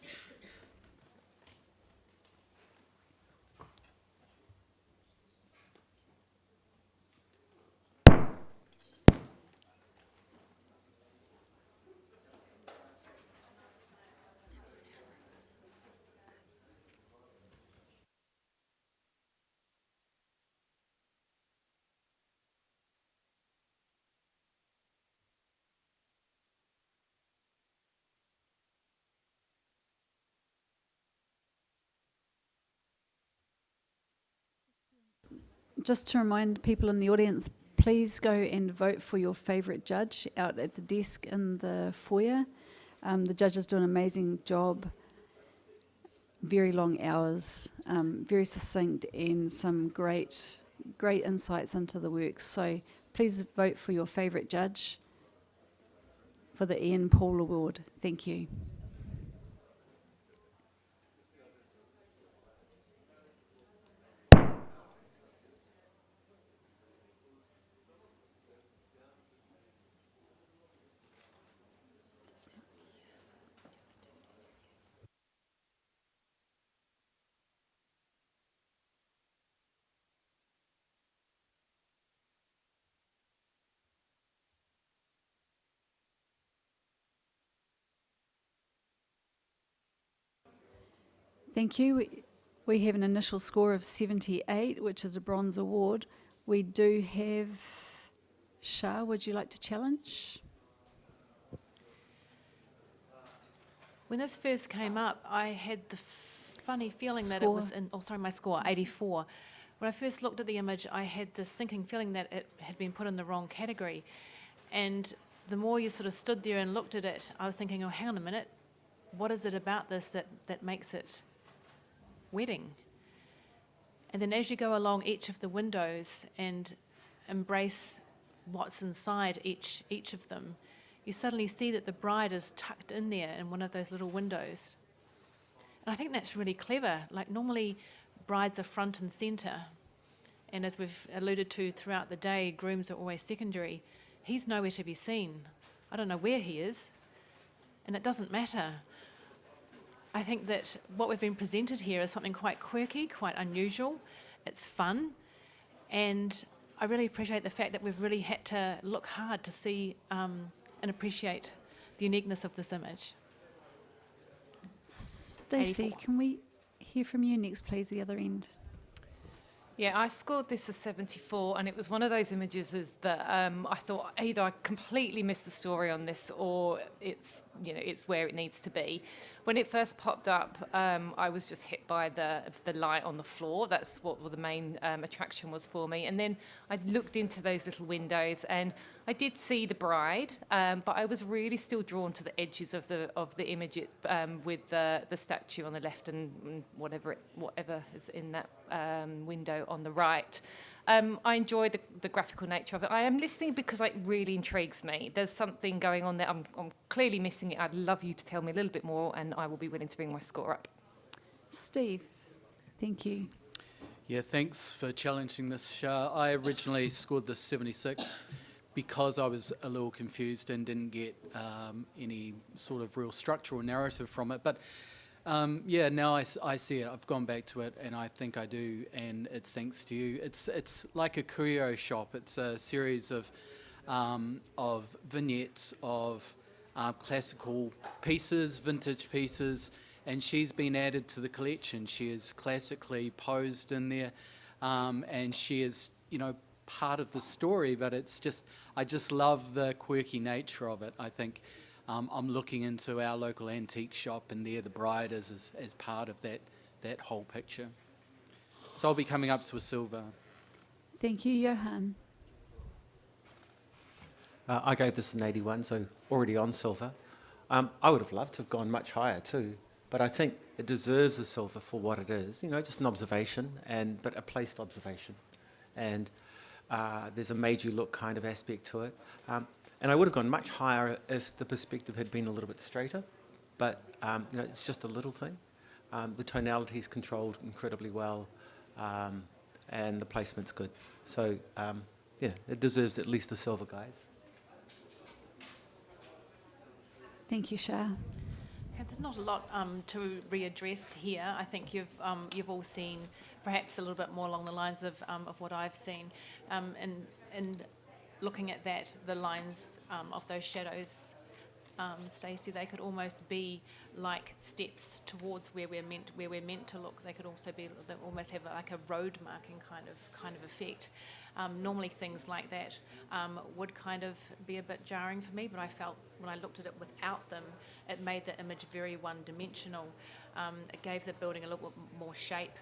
just to remind people in the audience, please go and vote for your favourite judge out at the desk in the foyer. The judges do an amazing job, very long hours, very succinct, and some great insights into the work. So please vote for your favourite judge for the Ian Paul Award. Thank you. Thank you. We have an initial score of 78, which is a bronze award. We do have Shah, would you like to challenge? When this first came up, I had the funny feeling that it was my score, 84. When I first looked at the image, I had this sinking feeling that it had been put in the wrong category. And the more you sort of stood there and looked at it, I was thinking, oh, hang on a minute, what is it about this that makes it wedding? And then as you go along each of the windows and embrace what's inside each of them, you suddenly see that the bride is tucked in there in one of those little windows. And I think that's really clever. Like, normally brides are front and centre, and as we've alluded to throughout the day, grooms are always secondary. He's nowhere to be seen. I don't know where he is, and it doesn't matter. I think that what we've been presented here is something quite quirky, quite unusual. It's fun, and I really appreciate the fact that we've really had to look hard to see and appreciate the uniqueness of this image. Stacey, 84. can we hear from you next, please, the other end? Yeah, I scored this as 74, and it was one of those images that I thought either I completely missed the story on this, or it's where it needs to be. When it first popped up, I was just hit by the light on the floor. That's what the main attraction was for me. And then I looked into those little windows, and I did see the bride, but I was really still drawn to the edges of the image with the statue on the left and whatever is in that window on the right. I enjoy the graphical nature of it. I am listening because it really intrigues me. There's something going on there. I'm clearly missing it. I'd love you to tell me a little bit more, and I will be willing to bring my score up. Steve, thank you. Yeah, thanks for challenging this, Shah. I originally scored this 76 because I was a little confused and didn't get any sort of real structural narrative from it. But yeah, now I see it. I've gone back to it, and I think I do, and it's thanks to you. It's like a curio shop. It's a series of vignettes of classical pieces, vintage pieces, and she's been added to the collection. She is classically posed in there, and she is, part of the story, but I just love the quirky nature of it. I think I'm looking into our local antique shop, and there the bride is as part of that whole picture. So I'll be coming up to a silver. Thank you, Johan. I gave this an 81, so already on silver. I would have loved to have gone much higher too, but I think it deserves a silver for what it is. Just an observation, but a placed observation. And there's a made you look kind of aspect to it. And I would have gone much higher if the perspective had been a little bit straighter, but it's just a little thing. The tonality is controlled incredibly well, and the placement's good. So yeah, it deserves at least a silver, guys. Thank you, Shah. Yeah, there's not a lot to readdress here. I think you've all seen perhaps a little bit more along the lines of what I've seen, and looking at that, the lines of those shadows, Stacey, they could almost be like steps towards where we're meant to look. They could also be, they almost have like a road marking kind of effect. Normally things like that would kind of be a bit jarring for me, but I felt when I looked at it without them, it made the image very one-dimensional. It gave the building a little bit more shape.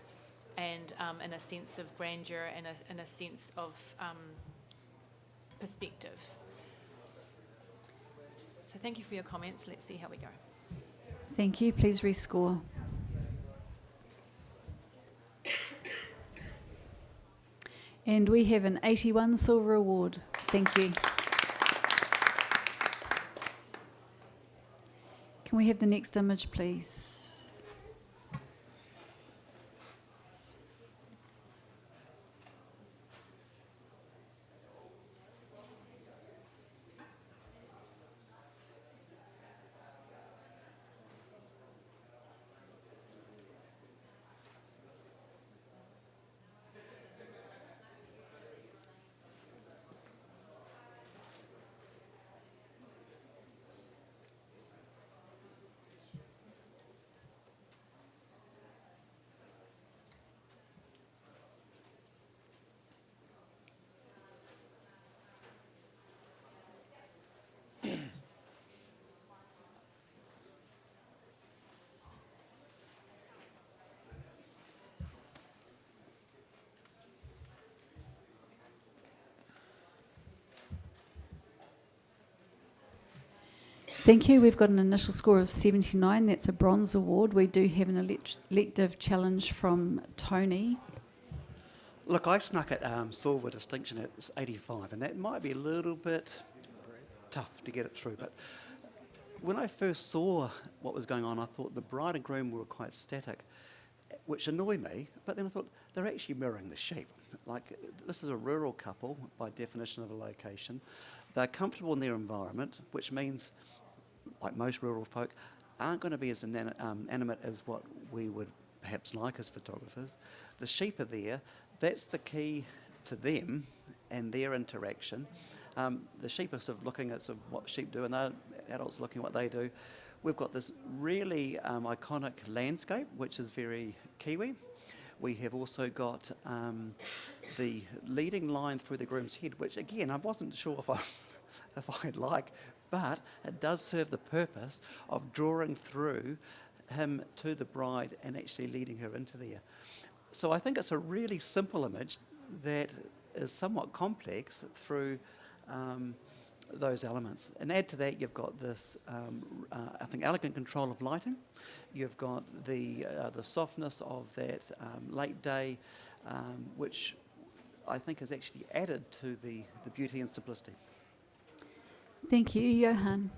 and in a sense of grandeur and in a sense of perspective. So thank you for your comments. Let's see how we go. Thank you. Please rescore. And we have an 81 silver award. Thank you. Can we have the next image, please? Thank you. We've got an initial score of 79. That's a bronze award. We do have an elective challenge from Tony. Look, I snuck at silver distinction at 85, and that might be a little bit tough to get it through. But when I first saw what was going on, I thought the bride and groom were quite static, which annoyed me. But then I thought they're actually mirroring the shape. Like, this is a rural couple by definition of a location. They're comfortable in their environment, which means, like most rural folk, aren't going to be as animate as what we would perhaps like as photographers. The sheep are there. That's the key to them and their interaction. The sheep are sort of looking at sort of what sheep do, and the adults looking at what they do. We've got this really iconic landscape, which is very Kiwi. We have also got the leading line through the groom's head, which again, I wasn't sure if I'd like, but it does serve the purpose of drawing through him to the bride and actually leading her into there. So I think it's a really simple image that is somewhat complex through those elements. And add to that, you've got this, I think, elegant control of lighting. You've got the softness of that late day, which I think is actually added to the beauty and simplicity. Thank you. Johan.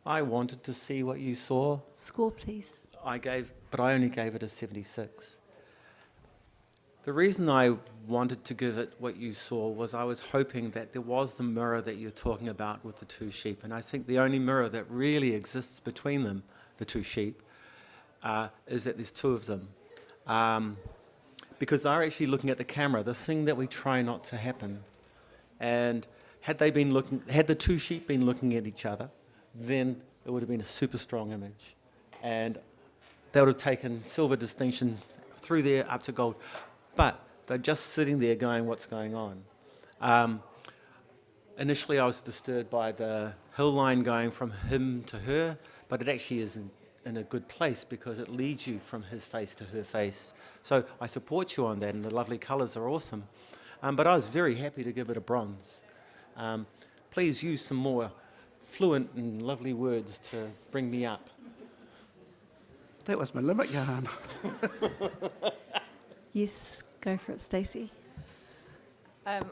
I wanted to see what you saw. Score, please. But I only gave it a 76. The reason I wanted to give it what you saw was I was hoping that there was the mirror that you're talking about with the two sheep. And I think the only mirror that really exists between them, the two sheep, is that there's two of them. Because they're actually looking at the camera, the thing that we try not to happen. And had the two sheep been looking at each other, then it would have been a super strong image. And they would have taken silver distinction through there up to gold. But they're just sitting there going, what's going on? Initially, I was disturbed by the hill line going from him to her, but it actually is in a good place because it leads you from his face to her face. So I support you on that, and the lovely colours are awesome. But I was very happy to give it a bronze. Please use some more fluent and lovely words to bring me up. That was my limit, Johan. Yes, go for it, Stacey.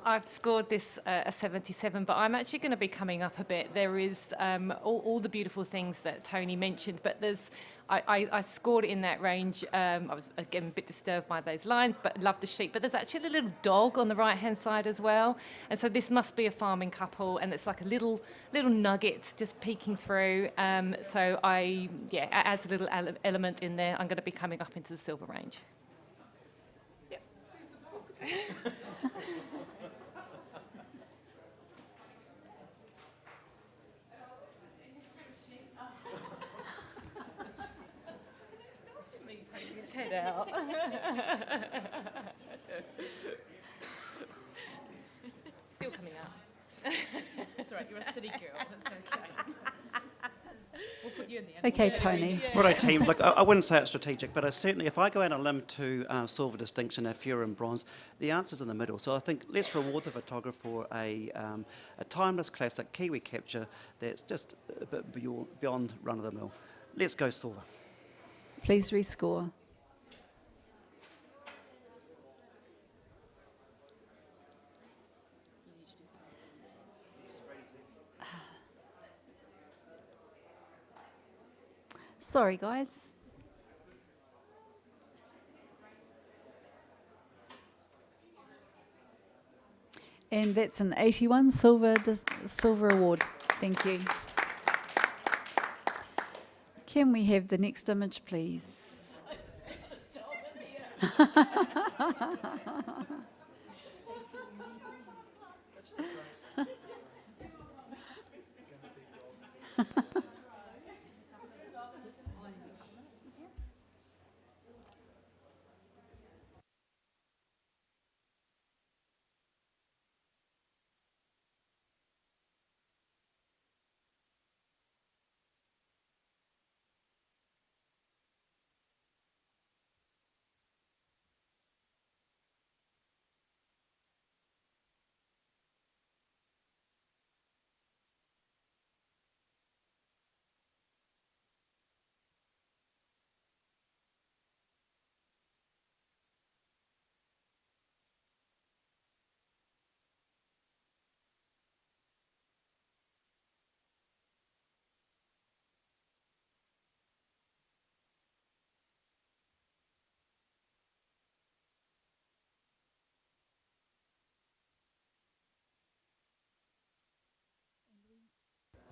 I've scored this a 77, but I'm actually going to be coming up a bit. There is all the beautiful things that Tony mentioned, but I scored it in that range. I was, again, a bit disturbed by those lines, but love the sheep. But there's actually a little dog on the right-hand side as well. And so this must be a farming couple, and it's like a little nugget just peeking through. So it adds a little element in there. I'm going to be coming up into the silver range. Yep. Head out. Still coming out. That's right, you're a city girl. It's okay. We'll put Okay, Tony. Righto team, look, I wouldn't say it's strategic, but I certainly, if I go out on a limb to silver distinction, if you're in bronze, the answer's in the middle. So I think let's reward the photographer for a timeless classic Kiwi capture that's just a bit beyond run-of-the-mill. Let's go silver. Please rescore. Sorry, guys. And that's an 81 silver award. Thank you. Can we have the next image, please?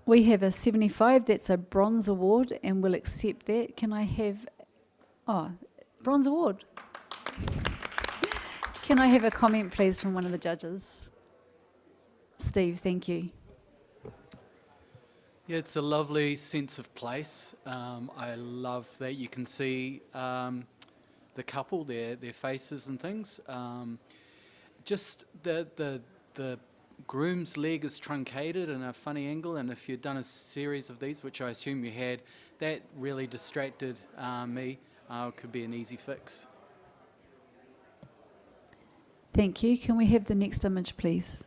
We have a 75, that's a bronze award, and we'll accept that. Can I have, bronze award. Can I have a comment, please, from one of the judges? Steve, thank you. Yeah, it's a lovely sense of place. I love that you can see the couple, their faces and things. Just the groom's leg is truncated in a funny angle, and if you'd done a series of these, which I assume you had, that really distracted me. Could be an easy fix. Thank you. Can we have the next image, please?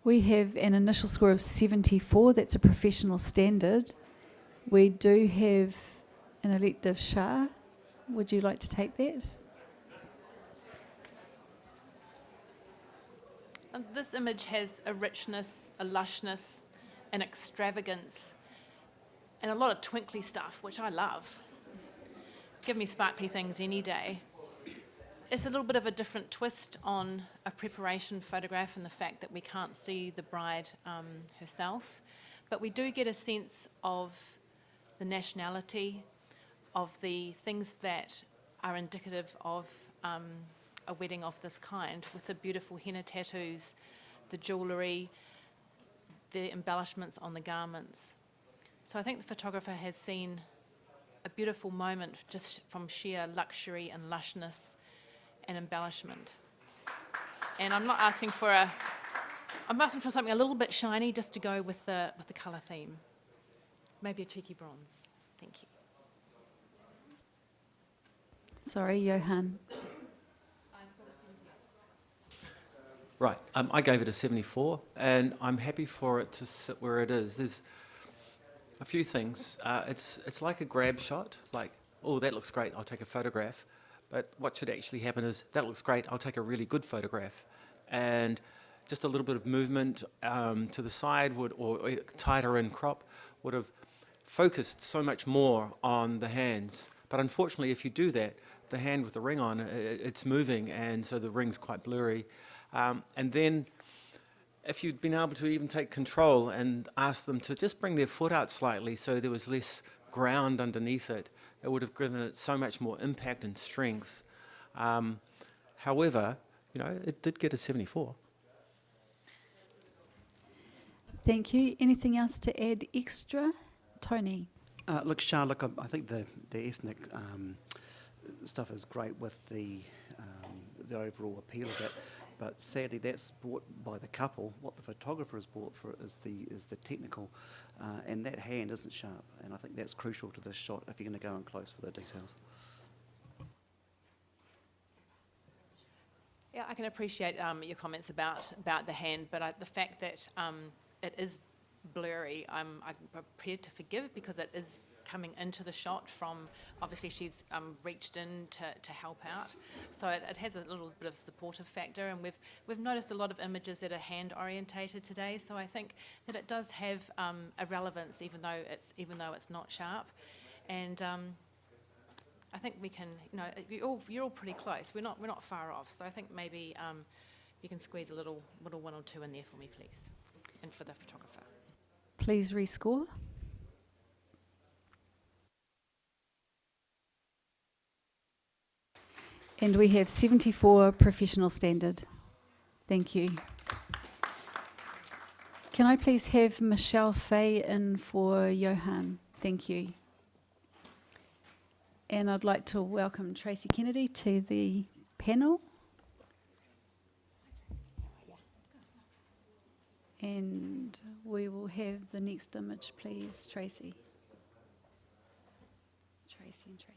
We have an initial score of 74. That's a professional standard. We do have an elective Shah. Would you like to take that? This image has a richness, a lushness, an extravagance, and a lot of twinkly stuff, which I love. Give me sparkly things any day. It's a little bit of a different twist on a preparation photograph and the fact that we can't see the bride herself, but we do get a sense of the nationality, of the things that are indicative of a wedding of this kind, with the beautiful henna tattoos, the jewellery, the embellishments on the garments. So I think the photographer has seen a beautiful moment just from sheer luxury and lushness and embellishment. And I'm not asking for I'm asking for something a little bit shiny just to go with the colour theme. Maybe a cheeky bronze. Thank you. Sorry, Johan. Right, I gave it a 74, and I'm happy for it to sit where it is. There's a few things. It's like a grab shot, like, oh, that looks great, I'll take a photograph. But what should actually happen is, that looks great, I'll take a really good photograph. And just a little bit of movement to the side or tighter in crop would have focused so much more on the hands. But unfortunately, if you do that, the hand with the ring on, it's moving, and so the ring's quite blurry. And then if you'd been able to even take control and ask them to just bring their foot out slightly so there was less ground underneath it, it would have given it so much more impact and strength. However, you know, it did get a 74. Thank you. Anything else to add extra? Tony? Look, Char, look, I think the ethnic stuff is great with the overall appeal of it, but sadly that's bought by the couple. What the photographer has bought for it is the technical, and that hand isn't sharp, and I think that's crucial to this shot if you're going to go in close for the details. Yeah, I can appreciate your comments about the hand, but the fact that it is blurry, I'm prepared to forgive, because it is coming into the shot from, obviously she's reached in to help out, so it has a little bit of supportive factor, and we've noticed a lot of images that are hand orientated today, so I think that it does have a relevance even though it's not sharp, and I think we can, you know, you're all pretty close. We're not far off. So I think maybe you can squeeze a little one or two in there for me, please, and for the photographer. Please rescore. And we have 74 professional standard. Thank you. Can I please have Michelle Fay in for Johan? Thank you. And I'd like to welcome Tracy Kennedy to the panel. And we will have the next image, please, Tracy. Tracy and Tracy.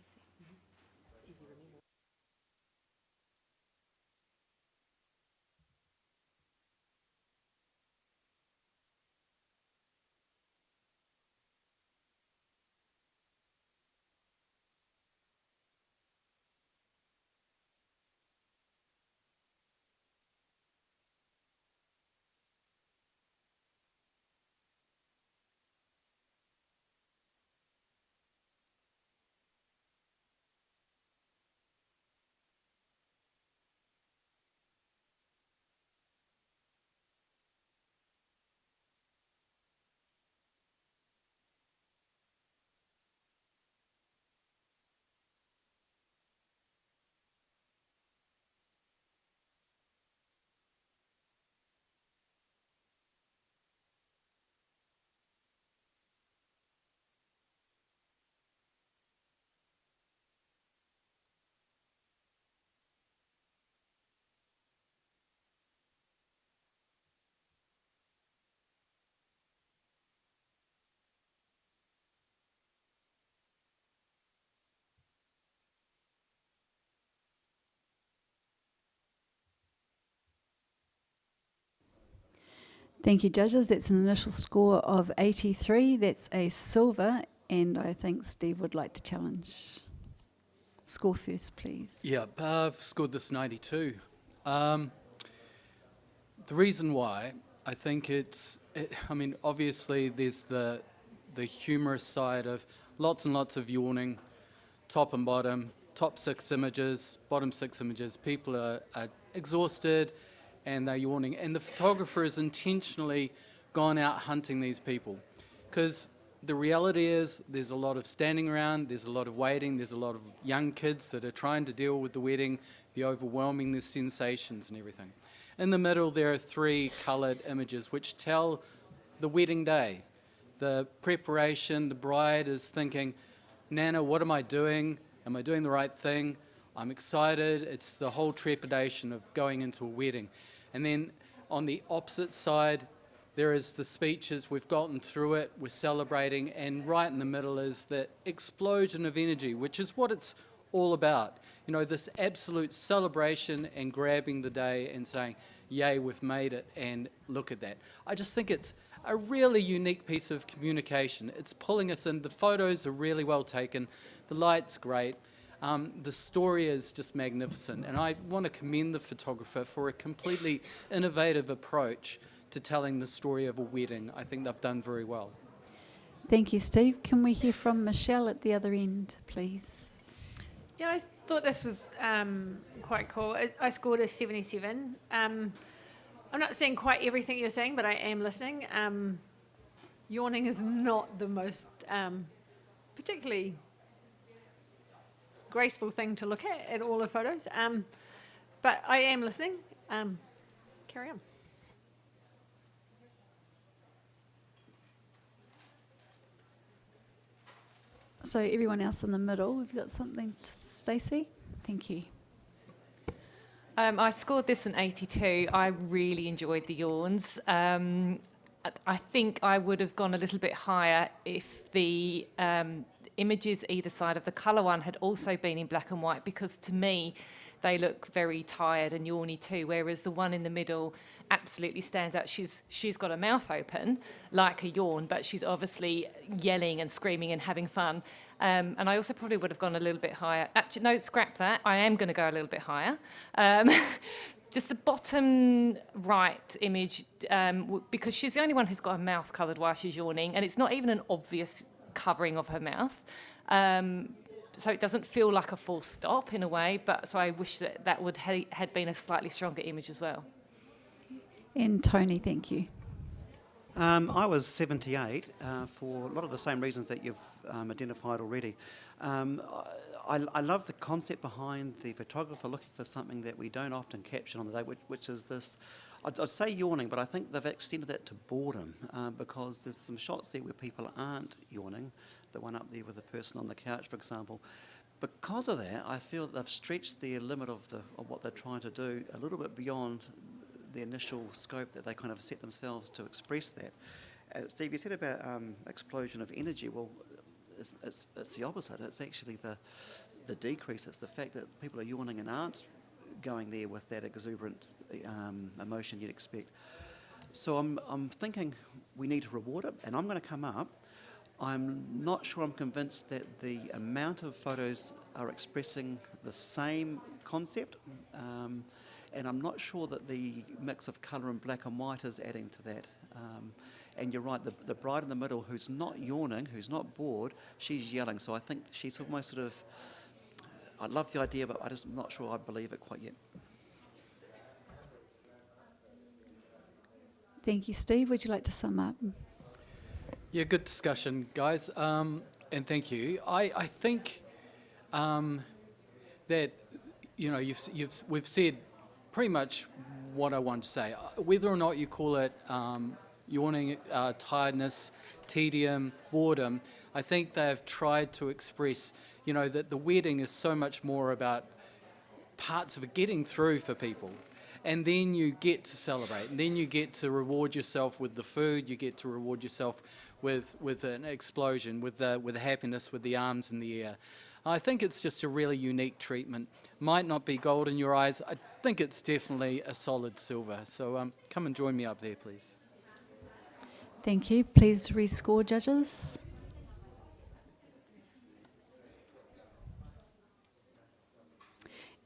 Thank you, judges. That's an initial score of 83. That's a silver, and I think Steve would like to challenge. Score first, please. Yeah, I've scored this 92. The reason why, I think I mean, obviously there's the humorous side of lots and lots of yawning, top and bottom, top 6 images, bottom 6 images. People are exhausted and they're yawning. And the photographer has intentionally gone out hunting these people. Because the reality is there's a lot of standing around, there's a lot of waiting, there's a lot of young kids that are trying to deal with the wedding, the overwhelming, the sensations and everything. In the middle there are 3 coloured images which tell the wedding day. The preparation, the bride is thinking, Nana, what am I doing? Am I doing the right thing? I'm excited. It's the whole trepidation of going into a wedding. And then on the opposite side, there is the speeches. We've gotten through it. We're celebrating. And right in the middle is the explosion of energy, which is what it's all about. You know, this absolute celebration and grabbing the day and saying, yay, we've made it, and look at that. I just think it's a really unique piece of communication. It's pulling us in. The photos are really well taken. The light's great. The story is just magnificent, and I want to commend the photographer for a completely innovative approach to telling the story of a wedding. I think they've done very well. Thank you, Steve. Can we hear from Michelle at the other end, please? Yeah, I thought this was quite cool. I scored a 77. I'm not saying quite everything you're saying, but I am listening. Yawning is not the most particularly graceful thing to look at all the photos. But I am listening. Carry on. So everyone else in the middle, have you got something to Stacey? Thank you. I scored this an 82. I really enjoyed the yawns. I think I would have gone a little bit higher if the images either side of the colour one had also been in black and white, because to me they look very tired and yawny too, whereas the one in the middle absolutely stands out. She's got a mouth open like a yawn, but she's obviously yelling and screaming and having fun. And I also probably would have gone a little bit higher. Actually, no, scrap that. I am going to go a little bit higher. Just the bottom right image, because she's the only one who's got her mouth covered while she's yawning, and it's not even an obvious covering of her mouth. So it doesn't feel like a full stop in a way, but so I wish that would had been a slightly stronger image as well. And Tony, thank you. I was 78 for a lot of the same reasons that you've identified already. I love the concept behind the photographer looking for something that we don't often capture on the day, which is this, I'd say yawning, but I think they've extended that to boredom because there's some shots there where people aren't yawning, the one up there with the person on the couch, for example. Because of that, I feel that they've stretched the limit of what they're trying to do a little bit beyond the initial scope that they kind of set themselves to express that. Steve, you said about explosion of energy. Well, it's the opposite. It's actually the decrease. It's the fact that people are yawning and aren't going there with that exuberant emotion you'd expect. So I'm thinking we need to reward it, and I'm going to come up. I'm not sure I'm convinced that the amount of photos are expressing the same concept. And I'm not sure that the mix of colour and black and white is adding to that. And you're right, the bride in the middle who's not yawning, who's not bored, she's yelling. So I think she's almost sort of, I love the idea, but I'm just not sure I believe it quite yet. Thank you, Steve. Would you like to sum up? Yeah, good discussion, guys, and thank you. I think that, you know, we've said pretty much what I want to say. Whether or not you call it yawning, tiredness, tedium, boredom, I think they've tried to express, you know, that the wedding is so much more about parts of it getting through for people. And then you get to celebrate, and then you get to reward yourself with the food, you get to reward yourself with an explosion, with the happiness, with the arms in the air. I think it's just a really unique treatment. Might not be gold in your eyes. I think it's definitely a solid silver. So come and join me up there, please. Thank you. Please rescore, judges.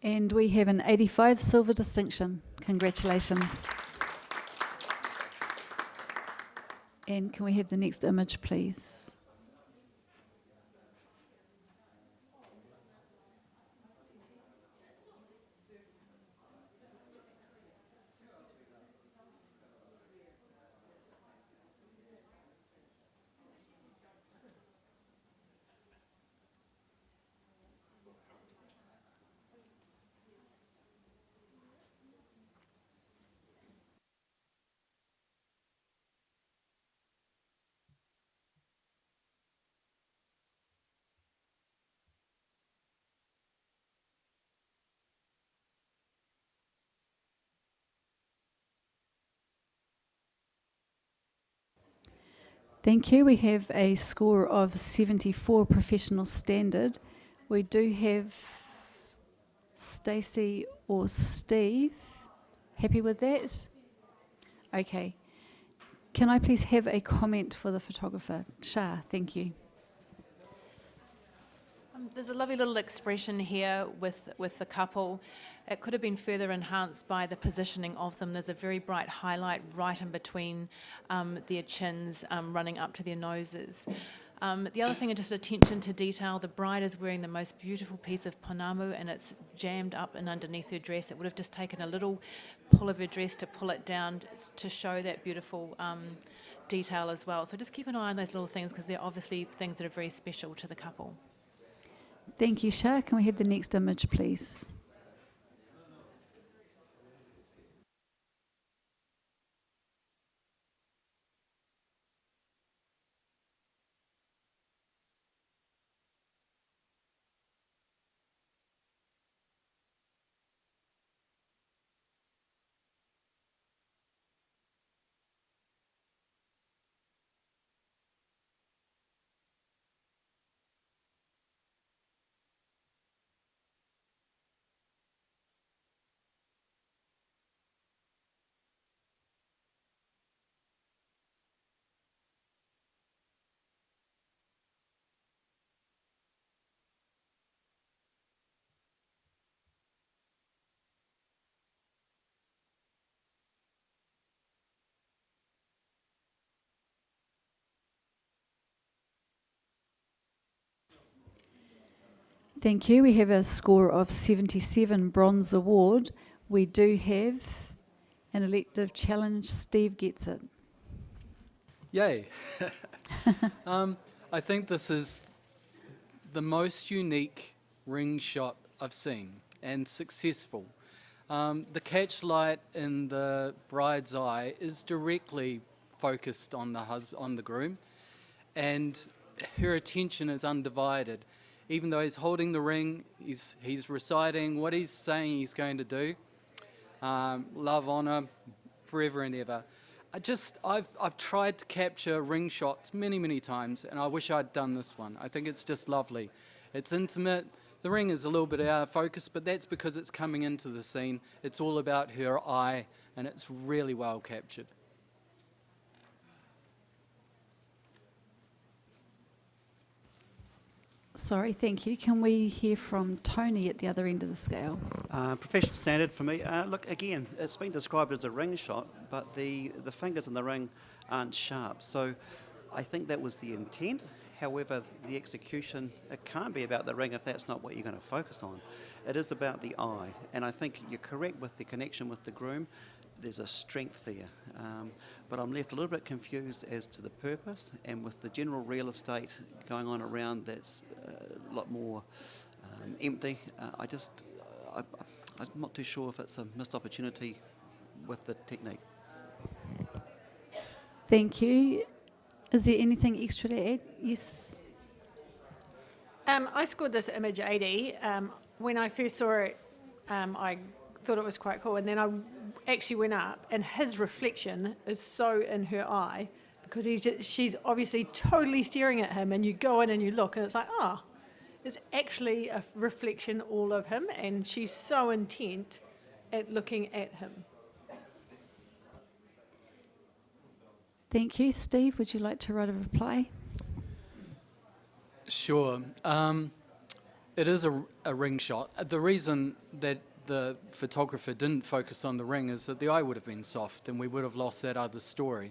And we have an 85 silver distinction. Congratulations. And can we have the next image, please? Thank you. We have a score of 74 professional standard. We do have Stacey or Steve. Happy with that? Okay. Can I please have a comment for the photographer? Shah, thank you. There's a lovely little expression here with the couple. It could have been further enhanced by the positioning of them. There's a very bright highlight right in between their chins, running up to their noses. The other thing is just attention to detail. The bride is wearing the most beautiful piece of panamu, and it's jammed up and underneath her dress. It would have just taken a little pull of her dress to pull it down to show that beautiful detail as well. So just keep an eye on those little things, because they're obviously things that are very special to the couple. Thank you, Shah. Can we have the next image, please? Thank you. We have a score of 77, bronze award. We do have an elective challenge. Steve gets it. Yay. I think this is the most unique ring shot I've seen, and successful. The catch light in the bride's eye is directly focused on the groom, and her attention is undivided. Even though he's holding the ring, he's reciting what he's saying he's going to do. Love, honour, forever and ever. I've tried to capture ring shots many times, and I wish I'd done this one. I think it's just lovely. It's intimate. The ring is a little bit out of focus, but that's because it's coming into the scene. It's all about her eye, and it's really well captured. Sorry, thank you. Can we hear from Tony at the other end of the scale? Professional standard for me. Look, again, it's been described as a ring shot, but the fingers in the ring aren't sharp. So I think that was the intent. However, the execution, it can't be about the ring if that's not what you're going to focus on. It is about the eye. And I think you're correct with the connection with the groom. There's a strength there. But I'm left a little bit confused as to the purpose, and with the general real estate going on around that's a lot more empty. I'm not too sure if it's a missed opportunity with the technique. Thank you. Is there anything extra to add? Yes. I scored this image 80. When I first saw it, I thought it was quite cool, and then I actually went up, and his reflection is so in her eye, because she's obviously totally staring at him, and you go in and you look, and it's like, oh, it's actually a reflection all of him, and she's so intent at looking at him. Thank you. Steve, would you like to write a reply? Sure. It is a ring shot. The reason that the photographer didn't focus on the ring is that the eye would have been soft and we would have lost that other story.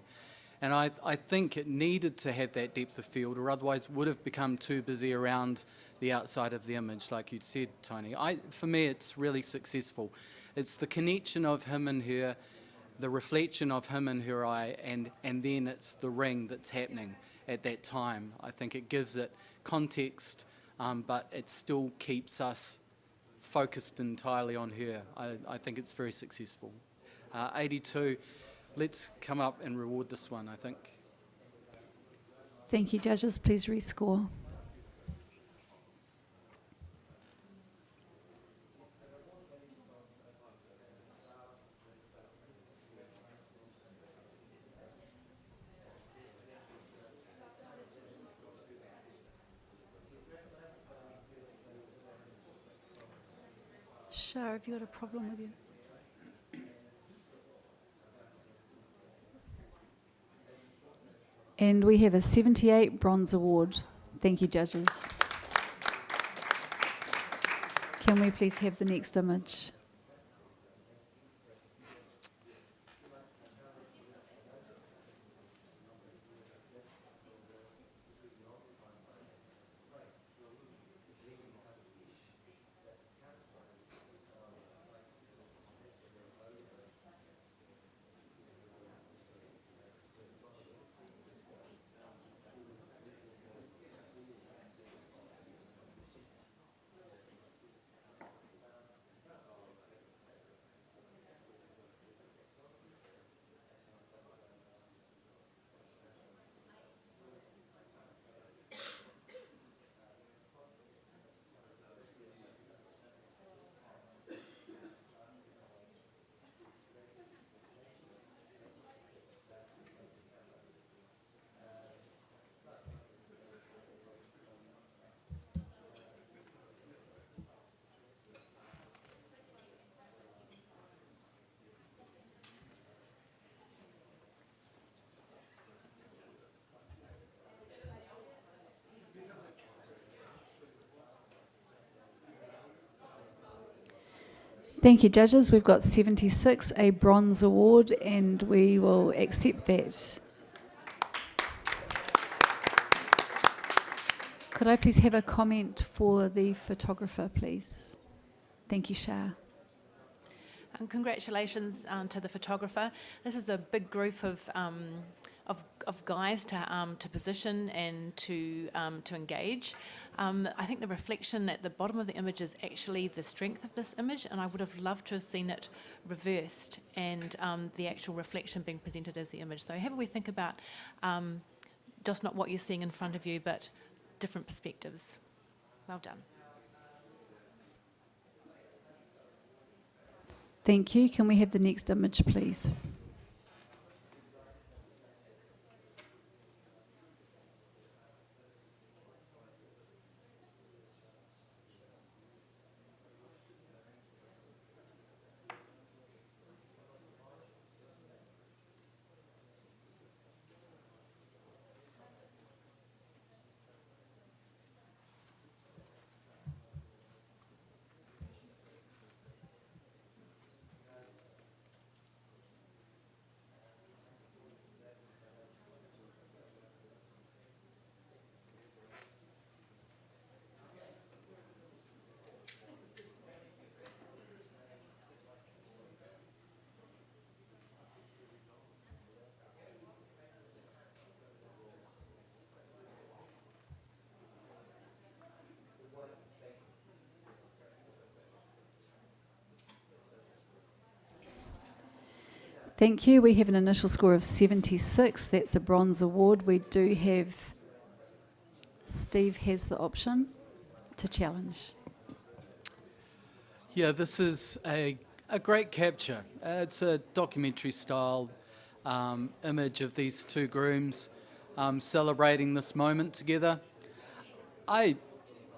And I think it needed to have that depth of field, or otherwise would have become too busy around the outside of the image, like you'd said, Tony. For me, it's really successful. It's the connection of him and her, the reflection of him in her eye, and then it's the ring that's happening at that time. I think it gives it context, but it still keeps us focused entirely on her. I think it's very successful. 82, let's come up and reward this one, I think. Thank you, judges. Please rescore. Shah, have you got a problem with you? And we have a 78 bronze award. Thank you, judges. Can we please have the next image? Thank you, judges. We've got 76, a bronze award, and we will accept that. Could I please have a comment for the photographer, please? Thank you, Shah. And congratulations to the photographer. This is a big group of guys to position and to engage. I think the reflection at the bottom of the image is actually the strength of this image, and I would have loved to have seen it reversed and the actual reflection being presented as the image. So have a wee think about just not what you're seeing in front of you, but different perspectives. Well done. Thank you. Can we have the next image, please? Thank you. We have an initial score of 76. That's a bronze award. We do have... Steve has the option to challenge. Yeah, this is a great capture. It's a documentary style image of these two grooms celebrating this moment together. I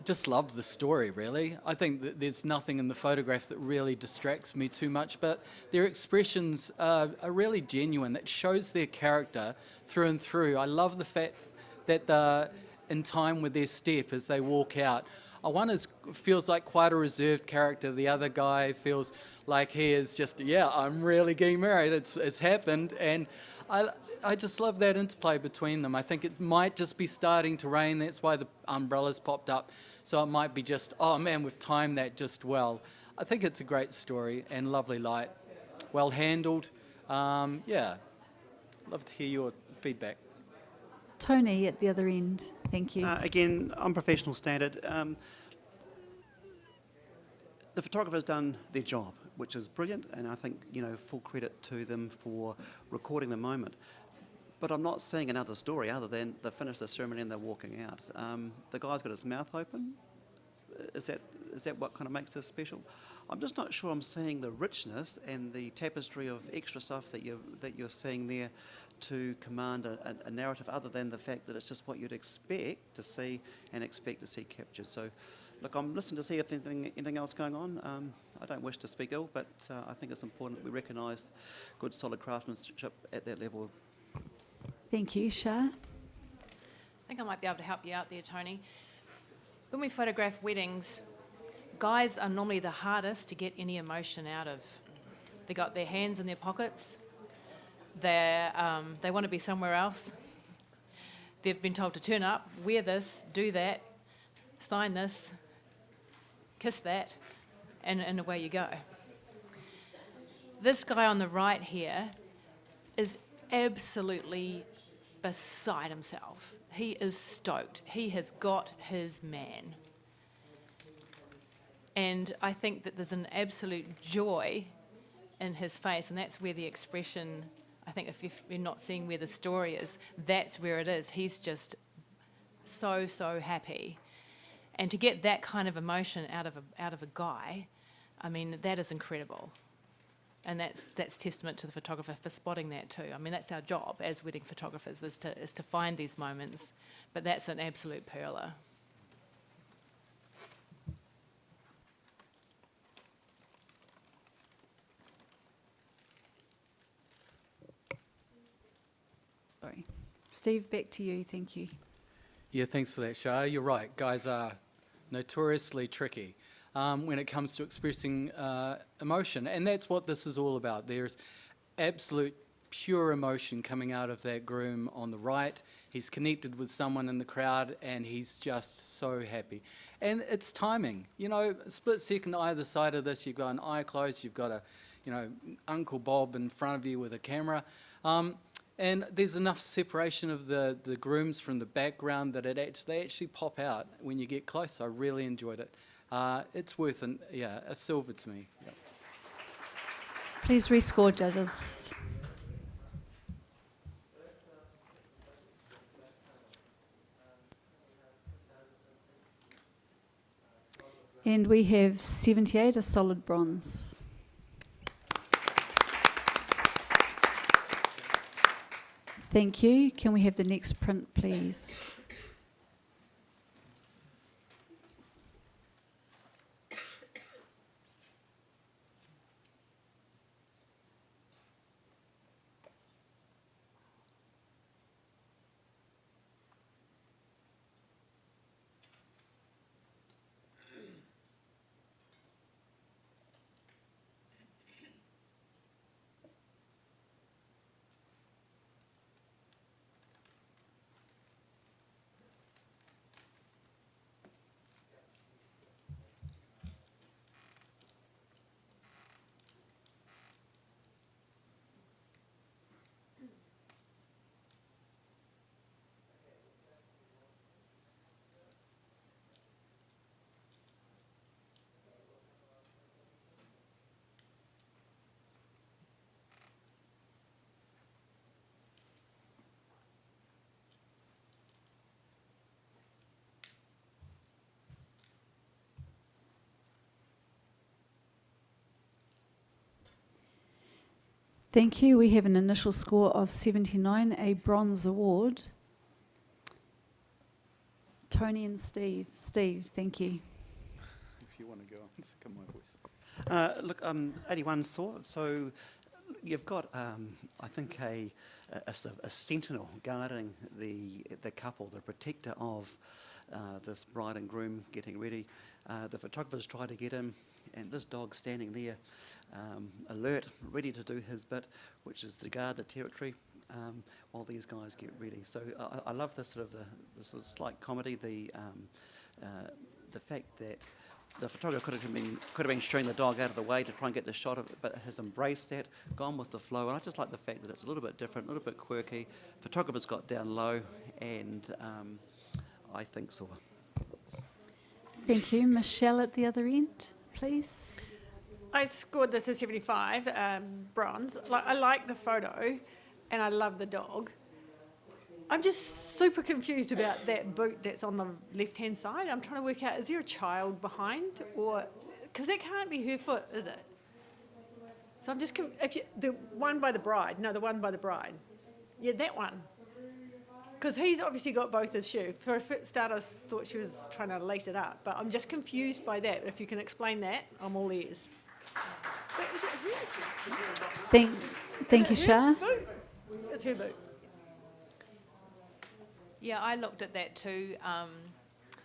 just love the story, really. I think that there's nothing in the photograph that really distracts me too much, but their expressions are really genuine. It shows their character through and through. I love the fact that they're in time with their step as they walk out. One feels like quite a reserved character. The other guy feels like he is just, yeah, I'm really getting married. It's happened. And I just love that interplay between them. I think it might just be starting to rain. That's why the umbrellas popped up. So it might be just, oh man, we've timed that just well. I think it's a great story and lovely light. Well handled. Yeah, love to hear your feedback. Tony at the other end. Thank you. Again, on professional standard, the photographer's done their job, which is brilliant, and I think, full credit to them for recording the moment. But I'm not seeing another story other than they finished the ceremony and they're walking out. The guy's got his mouth open. Is that what kind of makes this special? I'm just not sure I'm seeing the richness and the tapestry of extra stuff that you're seeing there to command a narrative, other than the fact that it's just what you'd expect to see and expect to see captured. So, look, I'm listening to see if there's anything else going on. I don't wish to speak ill, but I think it's important that we recognise good, solid craftsmanship at that level. Thank you, Shah. I think I might be able to help you out there, Tony. When we photograph weddings, guys are normally the hardest to get any emotion out of. They got their hands in their pockets. They want to be somewhere else. They've been told to turn up, wear this, do that, sign this, kiss that, and away you go. This guy on the right here is absolutely beside himself. He is stoked. He has got his man. And I think that there's an absolute joy in his face, and that's where the expression, I think if you're not seeing where the story is, that's where it is. He's just so, so happy. And to get that kind of emotion out of a guy, I mean, that is incredible. And that's testament to the photographer for spotting that too. I mean, that's our job as wedding photographers, is to find these moments. But that's an absolute pearler. Sorry. Steve, back to you. Thank you. Yeah, thanks for that, Shah. You're right. Guys are notoriously tricky when it comes to expressing emotion. And that's what this is all about. There's absolute pure emotion coming out of that groom on the right. He's connected with someone in the crowd and he's just so happy. And it's timing. You know, a split second either side of this, you've got an eye closed, you've got a, Uncle Bob in front of you with a camera. And there's enough separation of the grooms from the background that they actually pop out when you get close. I really enjoyed it. It's worth a silver to me. Yep. Please rescore, judges. And we have 78, a solid bronze. Thank you. Can we have the next print, please? Thank you. We have an initial score of 79, a bronze award. Tony and Steve. Steve, thank you. If you want to go on, second my voice. Look, 81 saw. So you've got, I think, a sentinel guarding the couple, the protector of this bride and groom getting ready. The photographers try to get him, and this dog's standing there, alert, ready to do his bit, which is to guard the territory while these guys get ready. So I love this sort of slight comedy, the fact that the photographer could have been showing the dog out of the way to try and get the shot of it, but has embraced that, gone with the flow. And I just like the fact that it's a little bit different, a little bit quirky. Photographer's got down low, and I think so. Thank you. Michelle at the other end, please. I scored this as 75, bronze. I like the photo, and I love the dog. I'm just super confused about that boot that's on the left-hand side. I'm trying to work out, is there a child behind? Or, because that can't be her foot, is it? So I'm just, the one by the bride. Yeah, that one. Because he's obviously got both his shoes. For a start, I thought she was trying to lace it up, but I'm just confused by that. If you can explain that, I'm all ears. Wait, is it hers? Thank you, Shah. Boot? It's her boot. Yeah, I looked at that too.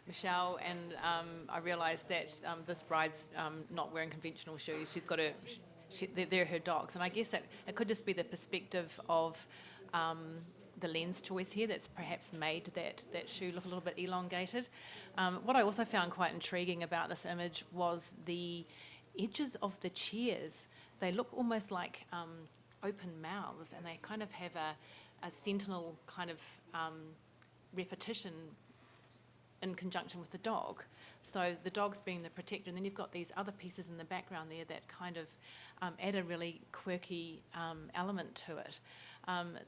Michelle, and I realised that this bride's not wearing conventional shoes. She's got they're her dogs, and I guess that it could just be the perspective of the lens choice here that's perhaps made that shoe look a little bit elongated. What I also found quite intriguing about this image was the edges of the chairs. They look almost like open mouths, and they kind of have a sentinel kind of repetition in conjunction with the dog. So the dog's being the protector, and then you've got these other pieces in the background there that kind of add a really quirky element to it.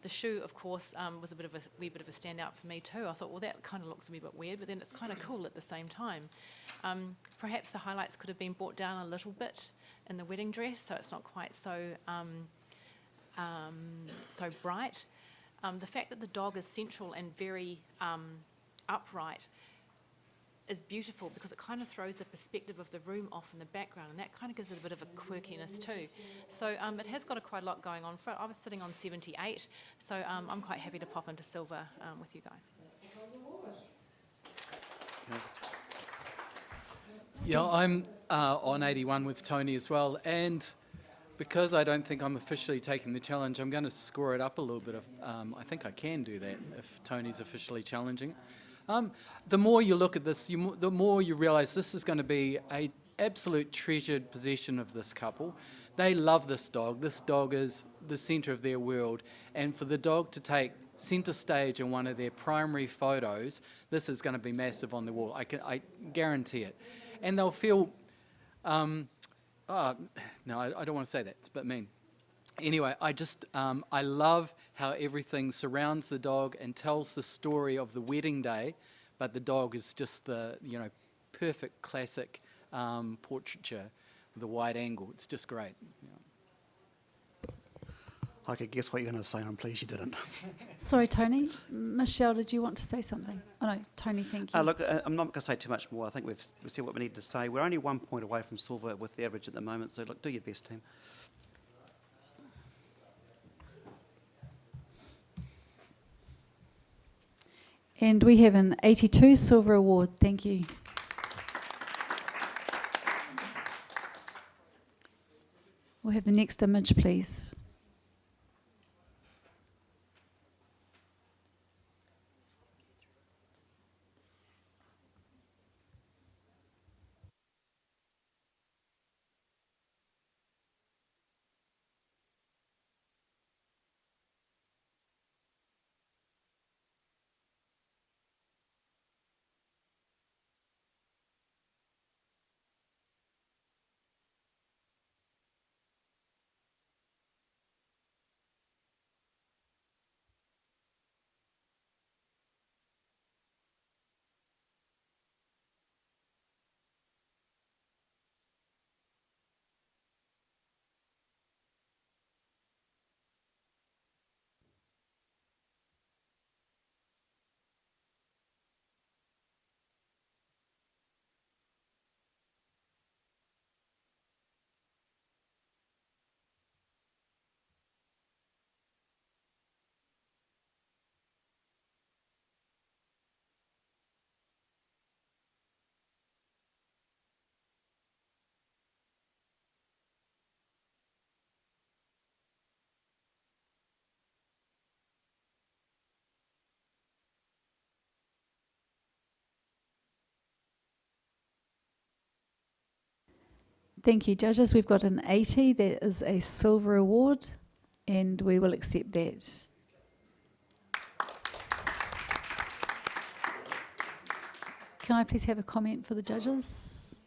The shoe, of course, was a wee bit of a standout for me too. I thought, well, that kind of looks a wee bit weird, but then it's kind of cool at the same time. Perhaps the highlights could have been brought down a little bit in the wedding dress, so it's not quite so so bright. The fact that the dog is central and very upright is beautiful because it kind of throws the perspective of the room off in the background, and that kind of gives it a bit of a quirkiness too. So it has got quite a lot going on for it. I was sitting on 78, so I'm quite happy to pop into silver with you guys. Yeah, I'm on 81 with Tony as well, and because I don't think I'm officially taking the challenge, I'm going to score it up a little bit. I think I can do that if Tony's officially challenging. The more you look at this, the more you realise this is going to be an absolute treasured possession of this couple. They love this dog. This dog is the centre of their world. And for the dog to take centre stage in one of their primary photos, this is going to be massive on the wall. I guarantee it. And they'll feel... no, I don't want to say that. It's a bit mean. Anyway, I love how everything surrounds the dog and tells the story of the wedding day, but the dog is just the, perfect classic portraiture with a wide angle. It's just great. I could guess what you're going to say, and I'm pleased you didn't. Sorry, Tony. Michelle, did you want to say something? Oh, no, Tony, thank you. Look, I'm not going to say too much more. I think we've said what we need to say. We're only 1 point away from silver with the average at the moment, so look, do your best, team. And we have an 82 silver award. Thank you. We'll have the next image, please. Thank you, judges. We've got an 80. That is a silver award, and we will accept that. Can I please have a comment for the judges?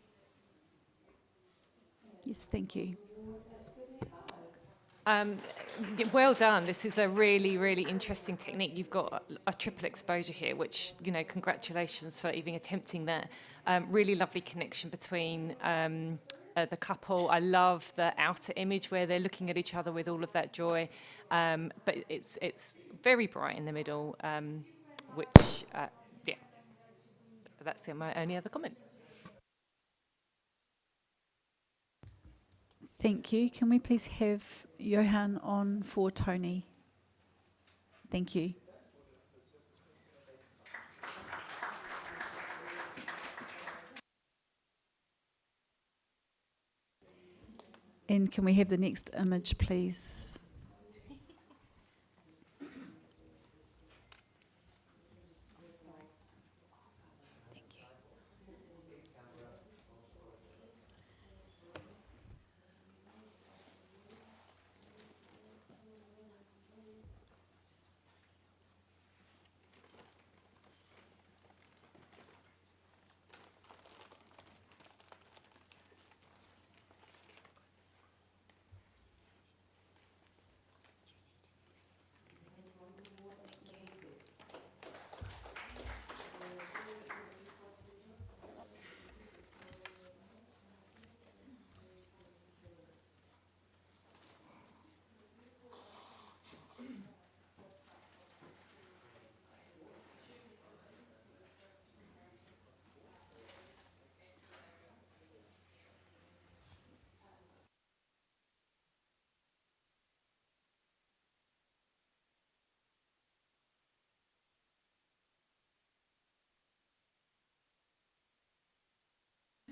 Yes, thank you. Well done. This is a really, really interesting technique. You've got a triple exposure here, which, congratulations for even attempting that. Really lovely connection between the couple. I love the outer image where they're looking at each other with all of that joy. But it's very bright in the middle, which, that's my only other comment. Thank you. Can we please have Johan on for Tony? Thank you. And can we have the next image, please?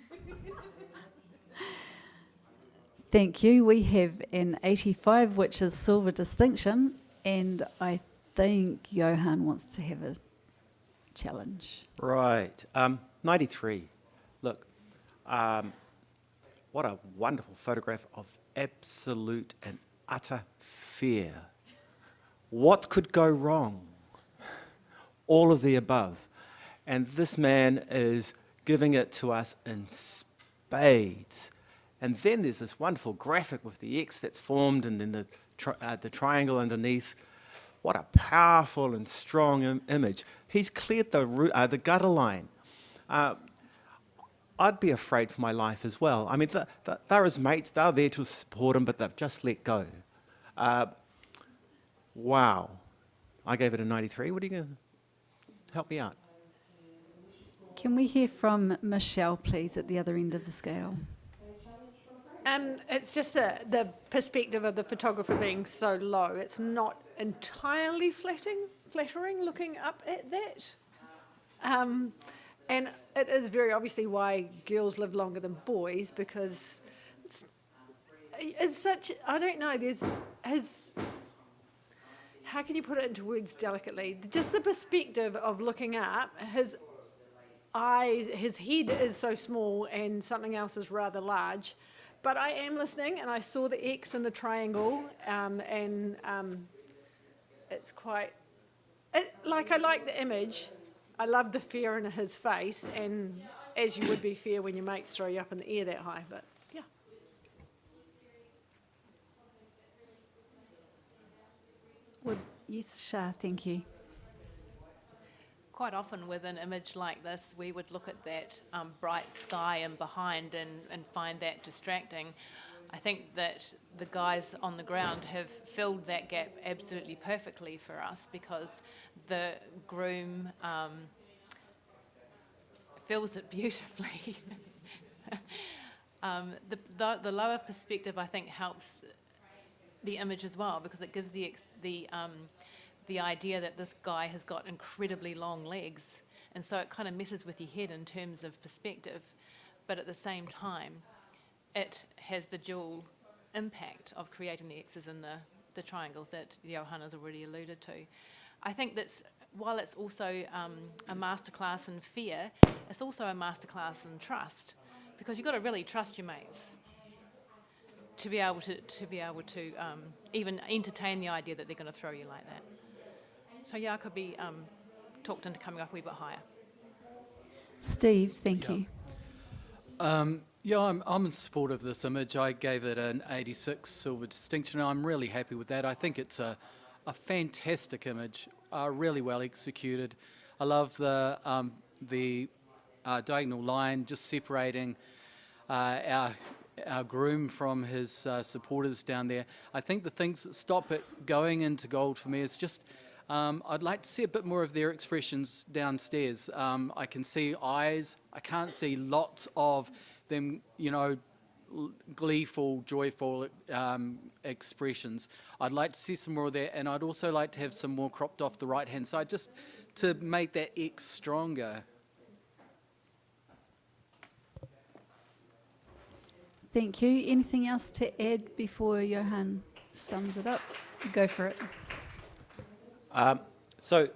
Thank you. Thank you. We have an 85, which is silver distinction, and I think Johan wants to have a challenge. Right. 93. Look, what a wonderful photograph of absolute and utter fear. What could go wrong? All of the above. And this man is giving it to us in spades. And then there's this wonderful graphic with the X that's formed and then the triangle underneath. What a powerful and strong image. He's cleared the gutter line. I'd be afraid for my life as well. I mean, they're his mates, they're there to support him, but they've just let go. Wow. I gave it a 93. What are you going to help me out? Can we hear from Michelle, please, at the other end of the scale? It's just the perspective of the photographer being so low. It's not entirely flattering looking up at that. And it is very obviously why girls live longer than boys, because it's such, I don't know, how can you put it into words delicately? Just the perspective of looking up, his head is so small and something else is rather large. But I am listening, and I saw the X and the triangle, and it's quite, I like the image. I love the fear in his face, and as you would be fear when your mates throw you up in the air that high, but yeah. Yes, Shah, thank you. Quite often with an image like this, we would look at that bright sky and behind and find that distracting. I think that the guys on the ground have filled that gap absolutely perfectly for us, because the groom fills it beautifully. The lower perspective, I think, helps the image as well, because it gives the idea that this guy has got incredibly long legs, and so it kind of messes with your head in terms of perspective, but at the same time it has the dual impact of creating the X's and the triangles that Johan has already alluded to. I think that's, while it's also a masterclass in fear, it's also a masterclass in trust, because you've got to really trust your mates to be able to even entertain the idea that they're going to throw you like that. So yeah, I could be talked into coming up a wee bit higher. Steve, thank you. Yeah, I'm in support of this image. I gave it an 86 silver distinction. I'm really happy with that. I think it's a fantastic image, really well executed. I love the diagonal line just separating our groom from his supporters down there. I think the things that stop it going into gold for me is just, I'd like to see a bit more of their expressions downstairs. I can see eyes. I can't see lots of them, gleeful, joyful expressions. I'd like to see some more of that, and I'd also like to have some more cropped off the right-hand side, just to make that X stronger. Thank you. Anything else to add before Johan sums it up? Go for it. So,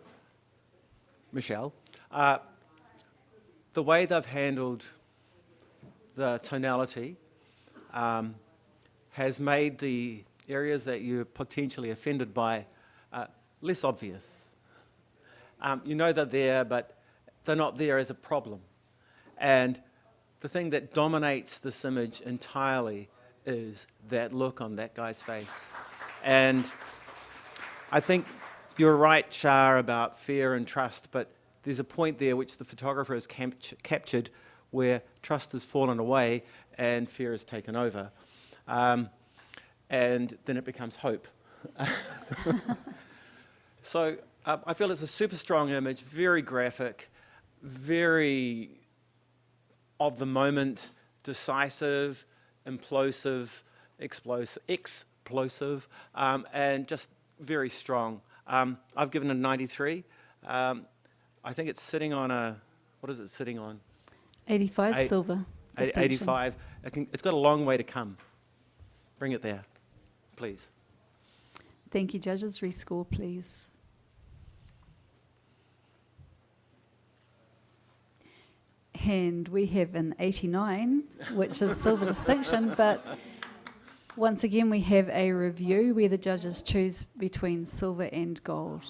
Michelle, the way they've handled the tonality has made the areas that you're potentially offended by less obvious. You know they're there, but they're not there as a problem. And the thing that dominates this image entirely is that look on that guy's face. And I think you're right, Shah, about fear and trust, but there's a point there which the photographer has captured where trust has fallen away and fear has taken over. And then it becomes hope. So I feel it's a super strong image, very graphic, very of the moment, decisive, implosive, explosive, and just very strong. I've given it a 93. I think it's sitting on a, what is it sitting on? 85 silver. distinction. 85. It's got a long way to come. Bring it there, please. Thank you, judges. Rescore, please. And we have an 89, which is silver distinction, but once again we have a review where the judges choose between silver and gold.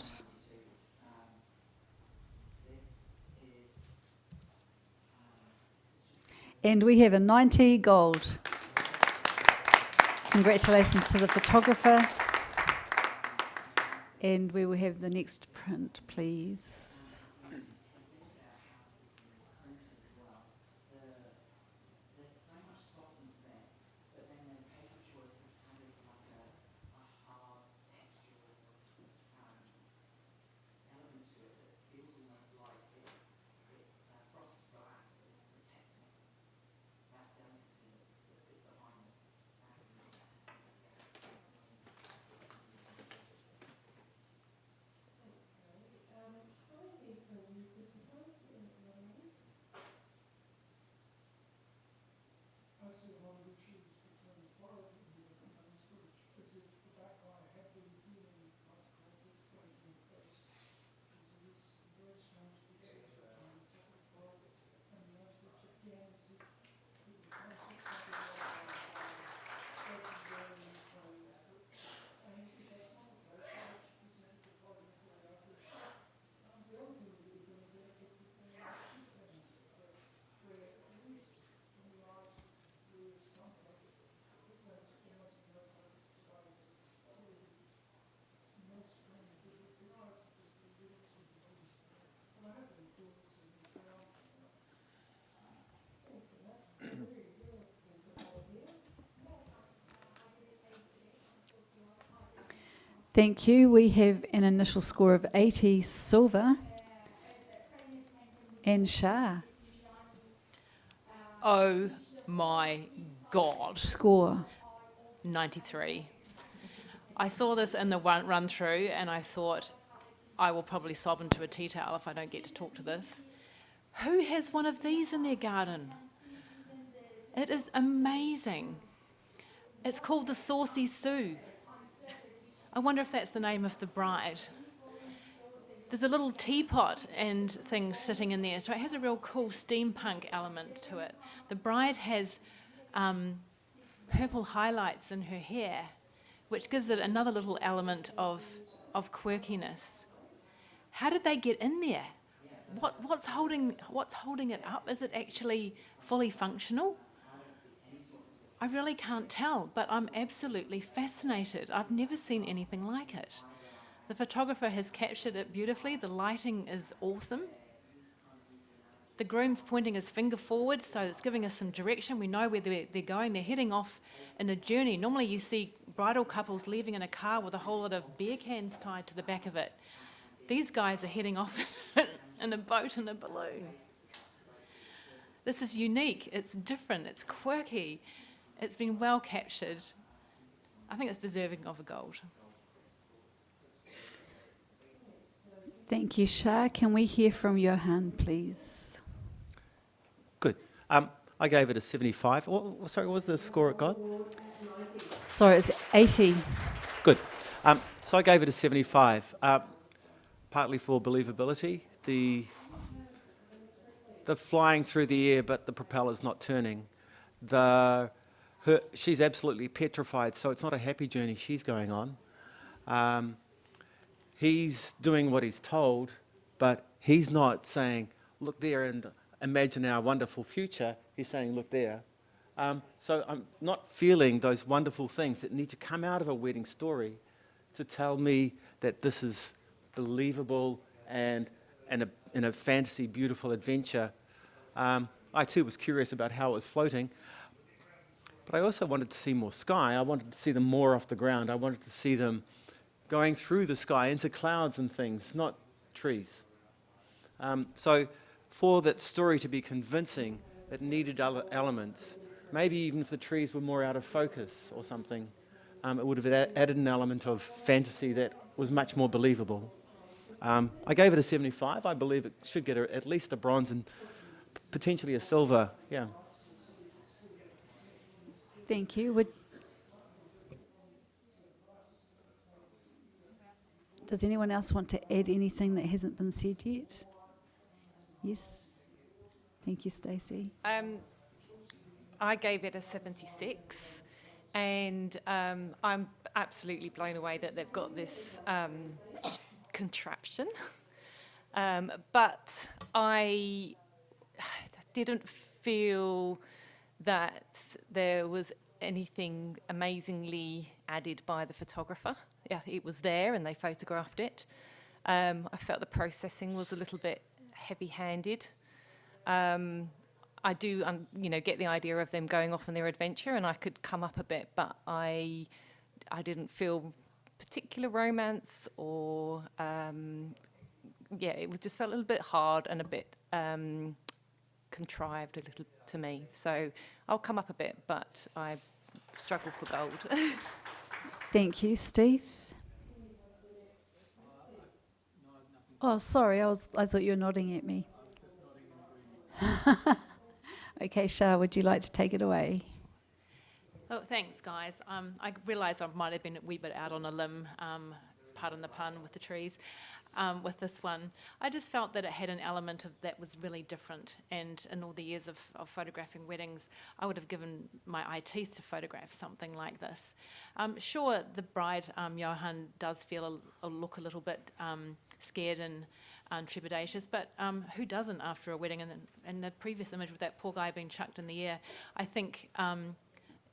And we have a 90 gold. Congratulations to the photographer. And we will have the next print, please. Thank you. We have an initial score of 80 silver. And Shah. Oh my God. Score. 93. I saw this in the run through and I thought, I will probably sob into a tea towel if I don't get to talk to this. Who has one of these in their garden? It is amazing. It's called the Saucy Sue. I wonder if that's the name of the bride. There's a little teapot and thing sitting in there, so it has a real cool steampunk element to it. The bride has purple highlights in her hair, which gives it another little element of quirkiness. How did they get in there? What's holding it up? Is it actually fully functional? I really can't tell, but I'm absolutely fascinated. I've never seen anything like it. The photographer has captured it beautifully. The lighting is awesome. The groom's pointing his finger forward, so it's giving us some direction. We know where they're going. They're heading off in a journey. Normally you see bridal couples leaving in a car with a whole lot of beer cans tied to the back of it. These guys are heading off in a boat and a balloon. This is unique. It's different. It's quirky. It's been well captured. I think it's deserving of a gold. Thank you, Shah. Can we hear from Johan, please? Good. I gave it a 75. Sorry, what was the score it got? Sorry, it's 80. Good. So I gave it a 75, partly for believability, the flying through the air but the propeller's not turning. She's absolutely petrified, so it's not a happy journey she's going on. He's doing what he's told, but he's not saying, look there and imagine our wonderful future. He's saying, look there. So I'm not feeling those wonderful things that need to come out of a wedding story to tell me that this is believable and in a fantasy, beautiful adventure. I too was curious about how it was floating, but I also wanted to see more sky. I wanted to see them more off the ground. I wanted to see them going through the sky into clouds and things, not trees. So for that story to be convincing, it needed other elements. Maybe even if the trees were more out of focus or something, it would have added an element of fantasy that was much more believable. I gave it a 75. I believe it should get at least a bronze and potentially a silver. Yeah. Thank you. Does anyone else want to add anything that hasn't been said yet? Yes. Thank you, Stacey. I gave it a 76, and I'm absolutely blown away that they've got this contraption. But I didn't feel that there was anything amazingly added by the photographer. Yeah, it was there and they photographed it. I felt the processing was a little bit heavy-handed. I do, get the idea of them going off on their adventure, and I could come up a bit, but I didn't feel particular romance or, it just felt a little bit hard and a bit contrived a little to me. So I'll come up a bit, but I struggle for gold. Thank you, Steve. Oh, sorry, I thought you were nodding at me. Okay, Shah, would you like to take it away? Oh, thanks, guys. I realise I might have been a wee bit out on a limb, pardon the pun, with the trees, with this one. I just felt that it had an element of that was really different, and in all the years of photographing weddings, I would have given my eye teeth to photograph something like this. Sure, the bride, Johan, does feel look a little bit scared and trepidatious, but who doesn't after a wedding? And the previous image with that poor guy being chucked in the air, I think,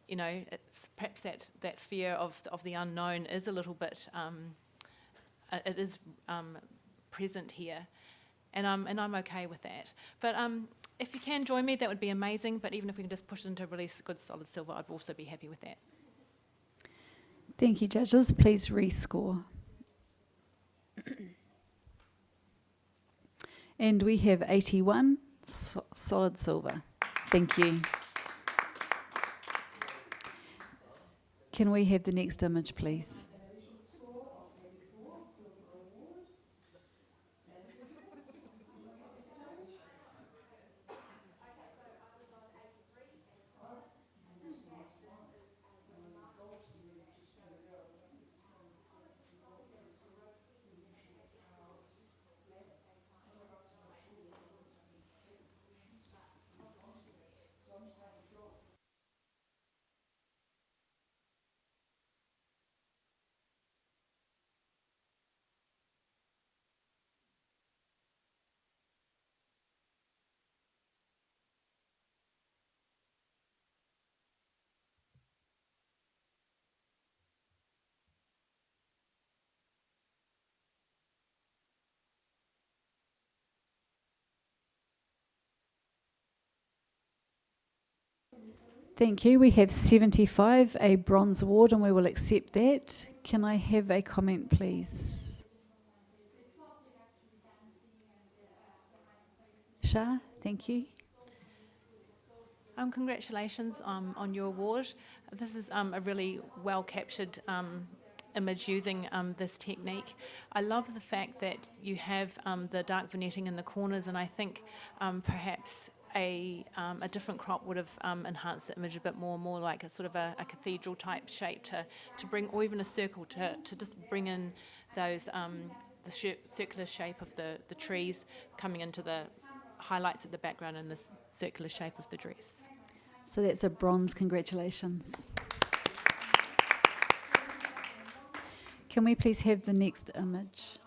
it's perhaps that fear of the unknown is a little bit, it is present here, and I'm okay with that. But if you can join me, that would be amazing, but even if we can just push it into a really good solid silver, I'd also be happy with that. Thank you, judges. Please rescore. And we have 81, solid silver. Thank you. Can we have the next image, please? Thank you. We have 75, a bronze award, and we will accept that. Can I have a comment, please? Shah, thank you. Congratulations on your award. This is a really well captured image using this technique. I love the fact that you have the dark vignetting in the corners, and I think perhaps a different crop would have enhanced the image a bit more like a sort of a cathedral type shape to bring, or even a circle to just bring in those the circular shape of the trees coming into the highlights at the background and this circular shape of the dress. So that's a bronze, congratulations. Can we please have the next image?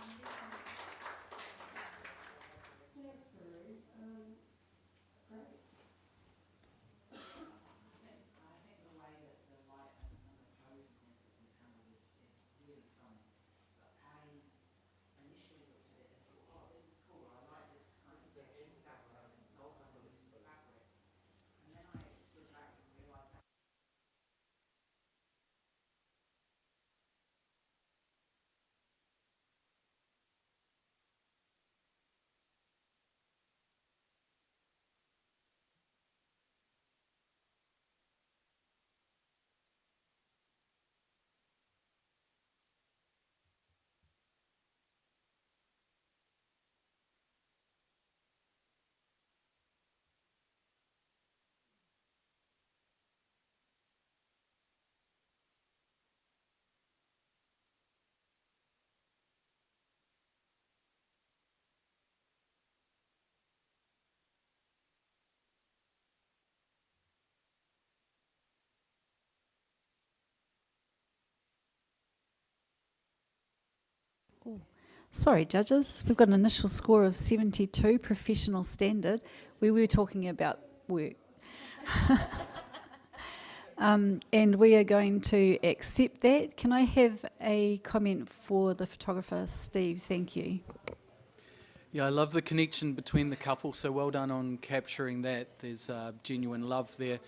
Sorry, judges, we've got an initial score of 72, professional standard. We were talking about work. And we are going to accept that. Can I have a comment for the photographer, Steve? Thank you. Yeah, I love the connection between the couple, so well done on capturing that. There's genuine love there.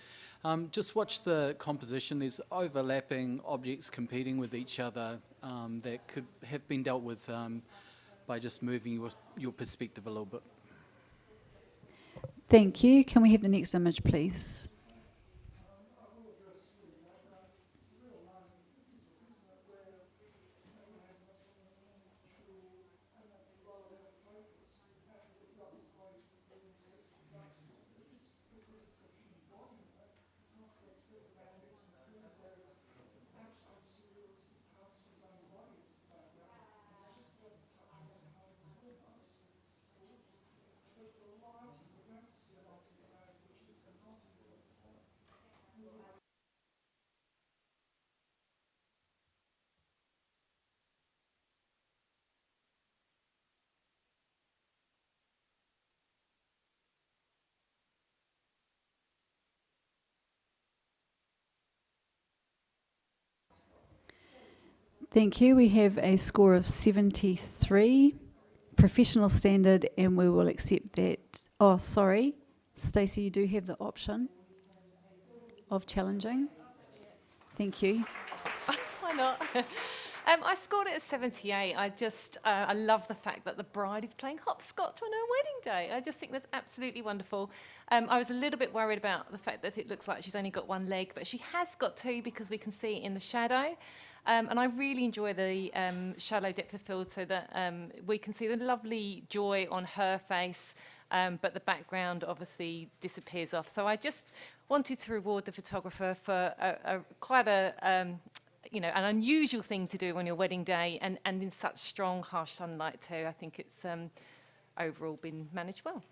Just watch the composition. There's overlapping objects competing with each other that could have been dealt with by just moving your perspective a little bit. Thank you. Can we have the next image, please? Thank you. We have a score of 73, professional standard, and we will accept that. Oh, sorry. Stacey, you do have the option of challenging. Thank you. Why not? I scored it at 78. I love the fact that the bride is playing hopscotch on her wedding day. I just think that's absolutely wonderful. I was a little bit worried about the fact that it looks like she's only got one leg, but she has got two because we can see it in the shadow. And I really enjoy the shallow depth of field so that we can see the lovely joy on her face, but the background obviously disappears off. So I just wanted to reward the photographer for quite an unusual thing to do on your wedding day, and in such strong, harsh sunlight too. I think it's overall been managed well.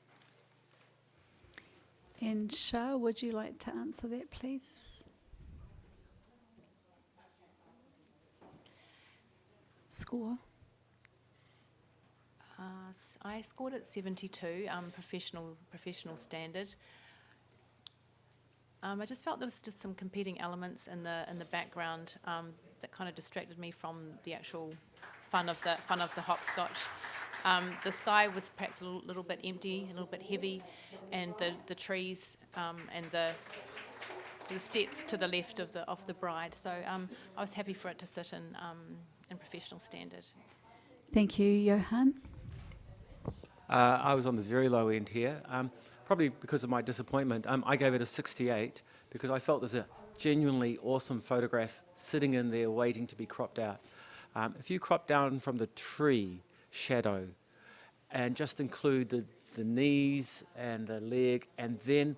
And Shah, would you like to answer that, please? Score? I scored at 72, professional standard. I just felt there was just some competing elements in the background that kind of distracted me from the actual fun of the hopscotch. The sky was perhaps a little bit empty, a little bit heavy, and the trees and the steps to the left of the bride. So I was happy for it to sit in professional standard. Thank you, Johan. I was on the very low end here, probably because of my disappointment. I gave it a 68 because I felt there's a genuinely awesome photograph sitting in there waiting to be cropped out. If you crop down from the tree shadow and just include the knees and the leg, and then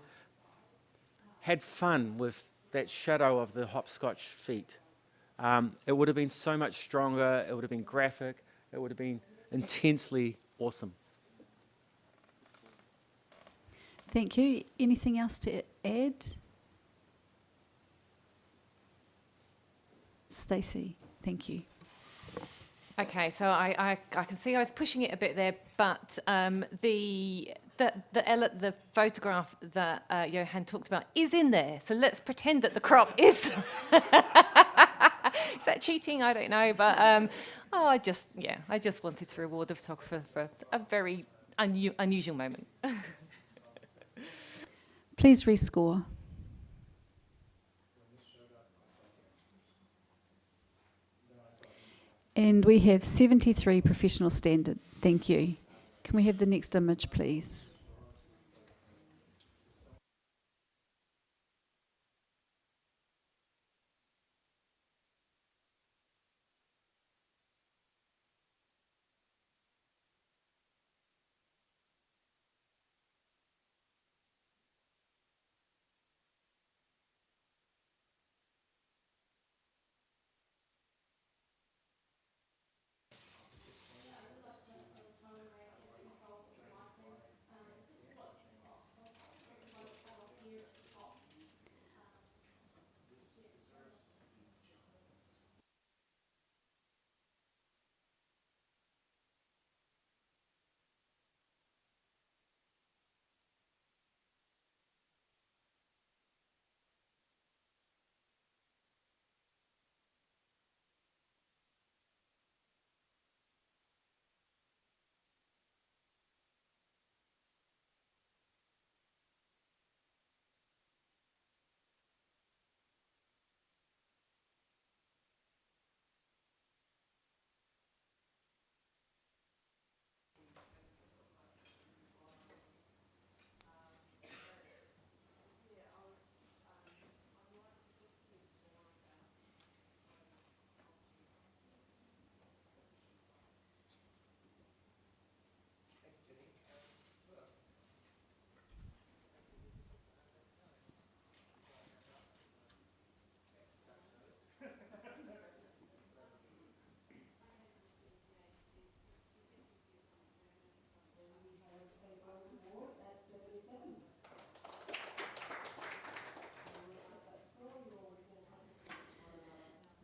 had fun with that shadow of the hopscotch feet. It would have been so much stronger, it would have been graphic, it would have been intensely awesome. Thank you. Anything else to add? Stacey, thank you. Okay, so I can see I was pushing it a bit there, but the photograph that Johan talked about is in there. So let's pretend that the crop is. Is that cheating? I don't know, but I just wanted to reward the photographer for a very unusual moment. Please rescore. And we have 73 professional standard. Thank you. Can we have the next image, please?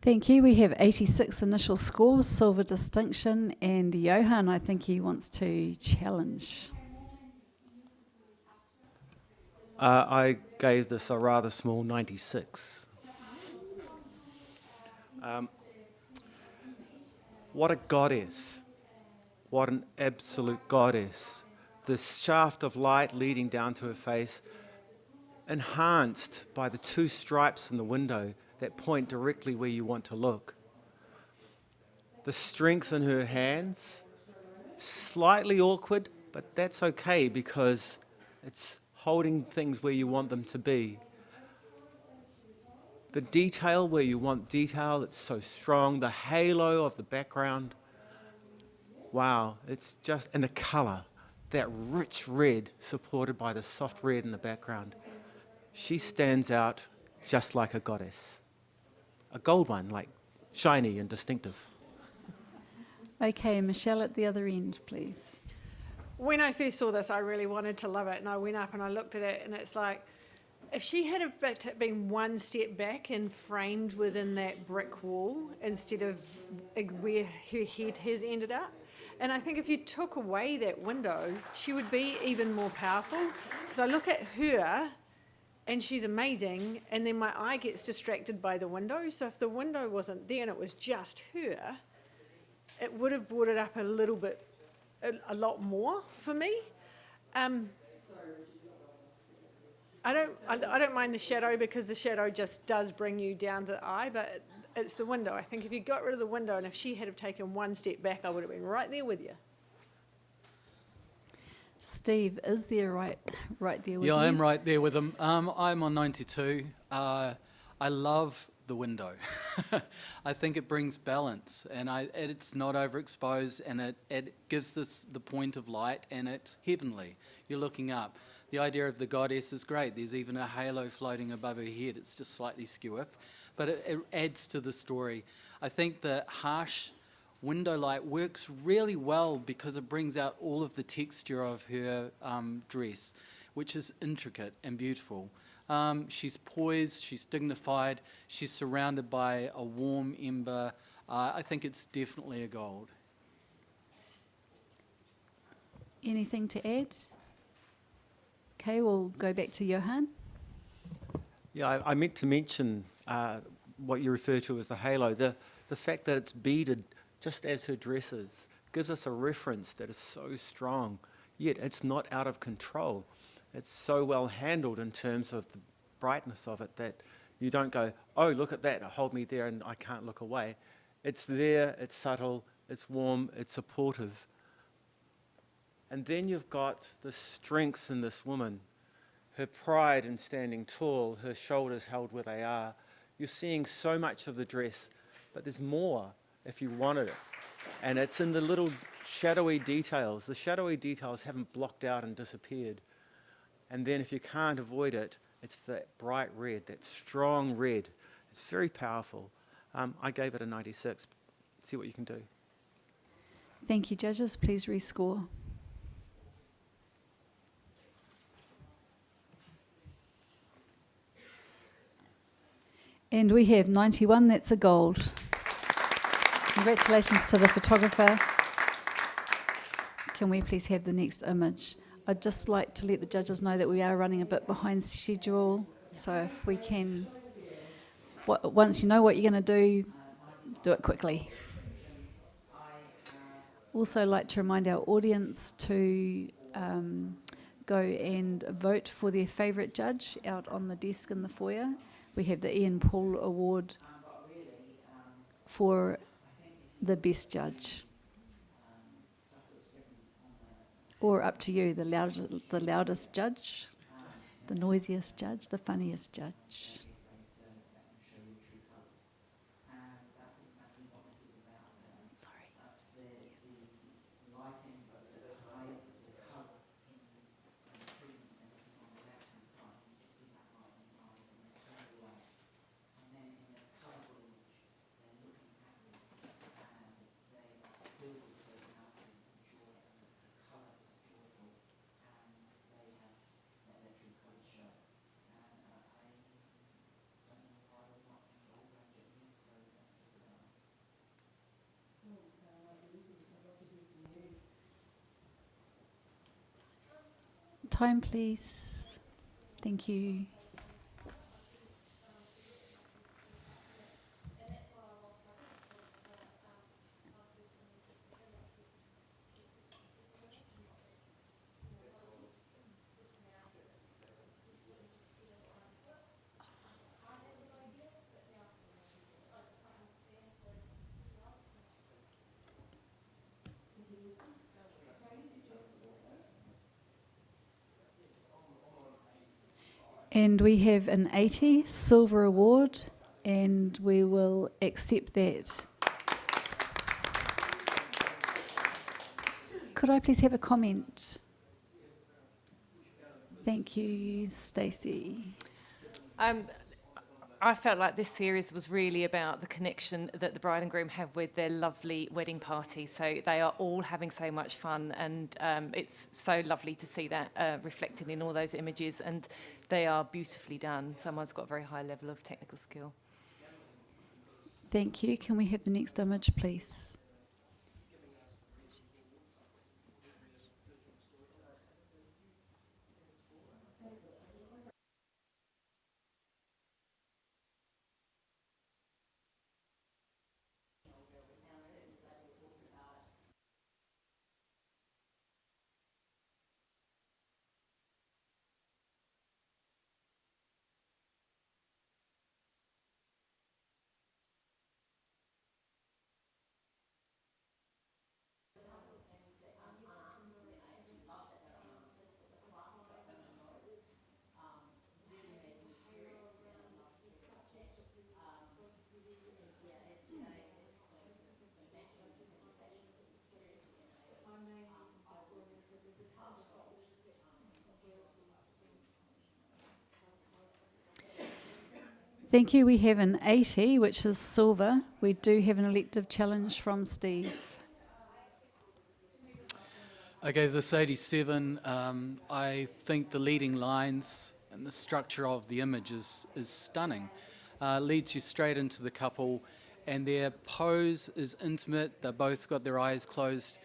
Thank you. We have 86 initial score, silver distinction, and Johan, I think he wants to challenge. I gave this a rather small 96. What a goddess. What an absolute goddess. The shaft of light leading down to her face, enhanced by the two stripes in the window that point directly where you want to look. The strength in her hands, slightly awkward, but that's okay because it's holding things where you want them to be. The detail where you want detail, it's so strong. The halo of the background, wow, it's just, and the color, that rich red supported by the soft red in the background. She stands out just like a goddess. A gold one, like shiny and distinctive. Okay, Michelle at the other end, please. When I first saw this, I really wanted to love it, and I went up and I looked at it, and it's like, if she had been one step back and framed within that brick wall instead of where her head has ended up, and I think if you took away that window, she would be even more powerful. Because I look at her, and she's amazing, and then my eye gets distracted by the window. So if the window wasn't there and it was just her, it would have brought it up a little bit, a lot more for me. I don't mind the shadow because the shadow just does bring you down to the eye, but it's the window. I think if you got rid of the window and if she had have taken one step back, I would have been right there with you. Steve, is there right there with you? Yeah, I am right there with him. I'm on 92. I love the window. I think it brings balance, and it's not overexposed, and it gives this the point of light, and it's heavenly. You're looking up. The idea of the goddess is great. There's even a halo floating above her head. It's just slightly skew-off, but it adds to the story. I think the harsh window light works really well because it brings out all of the texture of her dress, which is intricate and beautiful. She's poised, she's dignified, she's surrounded by a warm ember. I think it's definitely a gold. Anything to add? Okay, we'll go back to Johan. Yeah, I meant to mention what you refer to as the halo. The fact that it's beaded just as her dress is gives us a reference that is so strong, yet it's not out of control. It's so well handled in terms of the brightness of it that you don't go, oh, look at that, hold me there and I can't look away. It's there, it's subtle, it's warm, it's supportive. And then you've got the strength in this woman, her pride in standing tall, her shoulders held where they are. You're seeing so much of the dress, but there's more if you wanted it. And it's in the little shadowy details. The shadowy details haven't blocked out and disappeared. And then if you can't avoid it, it's that bright red, that strong red. It's very powerful. I gave it a 96. See what you can do. Thank you, judges. Please rescore. And we have 91. That's a gold. Congratulations to the photographer. Can we please have the next image? I'd just like to let the judges know that we are running a bit behind schedule, so if we can, once you know what you're going to do it quickly. Also like to remind our audience to go and vote for their favourite judge out on the desk in the foyer. We have the Ian Paul Award for the best judge. Or up to you, the loudest judge, the noisiest judge, the funniest judge. Sorry. Time, please. Thank you. And we have an 80 silver award, and we will accept that. Could I please have a comment? Thank you, Stacey. I felt like this series was really about the connection that the bride and groom have with their lovely wedding party. So they are all having so much fun, and it's so lovely to see that reflected in all those images, and they are beautifully done. Someone's got a very high level of technical skill. Thank you. Can we have the next image, please? Thank you. We have an 80, which is silver. We do have an elective challenge from Steve. I gave this 87. I think the leading lines and the structure of the image is stunning. Leads you straight into the couple, and their pose is intimate. They've both got their eyes closed.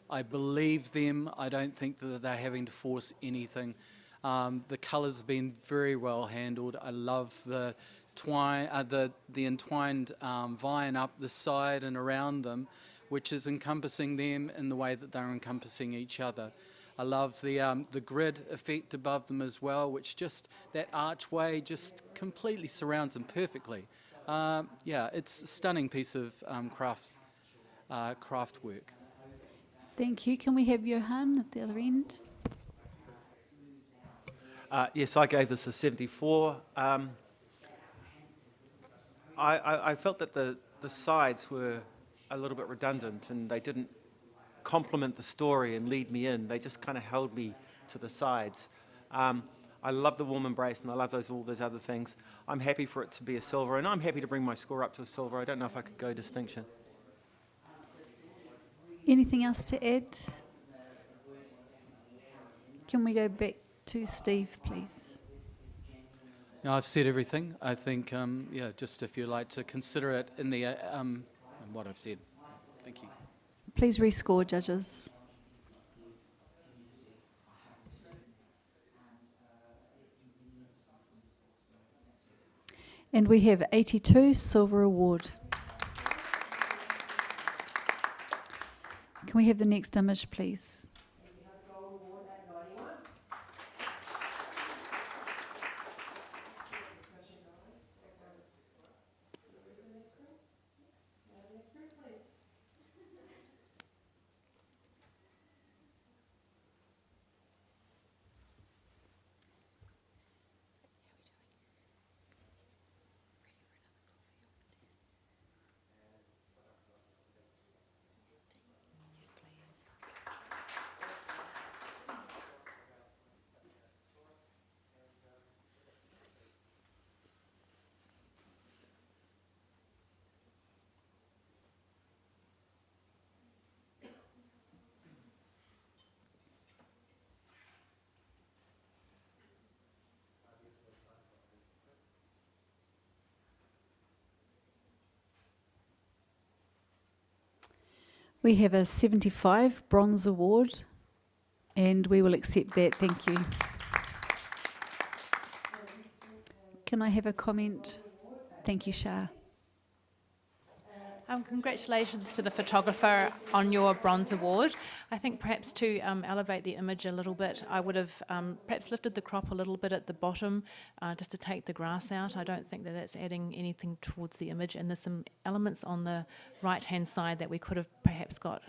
I believe them. I don't think that they're having to force anything. The colours have been very well handled. I love the twine, the entwined vine up the side and around them, which is encompassing them in the way that they're encompassing each other. I love the grid effect above them as well, which just, that archway just completely surrounds them perfectly. Yeah, it's a stunning piece of craft work. Thank you. Can we have Johan at the other end? Yes, I gave this a 74. I felt that the sides were a little bit redundant and they didn't complement the story and lead me in. They just kind of held me to the sides. I love the warm embrace and I love all those other things. I'm happy for it to be a silver, and I'm happy to bring my score up to a silver. I don't know if I could go distinction. Anything else to add? Can we go back to Steve, please? No, I've said everything. I think, yeah, just if you'd like to consider it in the in what I've said. Thank you. Please rescore, judges. And we have 82, silver award. Can we have the next image, please? We have a 75 bronze award, and we will accept that. Thank you. Can I have a comment? Thank you, Shah. Congratulations to the photographer on your bronze award. I think perhaps to elevate the image a little bit, I would have perhaps lifted the crop a little bit at the bottom just to take the grass out. I don't think that that's adding anything towards the image, and there's some elements on the right-hand side that we could have perhaps got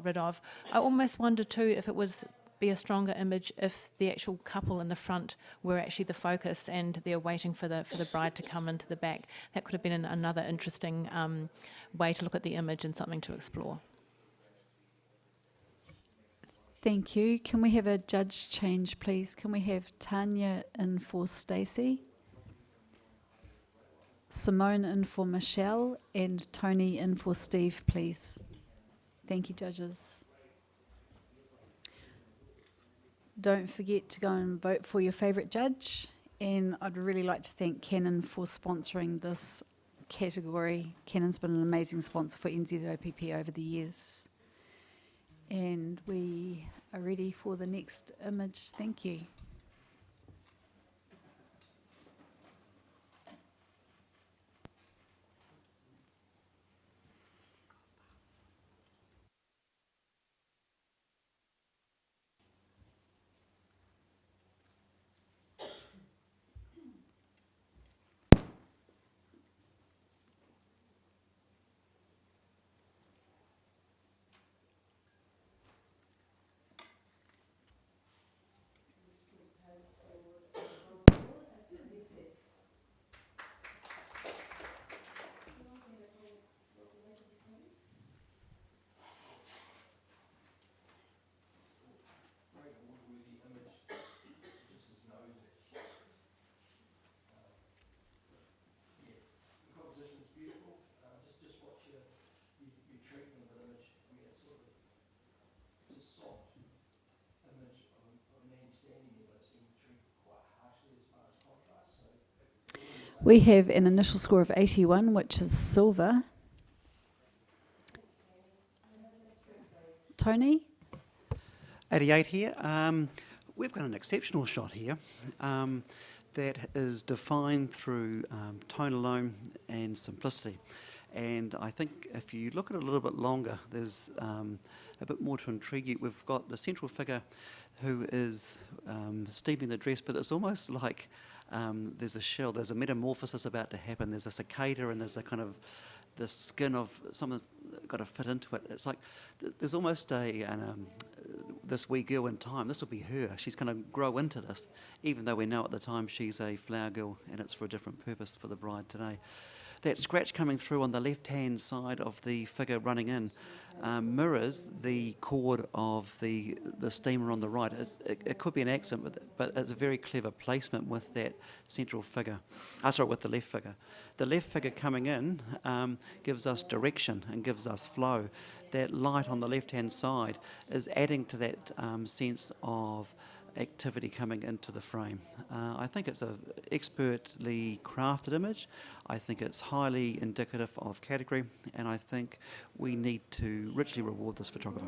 rid of. I almost wonder too if it was be a stronger image if the actual couple in the front were actually the focus and they're waiting for the bride to come into the back. That could have been another interesting way to look at the image and something to explore. Thank you. Can we have a judge change, please? Can we have Tanya in for Stacey, Simone in for Michelle, and Tony in for Steve, please? Thank you, judges. Don't forget to go and vote for your favourite judge, and I'd really like to thank Canon for sponsoring this category. Canon's been an amazing sponsor for NZIPP over the years. And we are ready for the next image. Thank you. We have an initial score of 81, which is silver. Tony? 88 here. We've got an exceptional shot here that is defined through tone alone and simplicity. And I think if you look at it a little bit longer, there's a bit more to intrigue you. We've got the central figure who is steeping the dress, but it's almost like there's a shell, there's a metamorphosis about to happen. There's a cicada and there's a kind of the skin of someone's got to fit into it. It's like there's almost this wee girl in time. This will be her. She's going to grow into this, even though we know at the time she's a flower girl and it's for a different purpose for the bride today. That scratch coming through on the left-hand side of the figure running in mirrors the chord of the steamer on the right. It could be an accident, but it's a very clever placement with that central figure. With the left figure. The left figure coming in gives us direction and gives us flow. That light on the left-hand side is adding to that sense of activity coming into the frame. I think it's an expertly crafted image. I think it's highly indicative of category, and I think we need to richly reward this photographer.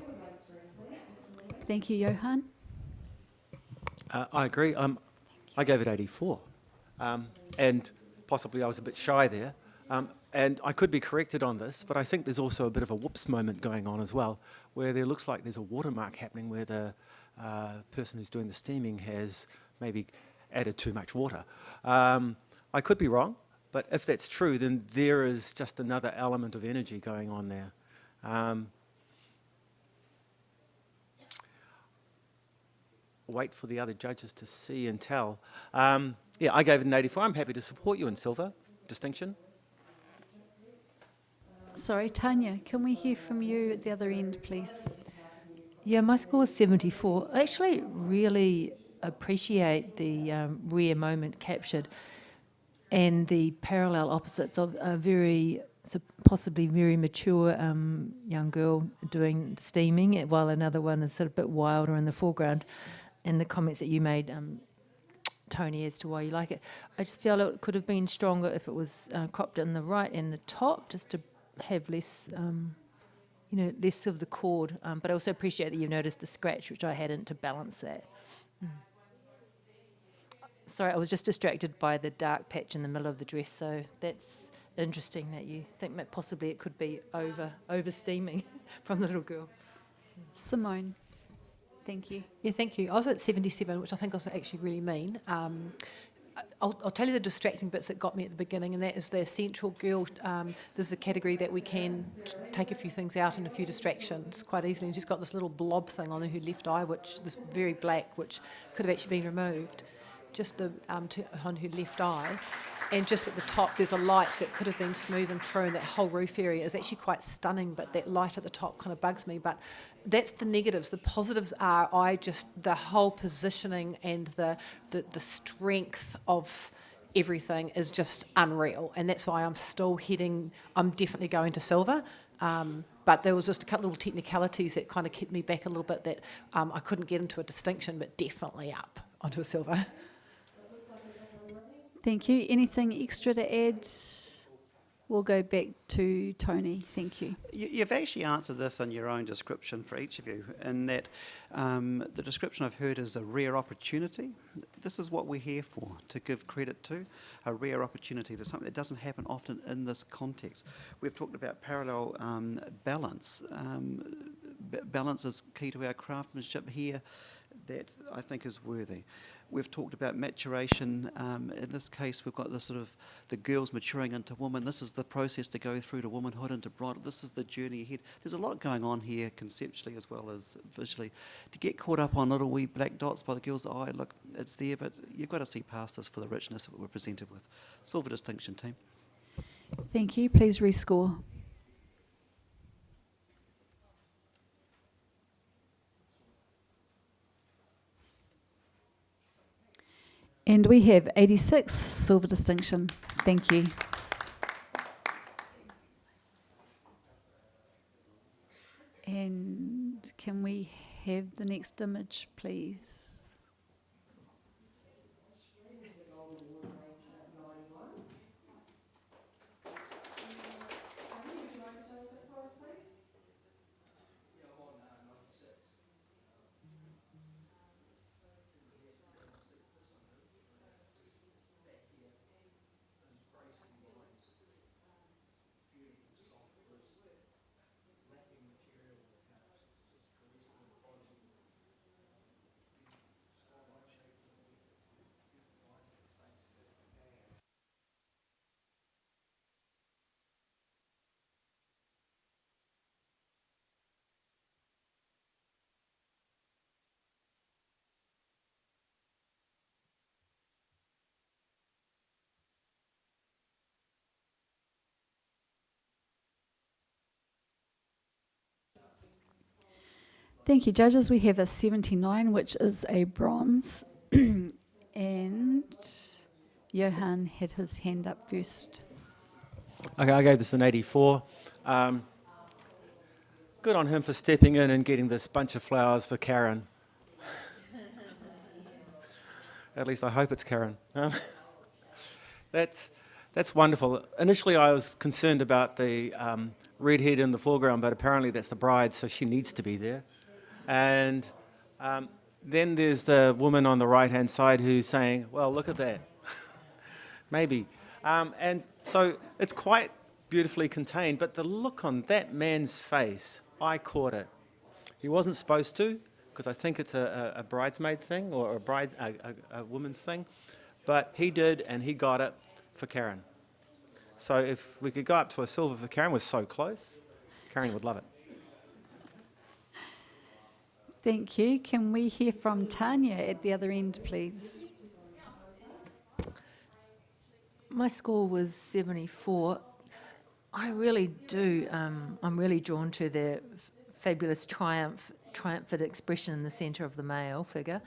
Thank you, Johan. I agree. I gave it 84. And possibly I was a bit shy there. And I could be corrected on this, but I think there's also a bit of a whoops moment going on as well, where there looks like there's a watermark happening where the person who's doing the steaming has maybe added too much water. I could be wrong, but if that's true, then there is just another element of energy going on there. Wait for the other judges to see and tell. Yeah, I gave it an 84. I'm happy to support you in silver distinction. Sorry, Tanya, can we hear from you at the other end, please? Yeah, my score is 74. I actually really appreciate the rare moment captured and the parallel opposites of a possibly very mature young girl doing the steaming, while another one is sort of a bit wilder in the foreground. And the comments that you made, Tony, as to why you like it. I just feel it could have been stronger if it was cropped in the right and the top, just to have less, less of the chord. But I also appreciate that you've noticed the scratch, which I hadn't, to balance that. Sorry, I was just distracted by the dark patch in the middle of the dress, so that's interesting that you think that possibly it could be over steaming from the little girl. Simone, thank you. Yeah, thank you. I was at 77, which I think was actually really mean. I'll tell you the distracting bits that got me at the beginning, and that is the central girl. This is a category that we can take a few things out and a few distractions quite easily. And she's got this little blob thing on her left eye, this very black, which could have actually been removed, just on her left eye. And just at the top, there's a light that could have been smoothened through, and that whole roof area is actually quite stunning, but that light at the top kind of bugs me. But that's the negatives. The positives are the whole positioning and the strength of everything is just unreal. And that's why I'm definitely going to silver. But there was just a couple of little technicalities that kind of kept me back a little bit, that I couldn't get into a distinction, but definitely up onto a silver. Thank you. Anything extra to add? We'll go back to Tony. Thank you. You've actually answered this in your own description for each of you, in that the description I've heard is a rare opportunity. This is what we're here for, to give credit to, a rare opportunity. There's something that doesn't happen often in this context. We've talked about parallel balance. Balance is key to our craftsmanship here, that I think is worthy. We've talked about maturation. In this case, we've got the girls maturing into women. This is the process to go through to womanhood and to bridal. This is the journey ahead. There's a lot going on here conceptually as well as visually. To get caught up on little wee black dots by the girl's eye, look, it's there, but you've got to see past this for the richness that we're presented with. Silver distinction, team. Thank you. Please rescore. And we have 86, silver distinction. Thank you. And can we have the next image, please? Thank you, judges. We have a 79, which is a bronze. And Johan had his hand up first. Okay, I gave this an 84. Good on him for stepping in and getting this bunch of flowers for Karen. At least I hope it's Karen. That's wonderful. Initially, I was concerned about the redhead in the foreground, but apparently that's the bride, so she needs to be there. And then there's the woman on the right-hand side who's saying, well, look at that. Maybe. And so it's quite beautifully contained, but the look on that man's face, I caught it. He wasn't supposed to, because I think it's a bridesmaid thing or a woman's thing, but he did, and he got it for Karen. So if we could go up to a silver for Karen, we're so close. Karen would love it. Thank you. Can we hear from Tanya at the other end, please? My score was 74. I really do, I'm really drawn to the fabulous triumphant expression in the centre of the male figure.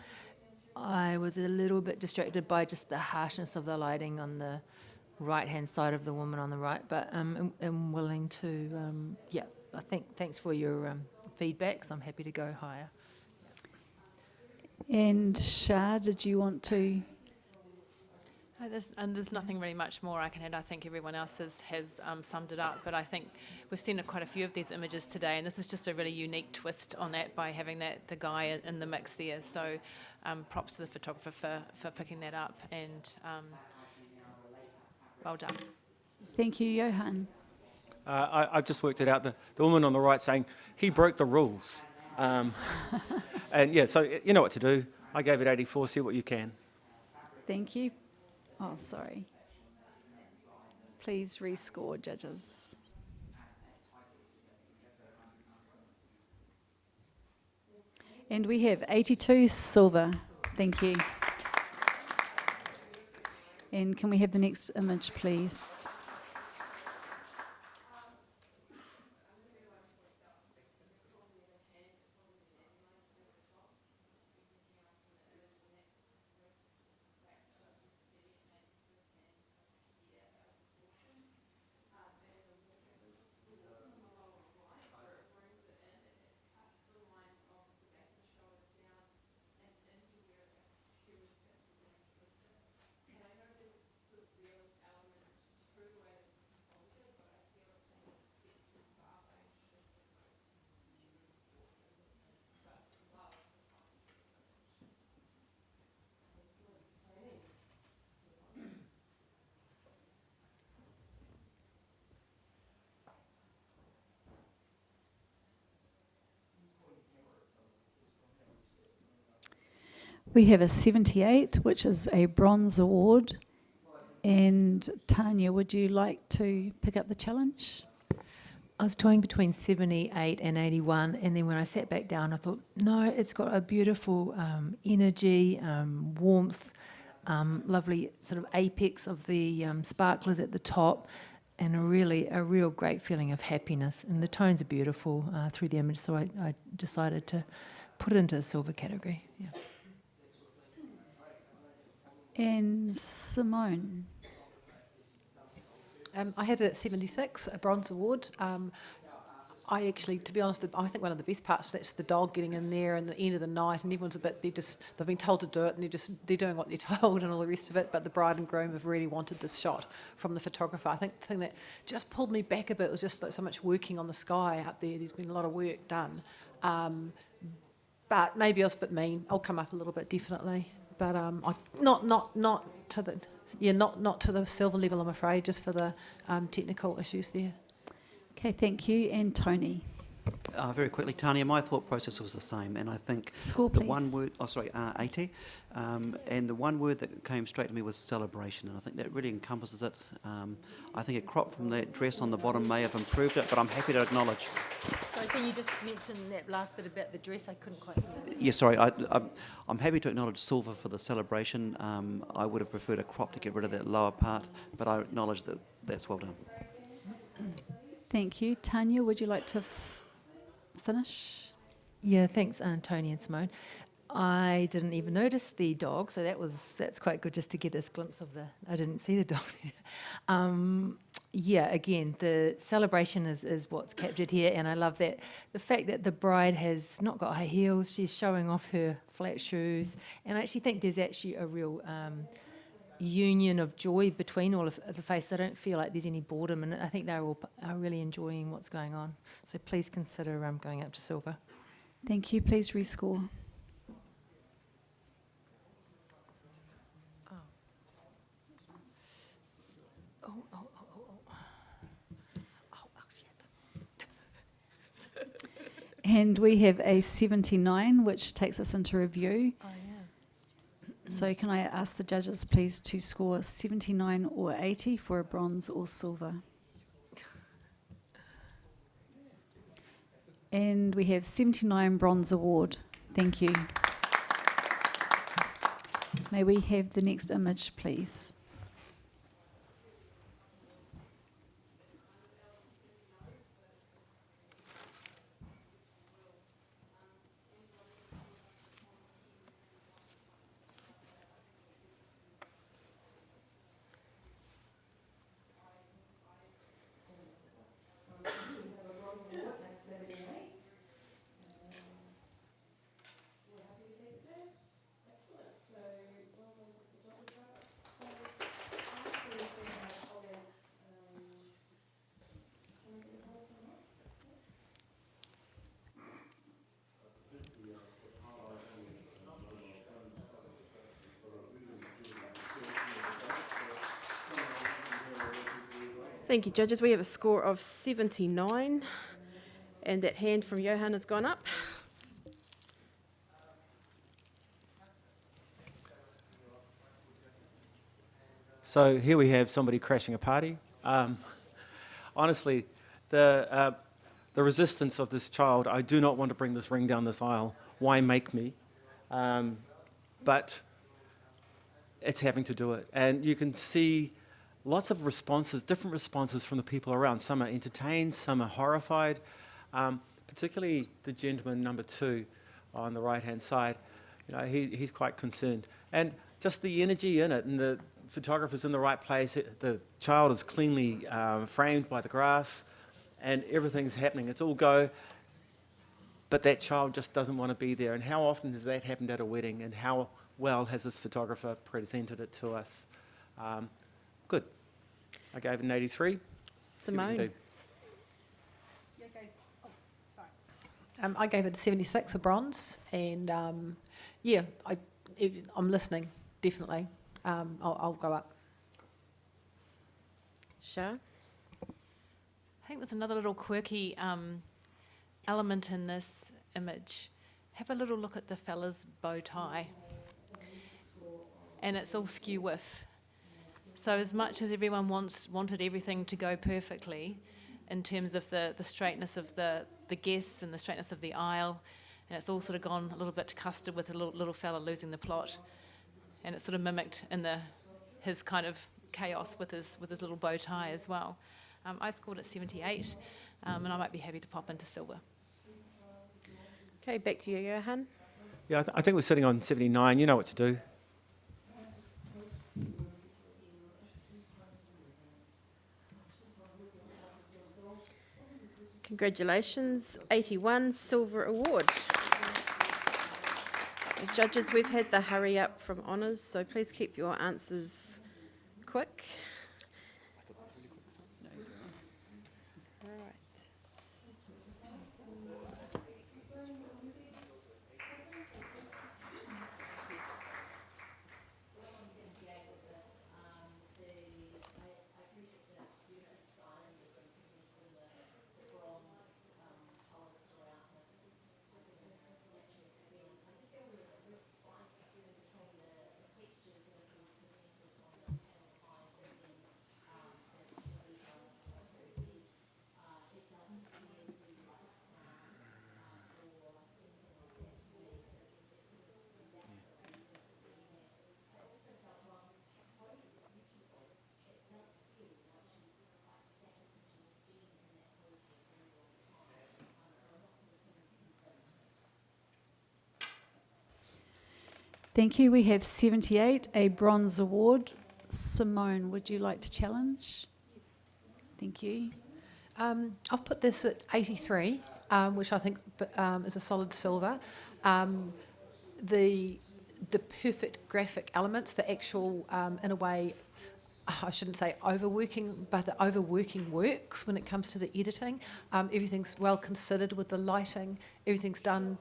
I was a little bit distracted by just the harshness of the lighting on the right-hand side of the woman on the right, but I'm willing to, I think, thanks for your feedback, so I'm happy to go higher. And Shah, did you want to? There's nothing really much more I can add. I think everyone else has summed it up, but I think we've seen quite a few of these images today, and this is just a really unique twist on that by having the guy in the mix there. So props to the photographer for picking that up, and well done. Thank you, Johan. I've just worked it out. The woman on the right saying, he broke the rules. And yeah, so you know what to do. I gave it 84, see what you can. Thank you. Oh, sorry. Please rescore, judges. And we have 82 silver. Thank you. And can we have the next image, please? We have a 78, which is a bronze award. And Tanya, would you like to pick up the challenge? I was toying between 78 and 81, and then when I sat back down, I thought, no, it's got a beautiful energy, warmth, lovely sort of apex of the sparklers at the top, and a real great feeling of happiness. And the tones are beautiful through the image, so I decided to put it into a silver category. Yeah. And Simone. I had it at 76, a bronze award. I actually, to be honest, I think one of the best parts, that's the dog getting in there and the end of the night, and everyone's they've been told to do it, and they're doing what they're told and all the rest of it, but the bride and groom have really wanted this shot from the photographer. I think the thing that just pulled me back a bit was just like so much working on the sky up there. There's been a lot of work done. But maybe I was a bit mean. I'll come up a little bit, definitely. But not to the silver level, I'm afraid, just for the technical issues there. Okay, thank you. And Tony. Very quickly, Tanya, my thought process was the same, and I think Score, the please. one word, 80, and the one word that came straight to me was celebration, and I think that really encompasses it. I think a crop from that dress on the bottom may have improved it, but I'm happy to acknowledge. So can you just mention that last bit about the dress? I couldn't quite hear it. Yeah, sorry, I'm happy to acknowledge silver for the celebration. I would have preferred a crop to get rid of that lower part, but I acknowledge that that's well done. Thank you. Tanya, would you like to finish? Yeah, thanks, Tony and Simone. I didn't even notice the dog, so that's quite good just to get this glimpse of I didn't see the dog. Yeah, again, the celebration is what's captured here, and I love that the fact that the bride has not got high heels, she's showing off her flat shoes, and I actually think there's actually a real union of joy between all of the faces. I don't feel like there's any boredom, and I think they're all are really enjoying what's going on. So please consider going up to silver. Thank you. Please rescore. And we have a 79, which takes us into review. Oh, yeah. So can I ask the judges, please, to score 79 or 80 for a bronze or silver? And we have 79 bronze award. Thank you. May we have the next image, please? Thank you, judges. We have a score of 79, and that hand from Johan has gone up. So here we have somebody crashing a party. Honestly, the resistance of this child, I do not want to bring this ring down this aisle. Why make me? But it's having to do it. And you can see lots of responses, different responses from the people around. Some are entertained, some are horrified, particularly the gentleman number 2 on the right-hand side. You know, he's quite concerned. And just the energy in it, and the photographer's in the right place. The child is cleanly framed by the grass, and everything's happening. It's all go. But that child just doesn't want to be there. And how often has that happened at a wedding? And how well has this photographer presented it to us? Good. I gave it an 83. Simone. I gave it a 76, a bronze, and yeah, I'm listening, definitely. I'll go up. Shah? I think there's another little quirky element in this image. Have a little look at the fella's bow tie. And it's all skew with. So as much as everyone wanted everything to go perfectly in terms of the straightness of the guests and the straightness of the aisle, and it's all sort of gone a little bit custard with a little fella losing the plot, and it's sort of mimicked in his kind of chaos with his little bow tie as well. I scored at 78, and I might be happy to pop into silver. Okay, back to you, Johan. Yeah, I think we're sitting on 79. You know what to do. Congratulations, 81 Silver Award. Judges, we've had the hurry up from honours, so please keep your answers quick. Thank you. We have 78, a bronze award. Simone, would you like to challenge? Thank you. I've put this at 83, which I think is a solid silver. The perfect graphic elements, the actual, in a way, I shouldn't say overworking, but the overworking works when it comes to the editing. Everything's well considered with the lighting. Everything's done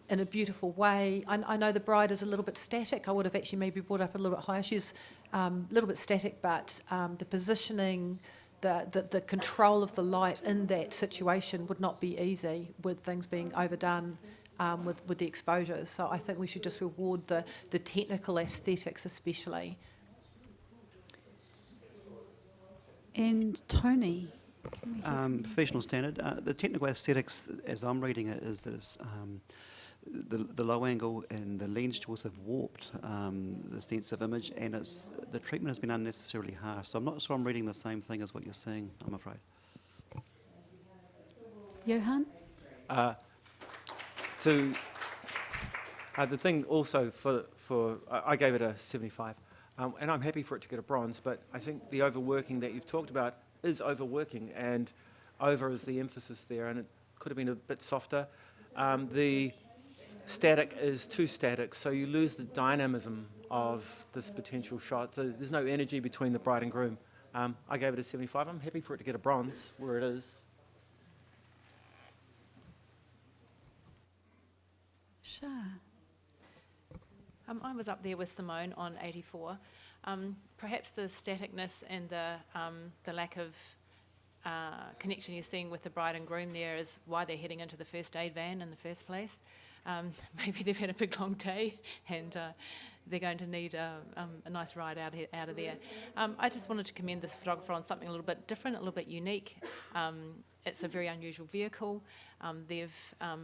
in a beautiful way. I know the bride is a little bit static. I would have actually maybe brought up a little bit higher. She's a little bit static, but the positioning, the control of the light in that situation would not be easy with things being overdone with the exposures. So I think we should just reward the technical aesthetics especially. And Tony. Professional standard. The technical aesthetics, as I'm reading it, is that it's, the low angle and the lens choice have warped the sense of image, and the treatment has been unnecessarily harsh. So I'm not sure I'm reading the same thing as what you're seeing, I'm afraid. Johan? The thing also I gave it a 75, and I'm happy for it to get a bronze, but I think the overworking that you've talked about is overworking, and over is the emphasis there, and it could have been a bit softer. The static is too static, so you lose the dynamism of this potential shot. So there's no energy between the bride and groom. I gave it a 75. I'm happy for it to get a bronze where it is. Sure. I was up there with Simone on 84. Perhaps the staticness and the lack of connection you're seeing with the bride and groom there is why they're heading into the first aid van in the first place. Maybe they've had a big long day and they're going to need a nice ride out of there. I just wanted to commend this photographer on something a little bit different, a little bit unique. It's a very unusual vehicle. They've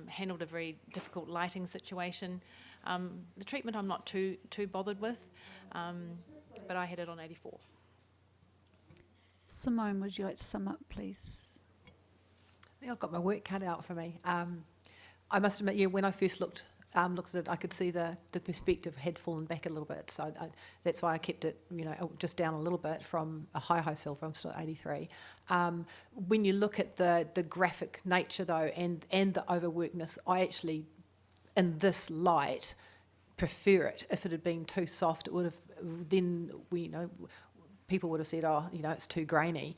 handled a very difficult lighting situation. The treatment I'm not too bothered with, but I had it on 84. Simone, would you like to sum up, please? I think I've got my work cut out for me. I must admit, yeah, when I first looked at it, I could see the perspective had fallen back a little bit. So that's why I kept it, just down a little bit from a high silver. I'm still at 83. When you look at the graphic nature, though, and the overworkedness, I actually, in this light, prefer it. If it had been too soft, it would have, then people would have said, oh, it's too grainy.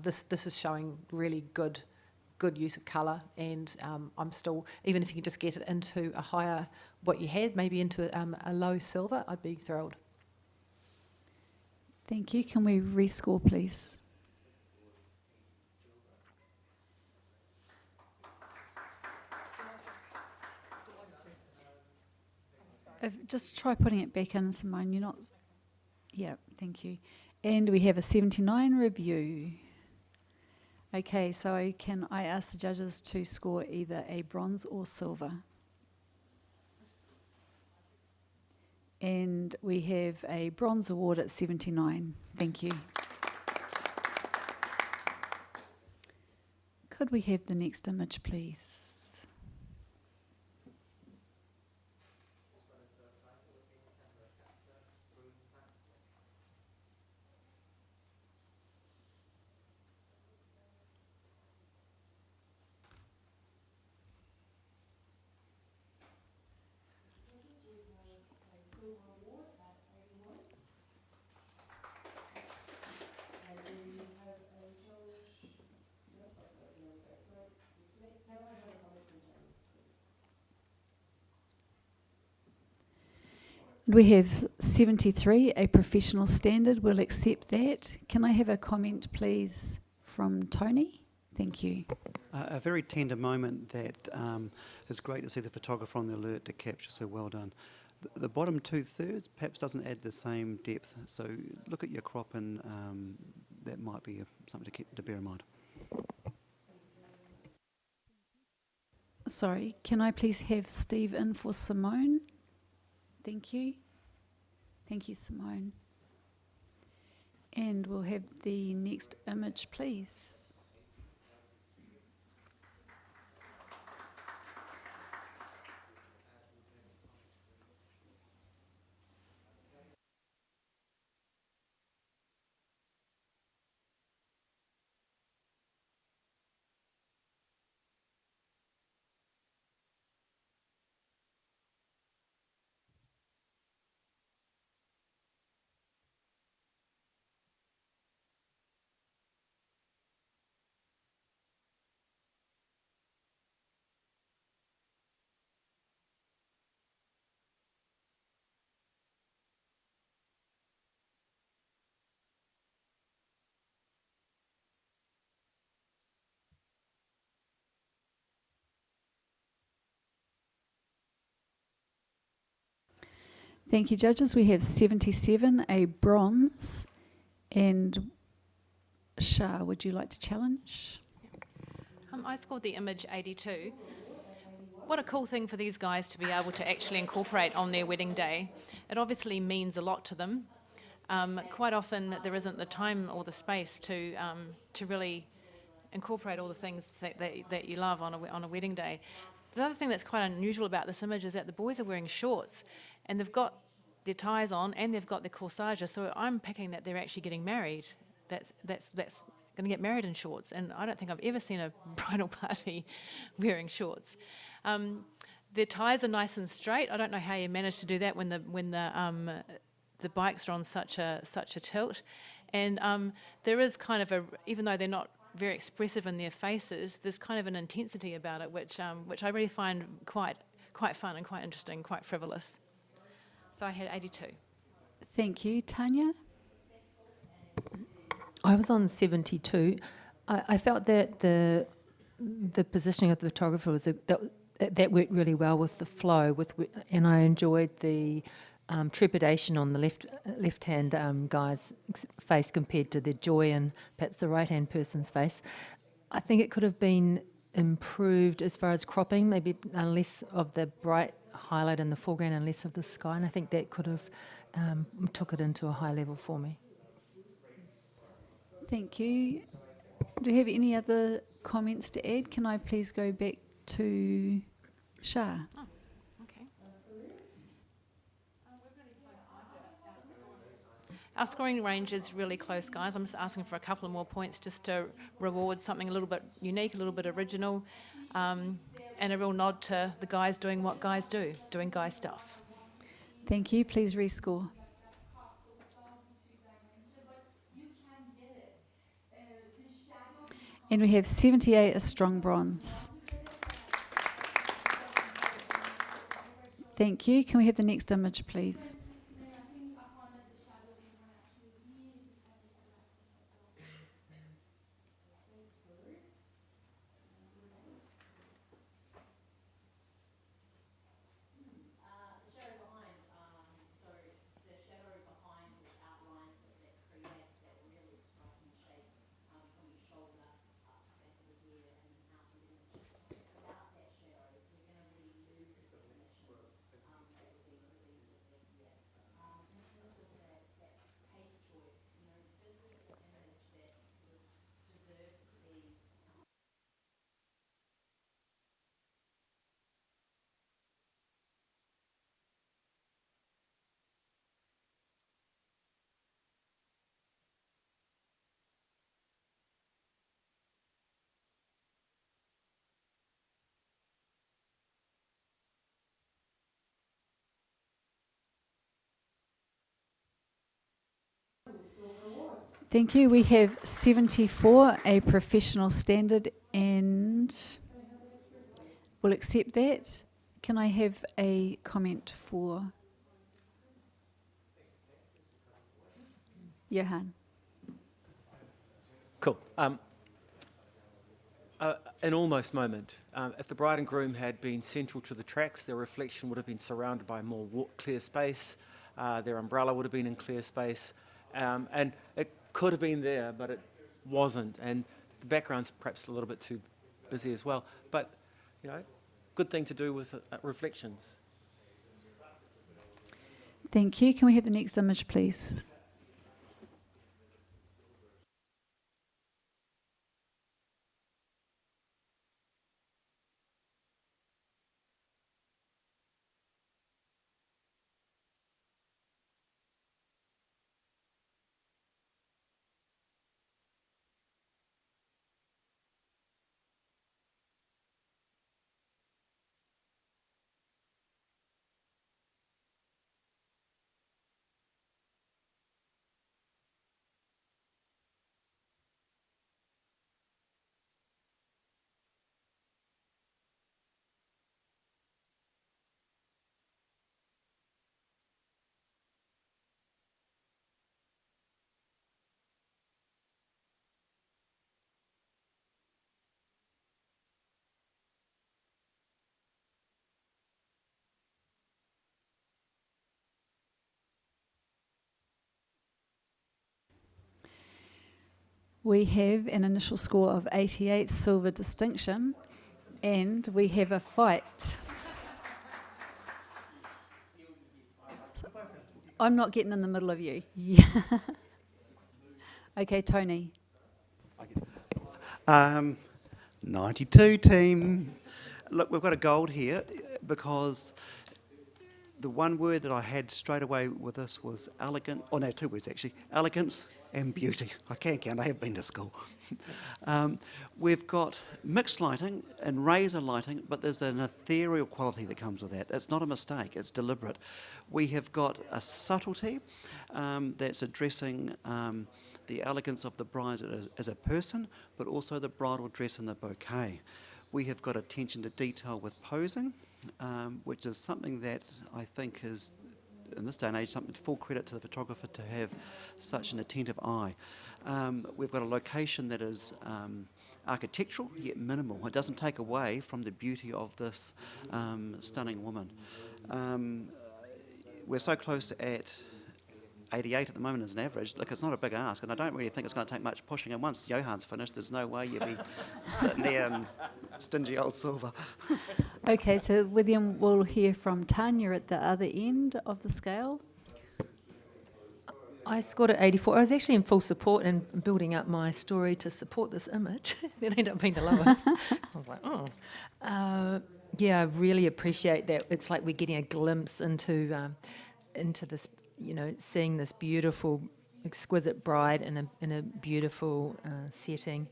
This is showing really good use of colour, and I'm still, even if you can just get it into a higher, what you had, maybe into a low silver, I'd be thrilled. Thank you. Can we rescore, please? Just try putting it back in, Simone. You're not... Yeah, thank you. And we have a 79 review. Okay, so can I ask the judges to score either a bronze or silver? And we have a bronze award at 79. Thank you. Could we have the next image, please? We have 73, a professional standard. We'll accept that. Can I have a comment, please, from Tony? Thank you. A very tender moment that is great to see the photographer on the alert to capture, so well done. The bottom 2/3 perhaps doesn't add the same depth, so look at your crop, and that might be something to bear in mind. Sorry, can I please have Steve in for Simone? Thank you. Thank you, Simone. And we'll have the next image, please. Thank you, judges. We have 77, a bronze. And Shah, would you like to challenge? I scored the image 82. What a cool thing for these guys to be able to actually incorporate on their wedding day. It obviously means a lot to them. Quite often there isn't the time or the space to really incorporate all the things that you love on a wedding day. The other thing that's quite unusual about this image is that the boys are wearing shorts and they've got their ties on and they've got their corsages, so I'm picking that they're actually getting married. That's going to get married in shorts, and I don't think I've ever seen a bridal party wearing shorts. Their ties are nice and straight. I don't know how you manage to do that when the bikes are on such a tilt, and there is kind of even though they're not very expressive in their faces, there's kind of an intensity about it which I really find quite fun and quite interesting, quite frivolous. So I had 82. Thank you. Tanya? I was on 72. I felt that the positioning of the photographer was that worked really well with the flow, and I enjoyed the trepidation on the left-hand guy's face compared to the joy in perhaps the right-hand person's face. I think it could have been improved as far as cropping, maybe less of the bright highlight in the foreground and less of the sky, and I think that could have took it into a high level for me. Thank you. Do you have any other comments to add? Can I please go back to Shah? Oh, okay. Our scoring range is really close, guys. I'm just asking for a couple of more points just to reward something a little bit unique, a little bit original, and a real nod to the guys doing what guys do, doing guy stuff. Thank you. Please rescore. And we have 78, a strong bronze. Thank you. Can we have the next image, please? Thank you. We have 74, a professional standard, and we'll accept that. Can I have a comment for Johan? Cool. An almost moment. If the bride and groom had been central to the tracks, their reflection would have been surrounded by more clear space. Their umbrella would have been in clear space. And it could have been there, but it wasn't. And the background's perhaps a little bit too busy as well. But, you know, good thing to do with reflections. Thank you. Can we have the next image, please? We have an initial score of 88, silver distinction, and we have a fight. So I'm not getting in the middle of you. Yeah. Okay, Tony. 92 team. Look, we've got a gold here because the one word that I had straight away with this was elegant, oh no, two words actually, elegance and beauty. I can count, I have been to school. We've got mixed lighting and razor lighting, but there's an ethereal quality that comes with that. It's not a mistake, it's deliberate. We have got a subtlety that's addressing the elegance of the bride as a person, but also the bridal dress and the bouquet. We have got attention to detail with posing, which is something that I think is, in this day and age, something full credit to the photographer to have such an attentive eye. We've got a location that is architectural yet minimal. It doesn't take away from the beauty of this stunning woman. We're so close at 88 at the moment as an average. Look, it's not a big ask, and I don't really think it's going to take much pushing. And once Johann's finished, there's no way you'll be sitting there and stingy old silver. Okay, so William, we'll hear from Tanya at the other end of the scale. I scored at 84. I was actually in full support and building up my story to support this image. That ended up being the lowest. I was like, oh. Yeah, I really appreciate that. It's like we're getting a glimpse into this, you know, seeing this beautiful, exquisite bride in a beautiful setting.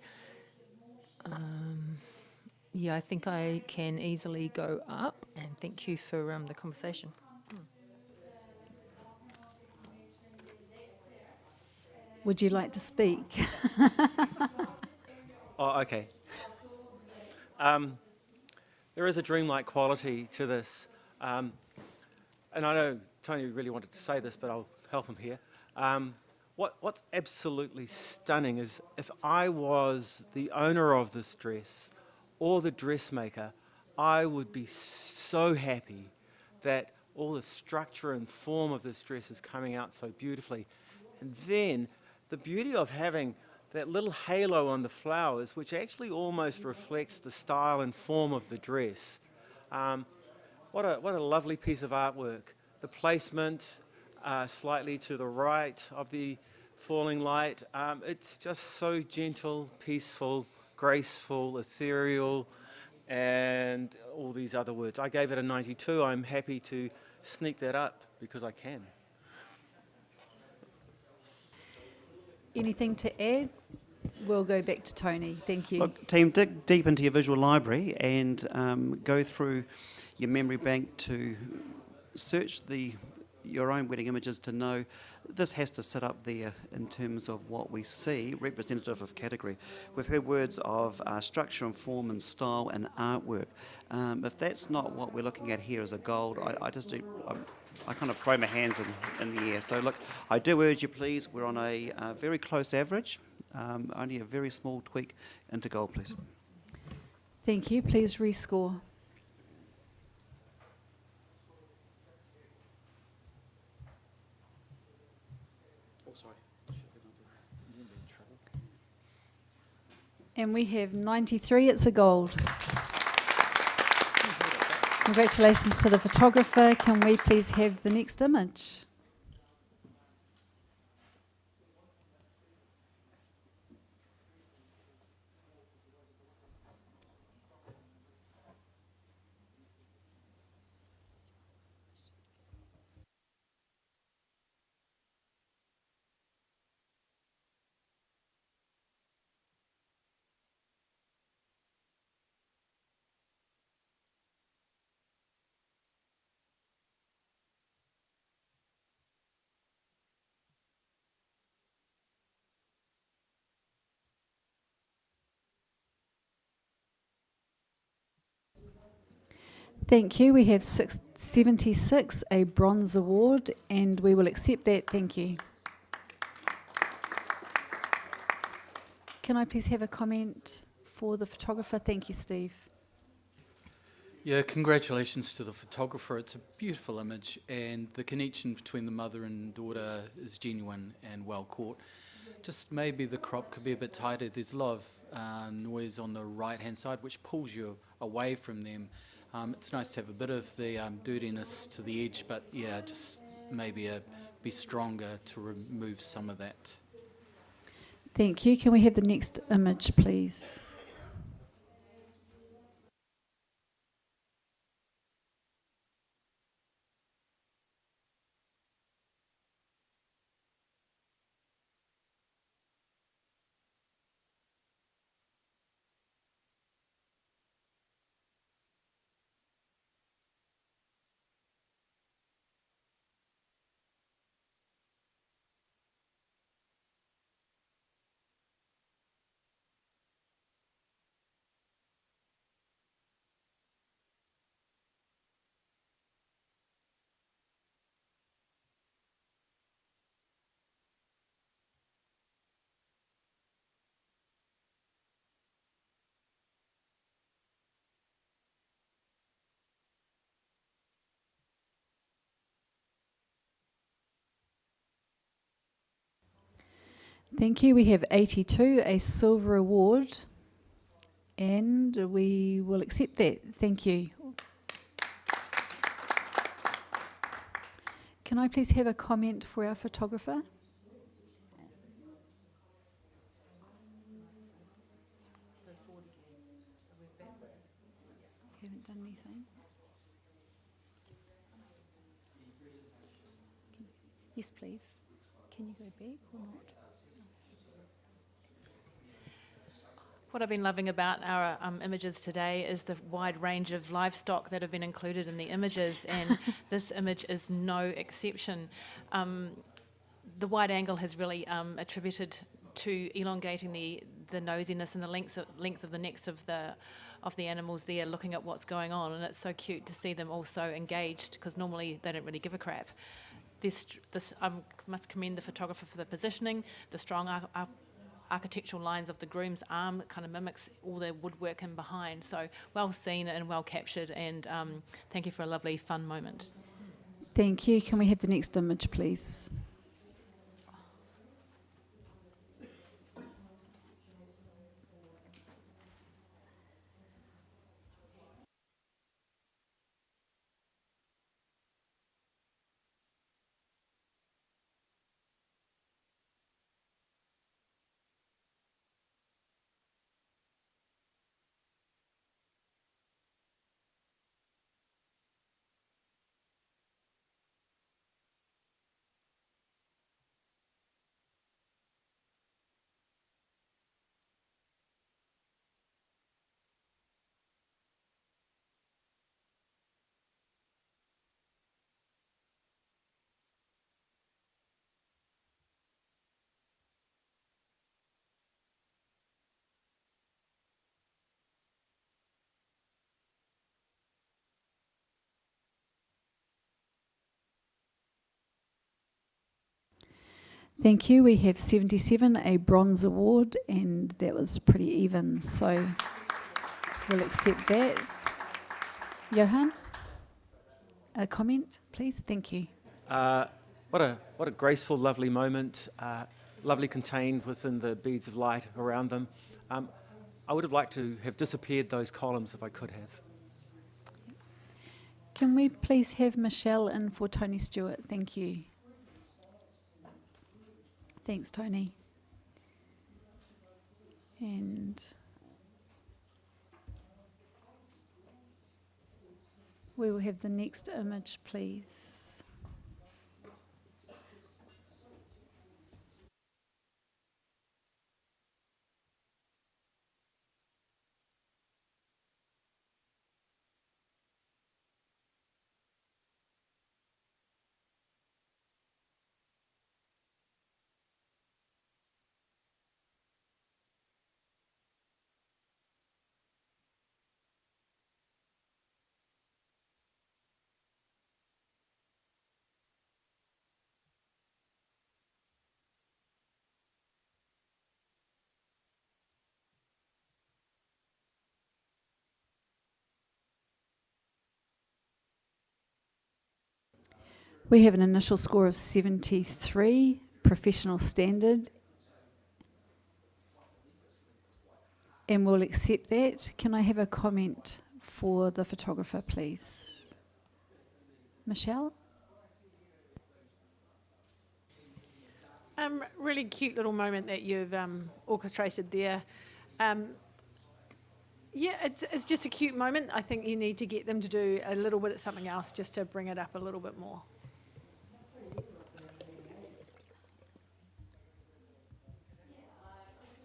Yeah, I think I can easily go up, and thank you for the conversation. Would you like to speak? Oh, okay. There is a dreamlike quality to this. And I know Tony really wanted to say this, but I'll help him here. What's absolutely stunning is if I was the owner of this dress or the dressmaker, I would be so happy that all the structure and form of this dress is coming out so beautifully. And then the beauty of having that little halo on the flowers, which actually almost reflects the style and form of the dress. What a lovely piece of artwork. The placement slightly to the right of the falling light. It's just so gentle, peaceful, graceful, ethereal, and all these other words. I gave it a 92. I'm happy to sneak that up because I can. Anything to add? We'll go back to Tony. Thank you. Look, team, dig deep into your visual library and go through your memory bank to search your own wedding images to know this has to sit up there in terms of what we see, representative of category. We've heard words of structure and form and style and artwork. If that's not what we're looking at here as a gold, I kind of throw my hands in the air. So look, I do urge you, please, we're on a very close average, only a very small tweak into gold, please. Thank you. Please rescore. And we have 93. It's a gold. Congratulations to the photographer. Can we please have the next image? Thank you. We have 76, a bronze award, and we will accept that. Thank you. Can I please have a comment for the photographer? Thank you, Steve. Yeah, congratulations to the photographer. It's a beautiful image, and the connection between the mother and daughter is genuine and well caught. Just maybe the crop could be a bit tighter. There's a lot of noise on the right-hand side, which pulls you away from them. It's nice to have a bit of the dirtiness to the edge, but yeah, just maybe be stronger to remove some of that. Thank you. Can we have the next image, please? Thank you. We have 82, a silver award, and we will accept that. Thank you. Can I please have a comment for our photographer? Haven't done anything. Yes, please. Can you go back or not? What I've been loving about our images today is the wide range of livestock that have been included in the images, and this image is no exception. The wide angle has really attributed to elongating the nosiness and the length of the necks of the animals there, looking at what's going on, and it's so cute to see them all so engaged, because normally they don't really give a crap. This must commend the photographer for the positioning, the strong architectural lines of the groom's arm that kind of mimics all the woodwork in behind. So well seen and well captured, and thank you for a lovely, fun moment. Thank you. Can we have the next image, please? Thank you. We have 77, a bronze award, and that was pretty even, so we'll accept that. Johan, a comment, please? Thank you. What a graceful, lovely moment, lovely contained within the beads of light around them. I would have liked to have disappeared those columns if I could have. Can we please have Michelle in for Tony Stewart? Thank you. Thanks, Tony. And we will have the next image, please. We have an initial score of 73, professional standard, And we'll accept that. Can I have a comment for the photographer, please? Michelle? Really cute little moment that you've orchestrated there. Yeah, it's just a cute moment. I think you need to get them to do a little bit of something else just to bring it up a little bit more.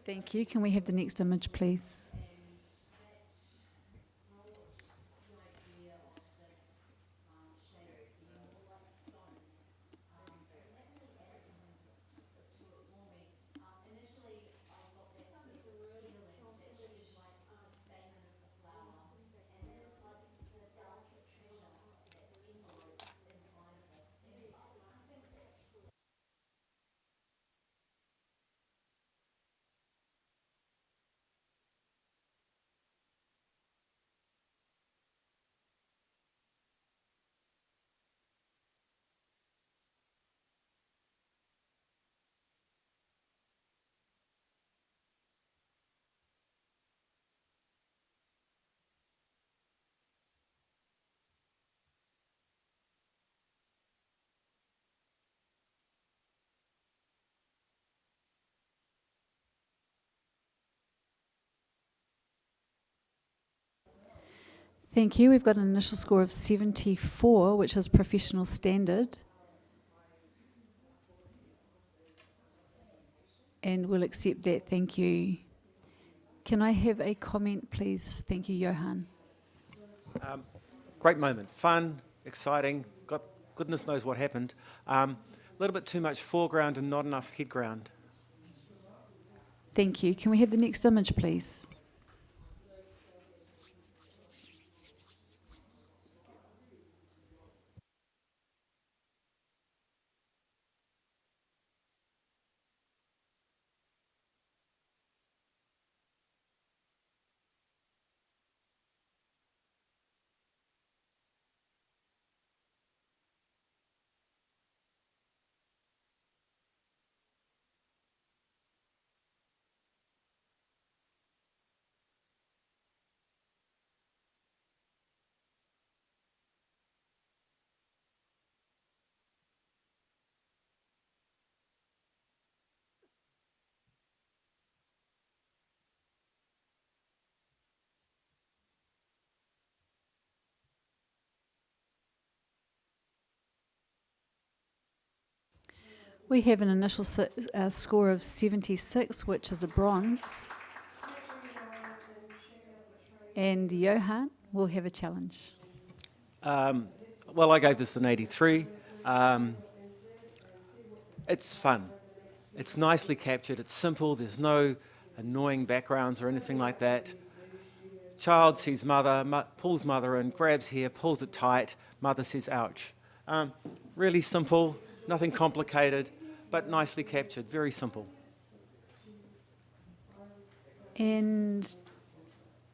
Thank you. Can we have the next image, please? Thank you. We've got an initial score of 74, which is professional standard. And we'll accept that. Thank you. Can I have a comment, please? Thank you, Johan. Great moment. Fun, exciting. Goodness knows what happened. A little bit too much foreground and not enough headground. Thank you. Can we have the next image, please? We have an initial score of 76, which is a bronze. And Johan will have a challenge. Well, I gave this an 83. It's fun. It's nicely captured. It's simple. There's no annoying backgrounds or anything like that. Child sees mother, pulls mother in, grabs hair, pulls it tight. Mother says, ouch. Really simple, nothing complicated, but nicely captured. Very simple. And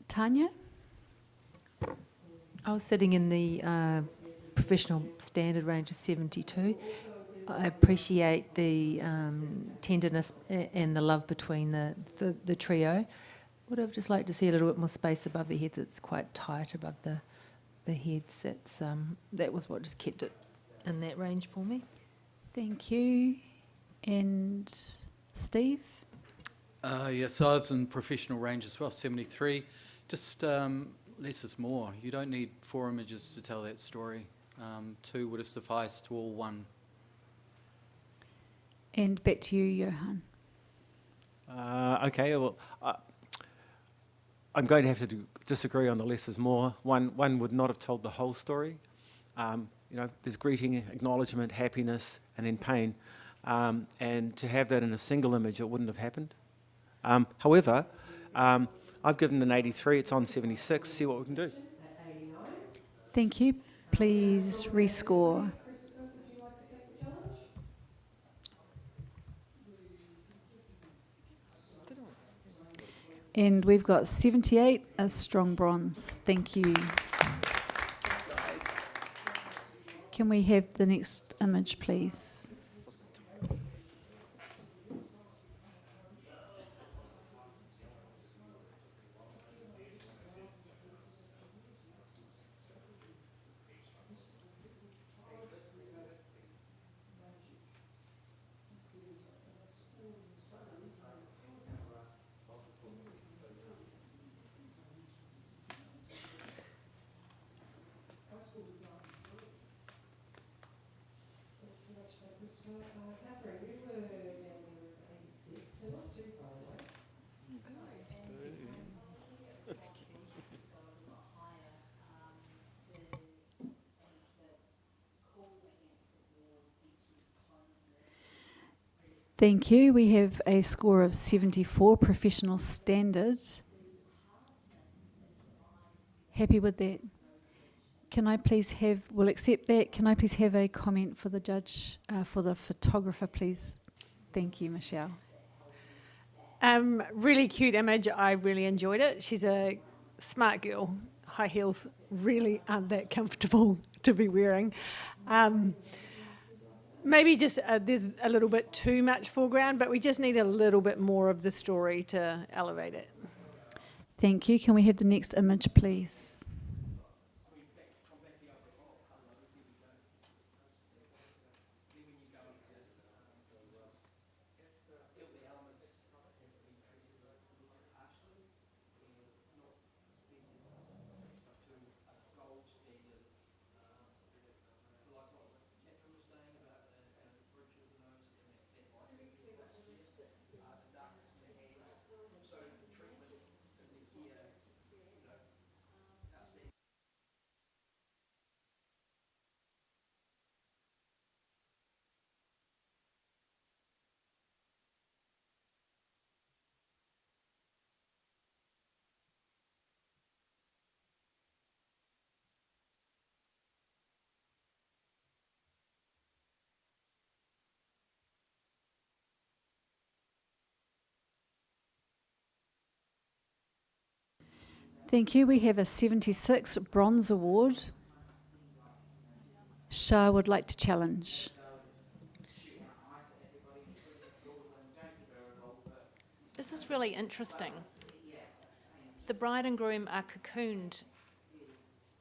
Tanya? I was sitting in the professional standard range of 72. I appreciate the tenderness and the love between the trio. Would have just liked to see a little bit more space above the heads. It's quite tight above the heads. That was what just kept it in that range for me. Thank you. And Steve? Yeah, so I was in professional range as well, 73. Just less is more. You don't need 4 images to tell that story. 2 would have sufficed to all 1. And back to you, Johan. Okay, well, I'm going to have to disagree on the less is more. One would not have told the whole story. There's greeting, acknowledgement, happiness, and then pain. And to have that in a single image, it wouldn't have happened. However, I've given an 83. It's on 76. See what we can do. Thank you. Please rescore. And we've got 78, a strong bronze. Thank you. Can we have the next image, please? Thank you. We have a score of 74, professional standard. Happy with that? Can I please have, we'll accept that. Can I please have a comment for the judge, for the photographer, please? Thank you, Michelle. Really cute image. I really enjoyed it. She's a smart girl. High heels really aren't that comfortable to be wearing. Maybe just there's a little bit too much foreground, but we just need a little bit more of the story to elevate it. Thank you. Can we have the next image, please? Thank you. We have a 76 Bronze Award. Shah would like to challenge. This is really interesting. The bride and groom are cocooned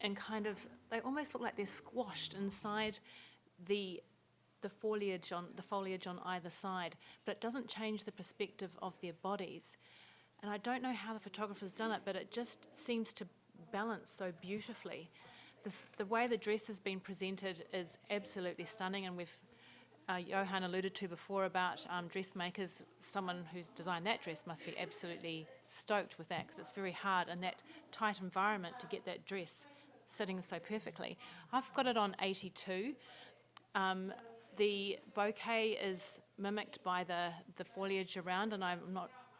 and kind of, they almost look like they're squashed inside the foliage on either side, but it doesn't change the perspective of their bodies. And I don't know how the photographer's done it, but it just seems to balance so beautifully. The way the dress has been presented is absolutely stunning, and we've Johan alluded to before about dressmakers. Someone who's designed that dress must be absolutely stoked with that, because it's very hard in that tight environment to get that dress sitting so perfectly. I've got it on 82. The bouquet is mimicked by the foliage around, and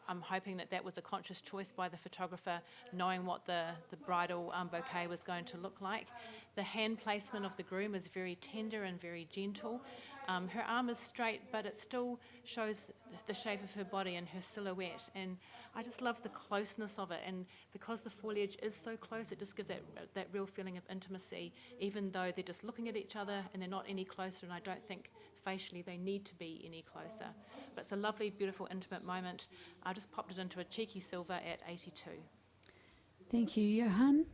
I'm hoping that was a conscious choice by the photographer, knowing what the bridal bouquet was going to look like. The hand placement of the groom is very tender and very gentle. Her arm is straight, but it still shows the shape of her body and her silhouette. And I just love the closeness of it. And because the foliage is so close, it just gives that real feeling of intimacy, even though they're just looking at each other and they're not any closer. And I don't think facially they need to be any closer. But it's a lovely, beautiful, intimate moment. I just popped it into a cheeky silver at 82. Thank you, Johan.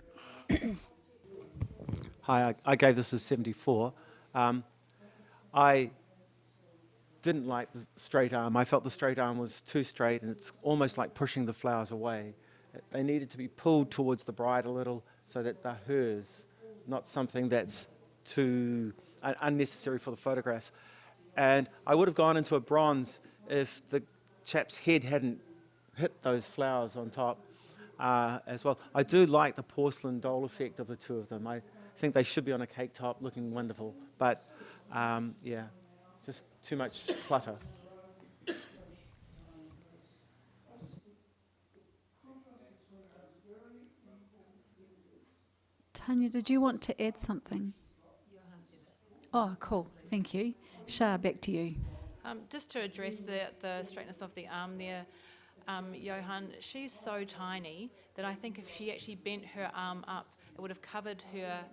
Hi, I gave this a 74. I didn't like the straight arm. I felt the straight arm was too straight, and it's almost like pushing the flowers away. They needed to be pulled towards the bride a little so that they're hers, not something that's too unnecessary for the photograph. And I would have gone into a bronze if the chap's head hadn't hit those flowers on top as well. I do like the porcelain doll effect of the two of them. I think they should be on a cake top looking wonderful, but yeah, just too much clutter. Tanya, did you want to add something? Oh, cool. Thank you. Shah, back to you. Just to address the straightness of the arm there, Johan, she's so tiny that I think if she actually bent her arm up, it would have covered her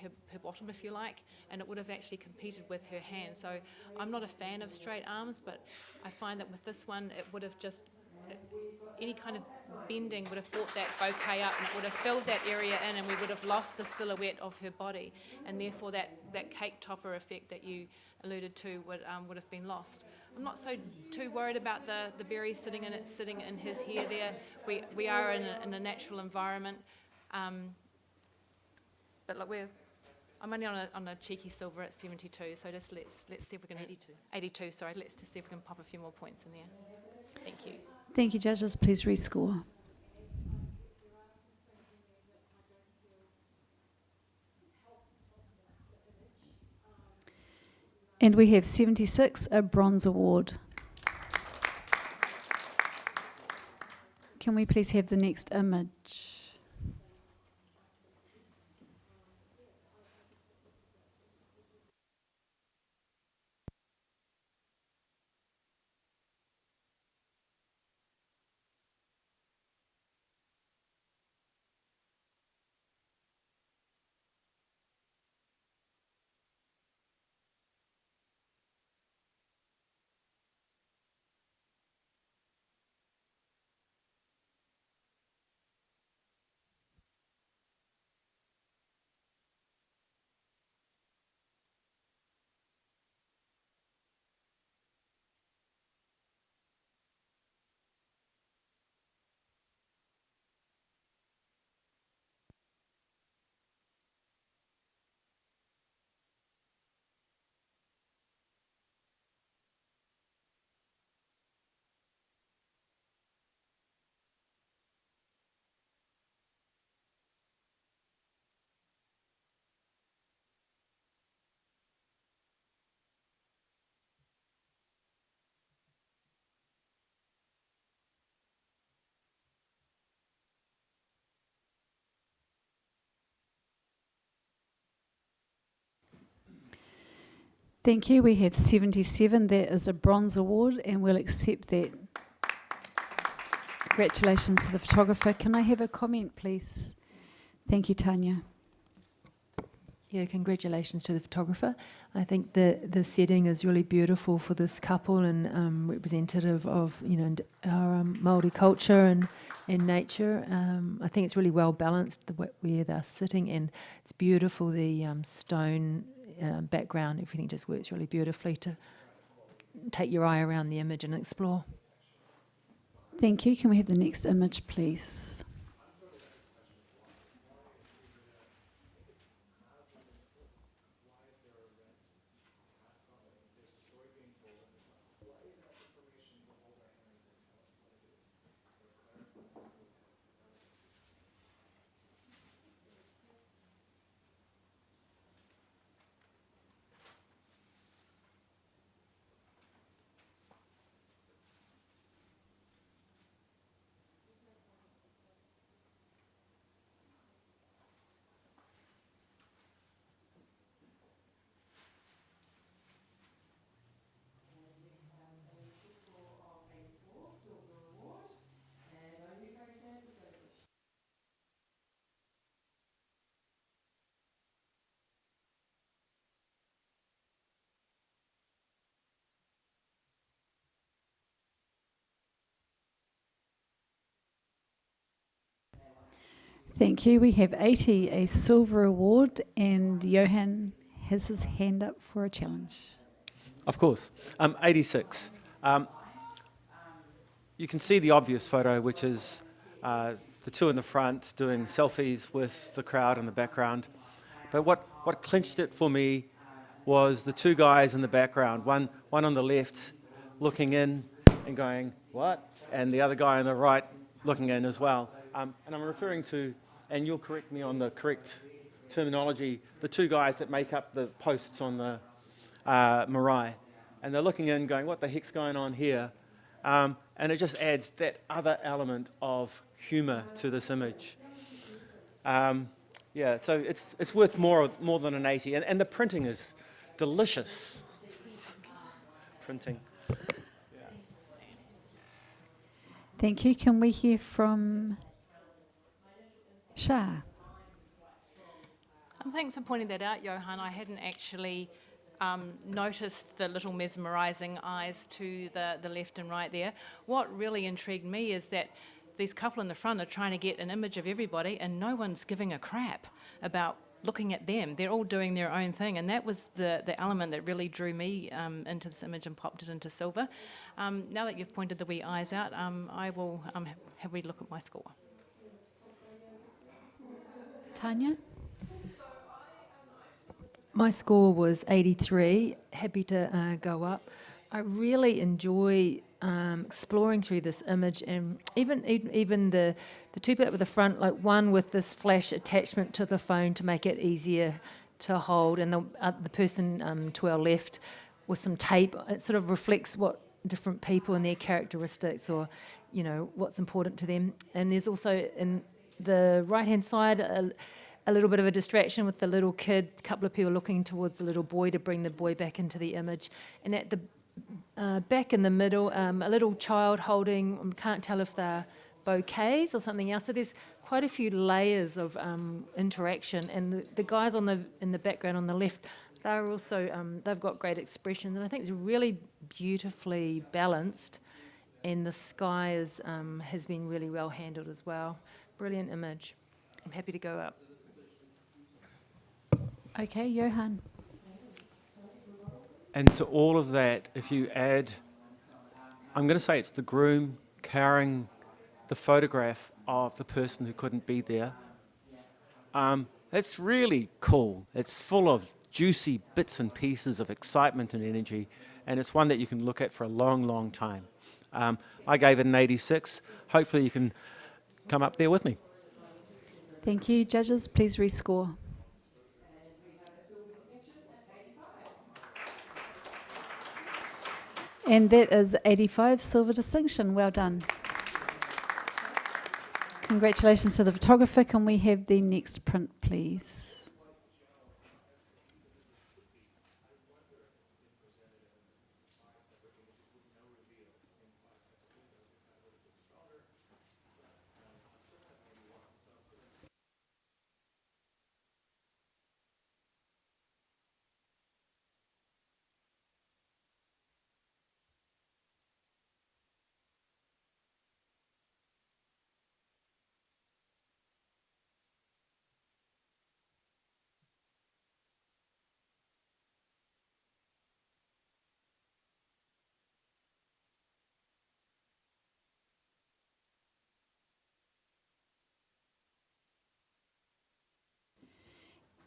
her bottom, if you like, and it would have actually competed with her hand. So I'm not a fan of straight arms, but I find that with this one, it would have just, any kind of bending would have brought that bouquet up, and it would have filled that area in, and we would have lost the silhouette of her body, and therefore that cake topper effect that you alluded to would have been lost. I'm not so too worried about the berries sitting in his hair there. We are in a natural environment, but look, I'm only on a cheeky silver at 72, so just let's see if we can 82. Sorry, let's just see if we can pop a few more points in there. Thank you. Thank you, judges. Please rescore. And we have 76, a bronze award. Can we please have the next image? Thank you. We have 77. That is a bronze award, and we'll accept that. Congratulations to the photographer. Can I have a comment, please? Thank you, Tanya. Yeah, congratulations to the photographer. I think the setting is really beautiful for this couple and representative of our Māori culture and nature. I think it's really well balanced where they're sitting, and it's beautiful. The stone background, everything just works really beautifully to take your eye around the image and explore. Thank you. Can we have the next image, please? Thank you. We have 80, a silver award, and Johan has his hand up for a challenge. Of course. 86. You can see the obvious photo, which is the two in the front doing selfies with the crowd in the background. But what clinched it for me was the two guys in the background, one on the left looking in and going, what? And the other guy on the right looking in as well. And I'm referring to, and you'll correct me on the correct terminology, the two guys that make up the posts on the marae. And they're looking in going, what the heck's going on here? And it just adds that other element of humour to this image. Yeah, so it's worth more than an 80. And the printing is delicious. Printing. Thank you. Can we hear from Shah? Thanks for pointing that out, Johan. I hadn't actually noticed the little mesmerising eyes to the left and right there. What really intrigued me is that these couple in the front are trying to get an image of everybody and no one's giving a crap about looking at them. They're all doing their own thing, and that was the element that really drew me into this image and popped it into silver. Now that you've pointed the wee eyes out, I will have a look at my score. Tanya? My score was 83, happy to go up. I really enjoy exploring through this image, and even the two bit with the front, like one with this flash attachment to the phone to make it easier to hold, and the person to our left with some tape. It sort of reflects what different people and their characteristics, or what's important to them. And there's also in the right-hand side a little bit of a distraction with the little kid, a couple of people looking towards the little boy to bring the boy back into the image. And at the back in the middle, a little child holding, can't tell if they're bouquets or something else. So there's quite a few layers of interaction. And the guys in the background on the left, they're also, they've got great expressions. And I think it's really beautifully balanced. And the sky has been really well handled as well. Brilliant image. I'm happy to go up. Okay, Johan. And to all of that, if you add, I'm going to say it's the groom carrying the photograph of the person who couldn't be there. It's really cool. It's full of juicy bits and pieces of excitement and energy, and it's one that you can look at for a long, long time. I gave it an 86. Hopefully you can come up there with me. Thank you. Judges, please rescore. And that is 85, silver distinction. Well done. Congratulations to the photographer. Can we have the next print, please?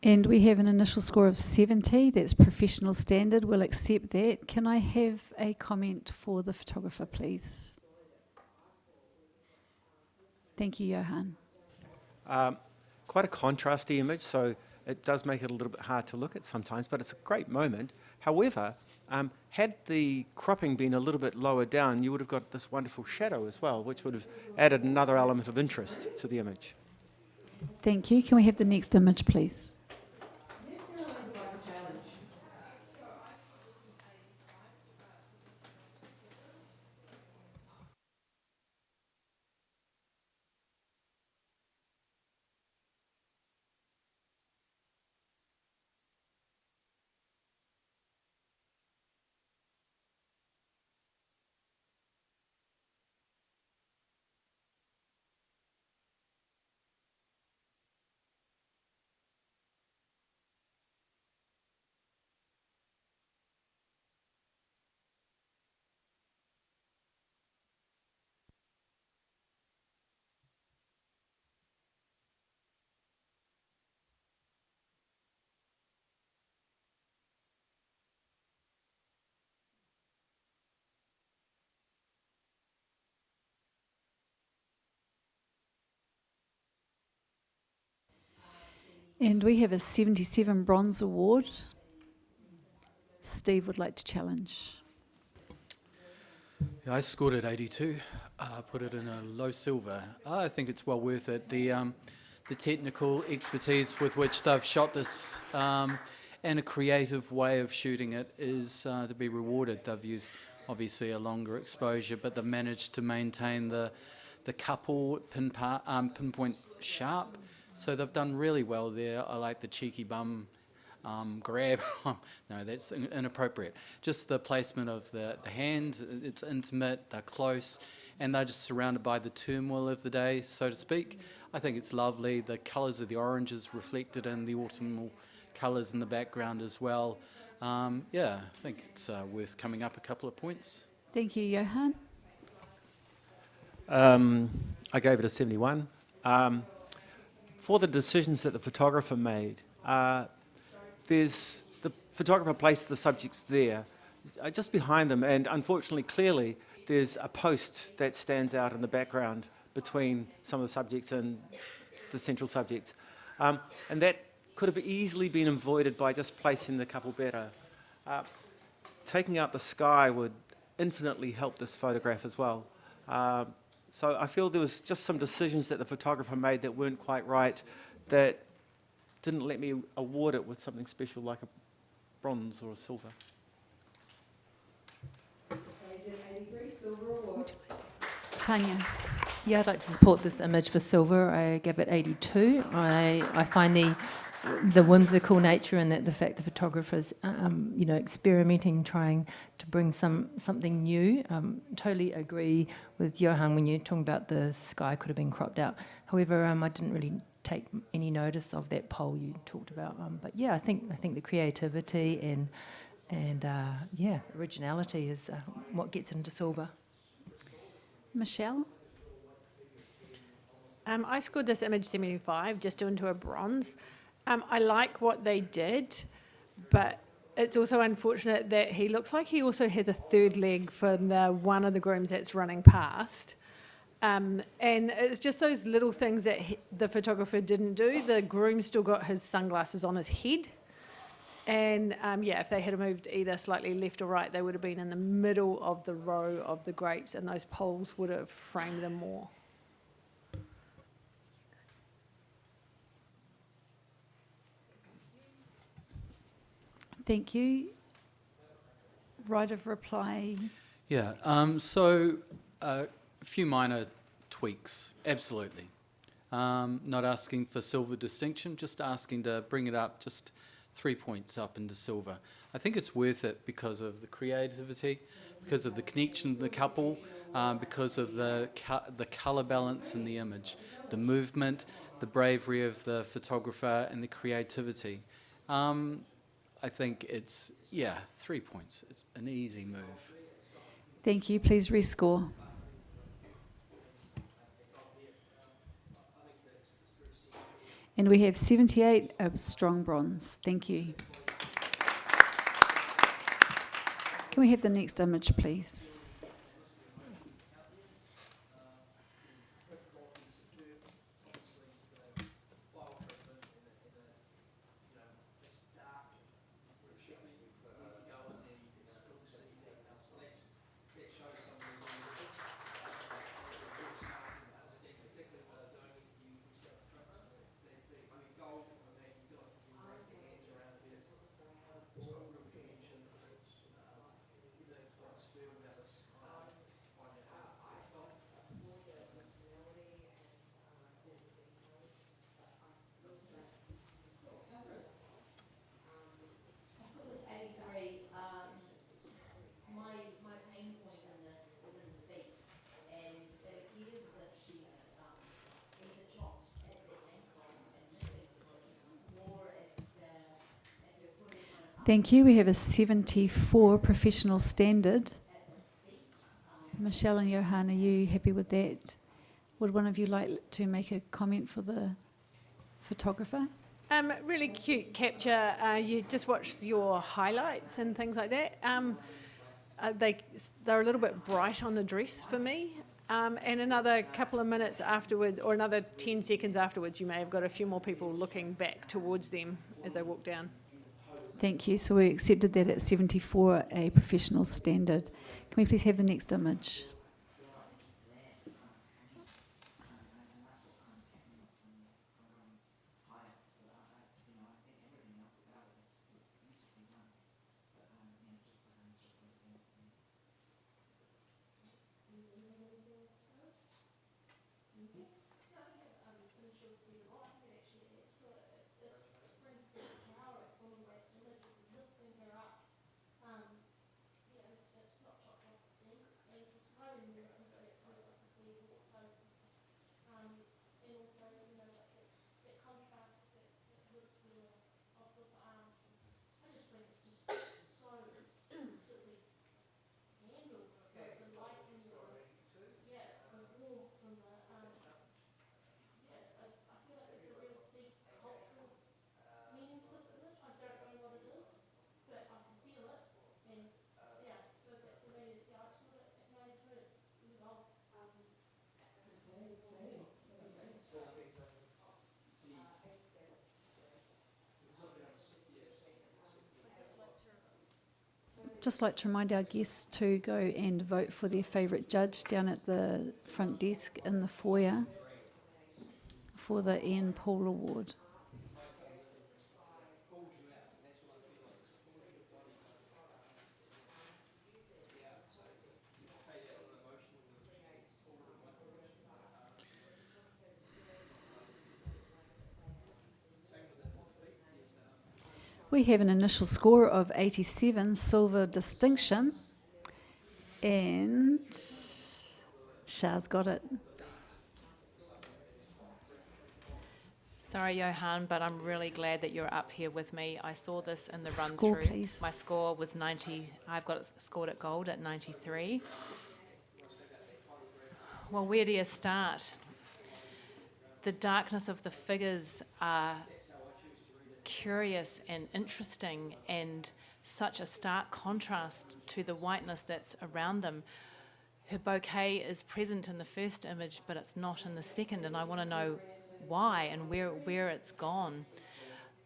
And we have an initial score of 70. That's professional standard. We'll accept that. Can I have a comment for the photographer, please? Thank you, Johan. Quite a contrasty image, so it does make it a little bit hard to look at sometimes, but it's a great moment. However, had the cropping been a little bit lower down, you would have got this wonderful shadow as well, which would have added another element of interest to the image. Thank you. Can we have the next image, please? And we have a 77 bronze award. Steve would like to challenge. Yeah, I scored at 82. Put it in a low silver. I think it's well worth it. The technical expertise with which they've shot this and a creative way of shooting it is to be rewarded. They've used obviously a longer exposure, but they've managed to maintain the couple pinpoint sharp. So they've done really well there. I like the cheeky bum grab. No, that's inappropriate. Just the placement of the hand, it's intimate, they're close, and they're just surrounded by the turmoil of the day, so to speak. I think it's lovely. The colours of the oranges reflected in the autumnal colours in the background as well. Yeah, I think it's worth coming up a couple of points. Thank you, Johan. I gave it a 71. For the decisions that the photographer made, the photographer placed the subjects there, just behind them, and unfortunately, clearly, there's a post that stands out in the background between some of the subjects and the central subjects. And that could have easily been avoided by just placing the couple better. taking out the sky would infinitely help this photograph as well. So I feel there was just some decisions that the photographer made that weren't quite right, that didn't let me award it with something special like a bronze or a silver. Tanya. Yeah, I'd like to support this image for silver. I give it 82. I find the whimsical nature and that the fact the photographer's, experimenting, trying to bring something new. Totally agree with Johan when you're talking about the sky could have been cropped out. However, I didn't really take any notice of that poll you talked about. But yeah, I think the creativity and originality is what gets into silver. Michelle? I scored this image 75, just into a bronze. I like what they did, but it's also unfortunate that he looks like he also has a third leg from one of the grooms that's running past. And it's just those little things that the photographer didn't do. The groom still got his sunglasses on his head. And if they had moved either slightly left or right, they would have been in the middle of the row of the grapes, and those poles would have framed them more. Thank you. Right of reply. Yeah, so a few minor tweaks, absolutely. Not asking for silver distinction, just asking to bring it up just 3 points up into silver. I think it's worth it because of the creativity, because of the connection of the couple, because of the colour balance in the image, the movement, the bravery of the photographer and the creativity. I think it's, 3 points. It's an easy move. Thank you. Please rescore. And we have 78 of strong bronze. Thank you. Can we have the next image, please? Thank you. We have a 74 professional standard. Michelle and Johan, are you happy with that? Would one of you like to make a comment for the photographer? Really cute capture. You just watch your highlights and things like that. They're a little bit bright on the dress for me. And another couple of minutes afterwards, or another 10 seconds afterwards, you may have got a few more people looking back towards them as they walk down. Thank you. So we accepted that at 74, a professional standard. Can we please have the next image? just like to remind our guests to go and vote for their favourite judge down at the front desk in the foyer for the Ian Paul Award. We have an initial score of 87, silver distinction, and Shah's got it. Sorry, Johan, but I'm really glad that you're up here with me. I saw this in the run Score, through. please. My score was 90. I've got it scored at gold at 93. Well, where do you start? The darkness of the figures are curious and interesting, and such a stark contrast to the whiteness that's around them. Her bouquet is present in the first image, but it's not in the second, and I want to know why and where it's gone.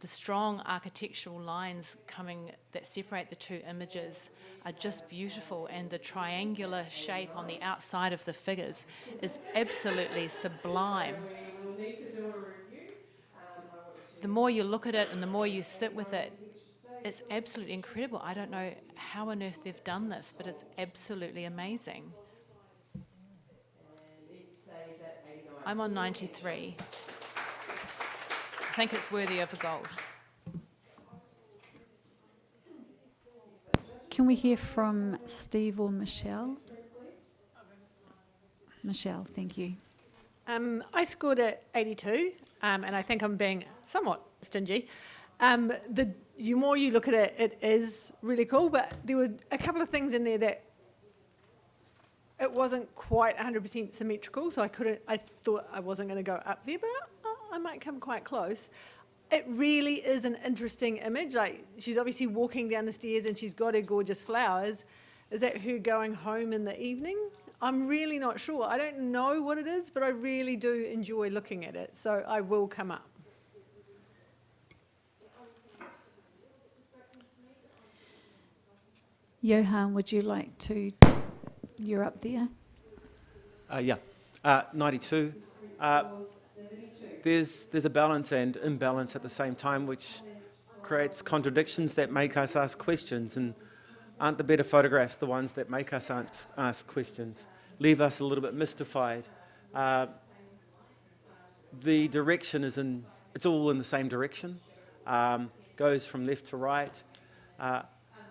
The strong architectural lines that separate the two images are just beautiful, and the triangular shape on the outside of the figures is absolutely sublime. The more you look at it and the more you sit with it, it's absolutely incredible. I don't know how on earth they've done this, but it's absolutely amazing. I'm on 93. I think it's worthy of a gold. Can we hear from Steve or Michelle? Michelle, thank you. I scored at 82, and I think I'm being somewhat stingy. The more you look at it, it is really cool, but there were a couple of things in there that it wasn't quite 100% symmetrical, so I thought I wasn't going to go up there, but I might come quite close. It really is an interesting image. Like, she's obviously walking down the stairs and she's got her gorgeous flowers. Is that her going home in the evening? I'm really not sure. I don't know what it is, but I really do enjoy looking at it, so I will come up. Johan, would you like to? You're up there. 92. There's a balance and imbalance at the same time, which creates contradictions that make us ask questions. And aren't the better photographs the ones that make us ask questions, leave us a little bit mystified? The direction it's all in the same direction, goes from left to right.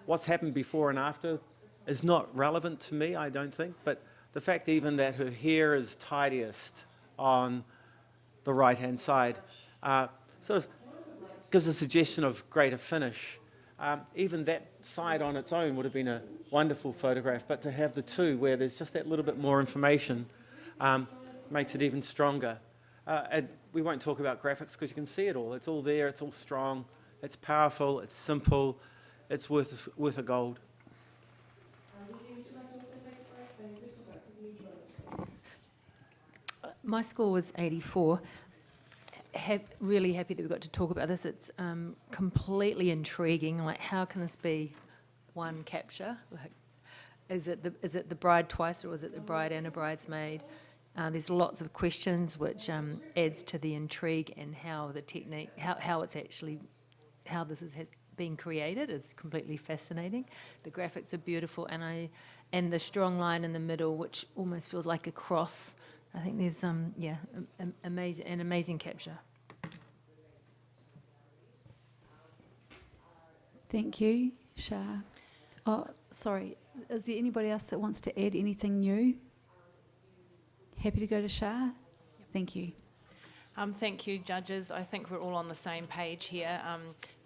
What's happened before and after is not relevant to me, I don't think, but the fact even that her hair is tidiest on the right-hand side sort of gives a suggestion of greater finish. Even that side on its own would have been a wonderful photograph, but to have the two where there's just that little bit more information makes it even stronger. And we won't talk about graphics because you can see it all. It's all there, it's all strong, it's powerful, it's simple, it's worth a gold. My score was 84. Really happy that we got to talk about this. It's completely intriguing. Like, how can this be one capture? Like, is it the bride twice, or was it the bride and a bridesmaid? There's lots of questions, which adds to the intrigue, and how the technique, how this has been created is completely fascinating. The graphics are beautiful, and the strong line in the middle, which almost feels like a cross. I think there's amazing capture. Thank you, Shah. Oh, sorry. Is there anybody else that wants to add anything new? Happy to go to Shah. Thank you. Thank you, judges. I think we're all on the same page here.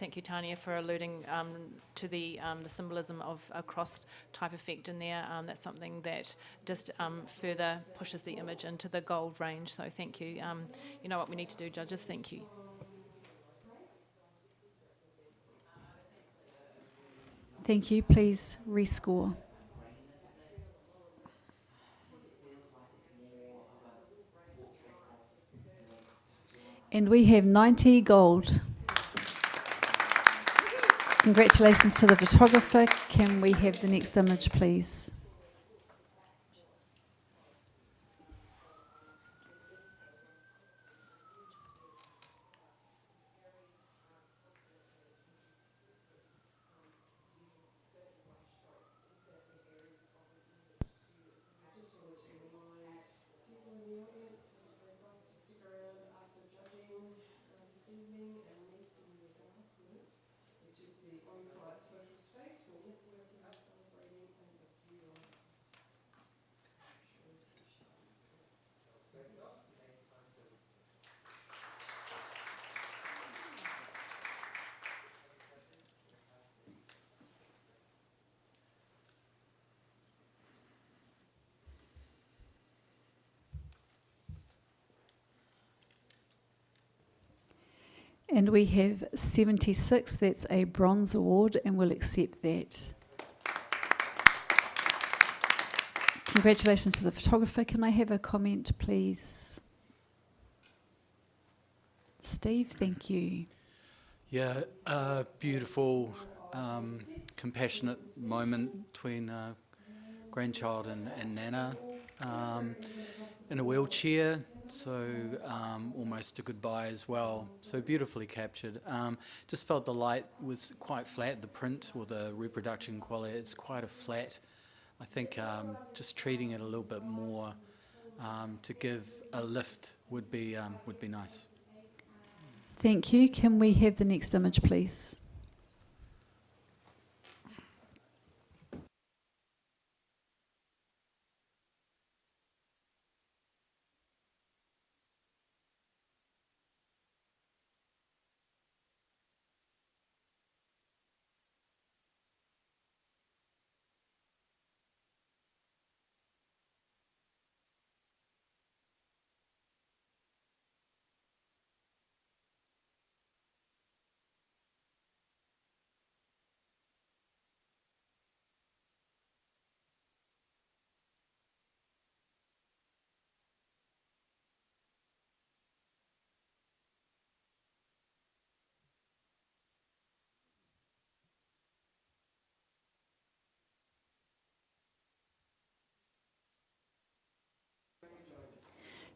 Thank you, Tania, for alluding to the symbolism of a cross type effect in there. That's something that just further pushes the image into the gold range. So thank you. You know what we need to do, judges. Thank you. Thank you. Please rescore. And we have 90 gold. Congratulations to the photographer. Can we have the next image, please? And we have 76, that's a bronze award, and we'll accept that. Congratulations to the photographer. Can I have a comment, please? Steve, thank you. Yeah, beautiful, compassionate moment between grandchild and Nana in a wheelchair, so almost a goodbye as well. So beautifully captured. Just felt the light was quite flat, the print or the reproduction quality, it's quite a flat. I think just treating it a little bit more to give a lift would be nice. Thank you. Can we have the next image, please?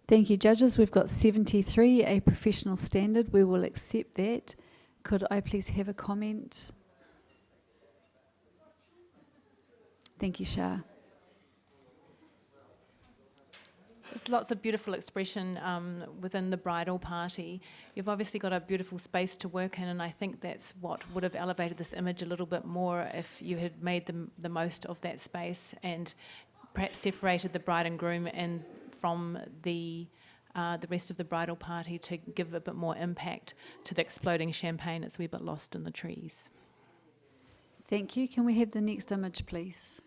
Thank you, judges. We've got 73, a professional standard. We will accept that. Could I please have a comment? Thank you, Shah. There's lots of beautiful expression within the bridal party. You've obviously got a beautiful space to work in, and I think that's what would have elevated this image a little bit more if you had made the most of that space and perhaps separated the bride and groom and from the rest of the bridal party to give a bit more impact to the exploding champagne that's a wee bit lost in the trees. Thank you. Can we have the next image, please?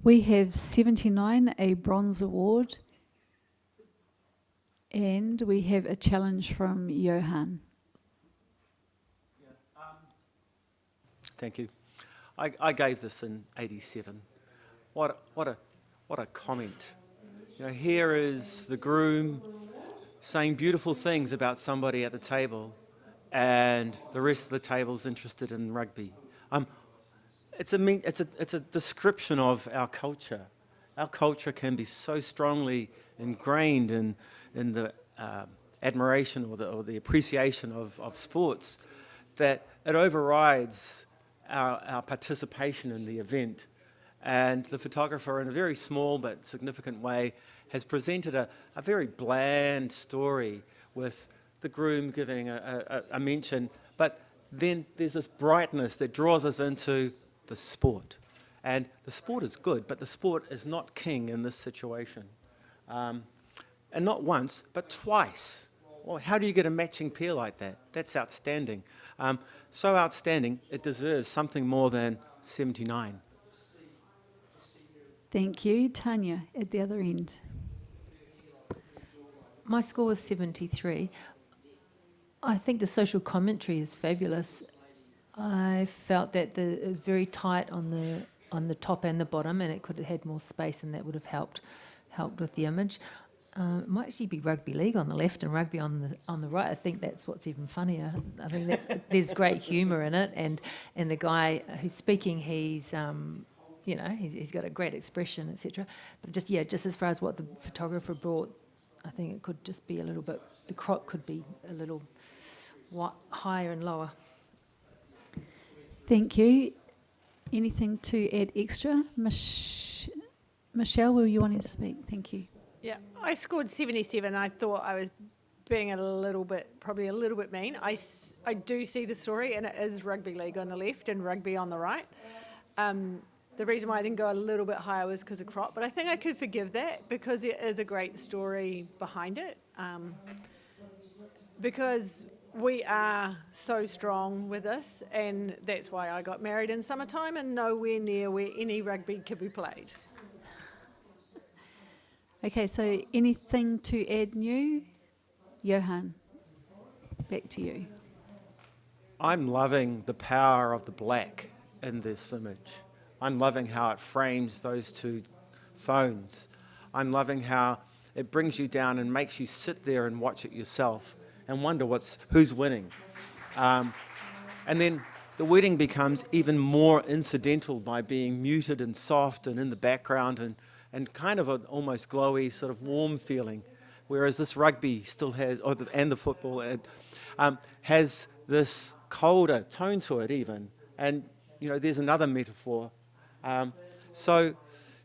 We have 79, a bronze award, and we have a challenge from Johan. Thank you. I gave this in '87. What a comment. You know, here is the groom saying beautiful things about somebody at the table, and the rest of the table's interested in rugby. It's a description of our culture. Our culture can be so strongly ingrained in the admiration or the appreciation of sports that it overrides our participation in the event. And the photographer, in a very small but significant way, has presented a very bland story with the groom giving a mention, but then there's this brightness that draws us into the sport. And the sport is good, but the sport is not king in this situation. And not once, but twice. Well, how do you get a matching pair like that? That's outstanding. So outstanding, it deserves something more than 79. Thank you. Tanya, at the other end. My score was 73. I think the social commentary is fabulous. I felt that it was very tight on the top and the bottom, and it could have had more space, and that would have helped with the image. It might actually be rugby league on the left and rugby on the right. I think that's what's even funnier. I think that there's great humour in it, and the guy who's speaking, he's he's got a great expression, etc. But just as far as what the photographer brought, I think it could just be a little bit. The crop could be a little higher and lower. Thank you. Anything to add extra? Michelle, were you wanting to speak? Thank you. Yeah, I scored 77. I thought I was being probably a little bit mean. I do see the story, and it is rugby league on the left and rugby on the right. The reason why I didn't go a little bit higher was because of crop, but I think I could forgive that because it is a great story behind it. Because we are so strong with this, and that's why I got married in summertime and nowhere near where any rugby could be played. Okay, so anything to add new? Johan, back to you. I'm loving the power of the black in this image. I'm loving how it frames those two phones. I'm loving how it brings you down and makes you sit there and watch it yourself and wonder who's winning. And then the wedding becomes even more incidental by being muted and soft and in the background and kind of an almost glowy sort of warm feeling, whereas this rugby still has, and the football, has this colder tone to it even. And, there's another metaphor. So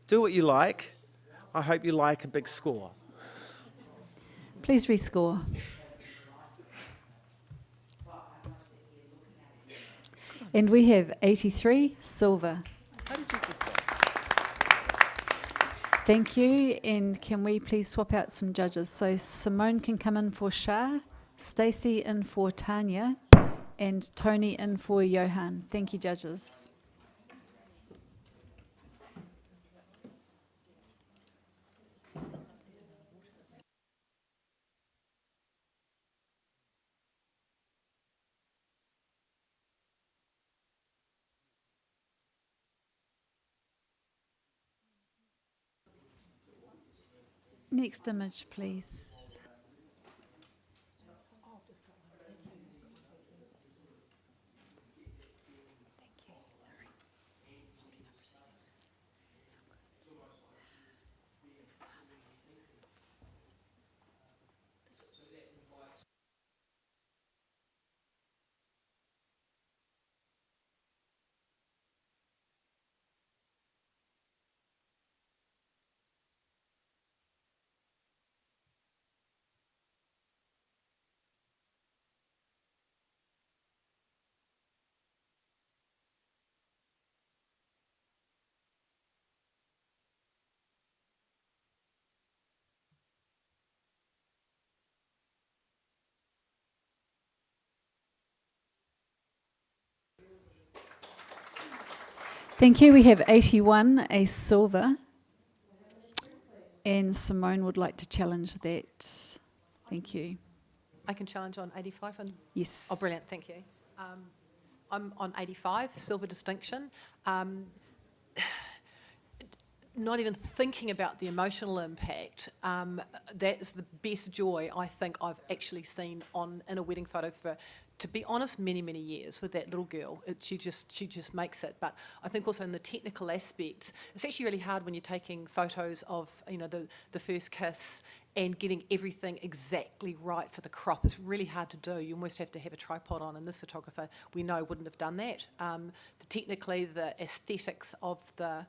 do what you like. I hope you like a big score. Please rescore. And we have 83, silver. How did you get that? Thank you, and can we please swap out some judges? So Simone can come in for Shah, Stacey in for Tanya, and Tony in for Johan. Thank you, judges. Next image, please. Thank you. We have 81, a silver. And Simone would like to challenge that. Thank you. I can challenge on 85. Yes. Oh, brilliant. Thank you. I'm on 85, silver distinction. Not even thinking about the emotional impact, that is the best joy I think I've actually seen in a wedding photo for, to be honest, many, many years with that little girl. She just makes it. But I think also in the technical aspects, it's actually really hard when you're taking photos of, the first kiss and getting everything exactly right for the crop. It's really hard to do. You almost have to have a tripod on, and this photographer, we know, wouldn't have done that. Technically, the aesthetics of the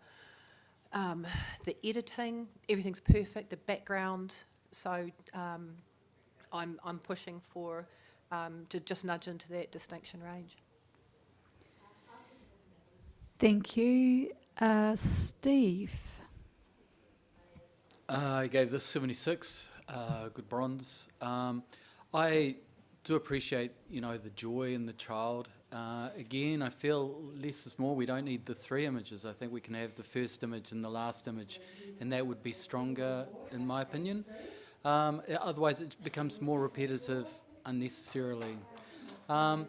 editing, everything's perfect, the background. So I'm pushing for to just nudge into that distinction range. Thank you. Steve? I gave this 76, good bronze. I do appreciate, the joy in the child. Again, I feel less is more. We don't need the 3 images. I think we can have the first image and the last image, and that would be stronger, in my opinion. Otherwise, it becomes more repetitive unnecessarily. I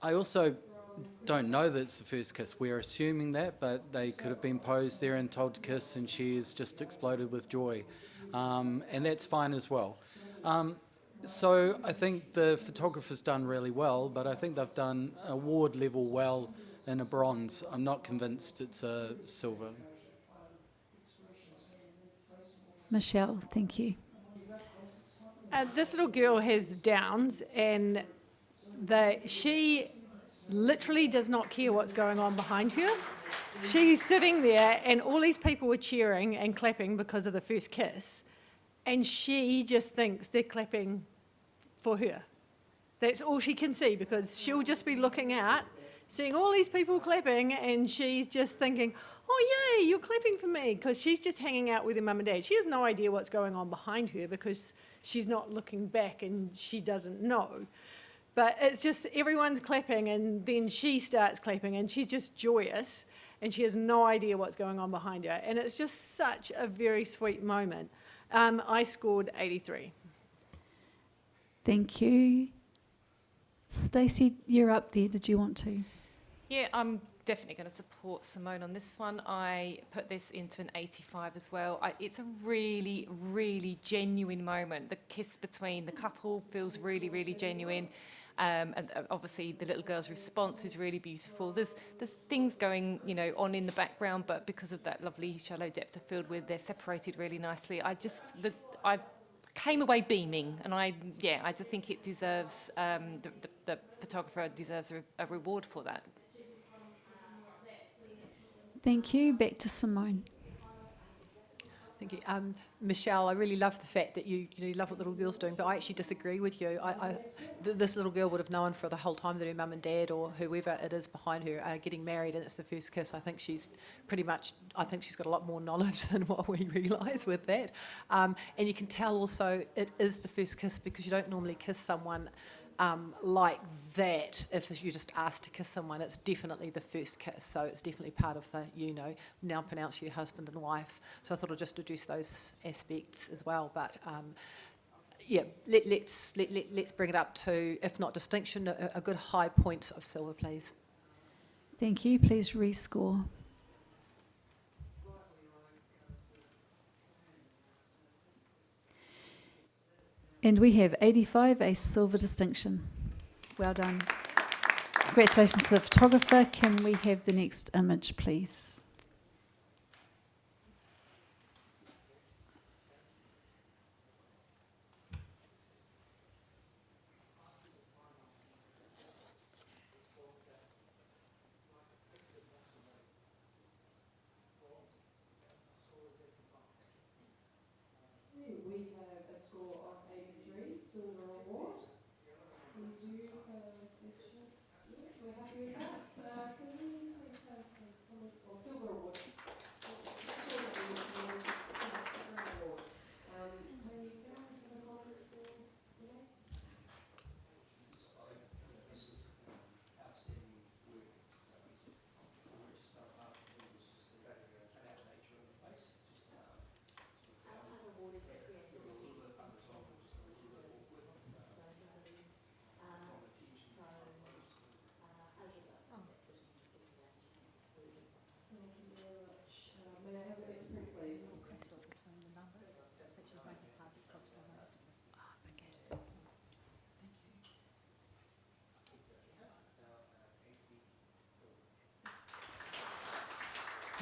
also don't know that it's the first kiss. We're assuming that, but they could have been posed there and told to kiss, and she has just exploded with joy. And that's fine as well. So I think the photographer's done really well, but I think they've done award level well in a bronze. I'm not convinced it's a silver. Michelle, thank you. This little girl has Downs, and she literally does not care what's going on behind her. She's sitting there, and all these people are cheering and clapping because of the first kiss, and she just thinks they're clapping for her. That's all she can see, because she'll just be looking out, seeing all these people clapping, and she's just thinking, oh, yay, you're clapping for me, because she's just hanging out with her mum and dad. She has no idea what's going on behind her because she's not looking back and she doesn't know. But it's just everyone's clapping, and then she starts clapping, and she's just joyous, and she has no idea what's going on behind her. And it's just such a very sweet moment. I scored 83. Thank you. Stacey, you're up there. Did you want to? Yeah, I'm definitely going to support Simone on this one. I put this into an 85 as well. It's a really, really genuine moment. The kiss between the couple feels really, really genuine. And obviously the little girl's response is really beautiful. There's things going, on in the background, but because of that lovely shallow depth of field where they're separated really nicely, I came away beaming, and I just think it deserves, the photographer deserves a reward for that. Thank you. Back to Simone. Thank you. Michelle, I really love the fact that you love what the little girl's doing, but I actually disagree with you. This little girl would have known for the whole time that her mum and dad or whoever it is behind her are getting married, and it's the first kiss. I think she's got a lot more knowledge than what we realise with that. And you can tell also it is the first kiss, because you don't normally kiss someone like that. If you're just asked to kiss someone, it's definitely the first kiss, so it's definitely part of the now pronounce you husband and wife. So I thought I'd just introduce those aspects as well. But let's bring it up to, if not distinction, a good high point of silver, please. Thank you. Please rescore. And we have 85, a silver distinction. Well done. Congratulations to the photographer. Can we have the next image, please?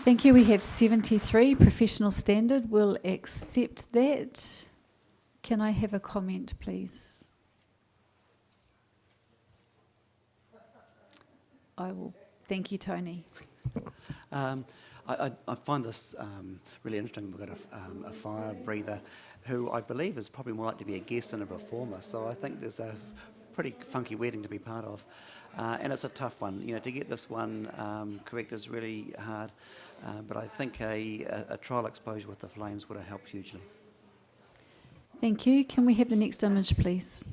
Thank you. We have 73, professional standard. We'll accept that. Can I have a comment, please? I will. Thank you, Tony. I find this really interesting. We've got a fire breather who I believe is probably more likely to be a guest than a performer, so I think there's a pretty funky wedding to be part of. And it's a tough one. You know, to get this one correct is really hard, but I think a trial exposure with the flames would have helped hugely. Thank you. Can we have the next image, please?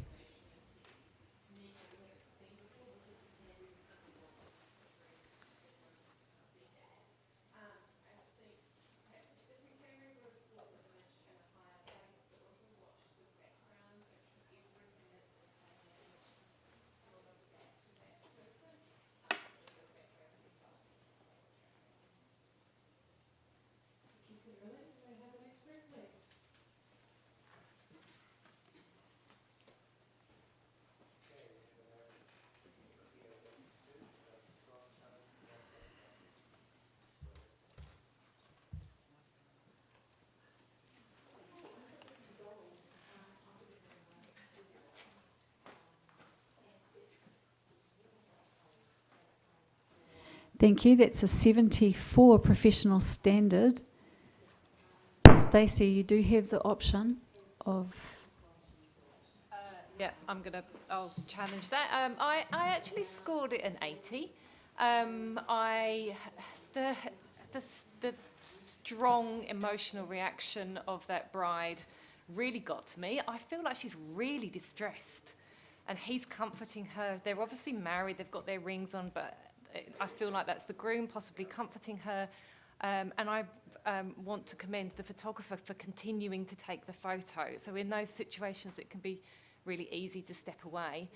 Thank you. That's a 74 professional standard. Stacey, you do have the option of... Yeah, I'll challenge that. I actually scored it an 80. The strong emotional reaction of that bride really got to me. I feel like she's really distressed, and he's comforting her. They're obviously married, they've got their rings on, but I feel like that's the groom possibly comforting her. And I want to commend the photographer for continuing to take the photo. So in those situations, it can be really easy to step away.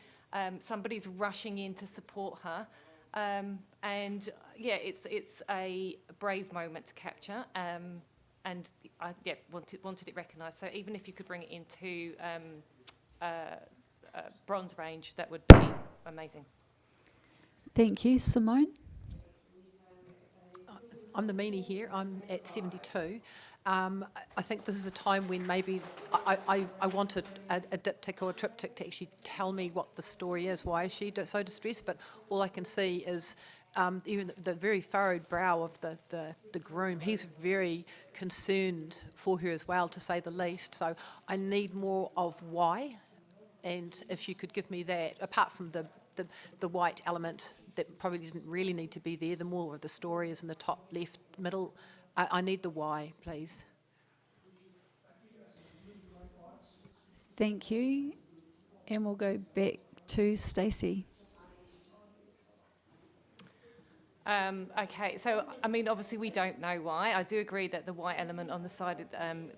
Somebody's rushing in to support her. And yeah, it's a brave moment to capture. And I wanted it recognised. So even if you could bring it into bronze range, that would be amazing. Thank you. Simone? I'm the meanie here. I'm at 72. I think this is a time when maybe I wanted a diptych or a triptych to actually tell me what the story is. Why is she so distressed? But all I can see is even the very furrowed brow of the groom. He's very concerned for her as well, to say the least. So I need more of why. And if you could give me that, apart from the white element that probably doesn't really need to be there, the more of the story is in the top left middle. I need the why, please. Thank you. And we'll go back to Stacey. Okay, so I mean, obviously we don't know why. I do agree that the white element on the side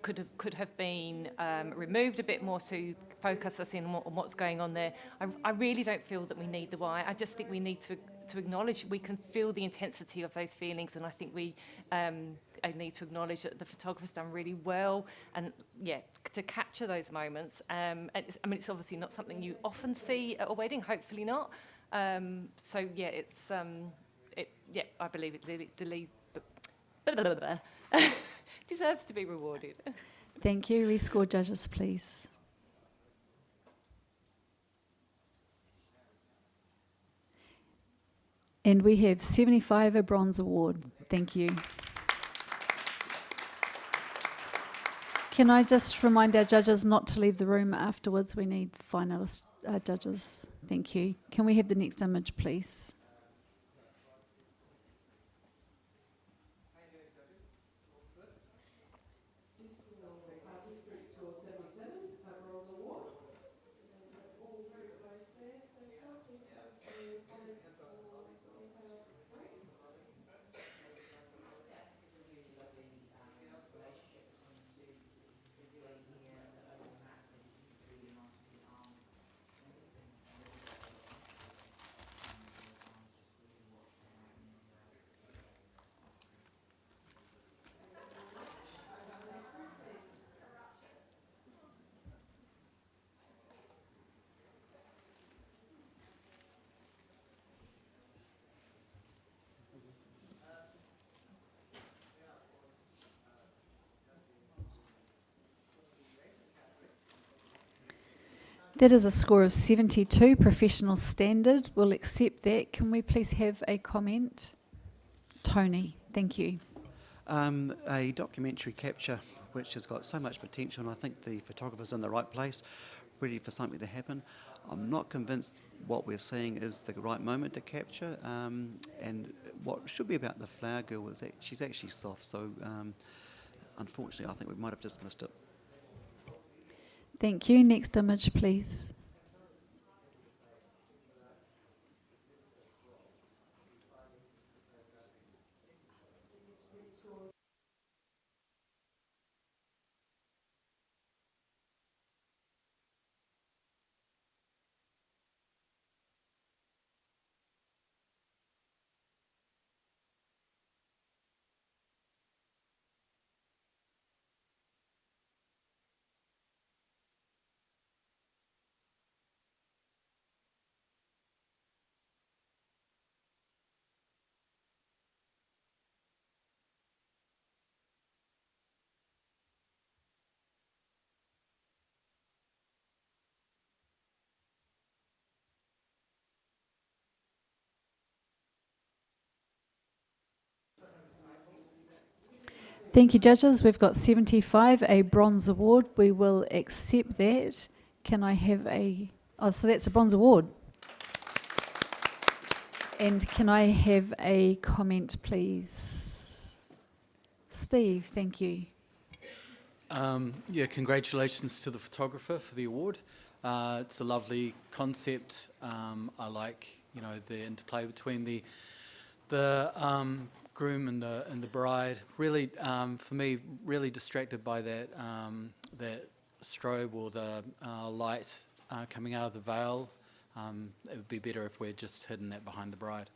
could have been removed a bit more to focus us in on what's going on there. I really don't feel that we need the why. I just think we need to acknowledge we can feel the intensity of those feelings, and I think I need to acknowledge that the photographer's done really well, and yeah, to capture those moments. It's obviously not something you often see at a wedding. Hopefully not. So yeah, it's. I believe it deserves to be rewarded. Thank you. Rescore judges, please. And we have 75 a bronze award. Thank you. Can I just remind our judges not to leave the room afterwards? We need finalist judges. Thank you. Can we have the next image, please? That is a score of 72, professional standard. We'll accept that. Can we please have a comment? Tony, Thank you. A documentary capture which has got so much potential, and I think the photographer's in the right place, ready for something to happen. I'm not convinced what we're seeing is the right moment to capture, and what should be about the flower girl is that she's actually soft, so unfortunately I think we might have just missed it. Thank you. Next image, please. Thank you, judges. We've got 75, a bronze award. We will accept that. Can I have a... Oh, so that's a bronze award. And can I have a comment, please? Steve, thank you. Yeah, congratulations to the photographer for the award. It's a lovely concept. I like, you know, the interplay between the groom and the bride. Really, for me, really distracted by that that strobe or the light coming out of the veil. It would be better if we're just hidden that behind the bride.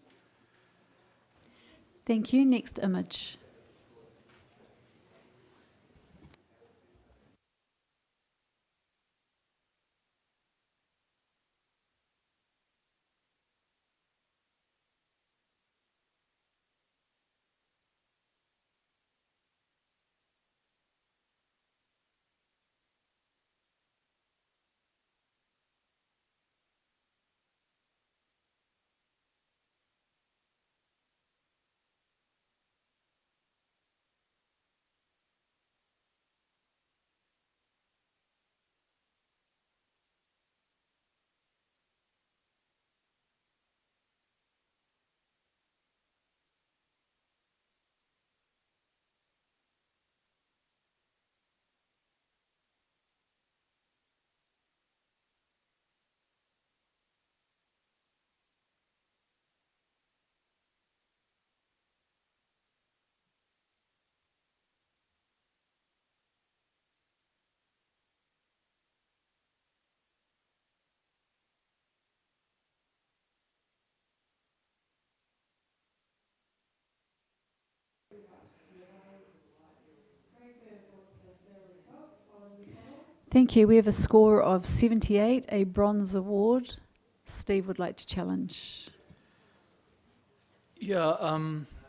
Thank you. Next image. Thank you. We have a score of 78, a bronze award. Steve would like to challenge. Yeah,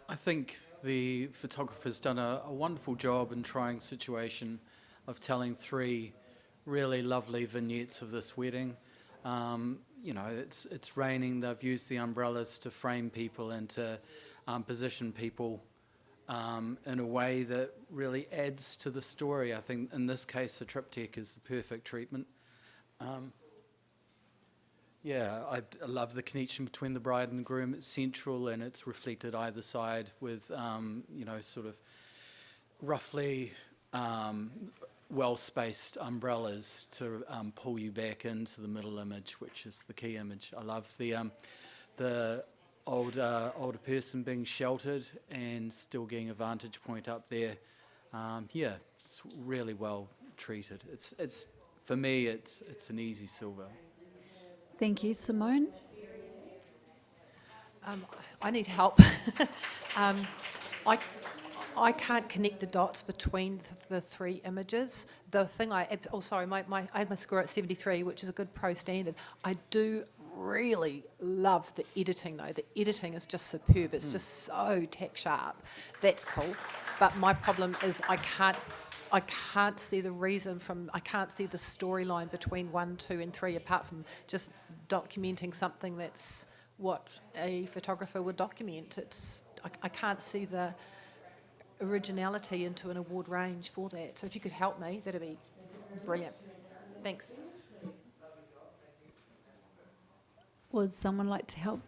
I think the photographer's done a wonderful job in trying situation of telling 3 really lovely vignettes of this wedding. You know, it's raining. They've used the umbrellas to frame people and to position people in a way that really adds to the story. I think in this case, the triptych is the perfect treatment. Yeah, I love the connection between the bride and the groom. It's central and it's reflected either side with, you know, sort of roughly well-spaced umbrellas to pull you back into the middle image, which is the key image. I love the older person being sheltered and still getting a vantage point up there. Yeah, it's really well treated. It's for me, it's an easy silver. Thank you. Simone? I need help. I can't connect the dots between the 3 images. The thing I had my score at 73, which is a good pro standard. I do really love the editing though. The editing is just superb. It's just so tack sharp. That's cool. But my problem is I can't see the reason I can't see the storyline between 1, 2 and 3 apart from just documenting something that's what a photographer would document. I can't see the originality into an award range for that. So if you could help me, that'd be brilliant. Thanks. Would someone like to help?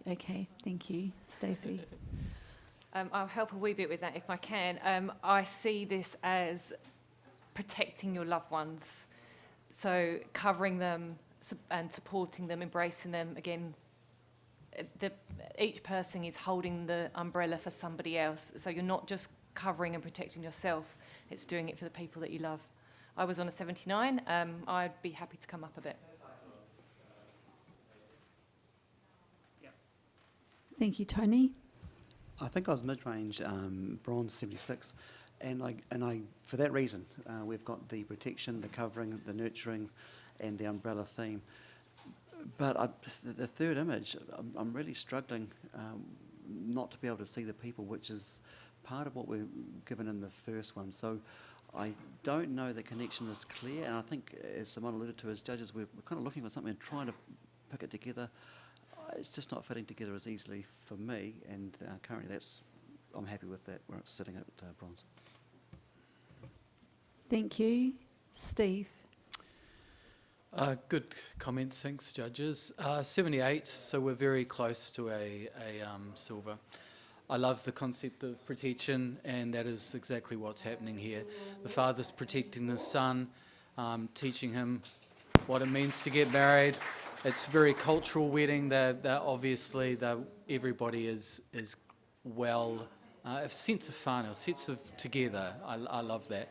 Okay, thank you. Stacey. I'll help a wee bit with that if I can. I see this as protecting your loved ones, so covering them and supporting them, embracing them. Again, each person is holding the umbrella for somebody else, so you're not just covering and protecting yourself, it's doing it for the people that you love. I was on a 79. I'd be happy to come up a bit. Thank you, Tony. I think I was mid-range, bronze 76, and I for that reason, we've got the protection, the covering, the nurturing, and the umbrella theme. But the third image, I'm really struggling not to be able to see the people, which is part of what we're given in the first one. So I don't know the connection is clear, and I think, as Simone alluded to, as judges, we're kind of looking for something and trying to pick it together. It's just not fitting together as easily for me, and currently I'm happy with that, where it's sitting at bronze. Thank you. Steve. Good comments, thanks, judges. 78, so we're very close to a silver. I love the concept of protection, and that is exactly what's happening here. The father's protecting the son, teaching him what it means to get married. It's a very cultural wedding. Obviously, everybody is well, a sense of fun, a sense of together. I love that.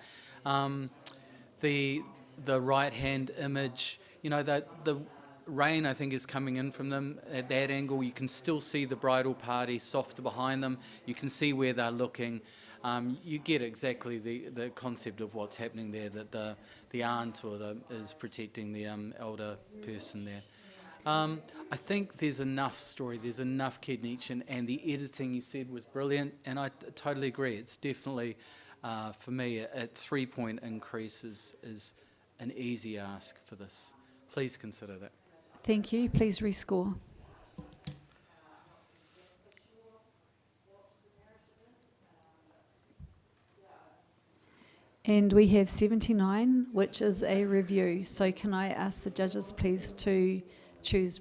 The right-hand image, the rain, I think, is coming in from them at that angle. You can still see the bridal party softer behind them. You can see where they're looking. You get exactly the concept of what's happening there, that the aunt is protecting the elder person there. I think there's enough story, there's enough connection, and the editing you said was brilliant, and I totally agree. It's definitely, for me, a 3-point increase is an easy ask for this. Please consider that. Thank you. Please rescore. And we have 79, which is a review. So can I ask the judges, please, to choose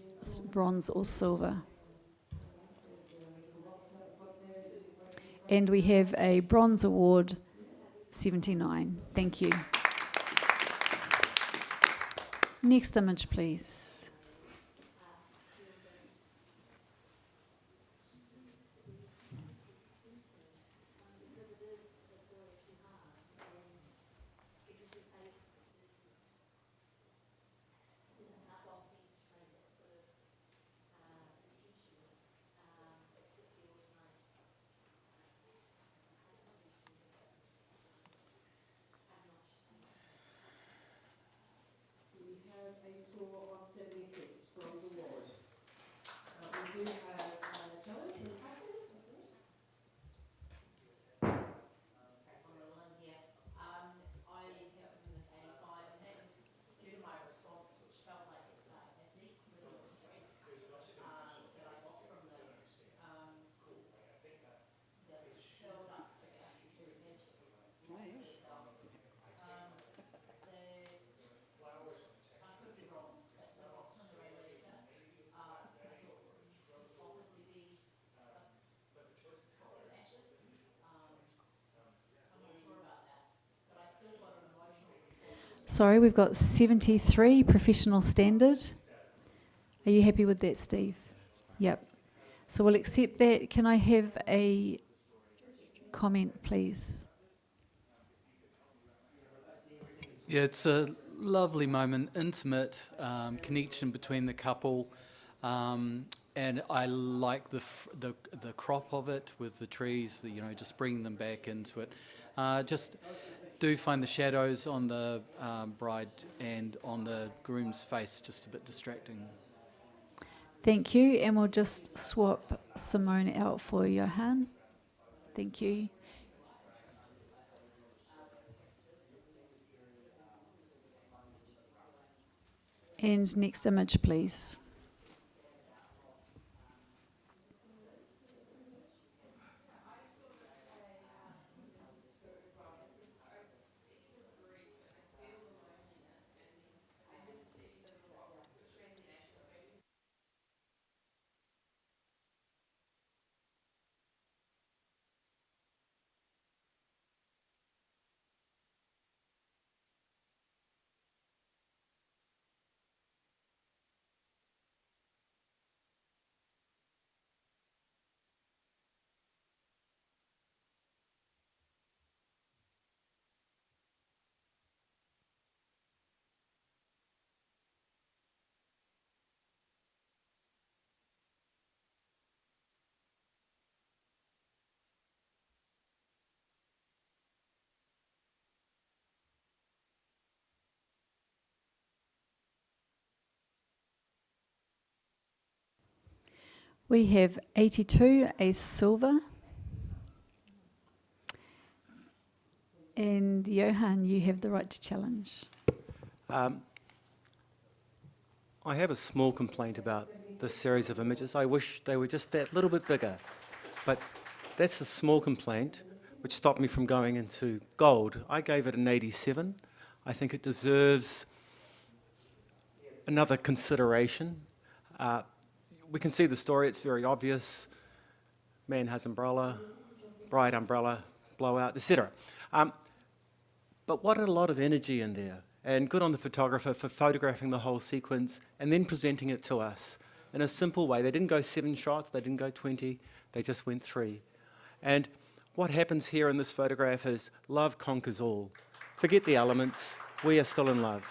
bronze or silver? And we have a bronze award, 79. Thank you. Next image, please. Sorry, we've got 73, professional standard. Are you happy with that, Steve? Yep. So we'll accept that. Can I have a comment, please? Yeah, it's a lovely moment, intimate connection between the couple, and I like the crop of it with the trees. Just bringing them back into it. Just do find the shadows on the bride and on the groom's face just a bit distracting. Thank you, and we'll just swap Simone out for Johan. Thank you. And next image, please. We have 82, a silver. And Johan, you have the right to challenge. I have a small complaint about this series of images. I wish they were just that little bit bigger. But that's a small complaint which stopped me from going into gold. I gave it an 87. I think it deserves another consideration. We can see the story, it's very obvious. Man has umbrella, bride umbrella, blowout, etc. But what a lot of energy in there. And good on the photographer for photographing the whole sequence and then presenting it to us in a simple way. They didn't go 7 shots, they didn't go 20, they just went 3. And what happens here in this photograph is love conquers all. Forget the elements, we are still in love.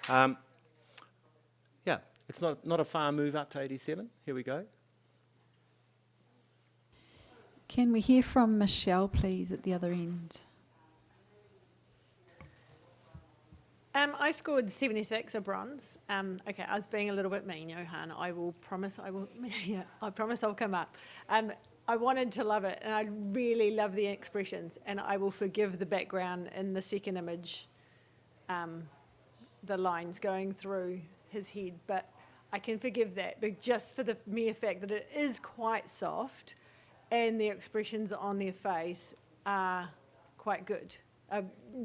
Yeah, it's not a far move up to 87. Here we go. Can we hear from Michelle, please, at the other end? I scored 76, a bronze. Okay, I was being a little bit mean, Johan. I promise I'll come up. I wanted to love it, and I really love the expressions, and I will forgive the background in the second image, the lines going through his head, but I can forgive that, but just for the mere fact that it is quite soft, and the expressions on their face are quite good.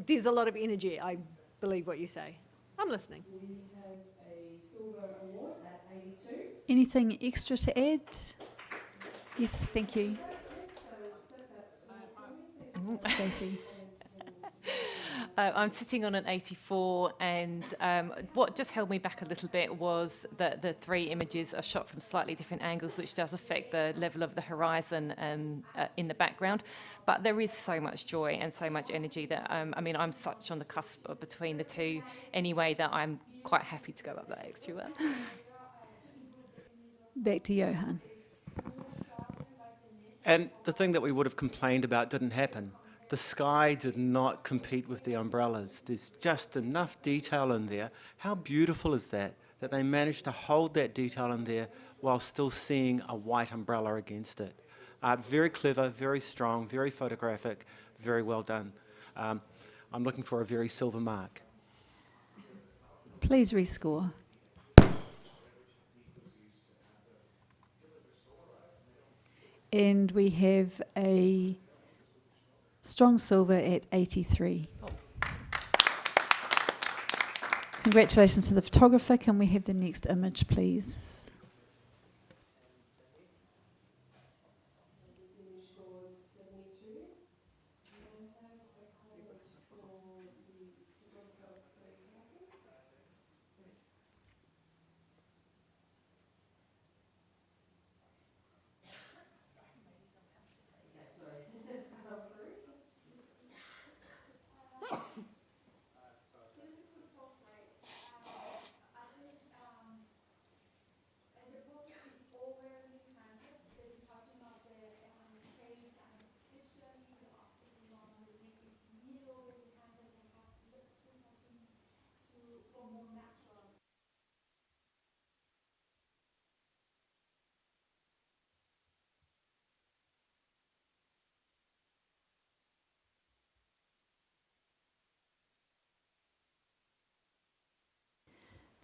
There's a lot of energy, I believe what you say. I'm listening. We have a silver award at 82. Anything extra to add? Yes, thank you. Stacey. I'm sitting on an 84, and what just held me back a little bit was that the 3 images are shot from slightly different angles, which does affect the level of the horizon in the background. But there is so much joy and so much energy that, I'm such on the cusp of between the two anyway that I'm quite happy to go up that extra one. Back to Johan. And the thing that we would have complained about didn't happen. The sky did not compete with the umbrellas. There's just enough detail in there. How beautiful is that they managed to hold that detail in there while still seeing a white umbrella against it. Very clever, very strong, very photographic, very well done. I'm looking for a very silver mark. Please rescore. And we have a strong silver at 83. Congratulations to the photographer. Can we have the next image, please?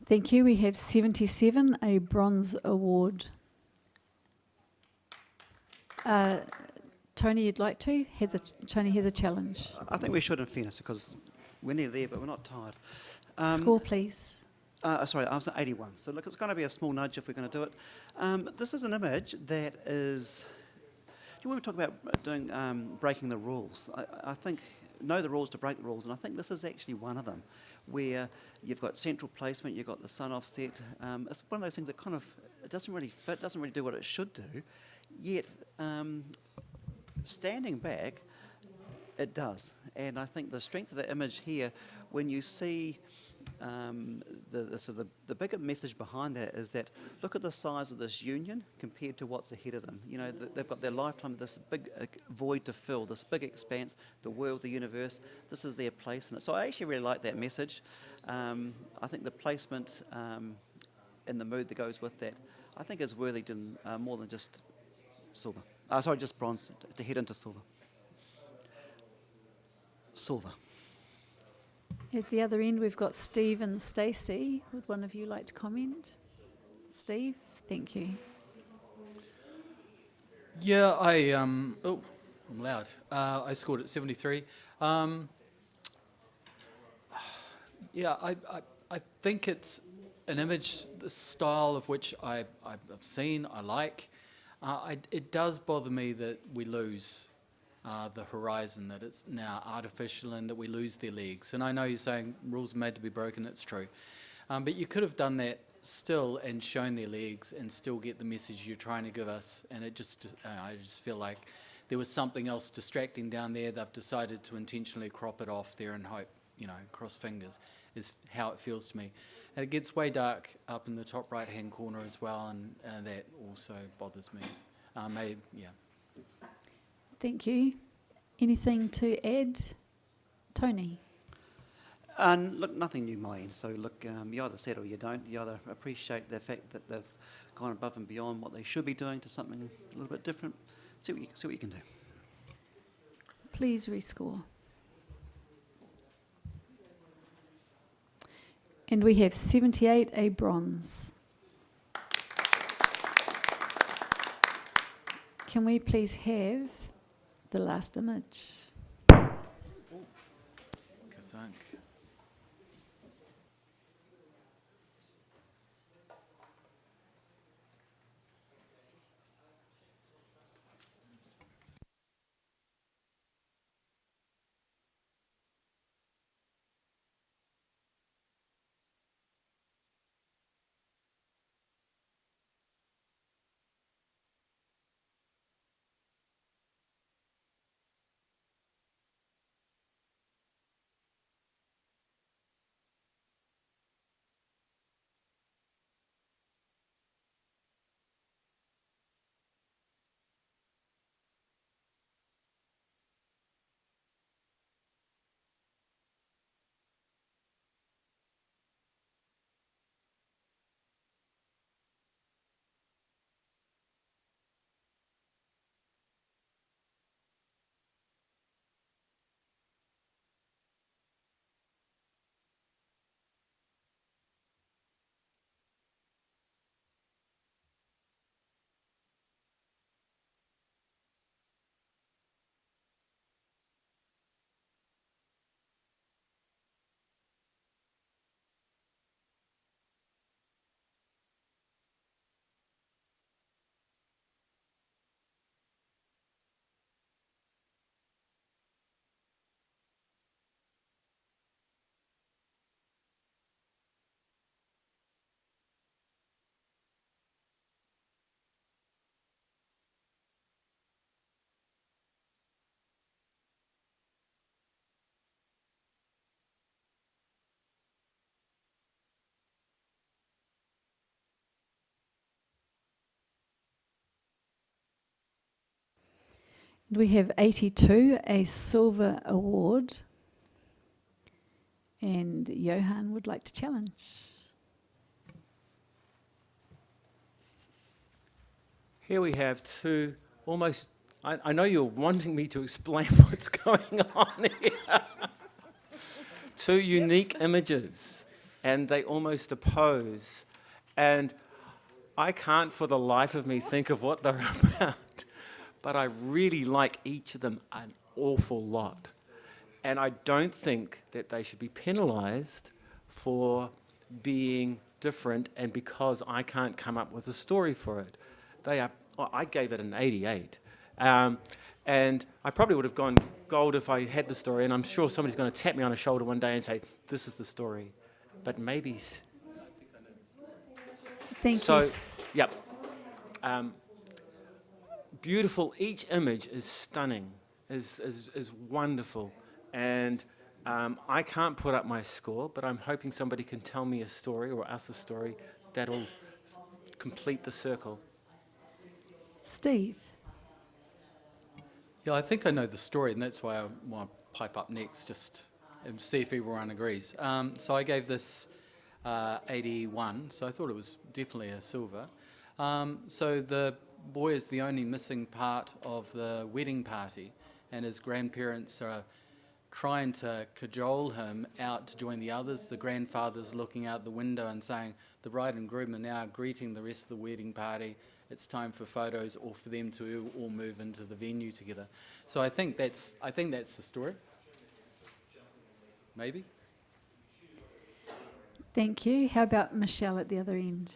Thank you. We have 77, a bronze award. Tony, you'd like to? Tony has a challenge. I think we should, in fairness, because we're near there, but we're not tired. Score, please. Sorry, I was at 81. So look, it's going to be a small nudge if we're going to do it. This is an image that is... Do you want to talk about doing breaking the rules? I think know the rules to break the rules, and I think this is actually one of them, where you've got central placement, you've got the sun offset. It's one of those things that kind of it doesn't really fit, doesn't really do what it should do, yet standing back, it does. And I think the strength of the image here, when you see the bigger message behind that is that look at the size of this union compared to what's ahead of them. You know, they've got their lifetime, this big void to fill, this big expanse, the world, the universe. This is their place in it. So I actually really like that message. I think the placement and the mood that goes with that, I think it's worthy to more than just silver. Sorry, just bronze to head into silver. Silver. At the other end, we've got Steve and Stacey. Would one of you like to comment? Steve, thank you. Yeah, I'm loud. I scored at 73. Yeah, I think it's an image, the style of which I've seen, I like. It does bother me that we lose the horizon, that it's now artificial and that we lose their legs. And I know you're saying rules are made to be broken, it's true. But you could have done that still and shown their legs and still get the message you're trying to give us. And it just, I just feel like there was something else distracting down there. They've decided to intentionally crop it off there and hope, cross fingers, is how it feels to me. And it gets way dark up in the top right-hand corner as well, and that also bothers me. Yeah. Thank you. Anything to add? Tony? And look, nothing new my end. So look, you either settle or you don't. You either appreciate the fact that they've gone above and beyond what they should be doing to something a little bit different. See what you can do. Please rescore. And we have 78, a bronze. Can we please have the last image? Thank. We have 82, a silver award. And Johan would like to challenge. Here we have two almost, I know you're wanting me to explain what's going on here. Two unique images, and they almost oppose. And I can't for the life of me think of what they're about. But I really like each of them an awful lot. And I don't think that they should be penalised for being different and because I can't come up with a story for it. I gave it an 88. And I probably would have gone gold if I had the story, and I'm sure somebody's going to tap me on the shoulder one day and say, this is the story. But maybe... Thank you. Yep. Beautiful. Each image is stunning, is wonderful. And I can't put up my score, but I'm hoping somebody can tell me a story or us a story that'll complete the circle. Steve? Yeah, I think I know the story, and that's why I want to pipe up next, just and see if everyone agrees. So I gave this 81, so I thought it was definitely a silver. So the boy is the only missing part of the wedding party, and his grandparents are trying to cajole him out to join the others. The grandfather's looking out the window and saying, the bride and groom are now greeting the rest of the wedding party. It's time for photos or for them to all move into the venue together. So I think that's the story. Maybe. Thank you. How about Michelle at the other end?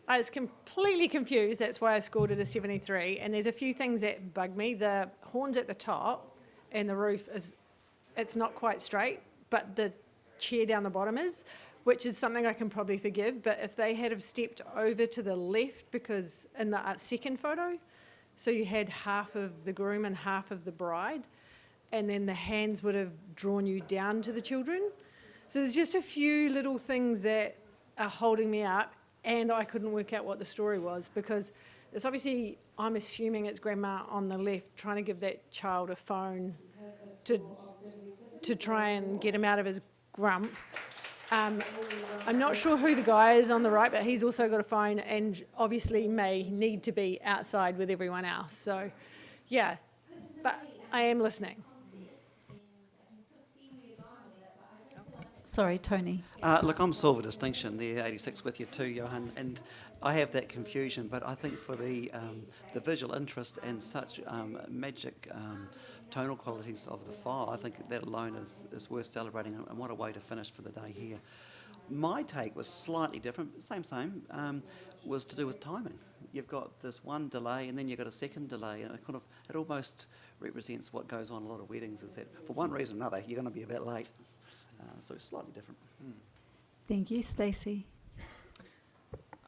I was completely confused. That's why I scored it a 73. And there's a few things that bug me. The horns at the top and the roof it's not quite straight, but the chair down the bottom is, which is something I can probably forgive. But if they had have stepped over to the left, because in the second photo, so you had half of the groom and half of the bride, and then the hands would have drawn you down to the children. So there's just a few little things that are holding me up. And I couldn't work out what the story was, because it's obviously, I'm assuming it's grandma on the left trying to give that child a phone to try and get him out of his grump. I'm not sure who the guy is on the right, but he's also got a phone and obviously may need to be outside with everyone else. So, yeah, but I am listening. Sorry, Tony. Look, I'm silver distinction there, 86 with you too, Johan, and I have that confusion, but I think for the visual interest and such magic tonal qualities of the file, I think that alone is worth celebrating, and what a way to finish for the day here. My take was slightly different, same, was to do with timing. You've got this one delay and then you've got a second delay, and it almost represents what goes on a lot of weddings, is that for one reason or another, you're going to be a bit late. So it's slightly different. Thank you. Stacey?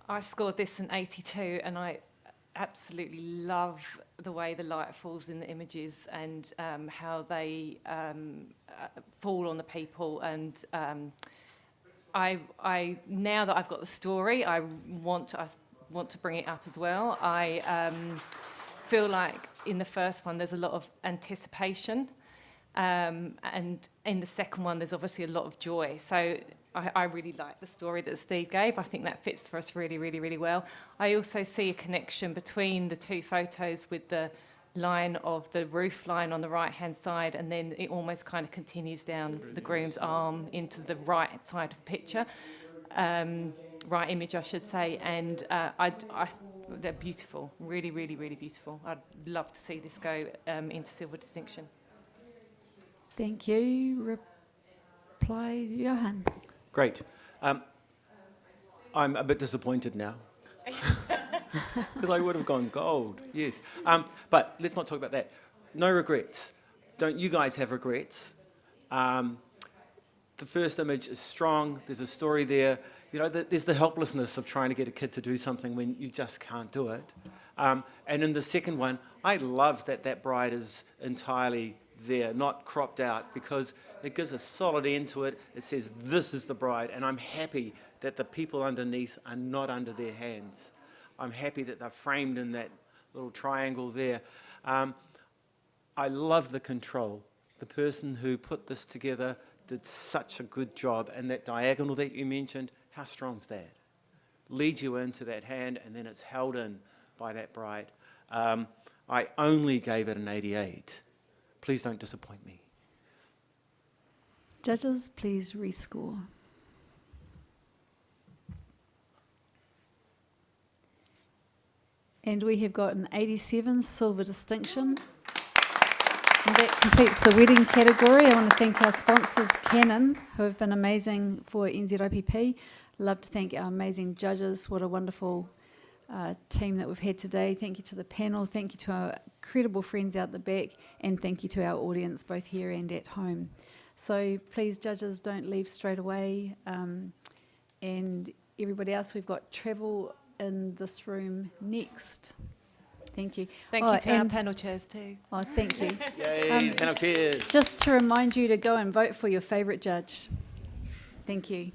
I scored this an 82, and I absolutely love the way the light falls in the images and how they fall on the people. And I now that I've got the story, I want to bring it up as well. I feel like in the first one there's a lot of anticipation. And in the second one, there's obviously a lot of joy. So I really like the story that Steve gave. I think that fits for us really, really, really well. I also see a connection between the two photos with the line of the roof line on the right-hand side, and then it almost kind of continues down the groom's arm into the right side of the picture, right image, I should say. And they're beautiful, really, really, really beautiful. I'd love to see this go into silver distinction. Thank you. Reply, Johan. Great. I'm a bit disappointed now. Because I would have gone gold, yes. But let's not talk about that. No regrets. Don't you guys have regrets? The first image is strong. There's a story there. You know, there's the helplessness of trying to get a kid to do something when you just can't do it. And in the second one, I love that bride is entirely there, not cropped out, because it gives a solid end to it. It says, this is the bride, and I'm happy that the people underneath are not under their hands. I'm happy that they're framed in that little triangle there. I love the control. The person who put this together did such a good job, and that diagonal that you mentioned, how strong's that? Leads you into that hand, and then it's held in by that bride. I only gave it an 88. Please don't disappoint me. Judges, please rescore. And we have got an 87 silver distinction. And that completes the wedding category. I want to thank our sponsors, Canon, who have been amazing for NZIPP. Love to thank our amazing judges. What a wonderful team that we've had today. Thank you to the panel. Thank you to our incredible friends out the back. And thank you to our audience, both here and at home. So please, judges, don't leave straight away. And everybody else, we've got travel in this room next. Thank you. Thank you to our panel chairs too. Oh, thank you. Yay, panel chairs. Just to remind you to go and vote for your favourite judge. Thank you.